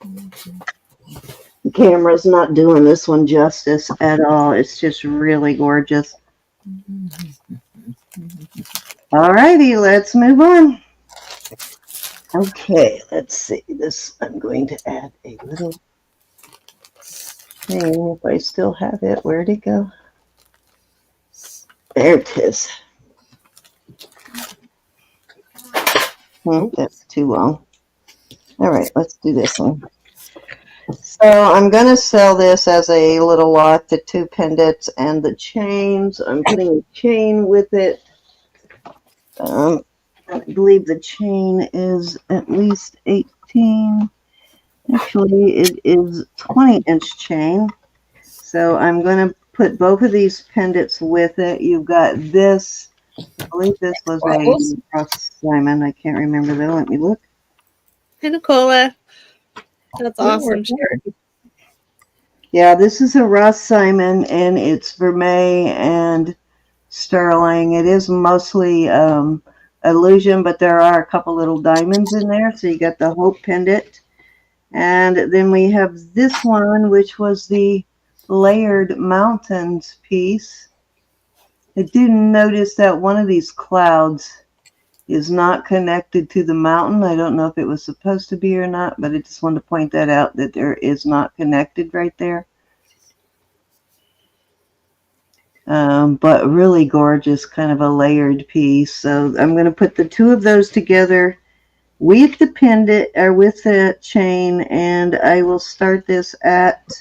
The camera's not doing this one justice at all. It's just really gorgeous. All righty, let's move on. Okay, let's see. This, I'm going to add a little thing. If I still have it, where'd it go? There it is. That's too long. All right, let's do this one. So I'm going to sell this as a little lot, the 2 pendants and the chains. I'm putting a chain with it. I believe the chain is at least 18. Actually, it is 20-inch chain. So I'm going to put both of these pendants with it. You've got this. I believe this was a Ross Simon. I can't remember though. Let me look. Hey, Nicola. That's awesome. Yeah, this is a Ross Simon, and it's vermeil and sterling. It is mostly illusion, but there are a couple little diamonds in there. So you got the Hope pendant. And then we have this one, which was the layered mountains piece. I do notice that one of these clouds is not connected to the mountain. I don't know if it was supposed to be or not, but I just wanted to point that out, that there is not connected right there. But really gorgeous, kind of a layered piece. So I'm going to put the 2 of those together with the pendant or with the chain, and I will start this at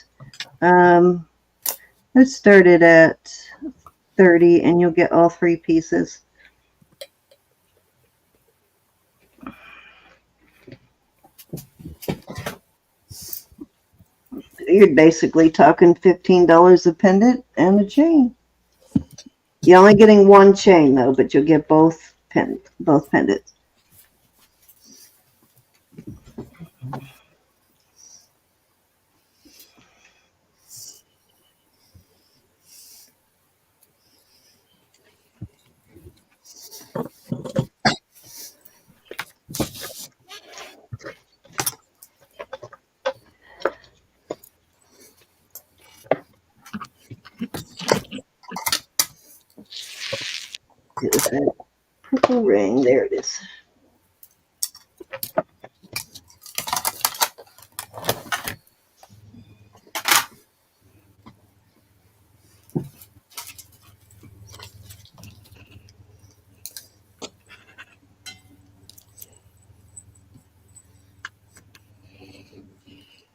let's start it at 30, and you'll get all 3 pieces. You're basically talking $15 a pendant and a chain. You're only getting one chain though, but you'll get both pendants. Here's that purple ring. There it is.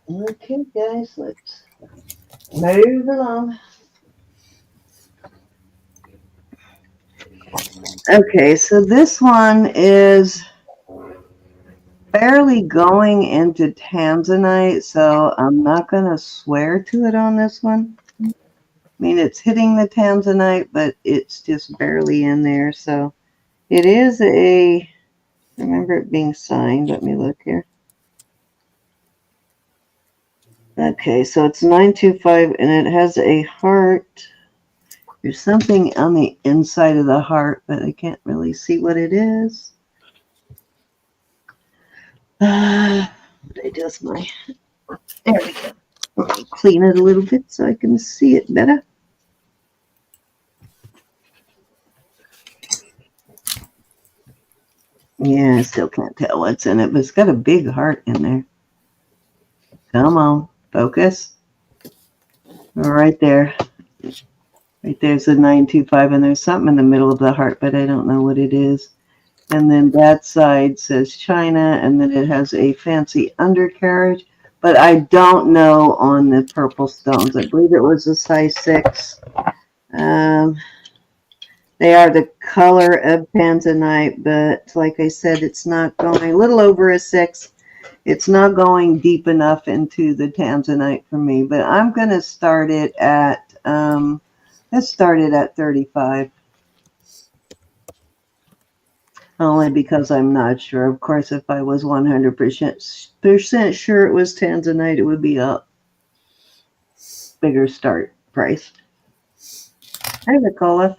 Okay, guys, let's move along. Okay, so this one is barely going into tanzanite, so I'm not going to swear to it on this one. I mean, it's hitting the tanzanite, but it's just barely in there. So it is I remember it being signed. Let me look here. Okay, so it's 925 and it has a heart. There's something on the inside of the heart, but I can't really see what it is. I just there we go. I'll clean it a little bit so I can see it better. Yeah, I still can't tell what's in it, but it's got a big heart in there. Come on, focus. Right there. Right there's a 925, and there's something in the middle of the heart, but I don't know what it is. And then that side says China, and then it has a fancy undercarriage, but I don't know on the purple stones. I believe it was a size 6. They are the color of tanzanite, but like I said, it's not going a little over a 6. It's not going deep enough into the tanzanite for me, but I'm going to start it at, let's start it at 35. Only because I'm not sure. Of course, if I was 100% sure it was tanzanite, it would be a bigger start price. Hi, Nicola.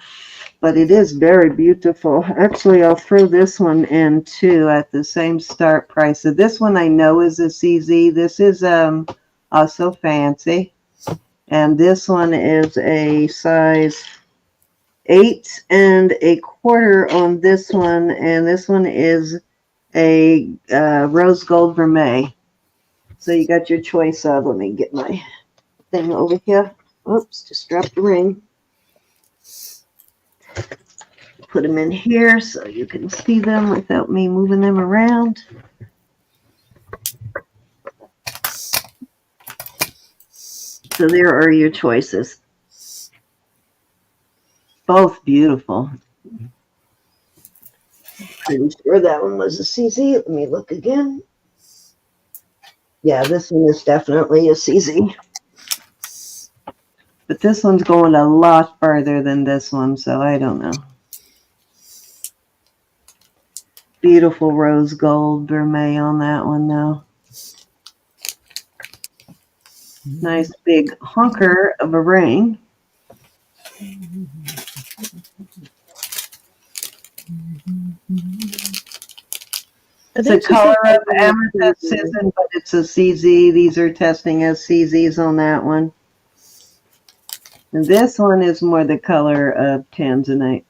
But it is very beautiful. Actually, I'll throw this one in too at the same start price. So this one I know is a CZ. This is also fancy. And this one is a size 8 1/4 on this one. And this one is a rose gold vermeil. So you got your choice of, let me get my thing over here. Oops, just dropped the ring. Put them in here so you can see them without me moving them around. So there are your choices. Both beautiful. Pretty sure that one was a CZ. Let me look again. Yeah, this one is definitely a CZ. But this one's going a lot farther than this one, so I don't know. Beautiful rose gold vermeil on that one, though. Nice big honker of a ring. It's a color of amethyst cinnamon, but it's a CZ. These are testing as CZs on that one. And this one is more the color of tanzanite.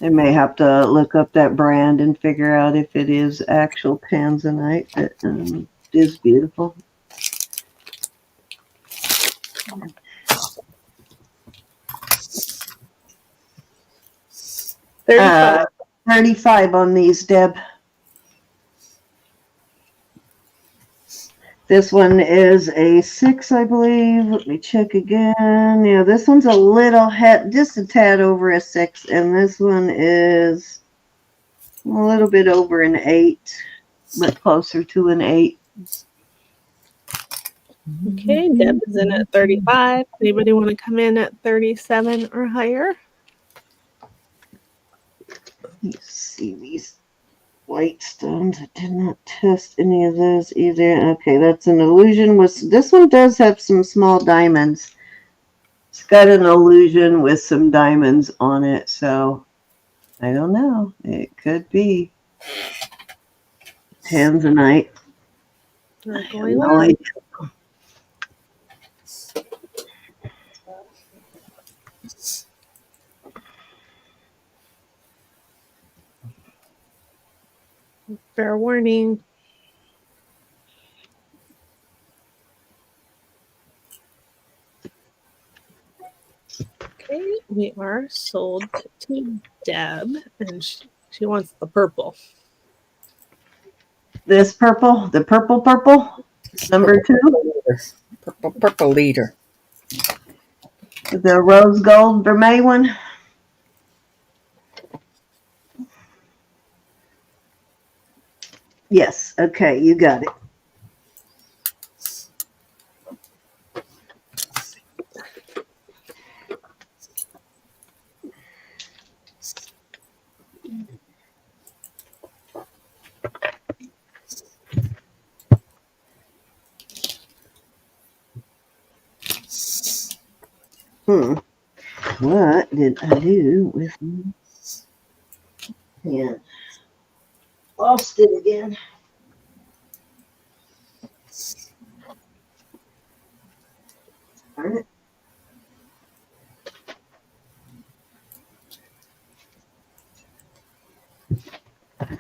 I may have to look up that brand and figure out if it is actual tanzanite, but it is beautiful. $35. 35 on these, Deb. This one is a 6, I believe. Let me check again. Yeah, this one's a little just a tad over a 6, and this one is a little bit over an 8, but closer to an 8. Okay, Deb is in at 35. Anybody want to come in at 37 or higher? Let's see these white stones. I did not test any of those either. Okay, that's an illusion. This one does have some small diamonds. It's got an illusion with some diamonds on it, so I don't know. It could be tanzanite. I have Going no on. idea. Fair warning. Okay, we are sold to Deb, and she wants the purple. This purple, the purple, number 2, Purple leader. the rose gold vermeil one. Yes, okay, you got it. What did I do with my pen? Lost it again. Darn it. I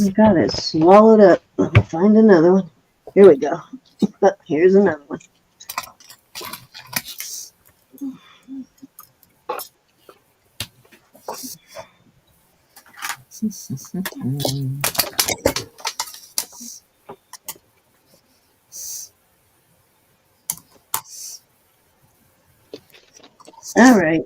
got it swallowed up. Let me find another one. Here we go. Here's another one. All right.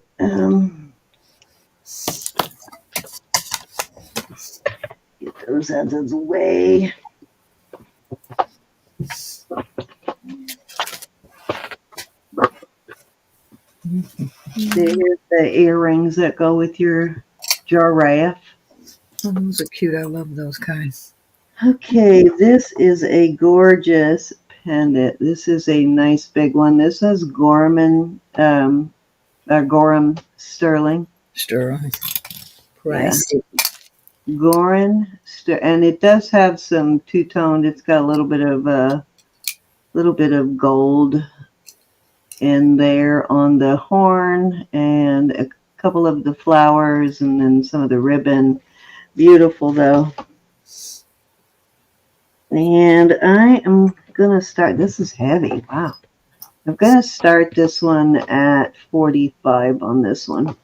Get those out of the way. Here's the earrings that go with your giraffe. Oh, those are cute. I love those kinds. Okay, this is a gorgeous pendant. This is a nice big one. This is Gorman, Gorham Sterling. Sterling. Price. Goran, and it does have some two-toned. It's got a little bit of gold in there on the horn, and a couple of the flowers, and then some of the ribbon. Beautiful though. And I am gonna start. This is heavy. Wow. I'm gonna start this one at 45 on this one.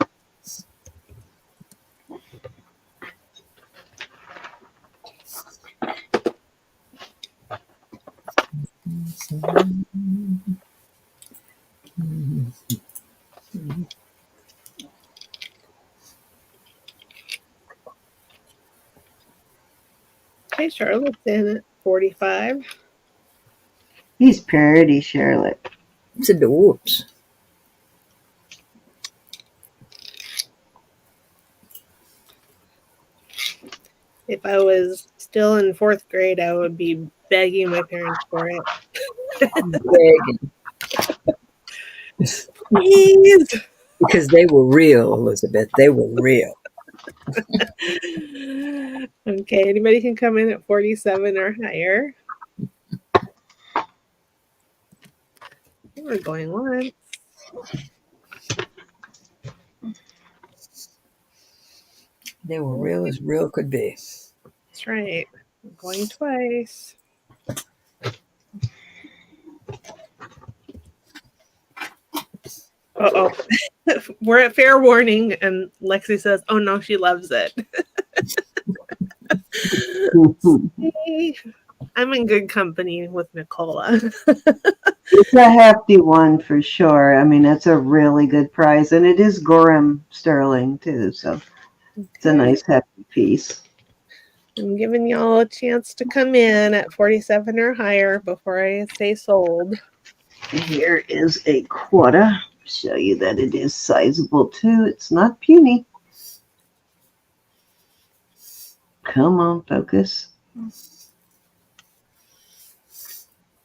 Okay, Charlotte's in at 45. He's pretty, Charlotte. It's adorbs. If I was still in 4th grade, I would be begging my parents for it. Begging. Please. Because they were real, Elizabeth. They were real. Okay, anybody can come in at 47 or higher. We're going once. They were real as real could be. That's right. We're going twice. Uh-oh. We're at fair warning, and Lexi says, oh no, she loves it. See, I'm in good company with Nicola. It's a hefty one for sure. I mean, it's a really good price, and it is Gorham Sterling too, so it's a nice hefty piece. I'm giving y'all a chance to come in at 47 or higher before I say sold. Here is a quarter. Show you that it is sizable too. It's not puny. Come on, focus.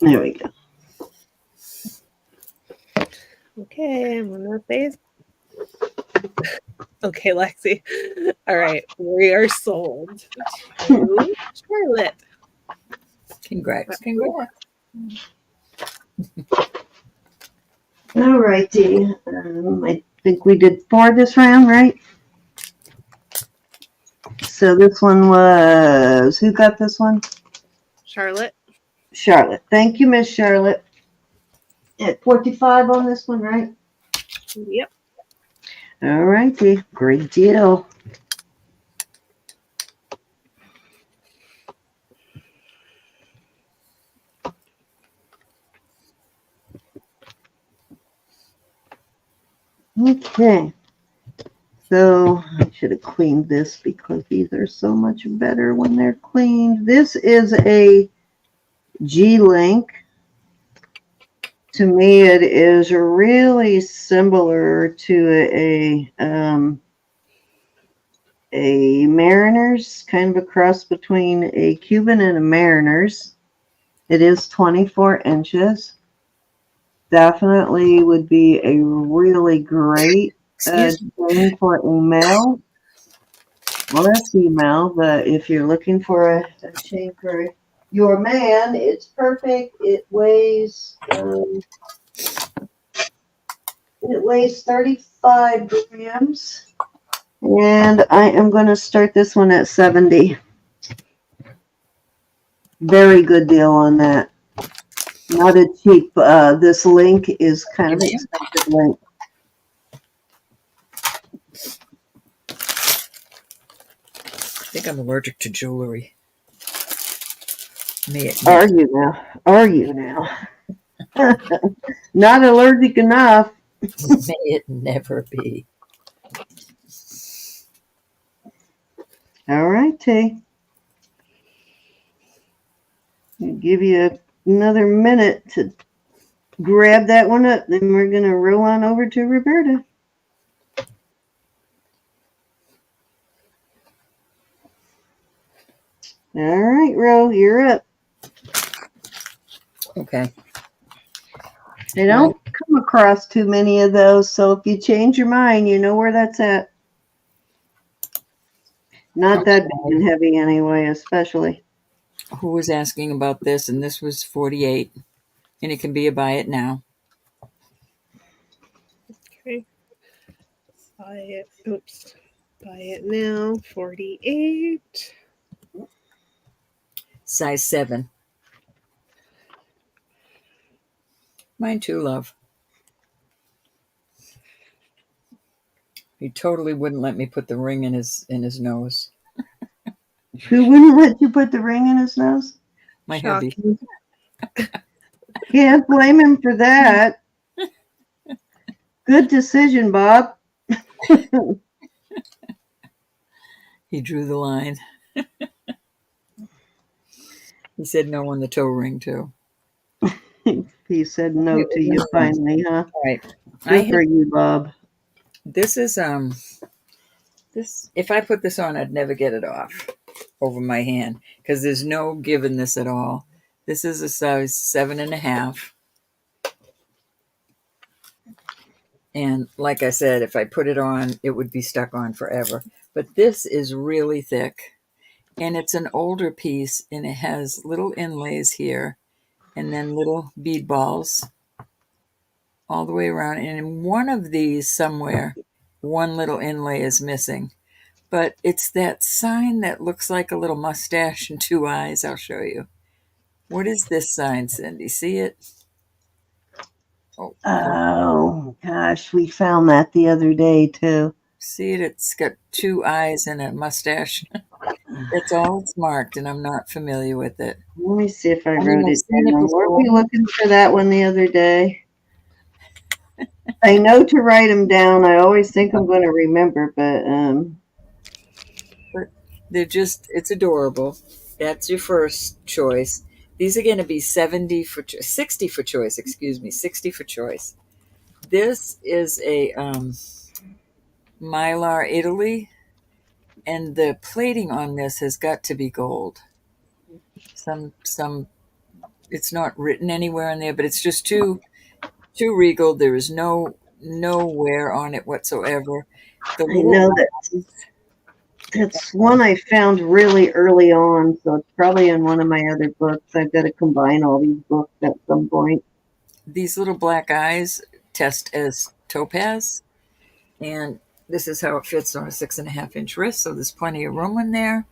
There we go. Okay, I'm gonna say. Okay, Lexi. All right, we are sold to Charlotte. Congrats. All righty. I think we did 4 this round, right? So this one was, who got this one? Charlotte. Charlotte. Thank you, Miss Charlotte. At 45 on this one, right? Yep. All righty. Great deal. Okay. So I should have cleaned this because these are so much better when they're cleaned. This is a G-Link. To me, it is really similar to a Mariner's, kind of a cross between a Cuban and a Mariner's. It is 24 inches. Definitely would be a really great chain for a male or a female, but if you're looking for a chain for your man, it's perfect. It weighs 35 grams, and I am going to start this one at 70. Very good deal on that. Not a cheap. This link is kind of an expensive link. I think I'm allergic to jewelry. Are you now? Not allergic enough. May it never be. All right, T. I'll give you another minute to grab that one up. Then we're going to roll on over to Roberta. All right, Ro, you're up. Okay. They don't come across too many of those, so if you change your mind, you know where that's at. Not that big and heavy anyway, especially. Who was asking about this? And this was 48. And it can be a buy it now. Okay. Buy it now. 48. Size 7. Mine too, love. He totally wouldn't let me put the ring in his nose. Who wouldn't let you put the ring in his nose? My hubby. Can't blame him for that. Good decision, Bob. He drew the line. He said no on the toe ring too. He said no to you finally, huh? All right. Good for you, Bob. This is this. If I put this on, I'd never get it off over my hand because there's no give in this at all. This is a size 7.5. And like I said, if I put it on, it would be stuck on forever. But this is really thick. And it's an older piece, and it has little inlays here and then little bead balls all the way around. And in one of these somewhere, one little inlay is missing. But it's that sign that looks like a little mustache and 2 eyes. I'll show you. What is this sign, Cindy? See it? Oh, gosh, we found that the other day, too. See it? It's got 2 eyes and a mustache. That's all it's marked, and I'm not familiar with it. Let me see if I wrote it down. Were we looking for that one the other day? I know to write them down. I always think I'm going to remember, but It's adorable. That's your first choice. These are going to be 60 for choice, excuse me, 60 for choice. This is a Mylar Italy, and the plating on this has got to be gold. Some it's not written anywhere in there, but it's just too regal. There is no wear on it whatsoever. The I little know that's one I found really early on, so it's probably in one of my other books. I've got to combine all these books at some point. these little black eyes test as topaz, and this is how it fits on a 6.5-inch wrist. So there's plenty of room in there.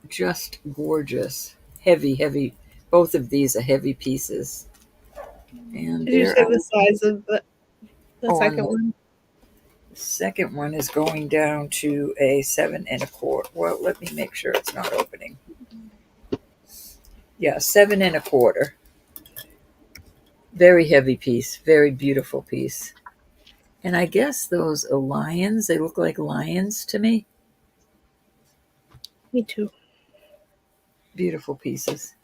Just gorgeous, heavy. Both of these are heavy pieces, and Did you they're say the size of the oh, and second one? the second one is going down to a 7.25. Well, let me make sure it's not opening. Yeah, 7.25. Very heavy piece, very beautiful piece. And I guess those are lions. They look like lions to me. Me too. Beautiful pieces.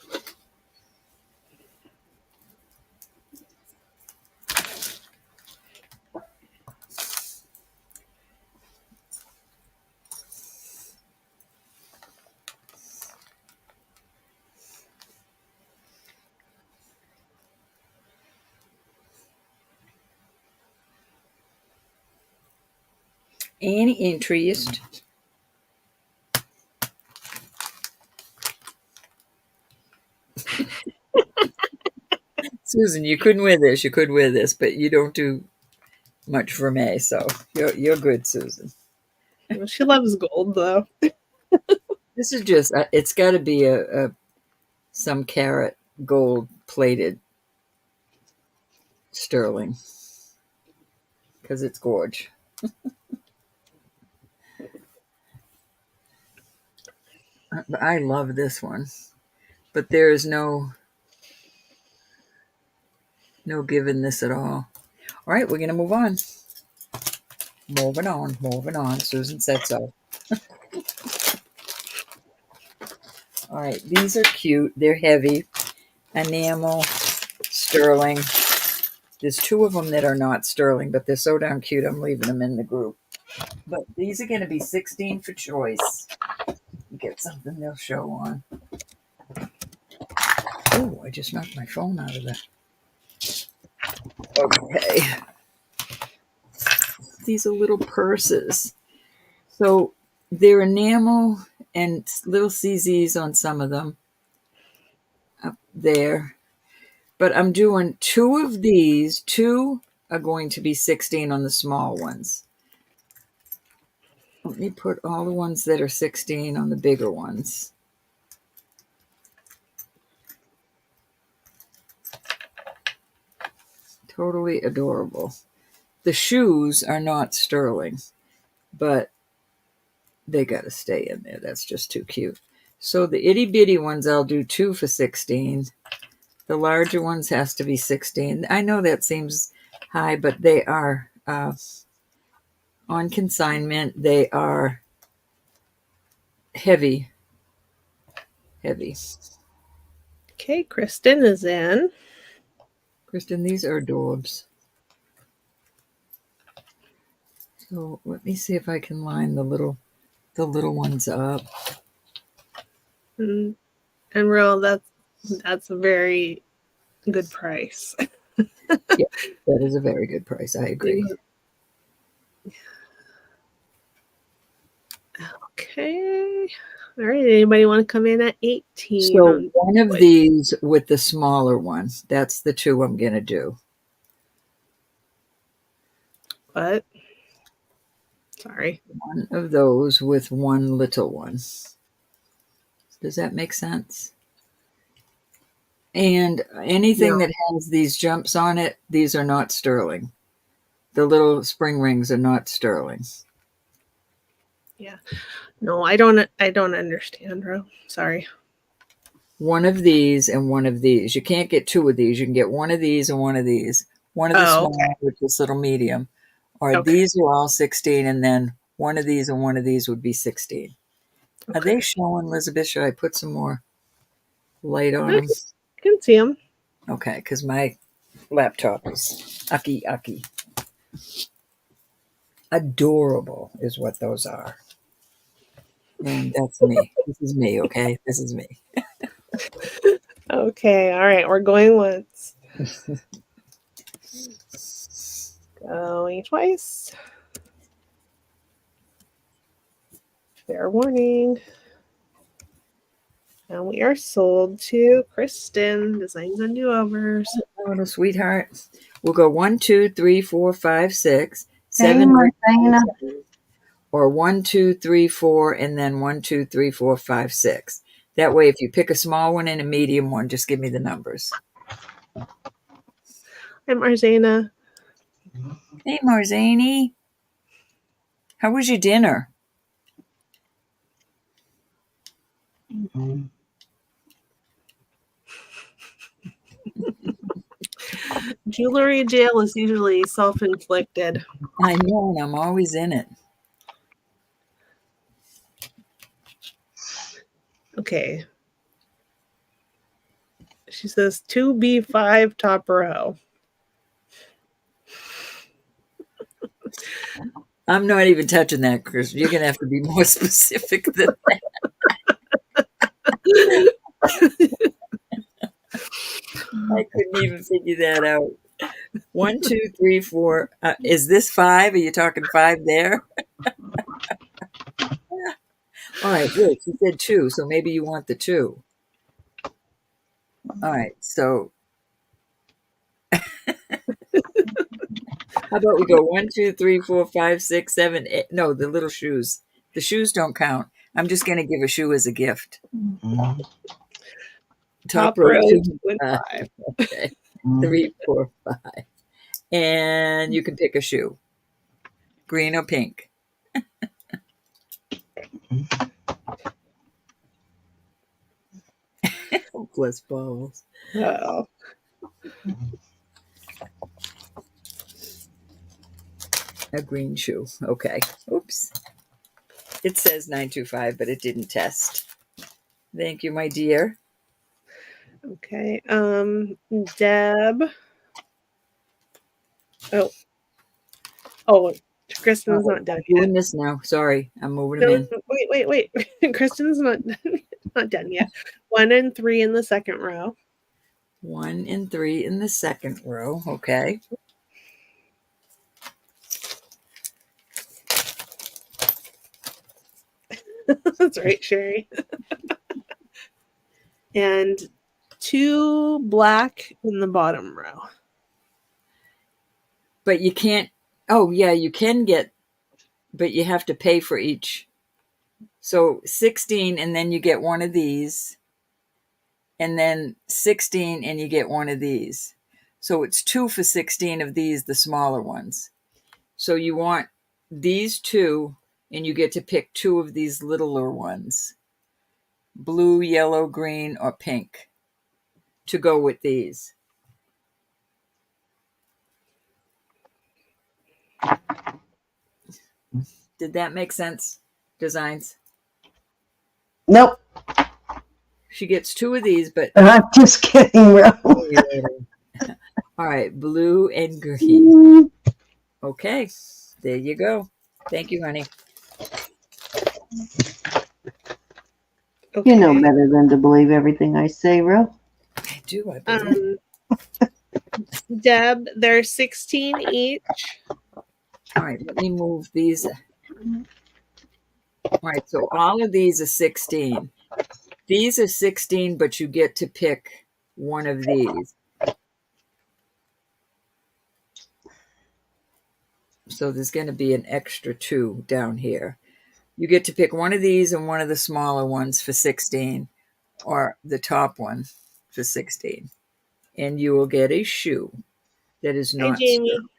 Any interest? Susan, you couldn't wear this. You could wear this, but you don't do much for me, so you're good, Susan. She loves gold though. This is just it's got to be a some carat gold plated sterling because it's gorge. I love this one, but there is no giving this at all. All right, we're gonna move on. Moving on. Susan said so. All right, these are cute. They're heavy. Enamel, sterling. There's two of them that are not sterling, but they're so damn cute, I'm leaving them in the group. But these are going to be 16 for choice. Get something they'll show on. Oh, I just knocked my phone out of there. Okay. These are little purses. So they're enamel and little CZs on some of them up there. But I'm doing two of these. Two are going to be 16 on the small ones. Let me put all the ones that are 16 on the bigger ones. Totally adorable. The shoes are not sterling, but they got to stay in there. That's just too cute. So the itty bitty ones, I'll do 2 for 16. The larger ones has to be 16. I know that seems high, but they are on consignment. They are heavy. Okay, Kristen is in. Kristen, these are adorbs. So let me see if I can line the little ones up. And real, that's a very good price. Yeah, that is a very good price. I agree. Okay. All right. Anybody want to come in at 18? So one of these with the smaller one, that's the 2 I'm going to do. What? Sorry. One of those with one little one. Does that make sense? And anything that has these jumps on it, these are not sterling. The little spring rings are not sterling. Yeah. No, I don't understand, Ro. Sorry. One of these and one of these. You can't get 2 of these. You can get one of these and one of these. One of the small with this little medium. Or these are all 16 and then One of these and one of these would be 16. Are they showing, Elizabeth? Should I put some more light on them? I can see them. Okay, because my laptop is ucky. Adorable is what those are. And that's me. This is me, okay? This is me. Okay, all right, we're going once. Going twice. Fair warning. And we are sold to Kristen, Designs and Do-Overs. Oh, little sweetheart. We'll go 1, 2, 3, 4, 5, 6, Hey, 7, Martina. or 1, 2, 3, 4, and then 1, 2, 3, 4, 5, 6. That way, if you pick a small one and a medium one, just give me the numbers. I'm Arzana. Hey, Marzani. How was your dinner? Jewelry jail is usually self-inflicted. I know, and I'm always in it. Okay. She says 2B5 top row. I'm not even touching that, Chris. You're going to have to be more specific than that. I couldn't even figure that out. 1, 2, 3, 4. Is this 5? Are you talking 5 there? All right, good. She said 2, so maybe you want the 2. All right, so how about we go 1, 2, 3, 4, 5, 6, 7, 8. No, the little shoes. The shoes don't count. I'm just going to give a shoe as a gift. Top row 2 and 5. 5. Okay. 3, 4, 5. And you can pick a shoe. Green or pink. Hopeless balls. Oh. A green shoe. Okay. Oops. It says 925, but it didn't test. Thank you, my dear. Okay. Deb. Oh, Kristen's not done I'm yet. doing this now. Sorry. I'm moving them in. No, wait. Kristen's not done yet. 1 and 3 in the second row. 1 and 3 in the second row. Okay. That's right, Sherry. And 2 black in the bottom row. But you can't. Oh, yeah, you can get, but you have to pay for each. So 16, and then you get one of these. And then 16, and you get one of these. So it's 2 for 16 of these, the smaller ones. So you want these 2, and you get to pick 2 of these littler ones. Blue, yellow, green, or pink to go with these. Did that make sense? Designs? Nope. She gets 2 of these, but I'm just kidding, Ro. all right, blue and green. Okay, there you go. Thank you, honey. Okay. You know better than to believe everything I say, Ro. I do, I believe. Deb, they're 16 each. All right, let me move these. All right, so all of these are 16. These are 16, but you get to pick one of these. So there's going to be an extra 2 down here. You get to pick one of these and one of the smaller ones for 16, or the top one for 16. And you will get a shoe that is Hi, not Jamie. sterling.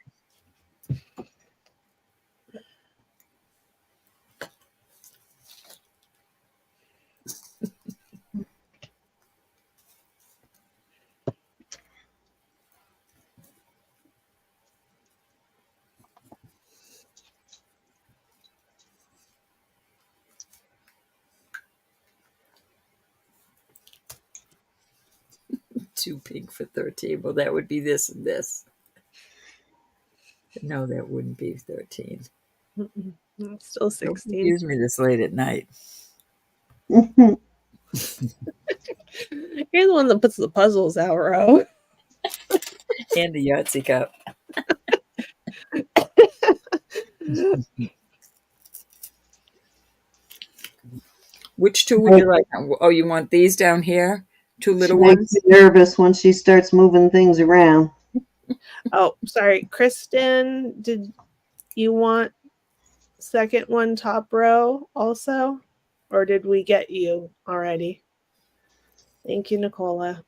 Too pink for 13. Well, that would be this and this. No, that wouldn't be 13. It's still Don't 16. confuse me this late at night. You're the one that puts the puzzles out, Ro. And the Yahtzee cup. Which two would you like? Oh, you want these down here? Two She little makes ones? me nervous when she starts moving things around. Oh, sorry. Kristen, did you want second one top row also? Or did we get you already? Thank you, Nicola.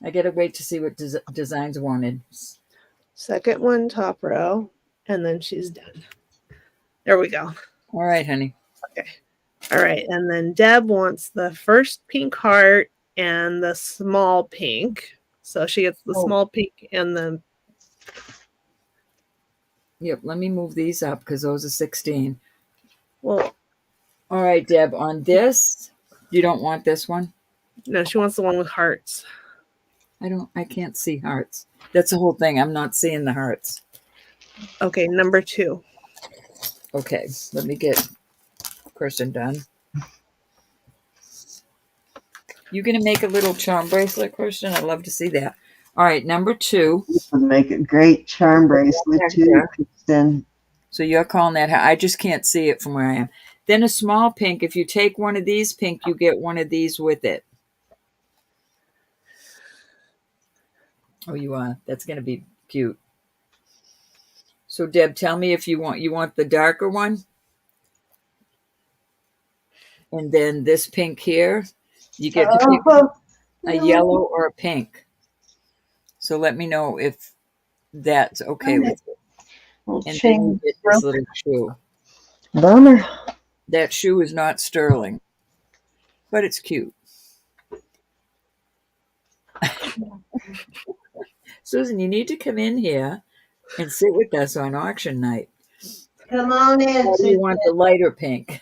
I gotta wait to see what designs wanted. Second one top row, and then she's done. There we go. All right, honey. Okay. All right. And then Deb wants the first pink heart and the small pink. So she gets the small pink and the. Yep, let me move these up because those are 16. Well, all right, Deb, on this, you don't want this one? No, she wants the one with hearts. I can't see hearts. That's the whole thing. I'm not seeing the hearts. Okay, number 2. Okay, let me get Kristen done. You gonna make a little charm bracelet, Kristen? I'd love to see that. All right, number 2. This would make a great charm bracelet too, Kristen. So you're calling that? I just can't see it from where I am. Then a small pink. If you take one of these pink, you get one of these with it. Oh, you are. That's gonna be cute. So Deb, tell me if you want the darker one, and then this pink here. You get to pick a yellow or a pink. So let me know if that's okay with you. And then you get this little shoe. Bummer. That shoe is not sterling, but it's cute. Susan, you need to come in here and sit with us on auction night. Come on in. Or do you want the lighter pink?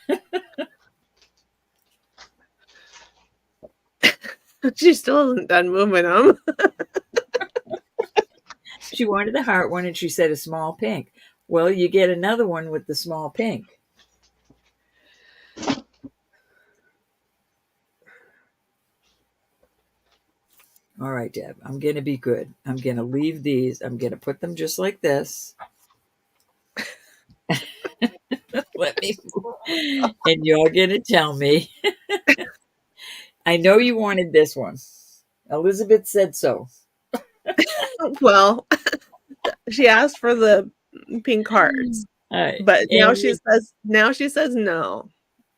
She still isn't done moving them. She wanted the heart one, and she said a small pink. Well, you get another one with the small pink. All right, Deb, I'm going to be good. I'm going to leave these. I'm going to put them just like this. Let me move. And you're going to tell me. I know you wanted this one. Elizabeth said so. Well, she asked for the pink hearts. Right. But now she says no.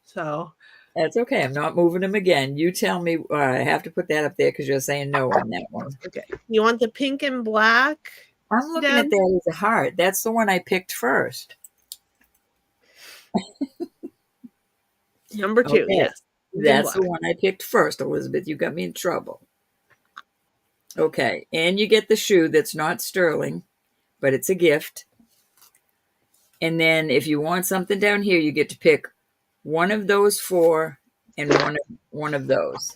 So that's okay. I'm not moving them again. You tell me. I have to put that up there because you're saying no on that one. Okay. You want the pink and black? I'm looking at that as a heart. That's the one I picked first. Number 2, okay. Yes. That's the one I picked first, Elizabeth. You got me in trouble. Okay. And you get the shoe that's not sterling, but it's a gift. And then if you want something down here, you get to pick one of those 4 and one of those.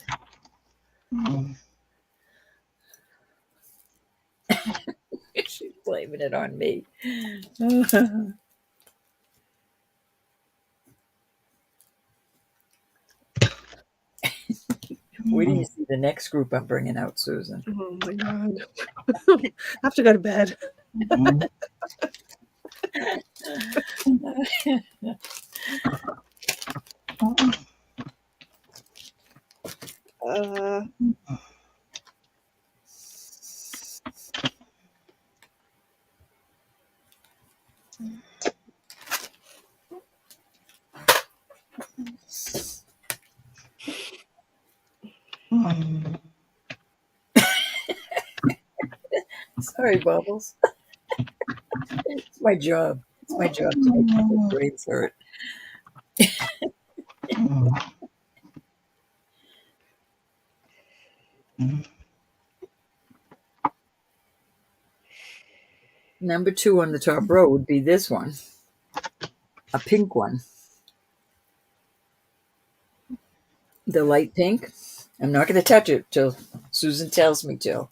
She's blaming it on me. Where do you see the next group I'm bringing out, Susan? Oh my God. I have to go to bed. Sorry, Bubbles. It's my job. It's My job's making my brains hurt. Number 2 on the top row would be this one, a pink one. The light pink. I'm not going to touch it till Susan tells me to.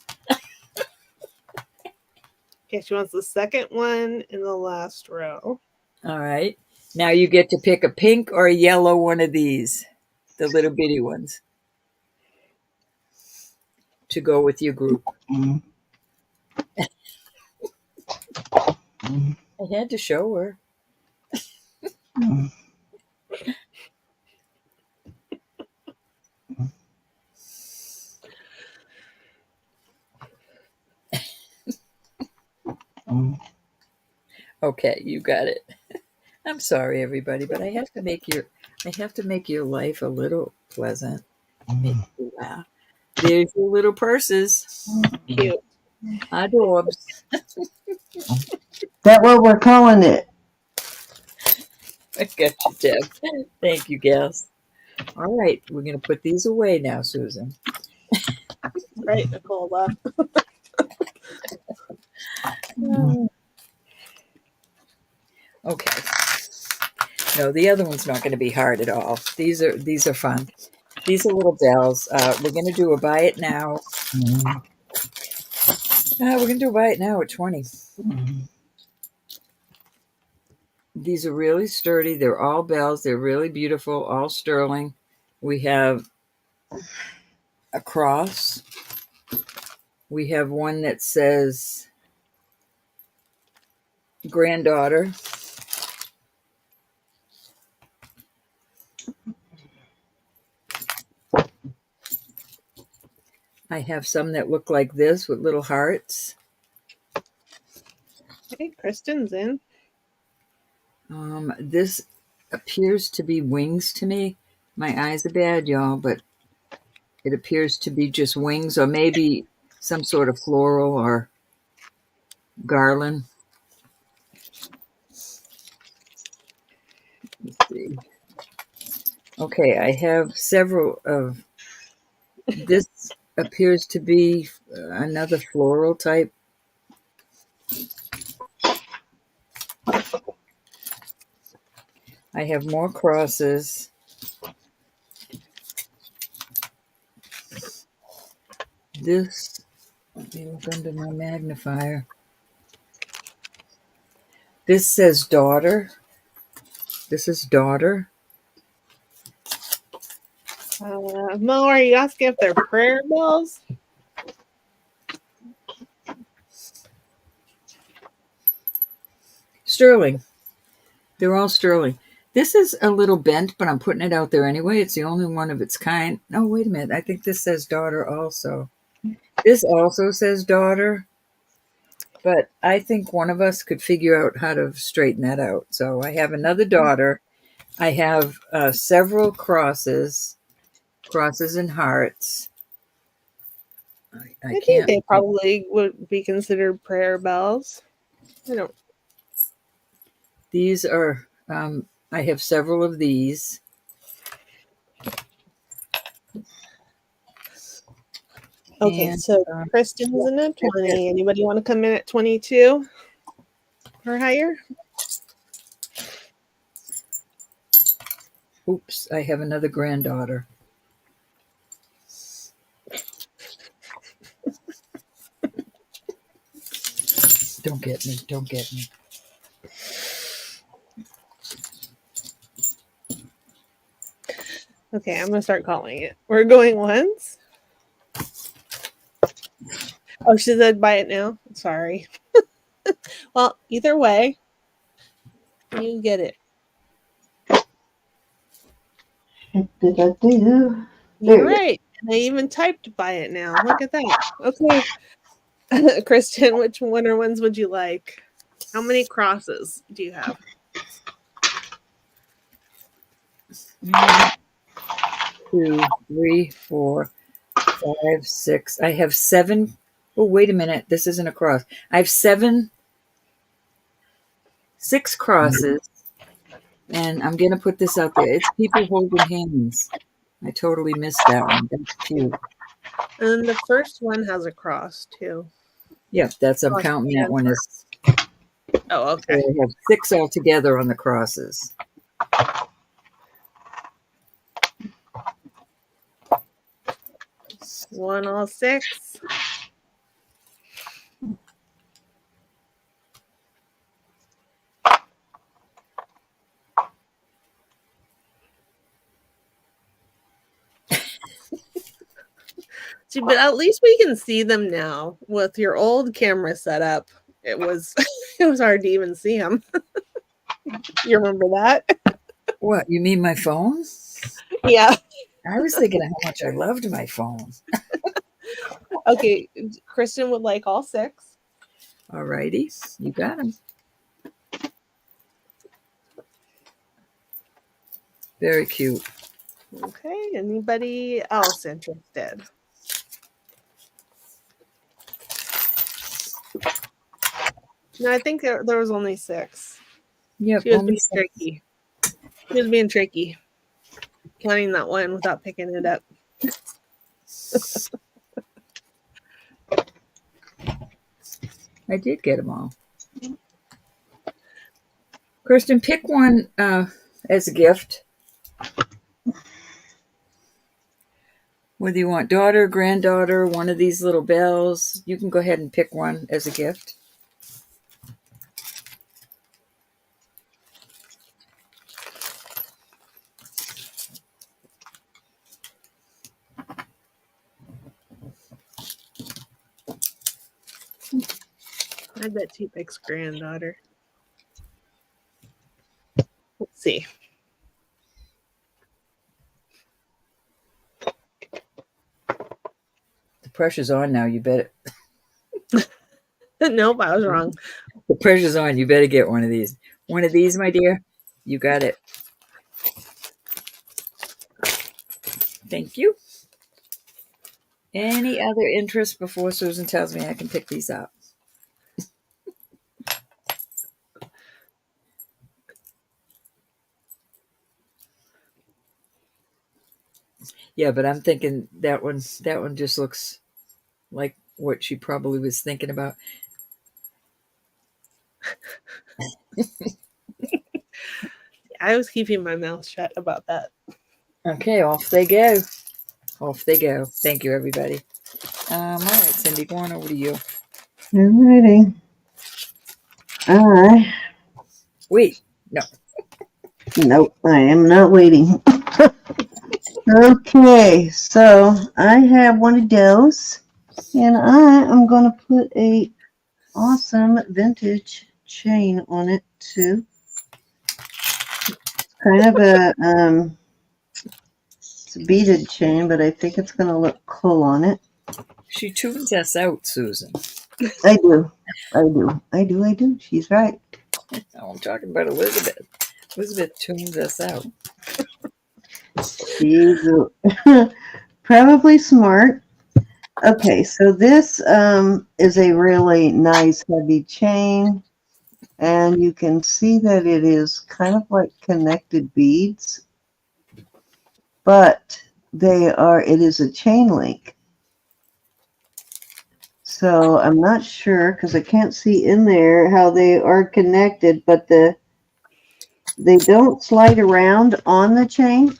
Okay, she wants the second one in the last row. All right. Now you get to pick a pink or a yellow one of these, the little bitty ones, to go with your group. I had to show her. Okay, you got it. I'm sorry, everybody, but I have to make your life a little pleasant. Make you laugh. There's your little purses. Cute. Adorbs. That what we're calling it? I got you, Deb. Thank you, gals. All right, we're going to put these away now, Susan. Right, Nicola. Okay. No, the other one's not going to be hard at all. These are fun. These are little bells. We're going to do a buy it now. We're going to do a buy it now at 20. These are really sturdy. They're all bells. They're really beautiful, all sterling. We have a cross. We have one that says granddaughter. I have some that look like this with little hearts. Hey, Kristen's in. This appears to be wings to me. My eyes are bad, y'all, but it appears to be just wings or maybe some sort of floral or garland. Let's see. Okay, I have several of this. Appears to be another floral type. I have more crosses. This, let me look under my magnifier. This says daughter. This is daughter. Mo, are you asking if they're prayer bells? Sterling. They're all sterling. This is a little bent, but I'm putting it out there anyway. It's the only one of its kind. Oh, wait a minute. I think this says daughter also. This also says daughter, but I think one of us could figure out how to straighten that out. So I have another daughter. I have several crosses and hearts. I think they probably would be considered prayer bells. I don't. These are, I have several of these. Okay, And, so Kristen's in at 20. Anybody want to come in at 22 or higher? Oops, I have another granddaughter. Don't get me. Don't get me. Okay, I'm going to start calling it. We're going once. Oh, she said buy it now. Sorry. Well, either way, you get it. Did I do? You're right. And I even typed buy it now. Look at that. Okay. Kristen, which winner ones would you like? How many crosses do you have? 1, 2, 3, 4, 5, 6. I have 7. Oh, wait a minute. This isn't a cross. I have 7 6 crosses. And I'm going to put this out there. It's people holding hands. I totally missed that one. That's cute. And then the first one has a cross too. Yep, that's, I'm Cross counting that and one as, Oh, so okay. I have 6 altogether on the crosses. One all 6. See, but at least we can see them now. With your old camera setup, it was it was hard to even see them. You remember that? What, you mean my phone? Yeah. I was thinking of how much I loved my phone. Okay. Kristen would like all 6. Alrighty, you got them. Very cute. Okay. Anybody else interested? No, I think there was only 6. Yep, She was only being 6. tricky. She was being tricky. Counting that one without picking it up. I did get them all. Kristen, pick one as a gift. Whether you want daughter, granddaughter, one of these little bells, you can go ahead and pick one as a gift. I bet she picks granddaughter. Let's see. The pressure's on now. You better. Nope, I was wrong. The pressure's on. You better get one of these. One of these, my dear. You got it. Thank you. Any other interest before Susan tells me I can pick these up? Yeah, but I'm thinking that one just looks like what she probably was thinking about. I was keeping my mouth shut about that. Okay, off they go. Off they go. Thank you, everybody. All right, Cindy, going over to you. Alrighty. Wait, no. Nope, I am not waiting. Okay, so I have one of those, and I am going to put a awesome vintage chain on it too. It's kind of a it's a beaded chain, but I think it's going to look cool on it. She tunes us out, Susan. I do. She's right. Oh, I'm talking about Elizabeth. Elizabeth tunes us out. She's probably smart. Okay, so this is a really nice heavy chain, and you can see that it is kind of like connected beads, but it is a chain link. So I'm not sure, because I can't see in there how they are connected, but they don't slide around on the chain.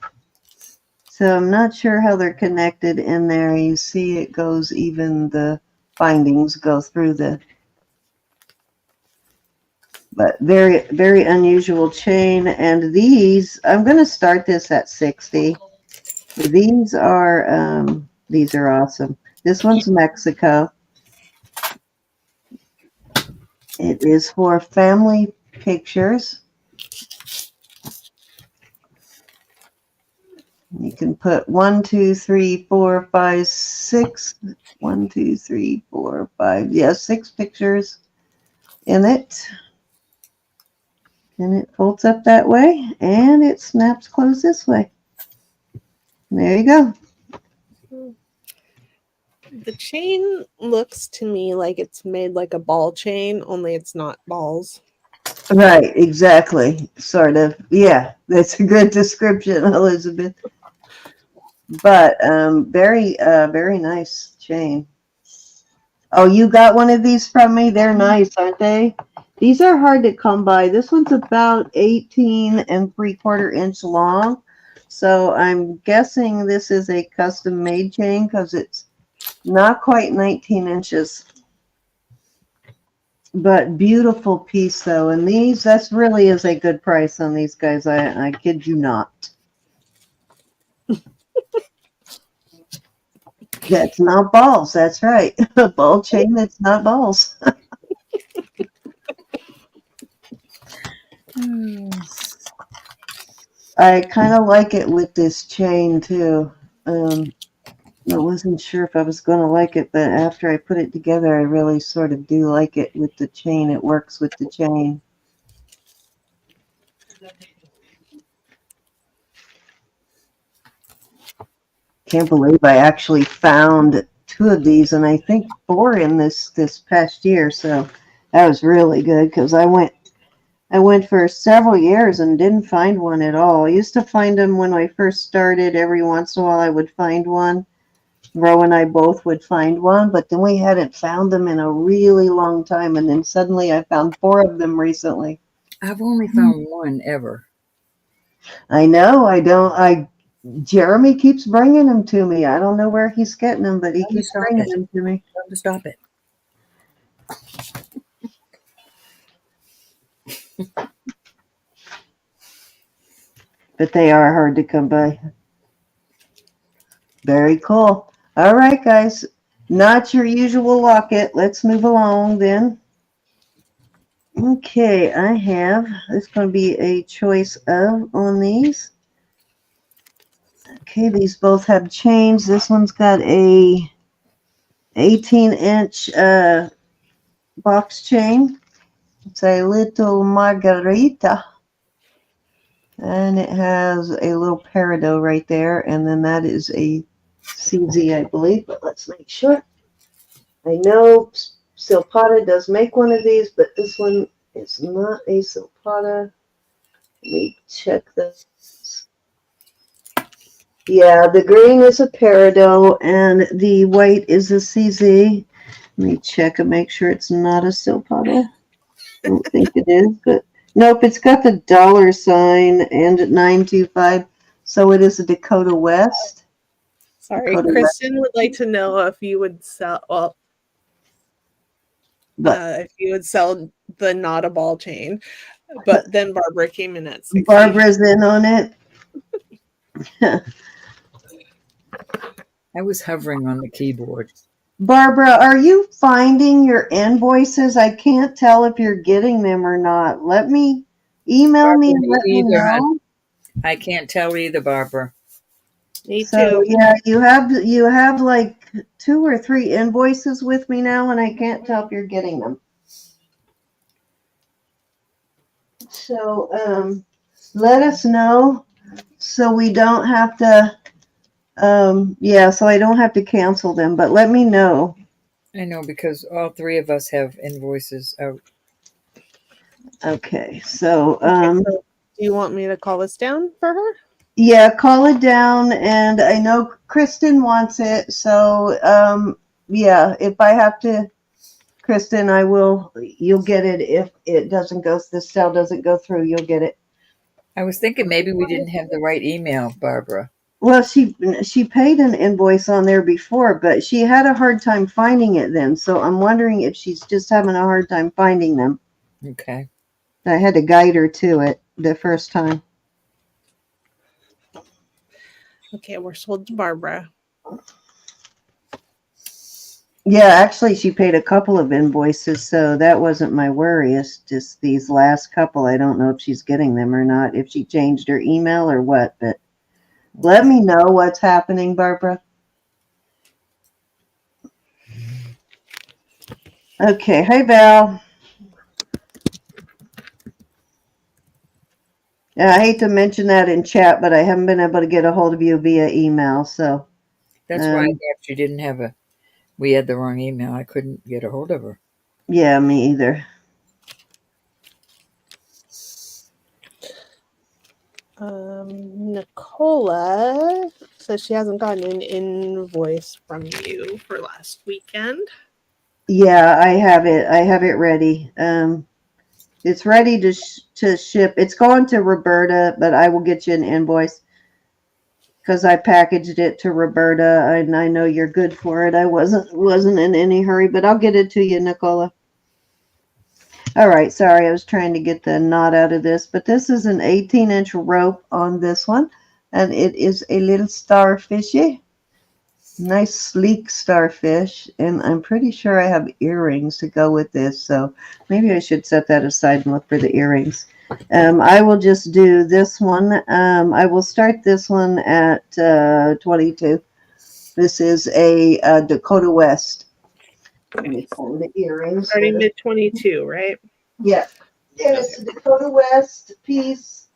So I'm not sure how they're connected in there. You see it goes, even the bindings go through but very, very unusual chain. And these, I'm going to start this at 60. These are awesome. This one's Mexico. It is for family pictures. You can put 1, 2, 3, 4, 5, 6. 1, 2, 3, 4, 5. Yeah, 6 pictures in it. And it folds up that way, and it snaps closed this way. There you go. The chain looks to me like it's made like a ball chain, only it's not balls. Right, exactly. Sort of. Yeah, that's a good description, Elizabeth. But very nice chain. Oh, you got one of these from me? They're nice, aren't they? These are hard to come by. This one's about 18 3/4 inch long. So I'm guessing this is a custom made chain because it's not quite 19 inches. But beautiful piece though. And these, that's really is a good price on these guys. I kid you not. That's not balls. That's right. A ball chain that's not balls. I kind of like it with this chain too. I wasn't sure if I was going to like it, but after I put it together, I really sort of do like it with the chain. It works with the chain. Can't believe I actually found 2 of these, and I think 4 in this past year. So that was really good because I went for several years and didn't find one at all. I used to find them when I first started. Every once in a while, I would find one. Ro and I both would find one, but then we hadn't found them in a really long time. And then suddenly I found 4 of them recently. I've only found one ever. I know. Jeremy keeps bringing them to me. I don't know where he's getting them, but he keeps bringing them to me. Tell him to stop it. But they are hard to come by. Very cool. All right, guys. Not your usual locket. Let's move along then. Okay, I have, it's going to be a choice of on these. Okay, these both have chains. This one's got a 18-inch box chain. It's a little margarita. And it has a little peridot right there. And then that is a CZ, I believe. But let's make sure. I know Silpada does make one of these, but this one is not a Silpada. Let me check this. Yeah, the green is a peridot and the white is a CZ. Let me check and make sure it's not a Silpada. I don't think it is, but nope, it's got the $ and 925, so it is a Dakota West. Sorry, Dakota Kristen would like to know if you would sell. Well, if you would sell the not a ball chain, but then Barbara came in at 60. Barbara's in on it. I was hovering on the keyboard. Barbara, are you finding your invoices? I can't tell if you're getting them or not. Email me and let me know. I can't tell either, Barbara. Me So too. yeah, you have like 2 or 3 invoices with me now, and I can't tell if you're getting them. So let us know so we don't have to. So I don't have to cancel them, but let me know. I know because all 3 of us have invoices out. Okay, so Do you want me to call this down for her? yeah, call it down, and I know Kristen wants it, so yeah, if I have to, Kristen, I will. You'll get it if it doesn't go. The sale doesn't go through. You'll get it. I was thinking maybe we didn't have the right email, Barbara. Well, she paid an invoice on there before, but she had a hard time finding it then. So I'm wondering if she's just having a hard time finding them. Okay. I had to guide her to it the first time. Okay, we're sold to Barbara. Yeah, actually, she paid a couple of invoices, so that wasn't my worry. It's just these last couple. I don't know if she's getting them or not, if she changed her email or what, but let me know what's happening, Barbara. Okay. Hi, Val. I hate to mention that in chat, but I haven't been able to get a hold of you via email, so. That's why I thought you didn't have we had the wrong email. I couldn't get a hold of her. Yeah, me either. Nicola says she hasn't gotten an invoice from you for last weekend. Yeah, I have it. I have it ready. It's ready to ship. It's going to Roberta, but I will get you an invoice because I packaged it to Roberta, and I know you're good for it. I wasn't in any hurry, but I'll get it to you, Nicola. All right, sorry, I was trying to get the knot out of this, but this is an 18-inch rope on this one, and it is a little starfishy. Nice sleek starfish, and I'm pretty sure I have earrings to go with this, so maybe I should set that aside and look for the earrings. I will just do this one. I will start this one at 22. This is a Dakota West. Let me pull the earrings. Starting mid 22, right? Yeah. It's a Dakota West piece.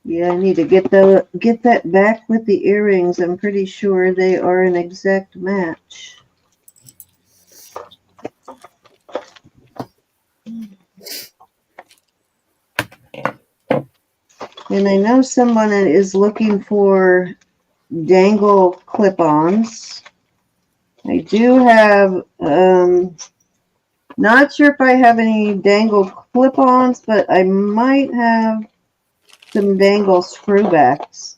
Yeah, I need to get that back with the earrings. I'm pretty sure they are an exact match. And I know someone is looking for dangle clip-ons. I do have, not sure if I have any dangle clip-ons, but I might have some dangle screwbacks,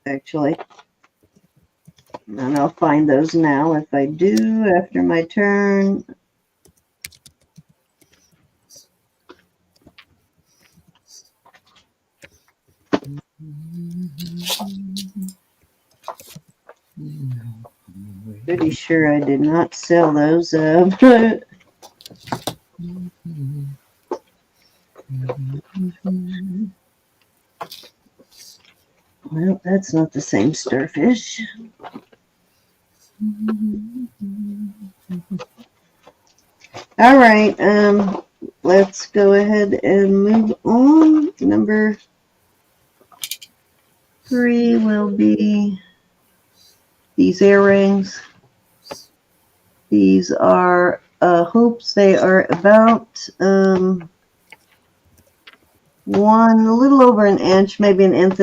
actually. And I'll find those now if I do after my turn. Pretty sure I did not sell those. Well, that's not the same starfish. All right, let's go ahead and move on. Number 3 will be these earrings. These are hoops. They are about a little over an inch, maybe an inch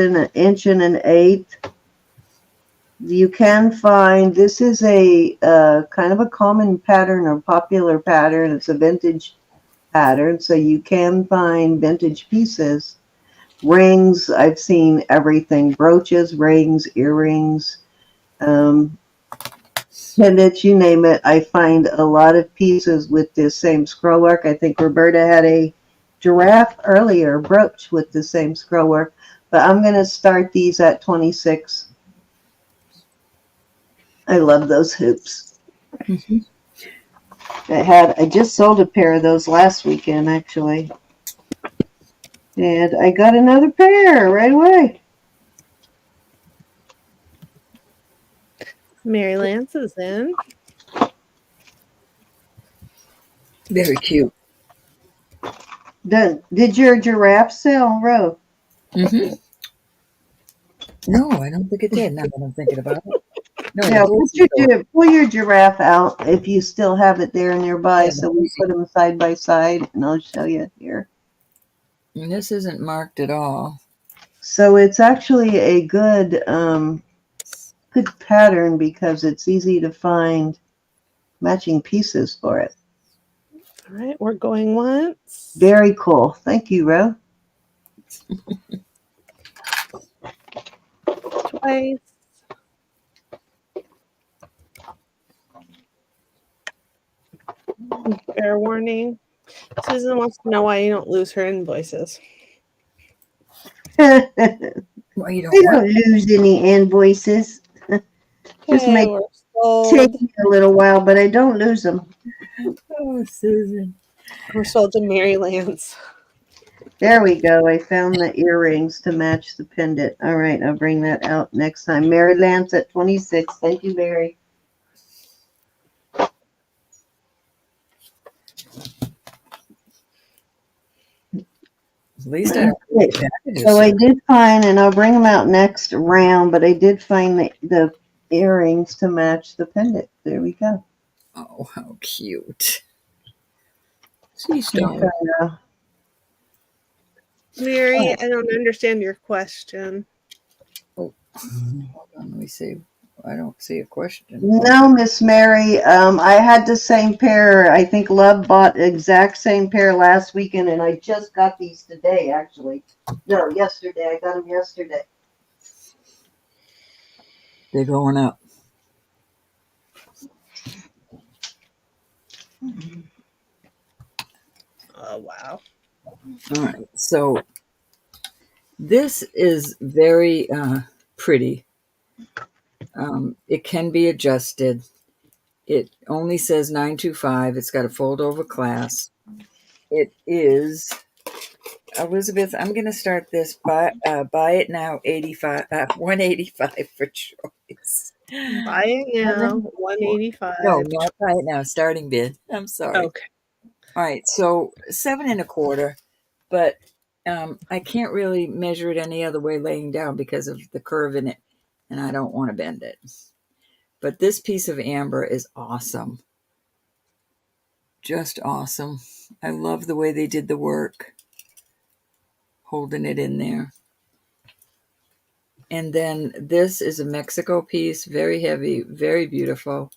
and an eighth. You can find, this is a kind of a common pattern or popular pattern. It's a vintage pattern, so you can find vintage pieces. Rings, I've seen everything. Brooches, rings, earrings, pendants, you name it. I find a lot of pieces with this same scroll work. I think Roberta had a giraffe earlier brooch with the same scroll work, but I'm going to start these at 26. I love those hoops. Mm-hmm. I just sold a pair of those last weekend, actually. And I got another pair right away. Mary Lance is in. Very cute. Did your giraffe sell, Ro? Mm-hmm. No, I don't think it did. Now that I'm thinking about it. No, Yeah, pull your giraffe out if you still have it there nearby, Yeah, so we put them side by side, and I'll show you here. And this isn't marked at all. So it's actually a good pattern because it's easy to find matching pieces for it. All right, we're going once. Very cool. Thank you, Ro. Twice. Fair warning. Susan wants to know why you don't lose her invoices. I Well, you don't lose any invoices. Just Okay, make we're sold. take me a little while, but I don't lose them. Oh, Susan. We're sold to Mary Lance. There we go. I found the earrings to match the pendant. All right, I'll bring that out next time. Mary Lance at 26. Thank you, Mary. At least I don't Okay, so I did find, and I'll bring them out next round, but I did find the earrings to match the pendant. There we go. Oh, how cute. Sea Okay. star. Mary, I don't understand your question. Hold on, let me see. I don't see a question. No, Miss Mary. I had the same pair. I think Love bought the exact same pair last weekend, and I just got these today, actually. No, yesterday. I got them yesterday. They're going up. Oh, wow. All right. So this is very pretty. It can be adjusted. It only says 925. It's got a fold over clasp. It is Elizabeth. I'm going to start this. Buy it now. 185 for choice. Buy it now, 185. No, not buy it now. Starting bid. I'm sorry. Okay. All right. So 7.25, but I can't really measure it any other way laying down because of the curve in it, and I don't want to bend it. But this piece of amber is awesome. Just awesome. I love the way they did the work, holding it in there. And then this is a Mexico piece, very heavy, very beautiful.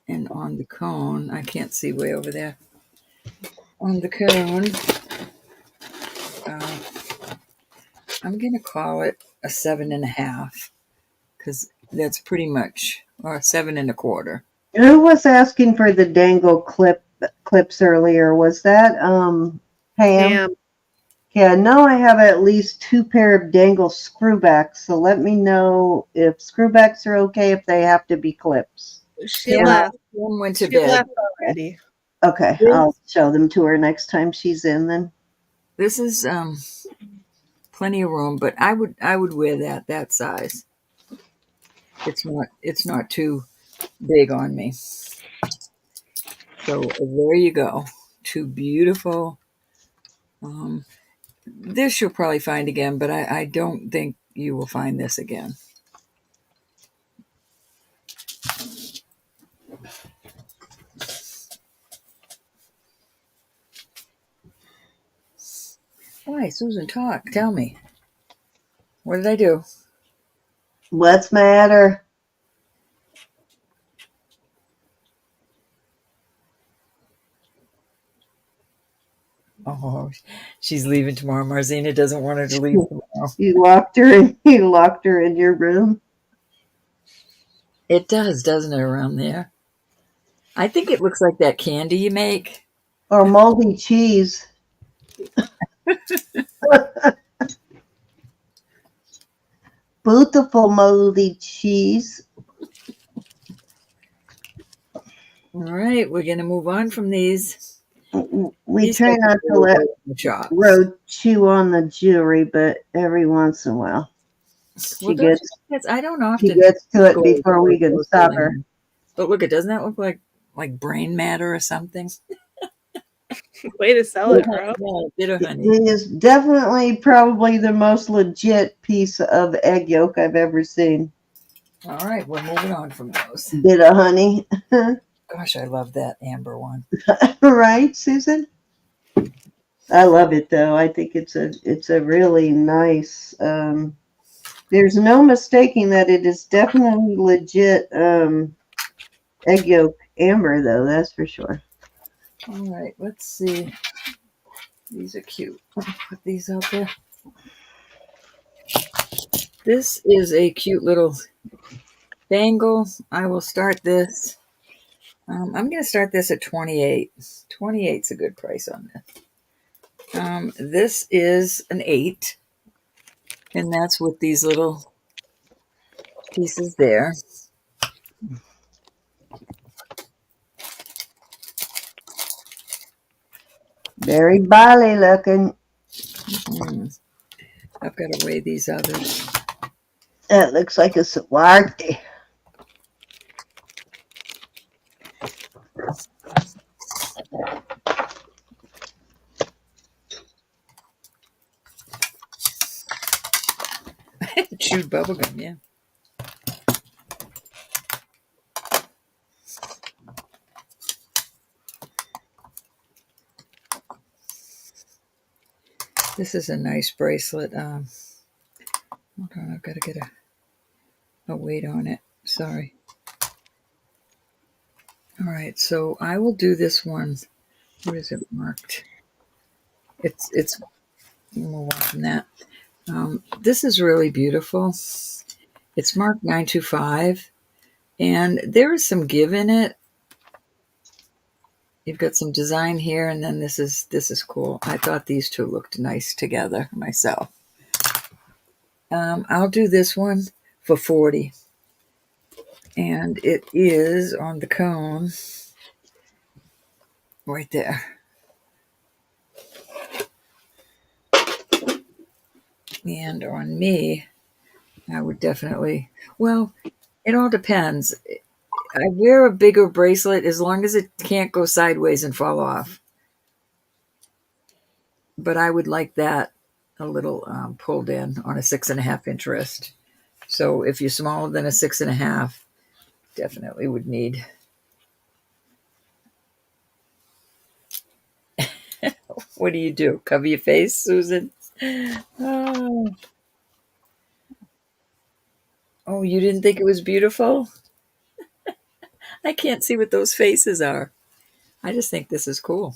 And on the cone, I can't see way over there. On the cone, I'm going to call it a 7.5 because that's pretty much, or 7.25. Who was asking for the dangle clips earlier? Was that Pam? Pam, Yeah, no, I have at least 2 pair of dangle screwbacks, so let me know if screwbacks are okay, if they have to be clips. she Pam left. went to She bed. left already. Okay, I'll show them to her next time she's in then. This is plenty of room, but I would wear that size. It's not too big on me. So there you go. 2 beautiful. This you'll probably find again, but I don't think you will find this again. Why, Susan, talk. Tell me. What did I do? What's matter? Oh, she's leaving tomorrow. Marzina doesn't want her to leave tomorrow. You locked her in. You locked her in your room. It does, doesn't it, around there? I think it looks like that candy you make. Or moldy cheese. Beautiful moldy cheese. All right, we're going to move on from these. We These try guys not are to let really good in the shop. Road chew on the jewelry, but every once in a while Well, I don't she often gets to it go before we can close to stop her. them. But look, it doesn't that look like brain matter or something? Way to sell it, bro. Yeah, a bit of honey. It is definitely probably the most legit piece of egg yolk I've ever seen. All right, we're moving on from those. Bit of honey. Gosh, I love that amber one. Right, Susan? I love it though. I think it's a really nice there's no mistaking that it is definitely legit egg yolk amber though, that's for sure. All right, let's see. These are cute. Put these out there. This is a cute little bangle. I will start this. I'm going to start this at 28. 28's a good price on this. This is an 8, and that's with these little pieces there. Very bally looking. I've got to weigh these others. That looks like a Sawarte. Chewed bubblegum, yeah. This is a nice bracelet. Hold on, I've got to get a weight on it. Sorry. All right, so I will do this one. What is it marked? It's more on from that. This is really beautiful. It's marked 925, and there is some give in it. You've got some design here, and then this is cool. I thought these two looked nice together myself. I'll do this one for 40, and it is on the cone right there. And on me, I would definitely, well, it all depends. I wear a bigger bracelet as long as it can't go sideways and fall off. But I would like that a little pulled in on a 6.5-inch wrist. So if you're smaller than a 6.5, definitely would need. What do? Cover your face, Susan? Oh. Oh, you didn't think it was beautiful? I can't see what those faces are. I just think this is cool.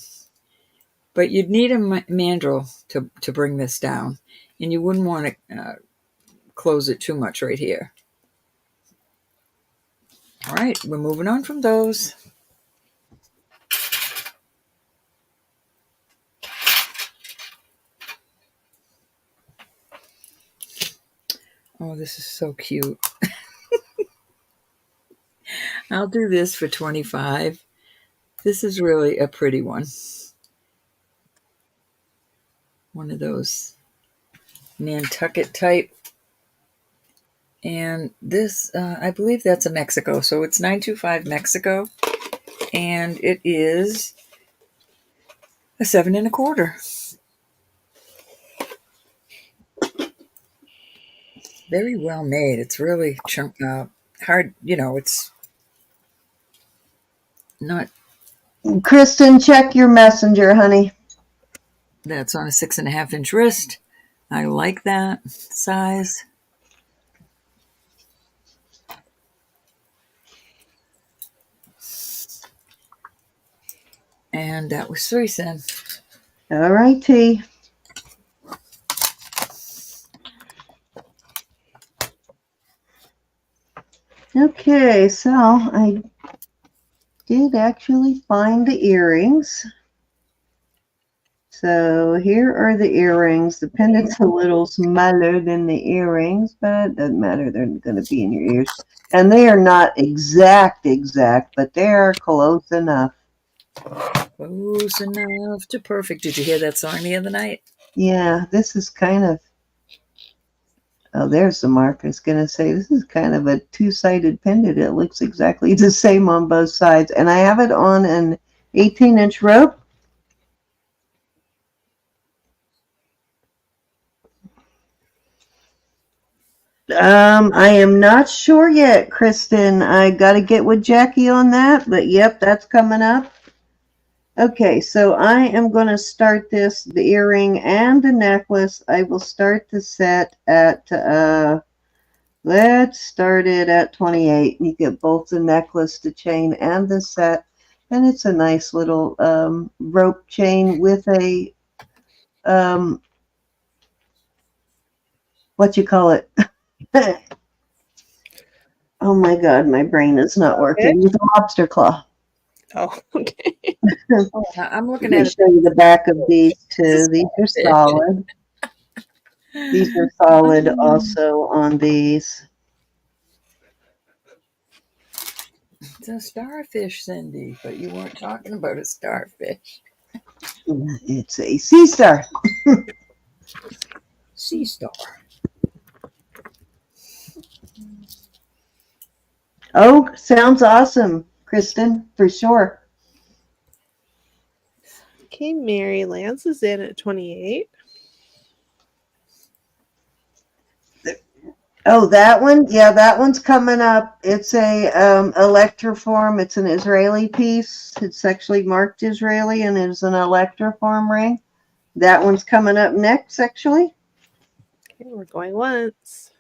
But you'd need a mandrel to bring this down. And you wouldn't want to close it too much right here. All right, we're moving on from those. Oh, this is so cute. I'll do this for 25. This is really a pretty one. One of those Nantucket type. And this, I believe that's a Mexico. So it's 925 Mexico. And it is a 7 1/4. Very well made. It's really hard, it's not. Kristen, check your messenger, honey. That's on a 6.5-inch wrist. I like that size. And that was 3 cents. All right, T. Okay, so I did actually find the earrings. So here are the earrings. The pendant's a little smaller than the earrings, but it doesn't matter. They're going to be in your ears. And they are not exact, but they are close enough. Close enough to perfect. Did you hear that song the other night? Yeah, this is kind of, oh, there's the mark. I was going to say, this is kind of a two-sided pendant. It looks exactly the same on both sides. And I have it on an 18-inch rope. I am not sure yet, Kristen. I got to get with Jackie on that, but yep, that's coming up. Okay, so I am going to start this, the earring and the necklace. I will start the set at, let's start it at 28. You get both the necklace, the chain, and the set. And it's a nice little rope chain with a, what you call it? Oh my God, my brain is not working. With a lobster claw. Oh, okay. I'm looking Let me at it. show you the back of these two. These are solid. These are solid also on these. It's a starfish, Cindy, but you weren't talking about a starfish. It's a sea star. Sea star. Oh, sounds awesome, Kristen, for sure. Okay, Mary Lance is in at 28. Oh, that one? Yeah, that one's coming up. It's a electroform. It's an Israeli piece. It's actually marked Israeli, and it's an electroform ring. That one's coming up next, actually. Okay, we're going once.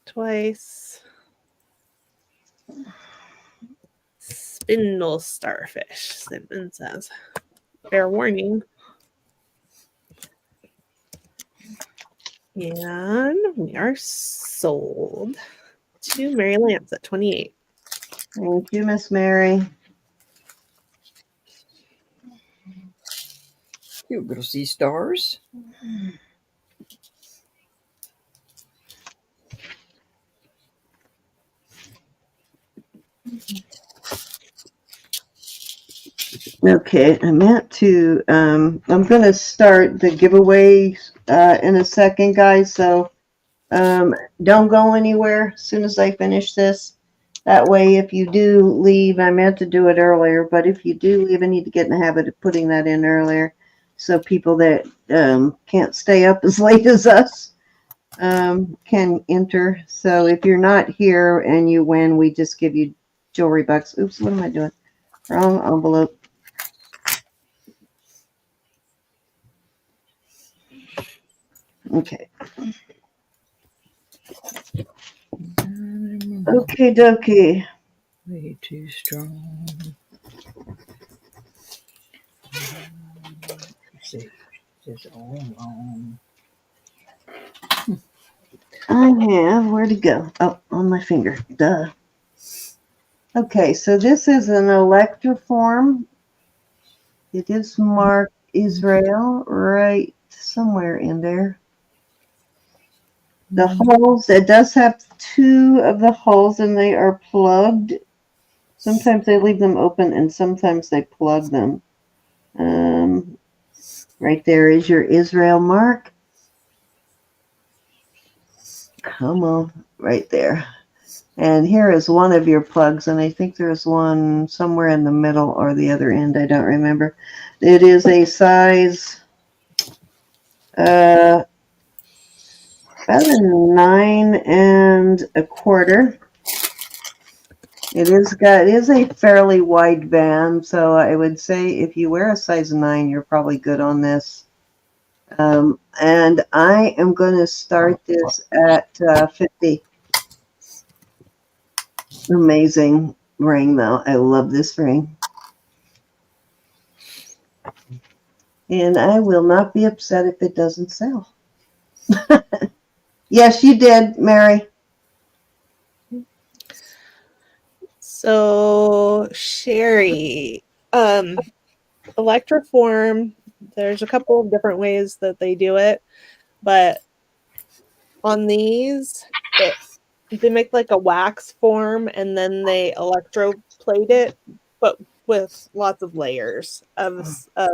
Twice. Spindle starfish, Simon says. Fair warning. And we are sold to Mary Lance at 28. Thank you, Miss Mary. Cute little sea stars. Okay, I'm going to start the giveaway in a second, guys. So don't go anywhere as soon as I finish this. That way, if you do leave, I meant to do it earlier, but if you do leave, I need to get in the habit of putting that in earlier so people that can't stay up as late as us can enter. So if you're not here and you win, we just give you jewelry bucks. Oops, what am I doing? Wrong envelope. Okay. Okay, dokie. Way too strong. Let's see. It's all wrong. I have, where'd it go? Oh, on my finger. Duh. Okay, so this is an electroform. It is marked Israel right somewhere in there. The holes, it does have 2 of the holes and they are plugged. Sometimes they leave them open and sometimes they plug them. Right there is your Israel mark. Come on, right there. And here is one of your plugs, and I think there's one somewhere in the middle or the other end. I don't remember. It is a size about a 9 1/4. It is a fairly wide band, so I would say if you wear a size 9, you're probably good on this. And I am going to start this at 50. Amazing ring, though. I love this ring. And I will not be upset if it doesn't sell. Yes, you did, Mary. So, Sherry, electroform, there's a couple of different ways that they do it, but on these, they make like a wax form and then they electroplate it, but with lots of layers of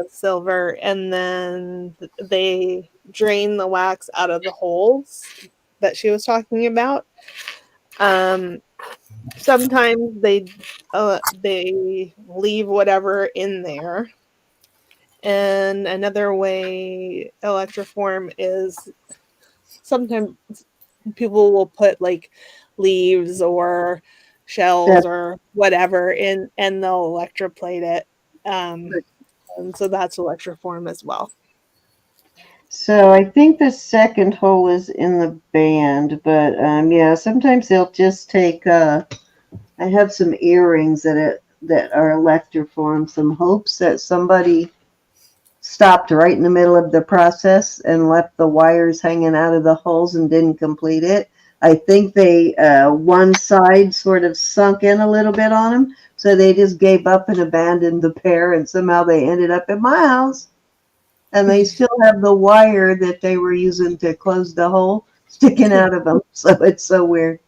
silver, and then they drain the wax out of the holes that she was talking about. Sometimes they leave whatever in there. And another way electroform is sometimes people will put like leaves or shells or whatever in, and they'll electroplate it. And so that's electroform as well. So I think the second hole is in the band, but yeah, sometimes they'll just take. I have some earrings that are electroform. Some hopes that somebody stopped right in the middle of the process and left the wires hanging out of the holes and didn't complete it. I think they one side sort of sunk in a little bit on them, so they just gave up and abandoned the pair, and somehow they ended up at my house. And they still have the wire that they were using to close the hole sticking out of them. So it's so weird.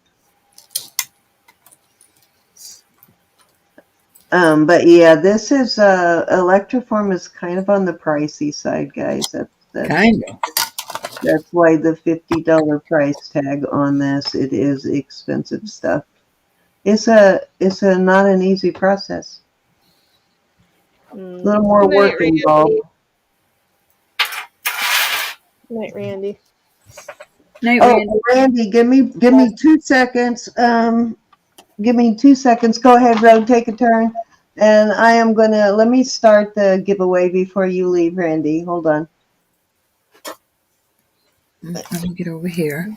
But yeah, this is electroform is kind of on the pricey side, guys. That's why the $50 price tag on this. It is expensive stuff. It's a not an easy process. A little more work involved. Night, Randy. Night, Randy. Randy, give me 2 seconds. Give me 2 seconds. Go ahead, Road. Take a turn. And I am gonna let me start the giveaway before you leave, Randy. Hold on. Let me get over here.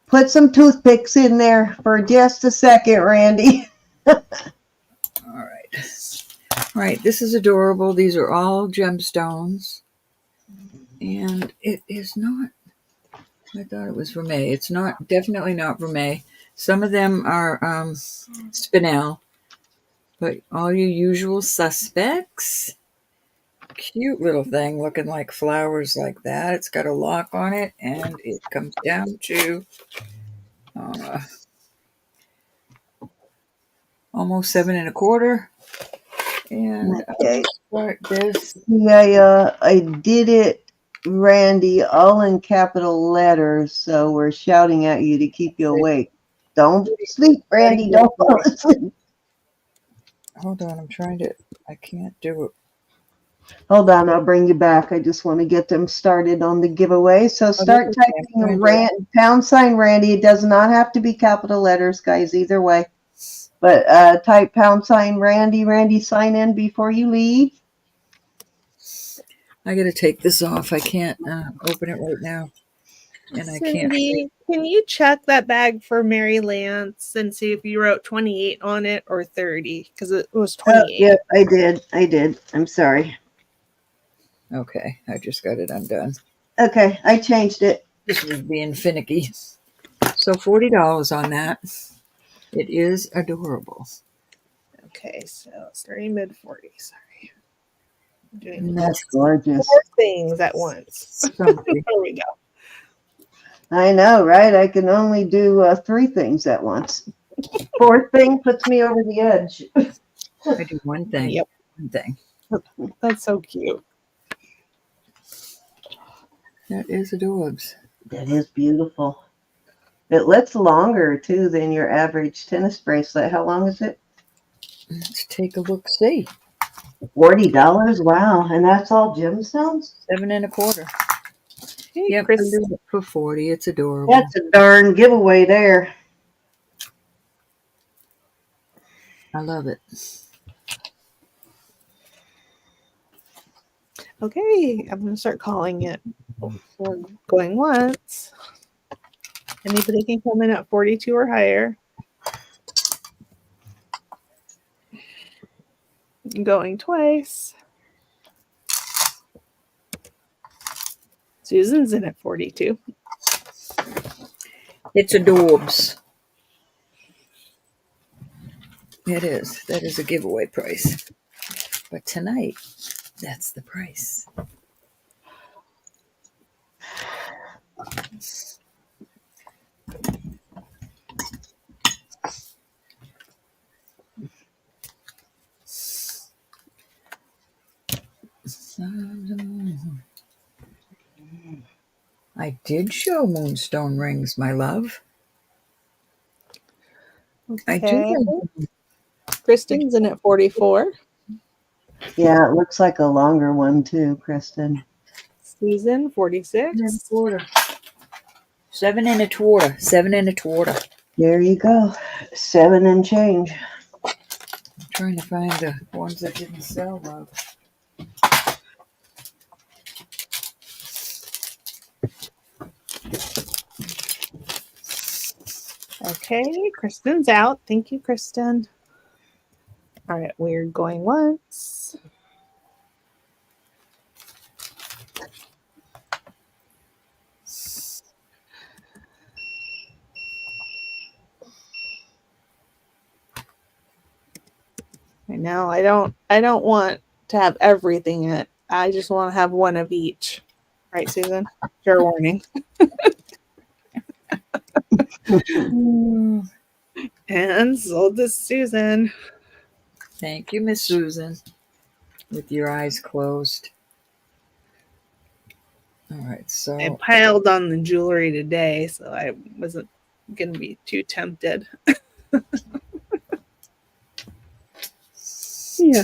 Put some toothpicks in there for just a second, Randy. All right. All right, this is adorable. These are all gemstones. And it is not, I thought it was vermeil. It's not, definitely not vermeil. Some of them are spinel, but all your usual suspects. Cute little thing looking like flowers like that. It's got a lock on it, and it comes down to uh, almost 7 1/4. And Okay. start this. Yeah, I did it, Randy, all in capital letters. So we're shouting at you to keep you awake. Don't sleep, Randy. Don't fall asleep. Hold on, I'm trying to, I can't do it. Hold on, I'll bring you back. I just want to get them started on the giveaway. So start that's okay. typing # Randy. It does not have to be capital letters, guys, either way. But type # Randy. Randy, sign in before you leave. I gotta take this off. I can't open it right now. And I can't. Cindy, can you check that bag for Mary Lance and see if you wrote 28 on it or 30? Because it was 28. Yep, I did. I'm sorry. Okay, I just got it undone. Okay, I changed it. This was being finicky. So $40 on that. It is adorable. Okay, so starting mid 40s. Sorry. I'm doing That's gorgeous. 4 things at once. There we go. I know, right? I can only do 3 things at once. 4th thing puts me over the edge. I do one thing. Yep. One thing. That's so cute. That is adorbs. That is beautiful. It looks longer too than your average tennis bracelet. How long is it? Let's take a look. See, $40. Wow, and that's all gemstones. 7 1/4. Hey, Yep, Chris. I do it for 40. It's adorable. That's a darn giveaway there. I love it. Okay, I'm going to start calling it. We're going once. Anybody can come in at 42 or higher. Going twice. Susan's in at 42. It's adorbs. It is. That is a giveaway price. But tonight, that's the price. I did show moonstone rings, my love. Okay. I do. Kristen's in at 44. Yeah, it looks like a longer one too, Kristen. Susan, 46. 7 1/4. 7 1/4. There you go. 7 and change. I'm trying to find the ones that didn't sell, love. Okay, Kristen's out. Thank you, Kristen. All right, we're going once. Right now, I don't want to have everything in it. I just want to have one of each. Right, Susan? Fair warning. And sold to Susan. Thank you, Miss Susan. With your eyes closed. All right, so I piled on the jewelry today, so I wasn't going to be too tempted. Yeah.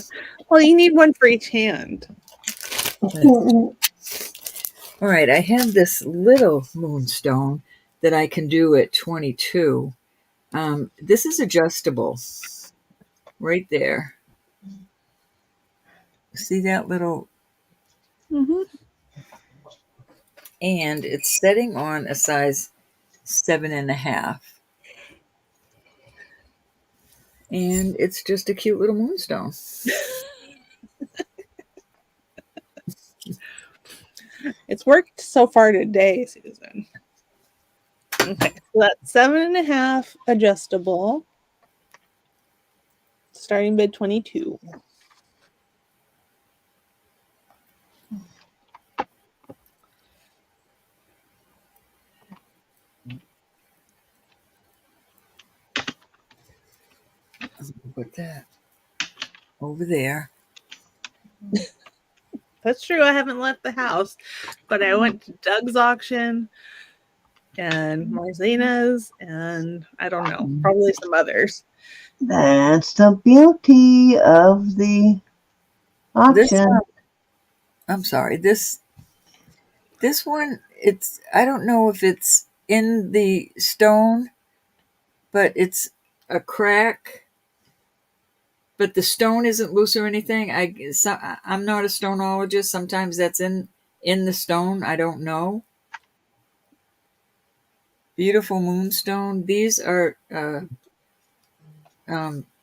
Well, you need one for each hand. all right, I have this little moonstone that I can do at 22. This is adjustable right there. See that little, Mm-hmm. and it's setting on a size 7.5. And it's just a cute little moonstone. It's worked so far today, Susan. Okay, so that's 7.5 adjustable. Starting bid 22. Put that over there. That's true. I haven't left the house, but I went to Doug's auction and Marzina's and I don't know, probably some others. That's the beauty of the This auction. I'm sorry. This one, it's, I don't know if it's in the stone, but it's a crack. But the stone isn't loose or anything. I'm not a stonologist. Sometimes that's in the stone. I don't know. Beautiful moonstone. These are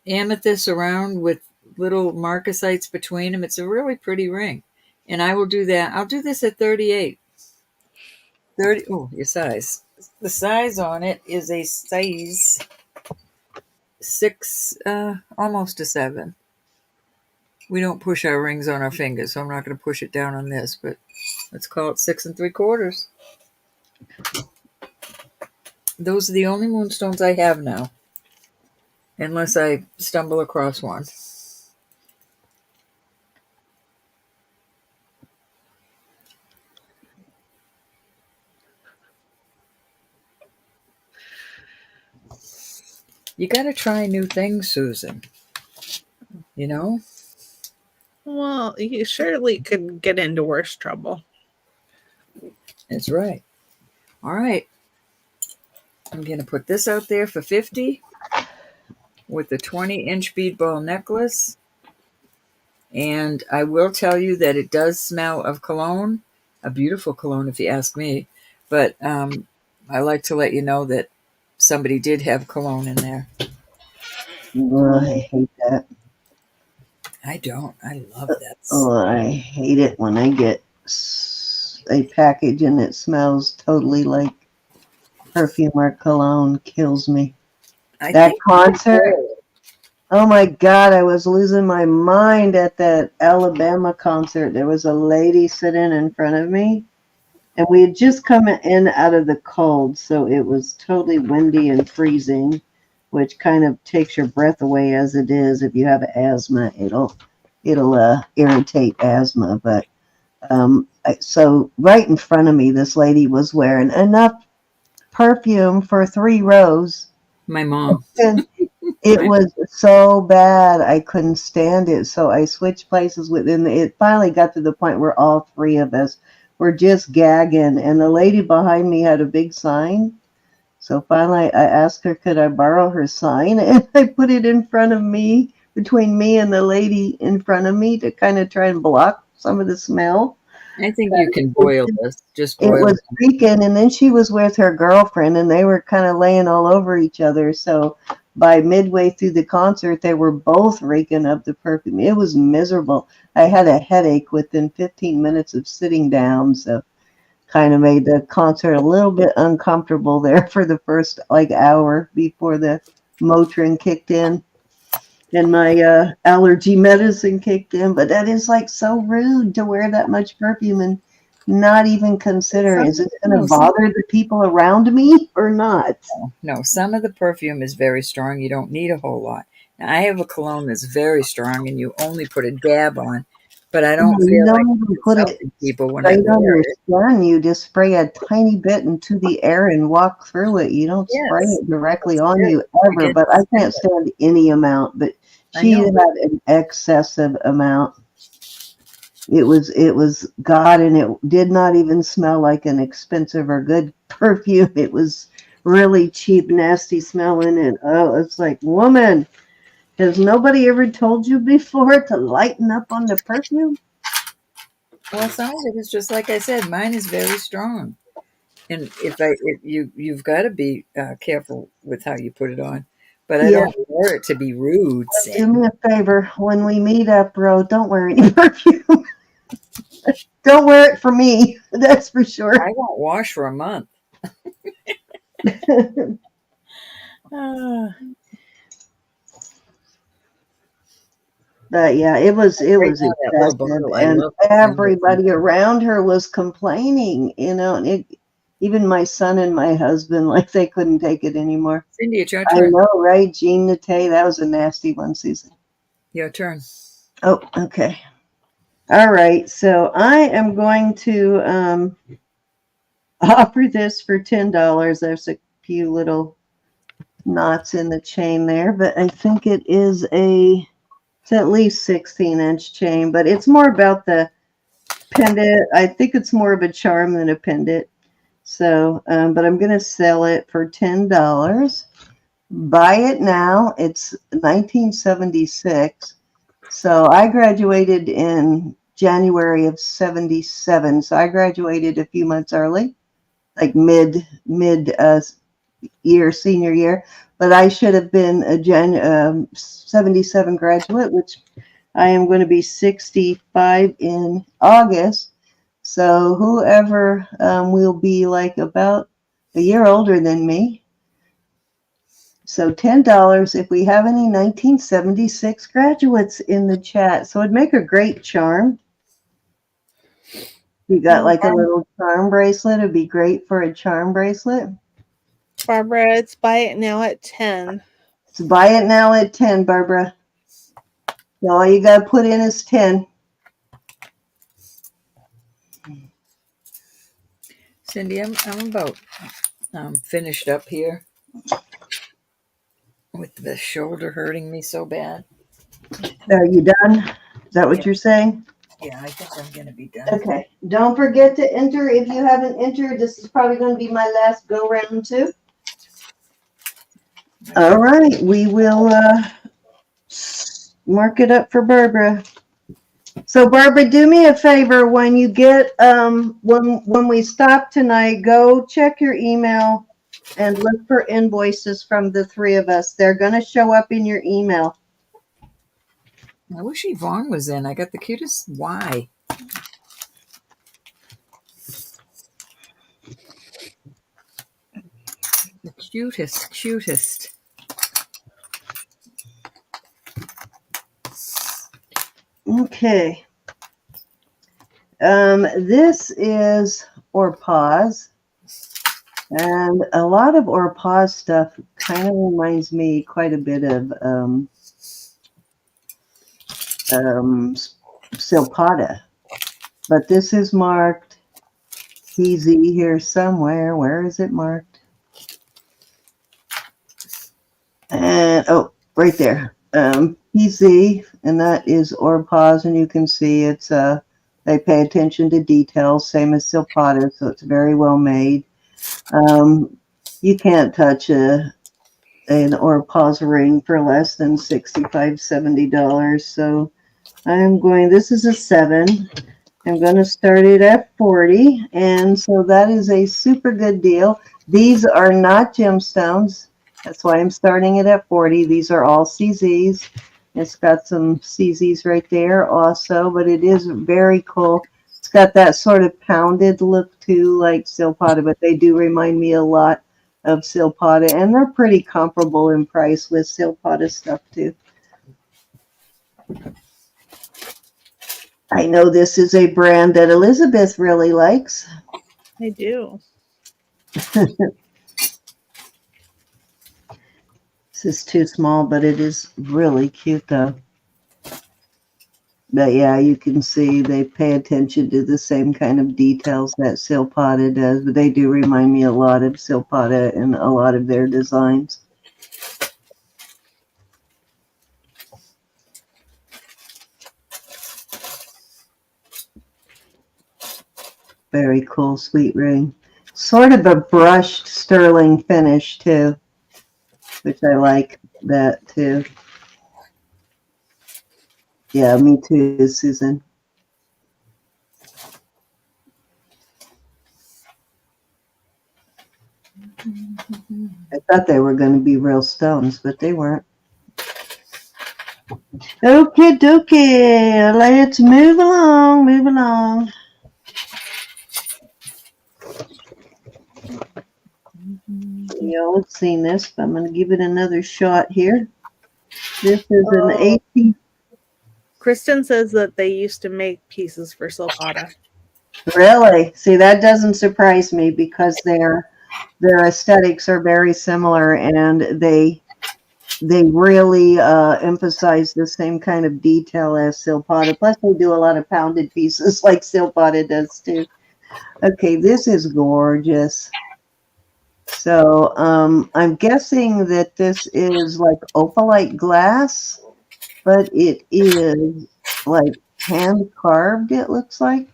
amethyst around with little marcasites between them. It's a really pretty ring. And I will do that. I'll do this at 38. 30. Oh, your size. The size on it is a size 6, almost a 7. We don't push our rings on our fingers, so I'm not going to push it down on this, but let's call it 6 3/4. Those are the only moonstones I have now, unless I stumble across one. You got to try new things, Susan. You know? Well, you surely could get into worse trouble. That's right. All right. I'm going to put this out there for 50 with the 20-inch bead ball necklace. And I will tell you that it does smell of cologne, a beautiful cologne if you ask me. But I like to let you know that somebody did have cologne in there. I hate that. I don't. I love that. Oh, I hate it when I get a package and it smells totally like perfume or cologne. Kills me. I That think concert. Oh my God, I was losing my mind at that Alabama concert. There was a lady sitting in front of me, and we had just come in out of the cold, so it was totally windy and freezing, which kind of takes your breath away as it is. If you have asthma, it'll irritate asthma. But so right in front of me, this lady was wearing enough perfume for 3 rows. my mom. And it was so bad, I couldn't stand it. So I switched places within it finally got to the point where all 3 of us were just gagging. And the lady behind me had a big sign. So finally I asked her, could I borrow her sign? And I put it in front of me, between me and the lady in front of me, to kind of try and block some of the smell. I think you can boil this. Just It boil was reeking, and then she was with her girlfriend, and they were kind of laying all over each other. So by midway through the concert, they were both reeking of the perfume. It was miserable. I had a headache within 15 minutes of sitting down, so kind of made the concert a little bit uncomfortable there for the first hour before the Motrin kicked in and my allergy medicine kicked in. But that is so rude to wear that much perfume and not even consider, is it going to bother the people around me or not? No, some of the perfume is very strong. You don't need a whole lot. Now, I have a cologne that's very strong, and you only put a dab on. But I don't feel like even put it people when right I on wear your it. skin. You just spray a tiny bit into the air and walk through it. You don't spray it directly on you ever. But I can't stand any amount. But she had an excessive amount. It was God, and it did not even smell like an expensive or good perfume. It was really cheap, nasty smelling, and oh, it's like, woman, Has nobody ever told you before to lighten up on the perfume? Well, some of it is just like I said. Mine is very strong, and if you've got to be careful with how you put it on. But I Yeah. don't wear it to be rude. Do me a favor. When we meet up, bro, don't wear any perfume. Don't wear it for me. That's for sure. I won't wash for a month. Ah. But yeah, it was Right now, that little excessive, bottle, I and love the smell of it. everybody around her was complaining. And even my son and my husband, like they couldn't take it anymore. Cindy, it's your I turn. know, right? Jean Nate, that was a nasty one, Susan. Your turn. Oh, okay. All right, so I am going to offer this for $10. There's a few little knots in the chain there, but I think it's at least 16-inch chain, but it's more about the pendant. I think it's more of a charm than a pendant. So, but I'm going to sell it for $10. Buy it now. It's 1976. So I graduated in January of 77. So I graduated a few months early, like mid year, senior year. But I should have been a 77 graduate, which I am going to be 65 in August. So whoever will be like about a year older than me. So $10 if we have any 1976 graduates in the chat. So it'd make a great charm. You got like a little charm bracelet. It'd be great for a charm bracelet. Barbara, it's buy it now at 10. So buy it now at 10, Barbara. So all you got to put in is 10. Cindy, I'm about finished up here with the shoulder hurting me so bad. Are you done? Is that what you're saying? Yeah, I think I'm going to be done. Okay. Don't forget to enter. If you haven't entered, this is probably going to be my last go round too. All right. We will mark it up for Barbara. So Barbara, do me a favor. When you get when we stop tonight, go check your email and look for invoices from the three of us. They're going to show up in your email. I wish Yvonne was in. I got the cutest Y. The cutest. Okay. This is Orpaz. And a lot of Orpaz stuff kind of reminds me quite a bit of silpada. But this is marked PZ here somewhere. Where is it marked? And oh, right there. PZ, and that is Orpaz, and you can see it's they pay attention to details, same as silpada, so it's very well made. You can't touch an Orpaz ring for less than $65, $70. So this is a 7. I'm going to start it at 40. And so that is a super good deal. These are not gemstones. That's why I'm starting it at 40. These are all CZs. It's got some CZs right there also, but it is very cool. It's got that sort of pounded look too, like silpada, but they do remind me a lot of silpada, and they're pretty comparable in price with silpada stuff too. I know this is a brand that Elizabeth really likes. I do. This is too small, but it is really cute though. But yeah, you can see they pay attention to the same kind of details that silpada does, but they do remind me a lot of silpada in a lot of their designs. Very cool, sweet ring. Sort of a brushed sterling finish too, which I like that too. Yeah, me too, Susan. I thought they were going to be real stones, but they weren't. Okay, dokie. Let's move along, move along. Y'all have seen this, but I'm going to give it another shot here. This is an Oh. 18. Kristen says that they used to make pieces for silpada. Really? See, that doesn't surprise me because their aesthetics are very similar, and they really emphasize the same kind of detail as silpada. Plus, they do a lot of pounded pieces like silpada does too. Okay, this is gorgeous. So I'm guessing that this is like opalite glass, but it is like hand carved, it looks like.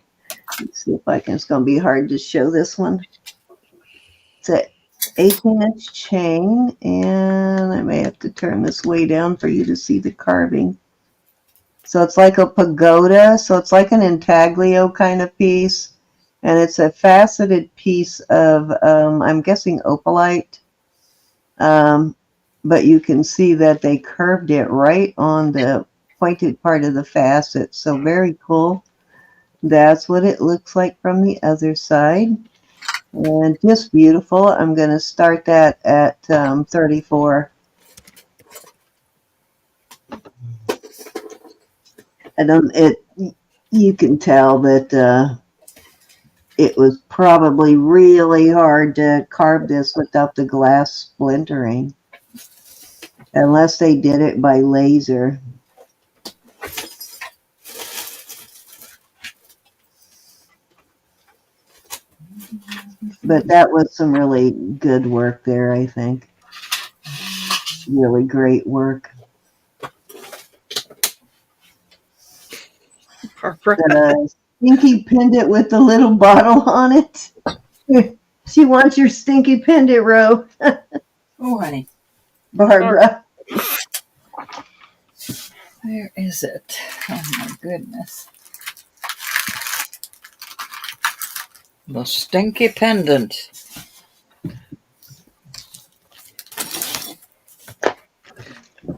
Let's see if I can, it's going to be hard to show this one. It's an 18-inch chain, and I may have to turn this way down for you to see the carving. So it's like a pagoda, so it's like an intaglio kind of piece, and it's a faceted piece of, I'm guessing opalite. But you can see that they curved it right on the pointed part of the facet. So very cool. That's what it looks like from the other side. And just beautiful. I'm going to start that at 34. You can tell that it was probably really hard to carve this without the glass splintering. Unless they did it by laser. But that was some really good work there, I think. Really great work. Stinky pendant with the little bottle on it. She wants your stinky pendant, Ro. Oh, honey. Barbara. Where is it? Oh, my goodness. The stinky pendant.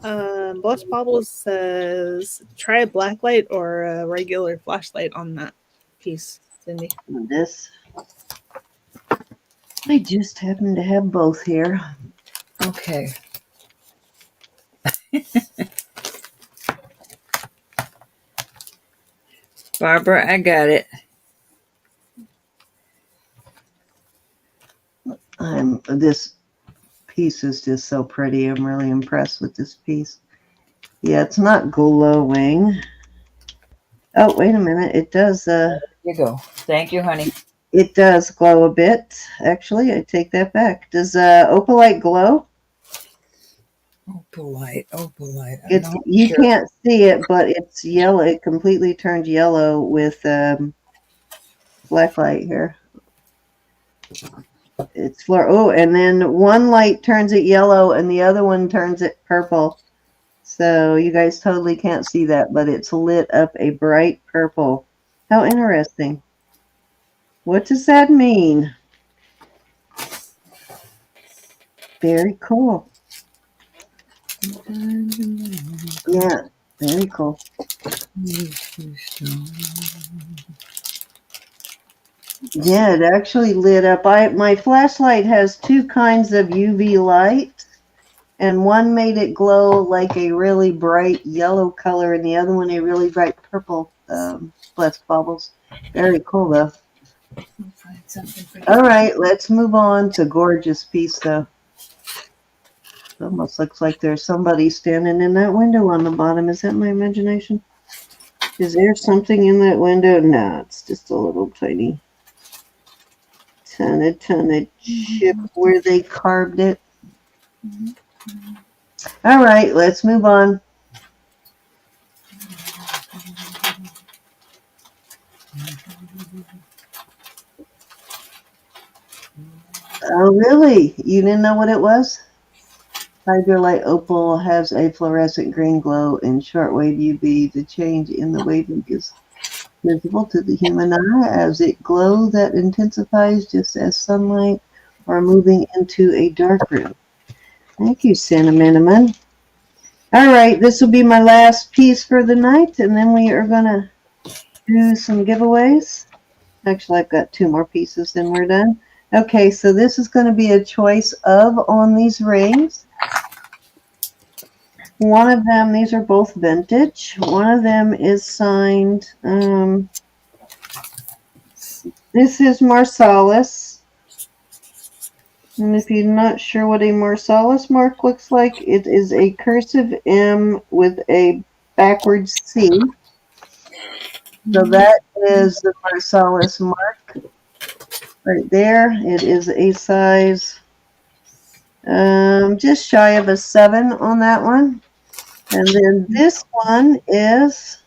Blush Bobbles says try a black light or a regular flashlight on that piece, Cindy. This. I just happen to have both here. Okay. Barbara, I got it. This piece is just so pretty. I'm really impressed with this piece. Yeah, it's not glowing. Oh, wait a minute. It does. There you go. Thank you, honey. It does glow a bit. Actually, I take that back. Does opalite glow? Opalite. You can't see it, but it's yellow. It completely turned yellow with black light here. It's and then one light turns it yellow and the other one turns it purple. So you guys totally can't see that, but it's lit up a bright purple. How interesting. What does that mean? Very cool. Yeah, very cool. Yeah, it actually lit up. My flashlight has two kinds of UV light, and one made it glow like a really bright yellow color, and the other one a really bright purple. Blessed bubbles. Very cool, though. All right, let's move on to gorgeous piece, though. It almost looks like there's somebody standing in that window on the bottom. Is that my imagination? Is there something in that window? No, it's just a little tiny chip where they carved it. All right, let's move on. Oh, really? You didn't know what it was? Hydrolite opal has a fluorescent green glow in shortwave UV. The change in the wavelength is visible to the human eye as it glows that intensifies just as sunlight or moving into a dark room. Thank you, Cinnamon. All right, this will be my last piece for the night, and then we are going to do some giveaways. Actually, I've got 2 more pieces, then we're done. Okay, so this is going to be a choice of on these rings. One of them, these are both vintage. One of them is signed. This is Marsalis. And if you're not sure what a Marsalis mark looks like, it is a cursive M with a backwards C. So that is the Marsalis mark right there. It is a size just shy of a 7 on that one. And then this one is,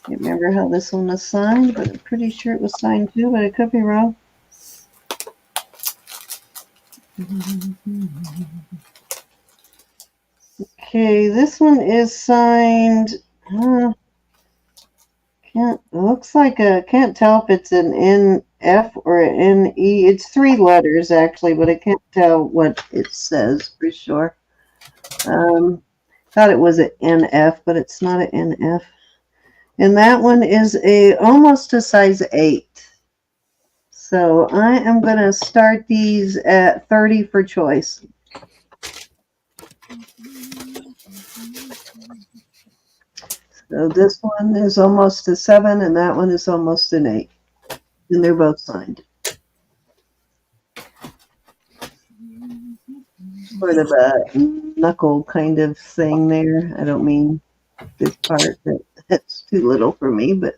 I can't remember how this one was signed, but I'm pretty sure it was signed too, but I could be wrong. Okay, this one is signed. Looks like can't tell if it's an NF or an NE. It's 3 letters actually, but I can't tell what it says for sure. Thought it was an NF, but it's not an NF. And that one is almost a size 8. So I am going to start these at 30 for choice. So this one is almost a 7, and that one is almost an 8. And they're both signed. Sort of a knuckle kind of thing there. I don't mean this part. That's too little for me, but.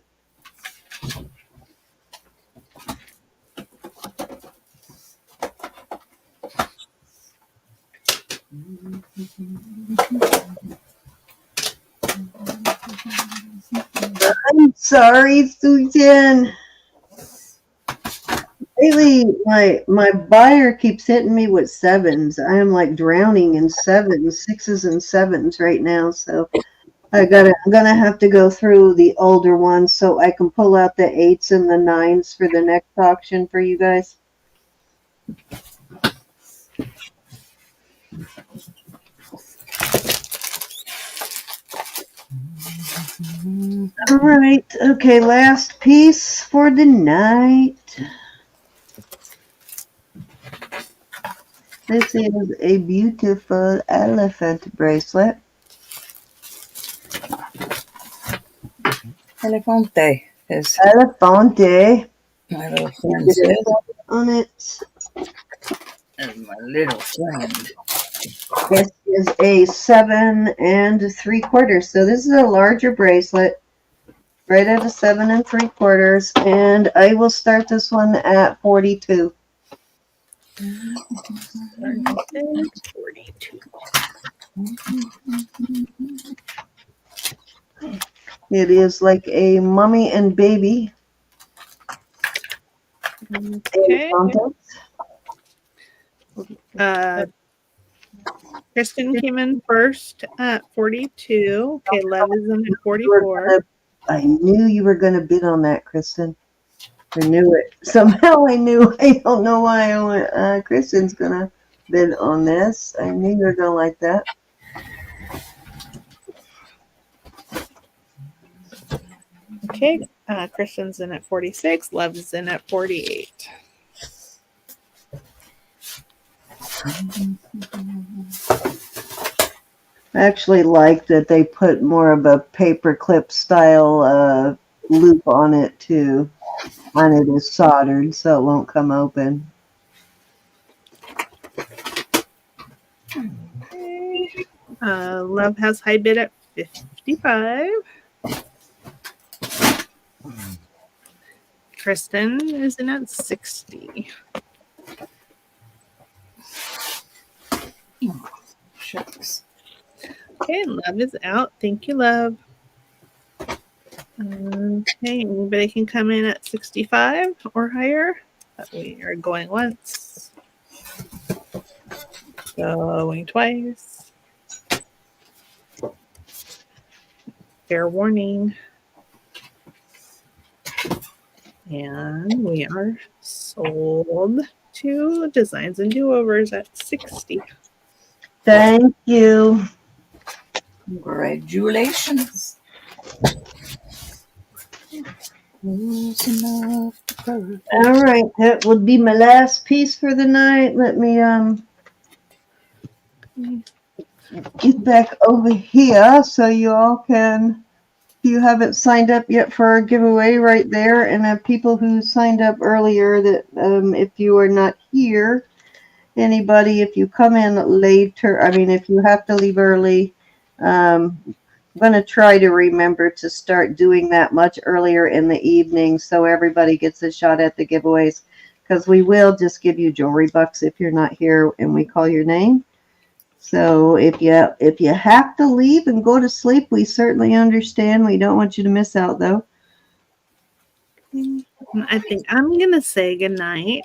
I'm sorry, Susan. Lately, my buyer keeps hitting me with 7s. I am like drowning in 7s, 6s and 7s right now. So I'm gonna have to go through the older ones so I can pull out the 8s and the 9s for the next auction for you guys. All right. Okay, last piece for the night. This is a beautiful elephant bracelet. Elefante is Elefante. my little friend says. On it. That's my little friend. This is a 7 3/4. So this is a larger bracelet, right at a 7 3/4. And I will start this one at 42. 42. It is like a mommy and baby. Okay. Kristen came in first at 42. Okay, Lev is in at 44. I knew you were going to bid on that, Kristen. I knew it. Somehow I knew. I don't know why I went, Kristen's going to bid on this. I knew you were going to like that. Okay, Kristen's in at 46. Lev is in at 48. I actually like that they put more of a paperclip style loop on it too. And it is soldered so it won't come open. Okay. Lev has high bid at 55. Kristen is in at 60. Oh, shucks. Okay, Lev is out. Thank you, Lev. Okay, anybody can come in at 65 or higher. We are going once. Going twice. Fair warning. And we are sold to Designs and Do-Overs at 60. Thank you. Congratulations. Close enough to perfect. All right, that would be my last piece for the night. Let me get back over here so you all can. If you haven't signed up yet for our giveaway, right there, and people who signed up earlier, that if you are not here, anybody, if you come in later, if you have to leave early, I'm going to try to remember to start doing that much earlier in the evening so everybody gets a shot at the giveaways, because we will just give you jewelry bucks if you're not here and we call your name. So if you have to leave and go to sleep, we certainly understand. We don't want you to miss out, though. I think I'm going to say goodnight.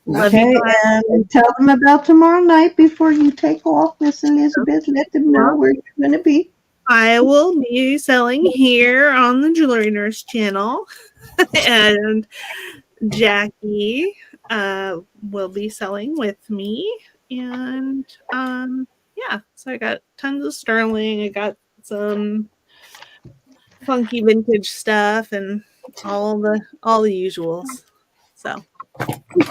Love Okay, you guys. and tell them about tomorrow night before you take off, Miss Elizabeth. Let them know where you're going to be. I will be selling here on the Jewelry Nurse channel. And Jackie will be selling with me. And yeah, so I got tons of sterling. I got some funky vintage stuff and all the usuals. So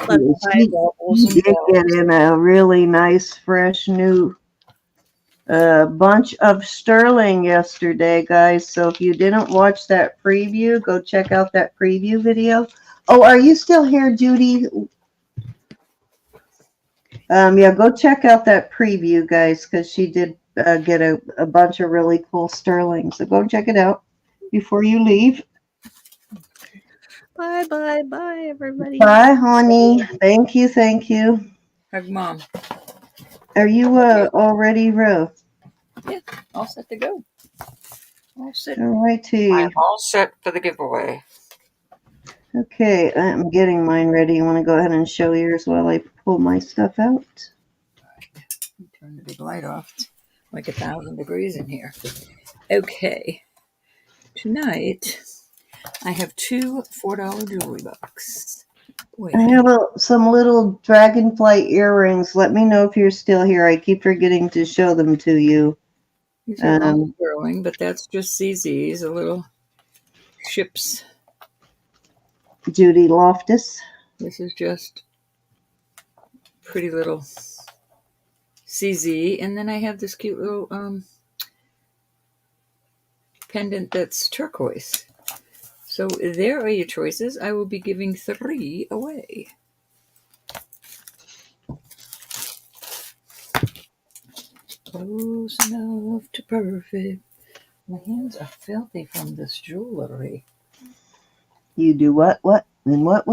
love you guys. You did get in a really nice, fresh, new bunch of sterling yesterday, guys. So if you didn't watch that preview, go check out that preview video. Oh, are you still here, Judy? Yeah, go check out that preview, guys, because she did get a bunch of really cool sterling. So go check it out before you leave. Bye, bye, bye, everybody. Bye, honey. Thank you, thank you. Hug Mom. Are you already, Ro? Yeah, all set to go. All set. All righty. I'm all set for the giveaway. Okay, I'm getting mine ready. You want to go ahead and show yours while I pull my stuff out? Turn the big light off. It's like 1,000 degrees in here. Okay. Tonight, I have two $4 jewelry bucks. Wait. I have some little dragonfly earrings. Let me know if you're still here. I keep forgetting to show them to you. These are long sterling, but that's just CZ's, a little ships. Judy Loftus. This is just pretty little CZ. And then I have this cute little pendant that's turquoise. So there are your choices. I will be giving 3 away. Close enough to perfect. My hands are filthy from this jewelry. You do what? And what?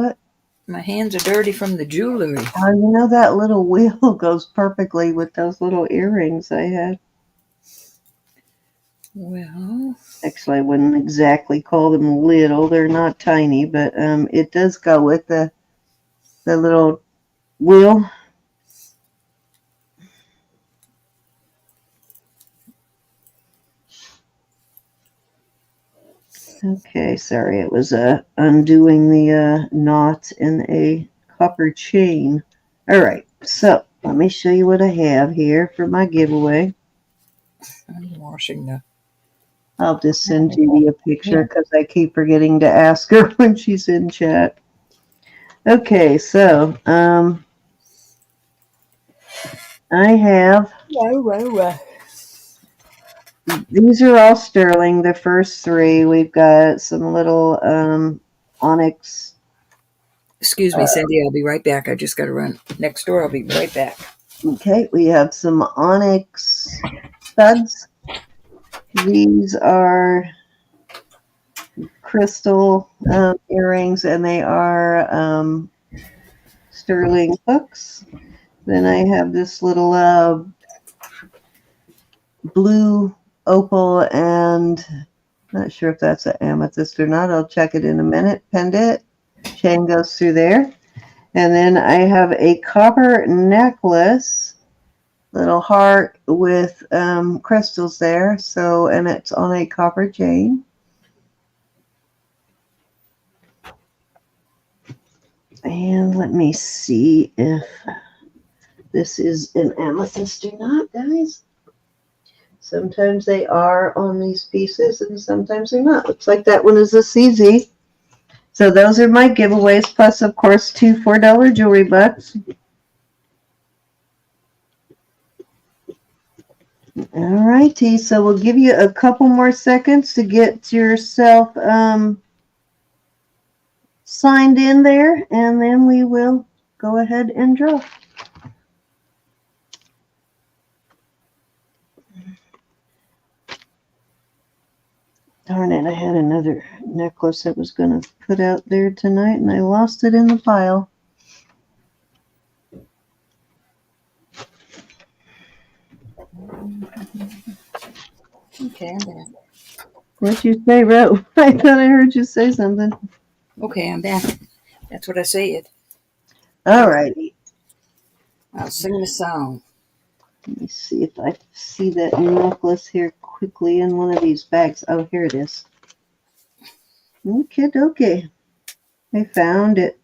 My hands are dirty from the jewelry. You know that little wheel goes perfectly with those little earrings I had. Well, Actually, I wouldn't exactly call them little. They're not tiny, but it does go with the little wheel. Okay, sorry, it was undoing the knot in a copper chain. All right, so let me show you what I have here for my giveaway. I'm washing the... I'll just send Judy a picture because I keep forgetting to ask her when she's in chat. Okay, so I have... These are all sterling, the first 3. We've got some little onyx. Excuse me, Cindy, I'll be right back. I just got to run next door. I'll be right back. Okay, we have some onyx studs. These are crystal earrings, and they are sterling hooks. Then I have this little blue opal, and not sure if that's an amethyst or not. I'll check it in a minute. Pendant chain goes through there. And then I have a copper necklace, little heart with crystals there. So, and it's on a copper chain. And let me see if this is an amethyst or not, guys. Sometimes they are on these pieces and sometimes they're not. Looks like that one is a CZ. So those are my giveaways, plus, of course, 2 $4 jewelry bucks. All righty, so we'll give you a couple more seconds to get yourself signed in there, and then we will go ahead and draw. Darn it, I had another necklace I was going to put out there tonight, and I lost it in the pile. Okay, I'm back. What'd you say, Ro? I thought I heard you say something. Okay, I'm back. That's what I said. All righty. I'll sing the song. Let me see if I see that necklace here quickly in one of these bags. Oh, here it is. Okay. I found it.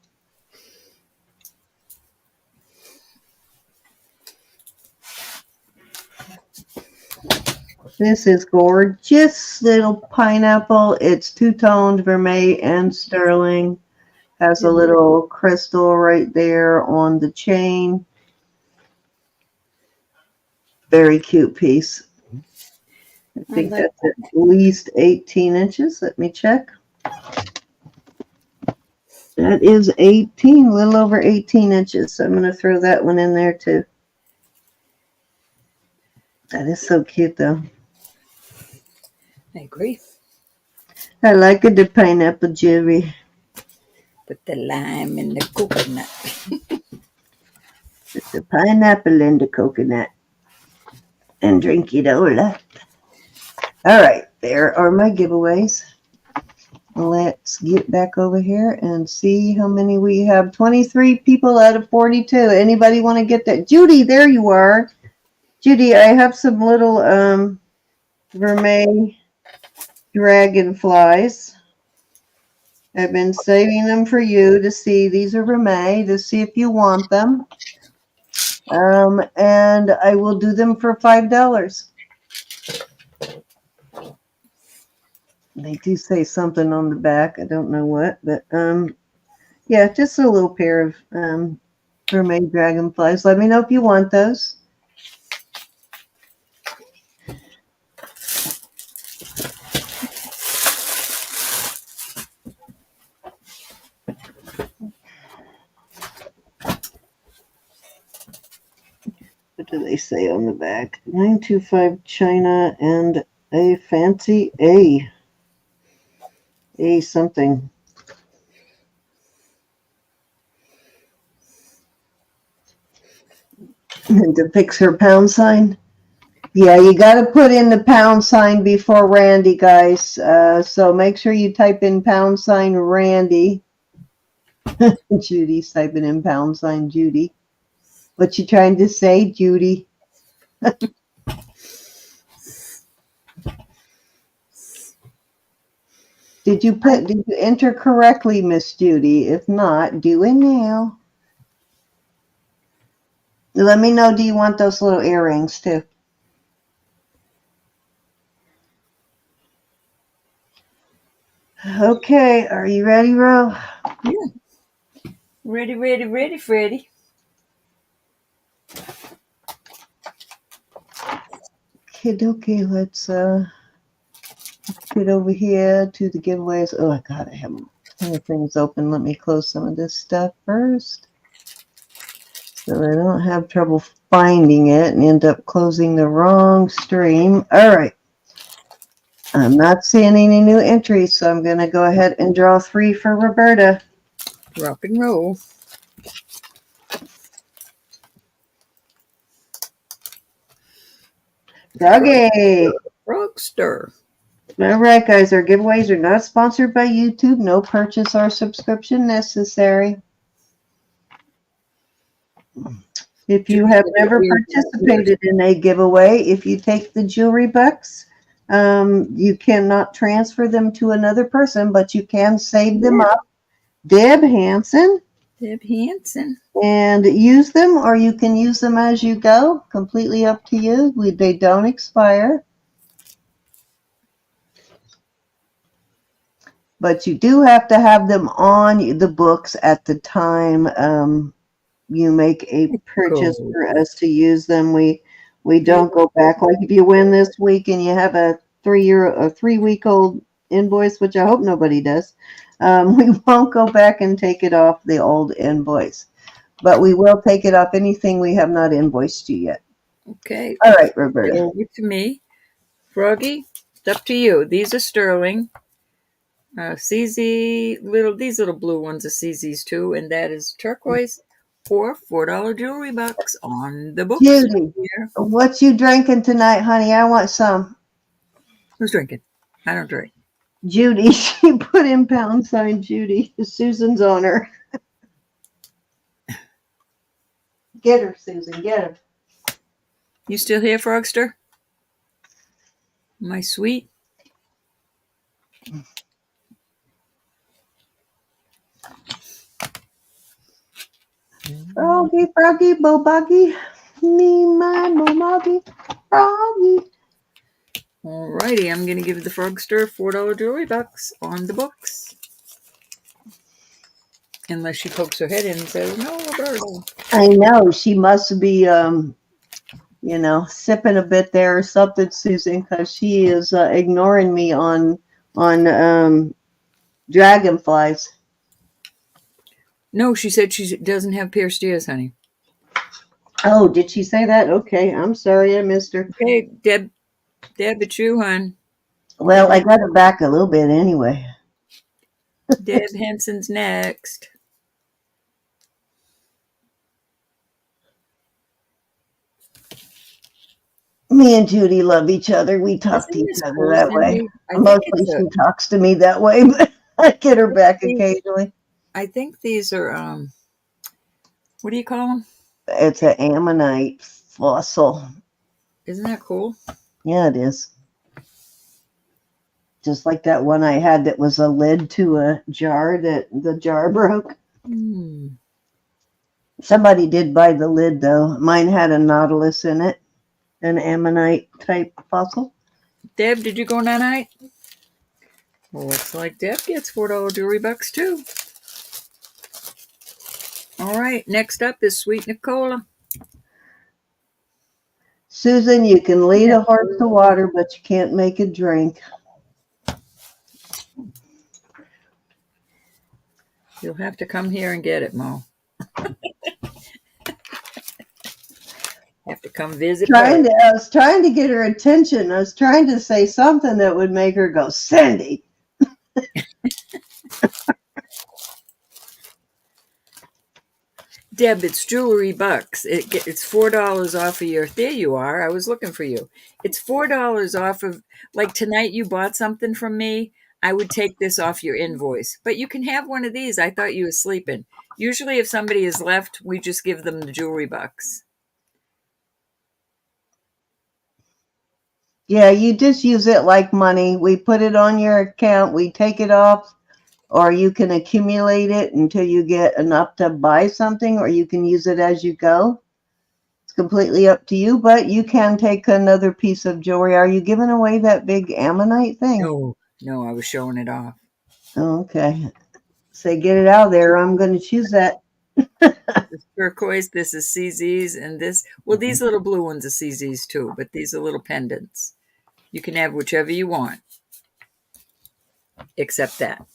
This is gorgeous little pineapple. It's two-toned vermeil and sterling. Has a little crystal right there on the chain. Very cute piece. I think that's at least 18 inches. Let me check. That is 18, a little over 18 inches. So I'm going to throw that one in there too. That is so cute though. I agree. I like it, the pineapple jewelry. Put the lime in the coconut. Put the pineapple in the coconut. And drink it all up. All right, there are my giveaways. Let's get back over here and see how many we have. 23 people out of 42. Anybody want to get that? Judy, there you are. Judy, I have some little vermeil dragonflies. I've been saving them for you to see. These are vermeil to see if you want them. And I will do them for $5. They do say something on the back. I don't know what, but yeah, just a little pair of vermeil dragonflies. Let me know if you want those. What do they say on the back? 925 China and a fancy A something. And depicts her pound sign. Yeah, you got to put in the pound sign before Randy, guys. So make sure you type in pound sign Randy. Judy's typing in pound sign Judy. What you trying to say, Judy? Did you enter correctly, Miss Judy? If not, do it now. Let me know, do you want those little earrings too? Okay, are you ready, Ro? Yeah. Ready, Freddy. Okay, let's get over here to the giveaways. Oh, God, I have ton of things open. Let me close some of this stuff first, so I don't have trouble finding it and end up closing the wrong stream. All right. I'm not seeing any new entries, so I'm going to go ahead and draw 3 for Roberta. Rock and roll. Doggy. Frogster. All right, guys, our giveaways are not sponsored by YouTube. No purchase or subscription necessary. If you have never participated in a giveaway, if you take the jewelry bucks, you cannot transfer them to another person, but you can save them up. Deb Hansen. Deb Hansen. And use them, or you can use them as you go. Completely up to you. They don't expire. But you do have to have them on the books at the time you make a purchase for us to use them. We don't go back. Like if you win this week and you have a 3-week-old invoice, which I hope nobody does, we won't go back and take it off the old invoice. But we will take it off anything we have not invoiced you yet. Okay. All right, Roberta. Over to me. Froggy, it's up to you. These are sterling. CZ, these little blue ones are CZs too, and that is turquoise for $4 jewelry bucks on the books. Judy, here. What you drinking tonight, honey? I want some. Who's drinking? I don't drink. Judy, she put in # Judy. Susan's on her. Get her, Susan, get her. You still here, Frogster? My sweet. Froggy, froggy, bo boggy. Me, my bo boggy. Froggy. Alrighty, I'm gonna give the Frogster $4 jewelry bucks on the books. Unless she pokes her head in and says, "No, Roberta." I know she must be, sipping a bit there or something, Susan, because she is ignoring me on dragonflies. No, she said she doesn't have pierced ears, honey. Oh, did she say that? Okay, I'm sorry, I missed her. Okay, Deb, it's you, hon. Well, I got her back a little bit anyway. Deb Henson's next. Me and Judy love each other. We talk to each other that way. Mostly she talks to me that way, but I get her back occasionally. I think these are, what do you call them? It's an ammonite fossil. Isn't that cool? Yeah, it is. Just like that one I had that was a lid to a jar that the jar broke. Somebody did buy the lid, though. Mine had a nautilus in it, an ammonite type fossil. Deb, did you go night? Well, looks like Deb gets $4 jewelry bucks, too. All right, next up is Sweet Nicola. Susan, you can lead a horse to water, but you can't make it drink. You'll have to come here and get it, Mo. Have to come visit. I was trying to get her attention. I was trying to say something that would make her go, Cindy. Deb, it's jewelry bucks. It's $4 off of your. There you are. I was looking for you. It's $4 off of. Like tonight, you bought something from me. I would take this off your invoice, but you can have one of these. I thought you were sleeping. Usually, if somebody is left, we just give them the jewelry bucks. Yeah, you just use it like money. We put it on your account. We take it off. Or you can accumulate it until you get enough to buy something, or you can use it as you go. It's completely up to you, but you can take another piece of jewelry. Are you giving away that big ammonite thing? No, I was showing it off. Okay. Say, get it out of there. I'm going to choose that. This turquoise, this is CZs, and this, well, these little blue ones are CZs too, but these are little pendants. You can have whichever you want, except that.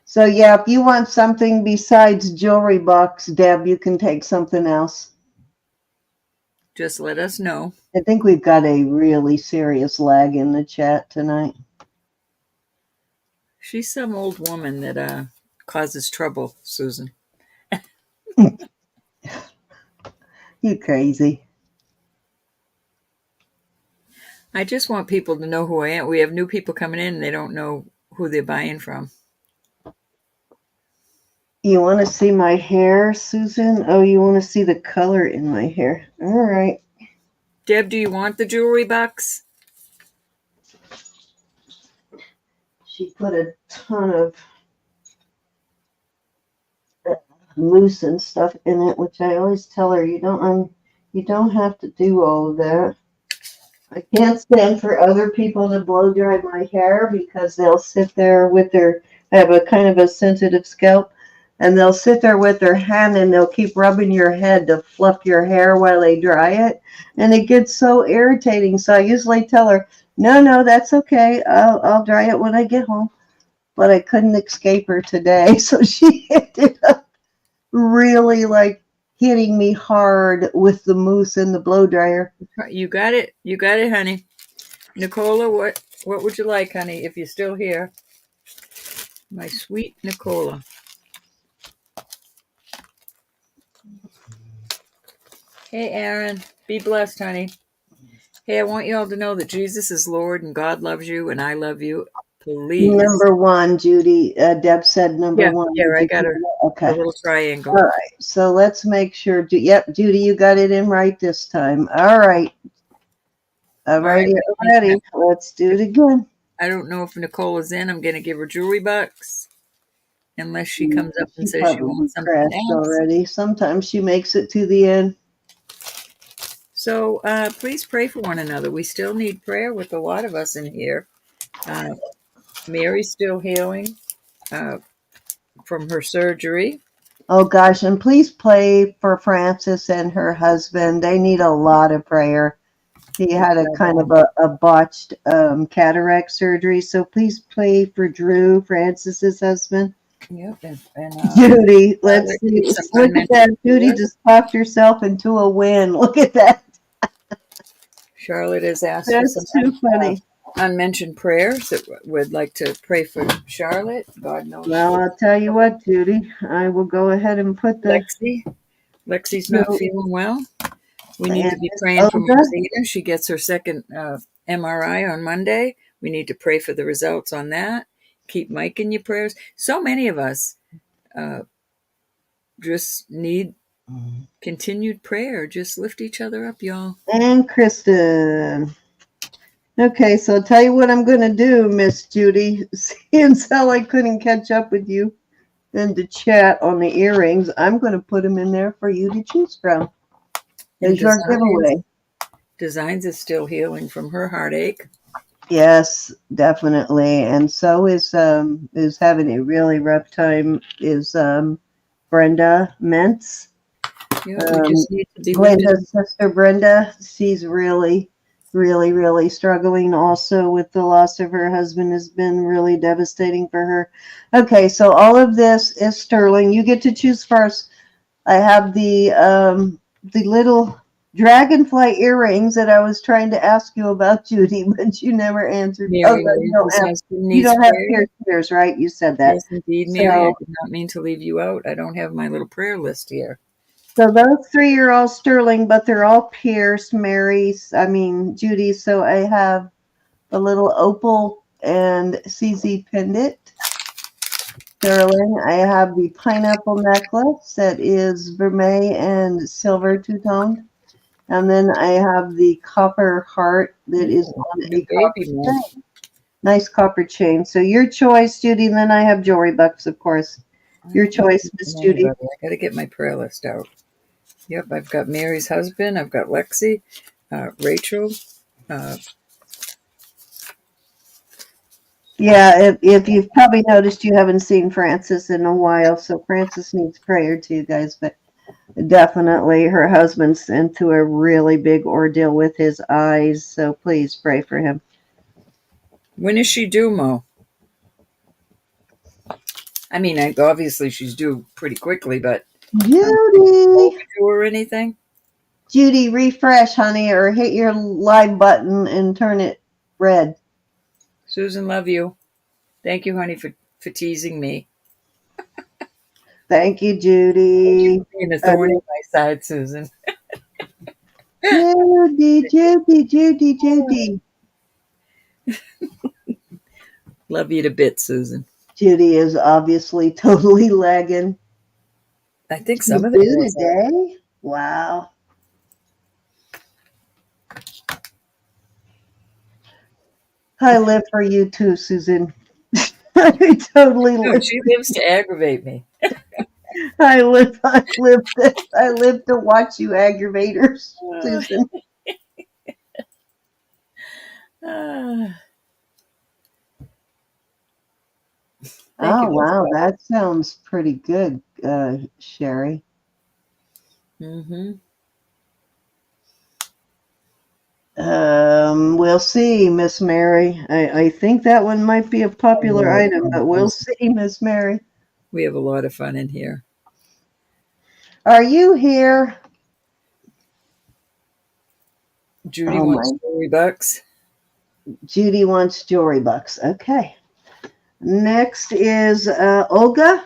So, yeah, if you want something besides jewelry box, Deb, you can take something else. Just let us know. I think we've got a really serious lag in the chat tonight. She's some old woman that causes trouble, Susan. You crazy. I just want people to know who I am. We have new people coming in and they don't know who they're buying from. You want to see my hair, Susan? Oh, you want to see the color in my hair? All right. Deb, do you want the jewelry box? She put a ton of mousse and stuff in it, which I always tell her you don't have to do all of that. I can't stand for other people to blow dry my hair because they'll sit there with their, I have a kind of a sensitive scalp, and they'll sit there with their hand and they'll keep rubbing your head to fluff your hair while they dry it. And it gets so irritating. So I usually tell her, no, that's okay. I'll dry it when I get home. But I couldn't escape her today. So she ended up really like hitting me hard with the mousse and the blow dryer. You got it. You got it, honey. Nicola, what would you like, honey, if you're still here? My sweet Nicola. Hey, Aaron. Be blessed, honey. Hey, I want you all to know that Jesus is Lord and God loves you and I love you. Please. Number one, Judy. Deb said number one. Yeah, I got her. Okay. A little triangle. All right. So let's make sure. Yep, Judy, you got it in right this time. All right. All right, ready. Let's do it again. I don't know if Nicola's in. I'm going to give her jewelry box. Unless she comes up and says she wants something else. Already. Sometimes she makes it to the end. So please pray for one another. We still need prayer with a lot of us in here. Mary's still healing from her surgery. Oh, gosh. And please pray for Frances and her husband. They need a lot of prayer. He had a kind of a botched cataract surgery. So please pray for Drew, Frances's husband. Yep. And Judy, let's see. Look at that. Judy just talked herself into a win. Look at that. Charlotte has asked That's for some too funny. Unmentioned prayers that would like to pray for Charlotte. God knows. Well, I'll tell you what, Judy. I will go ahead and put the Lexi's not feeling well. We need to be praying for Rosita. She gets her second MRI on Monday. We need to pray for the results on that. Keep Mike in your prayers. So many of us just need continued prayer. Just lift each other up, y'all. And Kristen. Okay, so I'll tell you what I'm going to do, Miss Judy. Since how I couldn't catch up with you and to chat on the earrings, I'm going to put them in there for you to choose from. There's your giveaway. Designs is still healing from her heartache. Yes, definitely. And so is having a really rough time is Brenda Mentz. Yeah, we just need to be Glenda's sister Brenda. She's really struggling also with the loss of her husband. Has been really devastating for her. Okay, so all of this is sterling. You get to choose first. I have the little dragonfly earrings that I was trying to ask you about, Judy, but you never answered. Mary, you don't have ears, right? You said that. Yes, indeed, Mary. I did not mean to leave you out. I don't have my little prayer list here. So those three are all sterling, but they're all pierced, Judy. So I have a little opal and CZ pendant, sterling. I have the pineapple necklace that is vermeil and silver two-toned. And then I have the copper heart that is on a copper chain. Nice copper chain. So your choice, Judy. And then I have jewelry bucks, of course. Your choice, Miss Judy. I got to get my prayer list out. Yep, I've got Mary's husband. I've got Lexi, Rachel. Yeah, if you've probably noticed, you haven't seen Frances in a while. So Frances needs prayer too, guys. But definitely her husband's into a really big ordeal with his eyes. So please pray for him. When is she due, Mo? I mean, obviously she's due pretty quickly, but Judy, or anything? Judy, refresh, honey, or hit your live button and turn it red. Susan, love you. Thank you, honey, for teasing me. Thank you, Judy. Being a thorn in my side, Susan. Judy. Love you to bits, Susan. Judy is obviously totally lagging. I think You some of the do girls are. today? Wow. I live for you too, Susan. I totally No, live. she lives to aggravate me. I live to watch you aggravators, Ah, Susan. ah. Thank Oh you. That's wow, better. that sounds pretty good, Sherry. Mm-hmm. We'll see, Miss Mary. I think that one might be a popular item, but we'll see, Miss Mary. We have a lot of fun in here. Are you here? Judy Oh wants my, $40. Judy wants jewelry bucks. Okay. Next is Olga.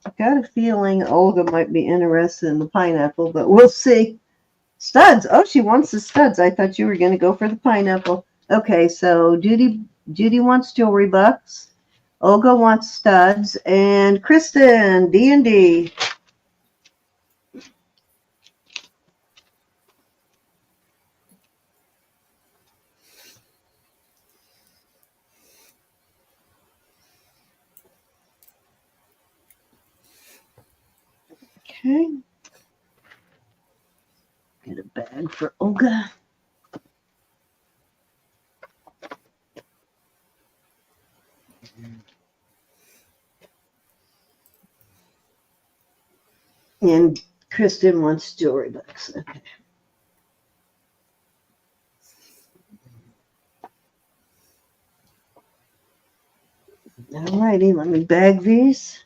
I've got a feeling Olga might be interested in the pineapple, but we'll see. Studs. Oh, she wants the studs. I thought you were going to go for the pineapple. Okay, so Judy wants jewelry bucks. Olga wants studs, and Kristen D&D. Okay. Get a bag for Olga. And Kristen wants jewelry bucks. Okay. All righty, let me bag these.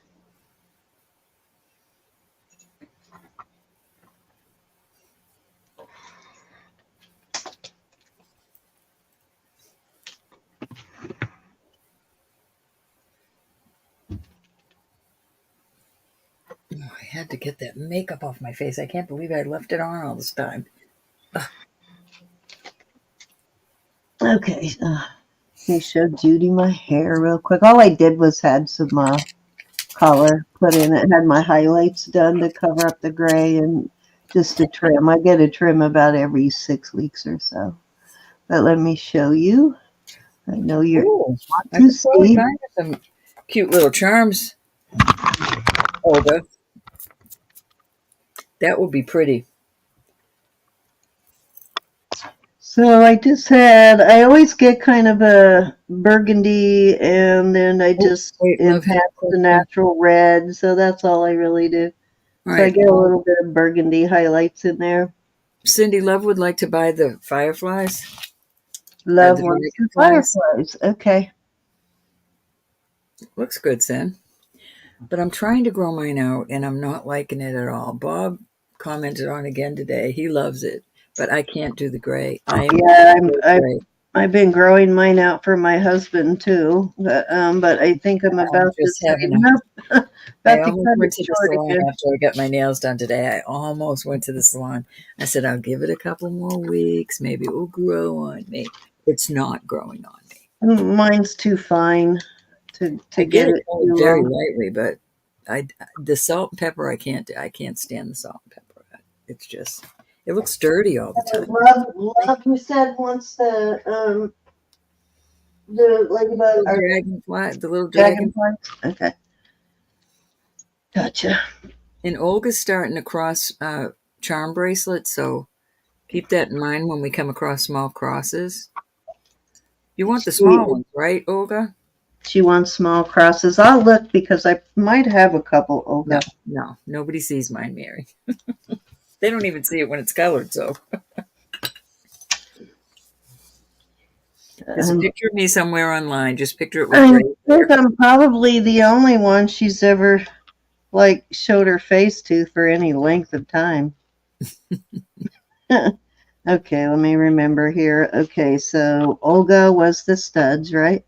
Oh, I had to get that makeup off my face. I can't believe I left it on all this time. Okay, let me show Judy my hair real quick. All I did was had some color put in it, had my highlights done to cover up the gray and just a trim. I get a trim about every 6 weeks or so. But let me show you. I know you Ooh, want I to could probably see. find some cute little charms, Olga. That would be pretty. So I always get kind of a burgundy and then I Oh, just wait, love has enhance a the question. natural red. So that's all I really do. All So I right, get a little bit of burgundy highlights in there. Cindy Love would like to buy the fireflies, Love the wants the dragonflies. fireflies. Okay. Looks good, Sin. But I'm trying to grow mine out, and I'm not liking it at all. Bob commented on again today. He loves it, but I can't do the gray. I am Yeah, gray. I've been growing mine out for my husband too, but I think I'm I'm about to just say having a. nope. I About to almost cut it went to the short salon again. after I got my nails done today. I almost went to the salon. I said, I'll give it a couple more weeks. Maybe it will grow on me. It's not growing on me. Mine's too fine I to get get it it going too very long. lightly, but the salt and pepper I can't do. I can't stand the salt and pepper. It's just it looks dirty all the time. Love, you said once the ladybug The or dragonfly, the little dragon. dragonflies. Okay, gotcha. And Olga's starting to cross charm bracelets, so keep that in mind when we come across small crosses. You want the She small ones, right, Olga? she wants small crosses. I'll look because I might have a couple. No, Olga. no, nobody sees mine, Mary. They don't even see it when it's colored. So there's a Um, picture of me somewhere online. Just picture it with I gray think hair. I'm probably the only one she's ever like showed her face to for any length of time. Okay, let me remember here. Okay, so Olga was the studs, right?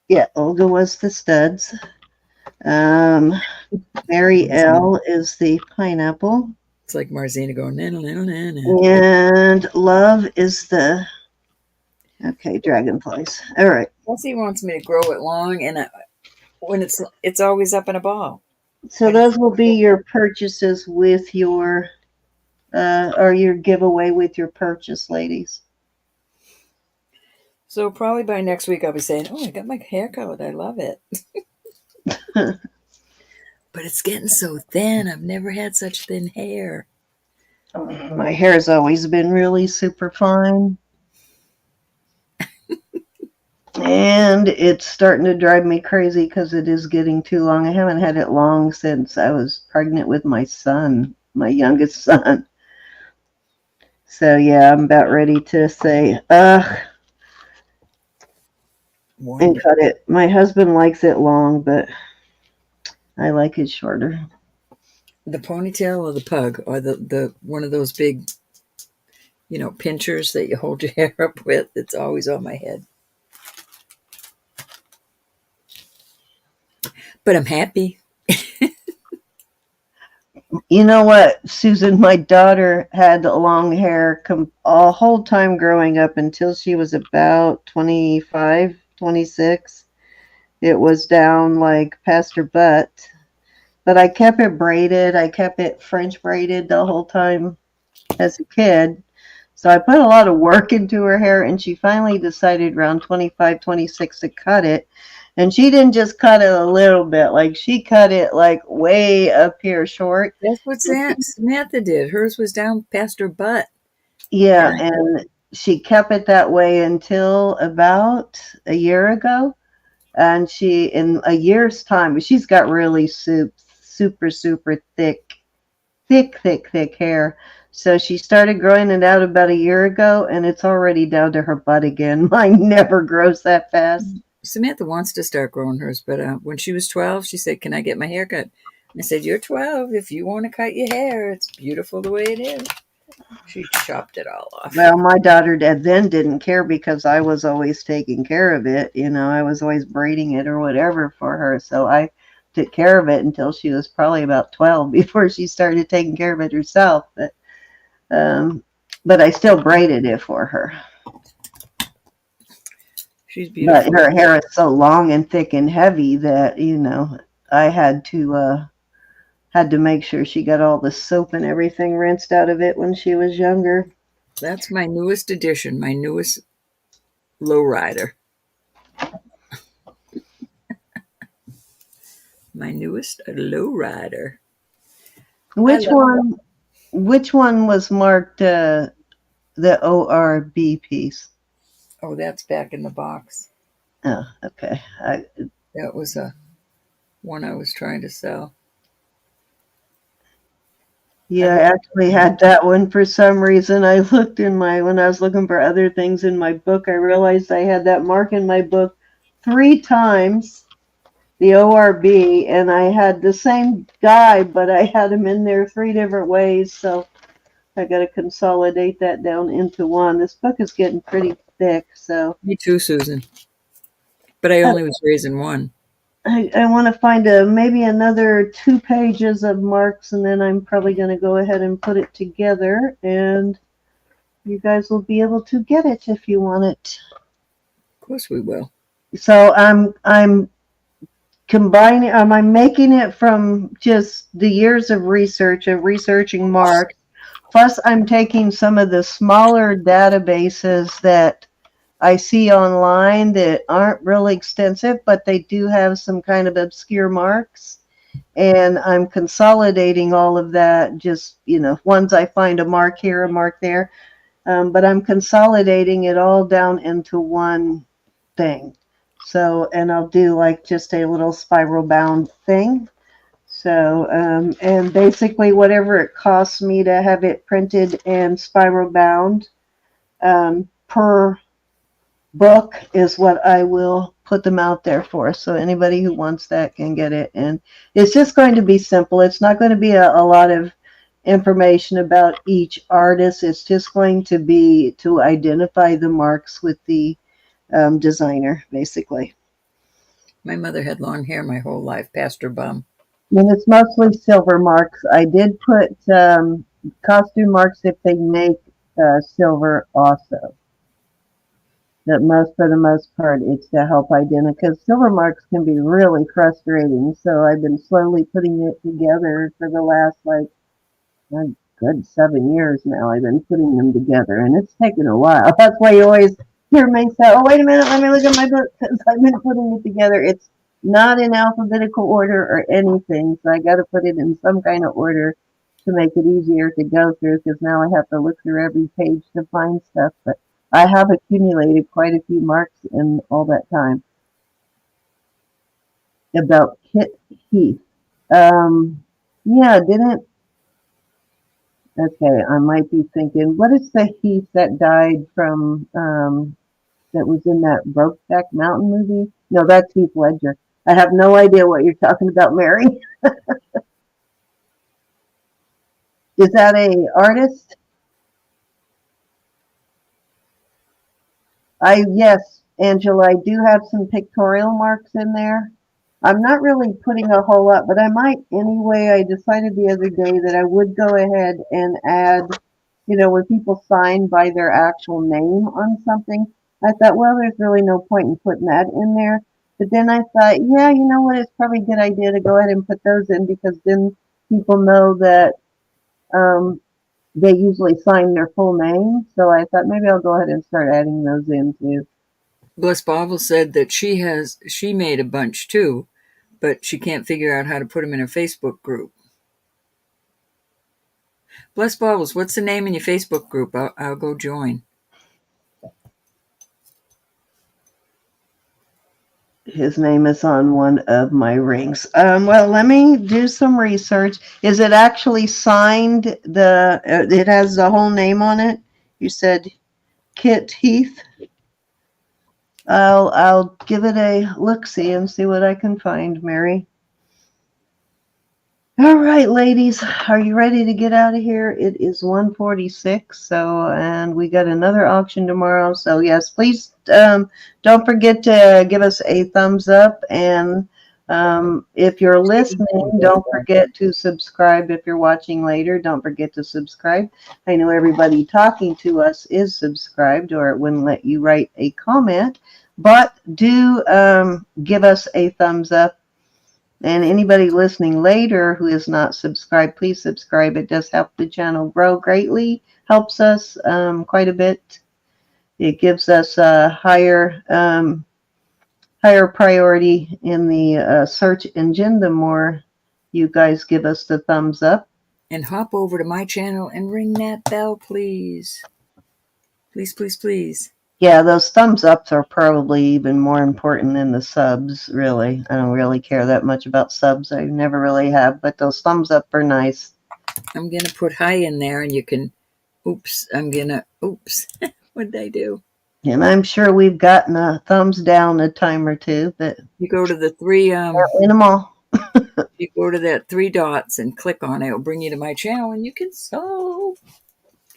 Yeah, Olga was the studs. Um, Mary L is the pineapple, It's like Marzina going, na, na, na, na, na. and Love is the okay dragonflies. All right. Plus, he wants me to grow it long, and when it's always up in a ball. So those will be your purchases with your, or your giveaway with your purchase, ladies. So probably by next week I'll be saying, "Oh, I got my haircut. I love it." But it's getting so thin. I've never had such thin hair. My hair's always been really super fine. And it's starting to drive me crazy because it is getting too long. I haven't had it long since I was pregnant with my son, my youngest son. So yeah, I'm about ready to say, ugh, and Wonderful. cut it. My husband likes it long, but I like it shorter. The ponytail or the pug or the one of those big, pinchers that you hold your hair up with. It's always on my head. But I'm happy. You know what, Susan? My daughter had long hair a whole time growing up until she was about 25, 26. It was down like past her butt. But I kept it braided. I kept it French braided the whole time as a kid. So I put a lot of work into her hair, and she finally decided around 25, 26 to cut it. And she didn't just cut it a little bit. Like, she cut it like way up here short. That's what Samantha did. Hers was down past her butt. Yeah, and she kept it that way until about a year ago. And in a year's time, she's got really super, super thick hair. So she started growing it out about a year ago, and it's already down to her butt again. Mine never grows that fast. Samantha wants to start growing hers, but when she was 12, she said, "Can I get my hair cut?" I said, "You're 12. If you want to cut your hair, it's beautiful the way it is." She chopped it all off. Well, my daughter then didn't care because I was always taking care of it. I was always braiding it or whatever for her. So I took care of it until she was probably about 12 before she started taking care of it herself. But I still braided it for her. She's beautiful. But her hair is so long and thick and heavy that, I had to make sure she got all the soap and everything rinsed out of it when she was younger. That's my newest addition, my newest lowrider. My newest lowrider. Which one was marked the ORB piece? Oh, that's back in the box. Oh, okay. That was one I was trying to sell. Yeah, I actually had that one for some reason. I looked when I was looking for other things in my book, I realized I had that mark in my book 3 times, the ORB, and I had the same guy, but I had him in there 3 different ways, so I got to consolidate that down into one. This book is getting pretty thick, so. Me too, Susan. But I only was raising one. I want to find maybe another 2 pages of marks, and then I'm probably going to go ahead and put it together, and you guys will be able to get it if you want it. Of course we will. So I'm combining. I'm making it from just the years of researching marks. Plus, I'm taking some of the smaller databases that I see online that aren't really extensive, but they do have some kind of obscure marks. And I'm consolidating all of that, just, once I find a mark here, a mark there. But I'm consolidating it all down into one thing. So, and I'll do like just a little spiral bound thing. So, and basically whatever it costs me to have it printed and spiral bound per book is what I will put them out there for. So anybody who wants that can get it. And it's just going to be simple. It's not going to be a lot of information about each artist. It's just going to be to identify the marks with the designer, basically. My mother had long hair my whole life, past her bum. And it's mostly silver marks. I did put costume marks if they make silver also. for the most part, it's to help identify, because silver marks can be really frustrating. So I've been slowly putting it together for the last, like, a good 7 years now. I've been putting them together, and it's taken a while. That's why you always hear me say, oh, wait a minute, let me look at my book, because I've been putting it together. It's not in alphabetical order or anything, so I got to put it in some kind of order to make it easier to go through, because now I have to look through every page to find stuff. But I have accumulated quite a few marks in all that time. About Kit Heath. Yeah, didn't. Okay, I might be thinking, what is the Heath that died from, that was in that Brokeback Mountain movie? No, that's Heath Ledger. I have no idea what you're talking about, Mary. Is that a artist? Yes, Angela, I do have some pictorial marks in there. I'm not really putting a whole lot, but I might anyway. I decided the other day that I would go ahead and add, when people sign by their actual name on something. I thought, well, there's really no point in putting that in there. But then I thought, yeah, you know what? It's probably a good idea to go ahead and put those in, because then people know that they usually sign their full name. So I thought maybe I'll go ahead and start adding those in too. Bless Bible said that she made a bunch too, but she can't figure out how to put them in her Facebook group. Bless Baubles, what's the name in your Facebook group? I'll go join. His name is on one of my rings. Well, let me do some research. Is it actually signed? It has the whole name on it. You said Kit Heath. I'll give it a look-see and see what I can find, Mary. All right, ladies, are you ready to get out of here? It is 1:46, and we got another auction tomorrow. So yes, please don't forget to give us a thumbs up, and if you're listening, don't forget to subscribe. If you're watching later, don't forget to subscribe. I know everybody talking to us is subscribed, or it wouldn't let you write a comment, but do give us a thumbs up. And anybody listening later who is not subscribed, please subscribe. It does help the channel grow greatly, helps us quite a bit. It gives us a higher priority in the search engine the more you guys give us the thumbs up. And hop over to my channel and ring that bell, please. Please, please, please. Yeah, those thumbs ups are probably even more important than the subs, really. I don't really care that much about subs. I never really have, but those thumbs up are nice. I'm going to put hi in there, and you can, oops. What did I do? And I'm sure we've gotten a thumbs down a time or two, but You go to the three, in them all. you go to that 3 dots and click on it. It'll bring you to my channel, and you can sew.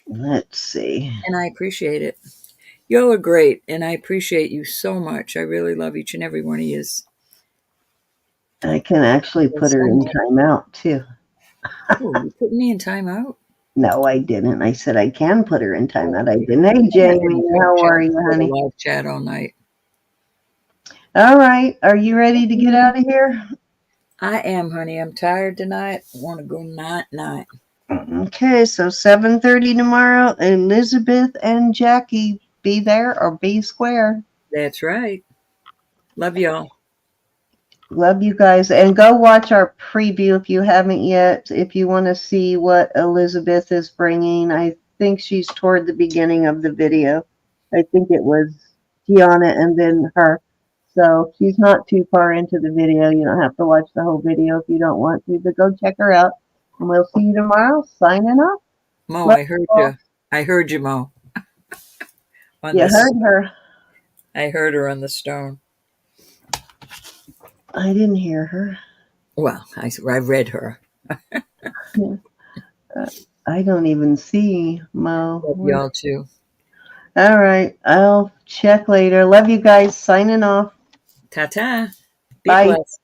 Let's see. And I appreciate it. Y'all are great, and I appreciate you so much. I really love each and every one of you. I can actually put her in timeout, too. Oh, you put me in timeout? No, I didn't. I said I can put her in timeout. I didn't. Hey, Jamie, how are you, honey? Live chat all night. All right. Are you ready to get out of here? I am, honey. I'm tired tonight. I want to go night. Okay, so 7:30 tomorrow. Elizabeth and Jackie, be there or be square. That's right. Love y'all. Love you guys. And go watch our preview if you haven't yet. If you want to see what Elizabeth is bringing, I think she's toward the beginning of the video. I think it was Tiana and then her. So she's not too far into the video. You don't have to watch the whole video if you don't want to, but go check her out. And we'll see you tomorrow. Signing off. Mo, I heard you. I heard you, Mo. You heard her. I heard her on the stone. I didn't hear her. Well, I read her. I don't even see Mo. Love y'all too. All right. I'll check later. Love you guys. Signing off. Ta-ta. Be Bye. blessed.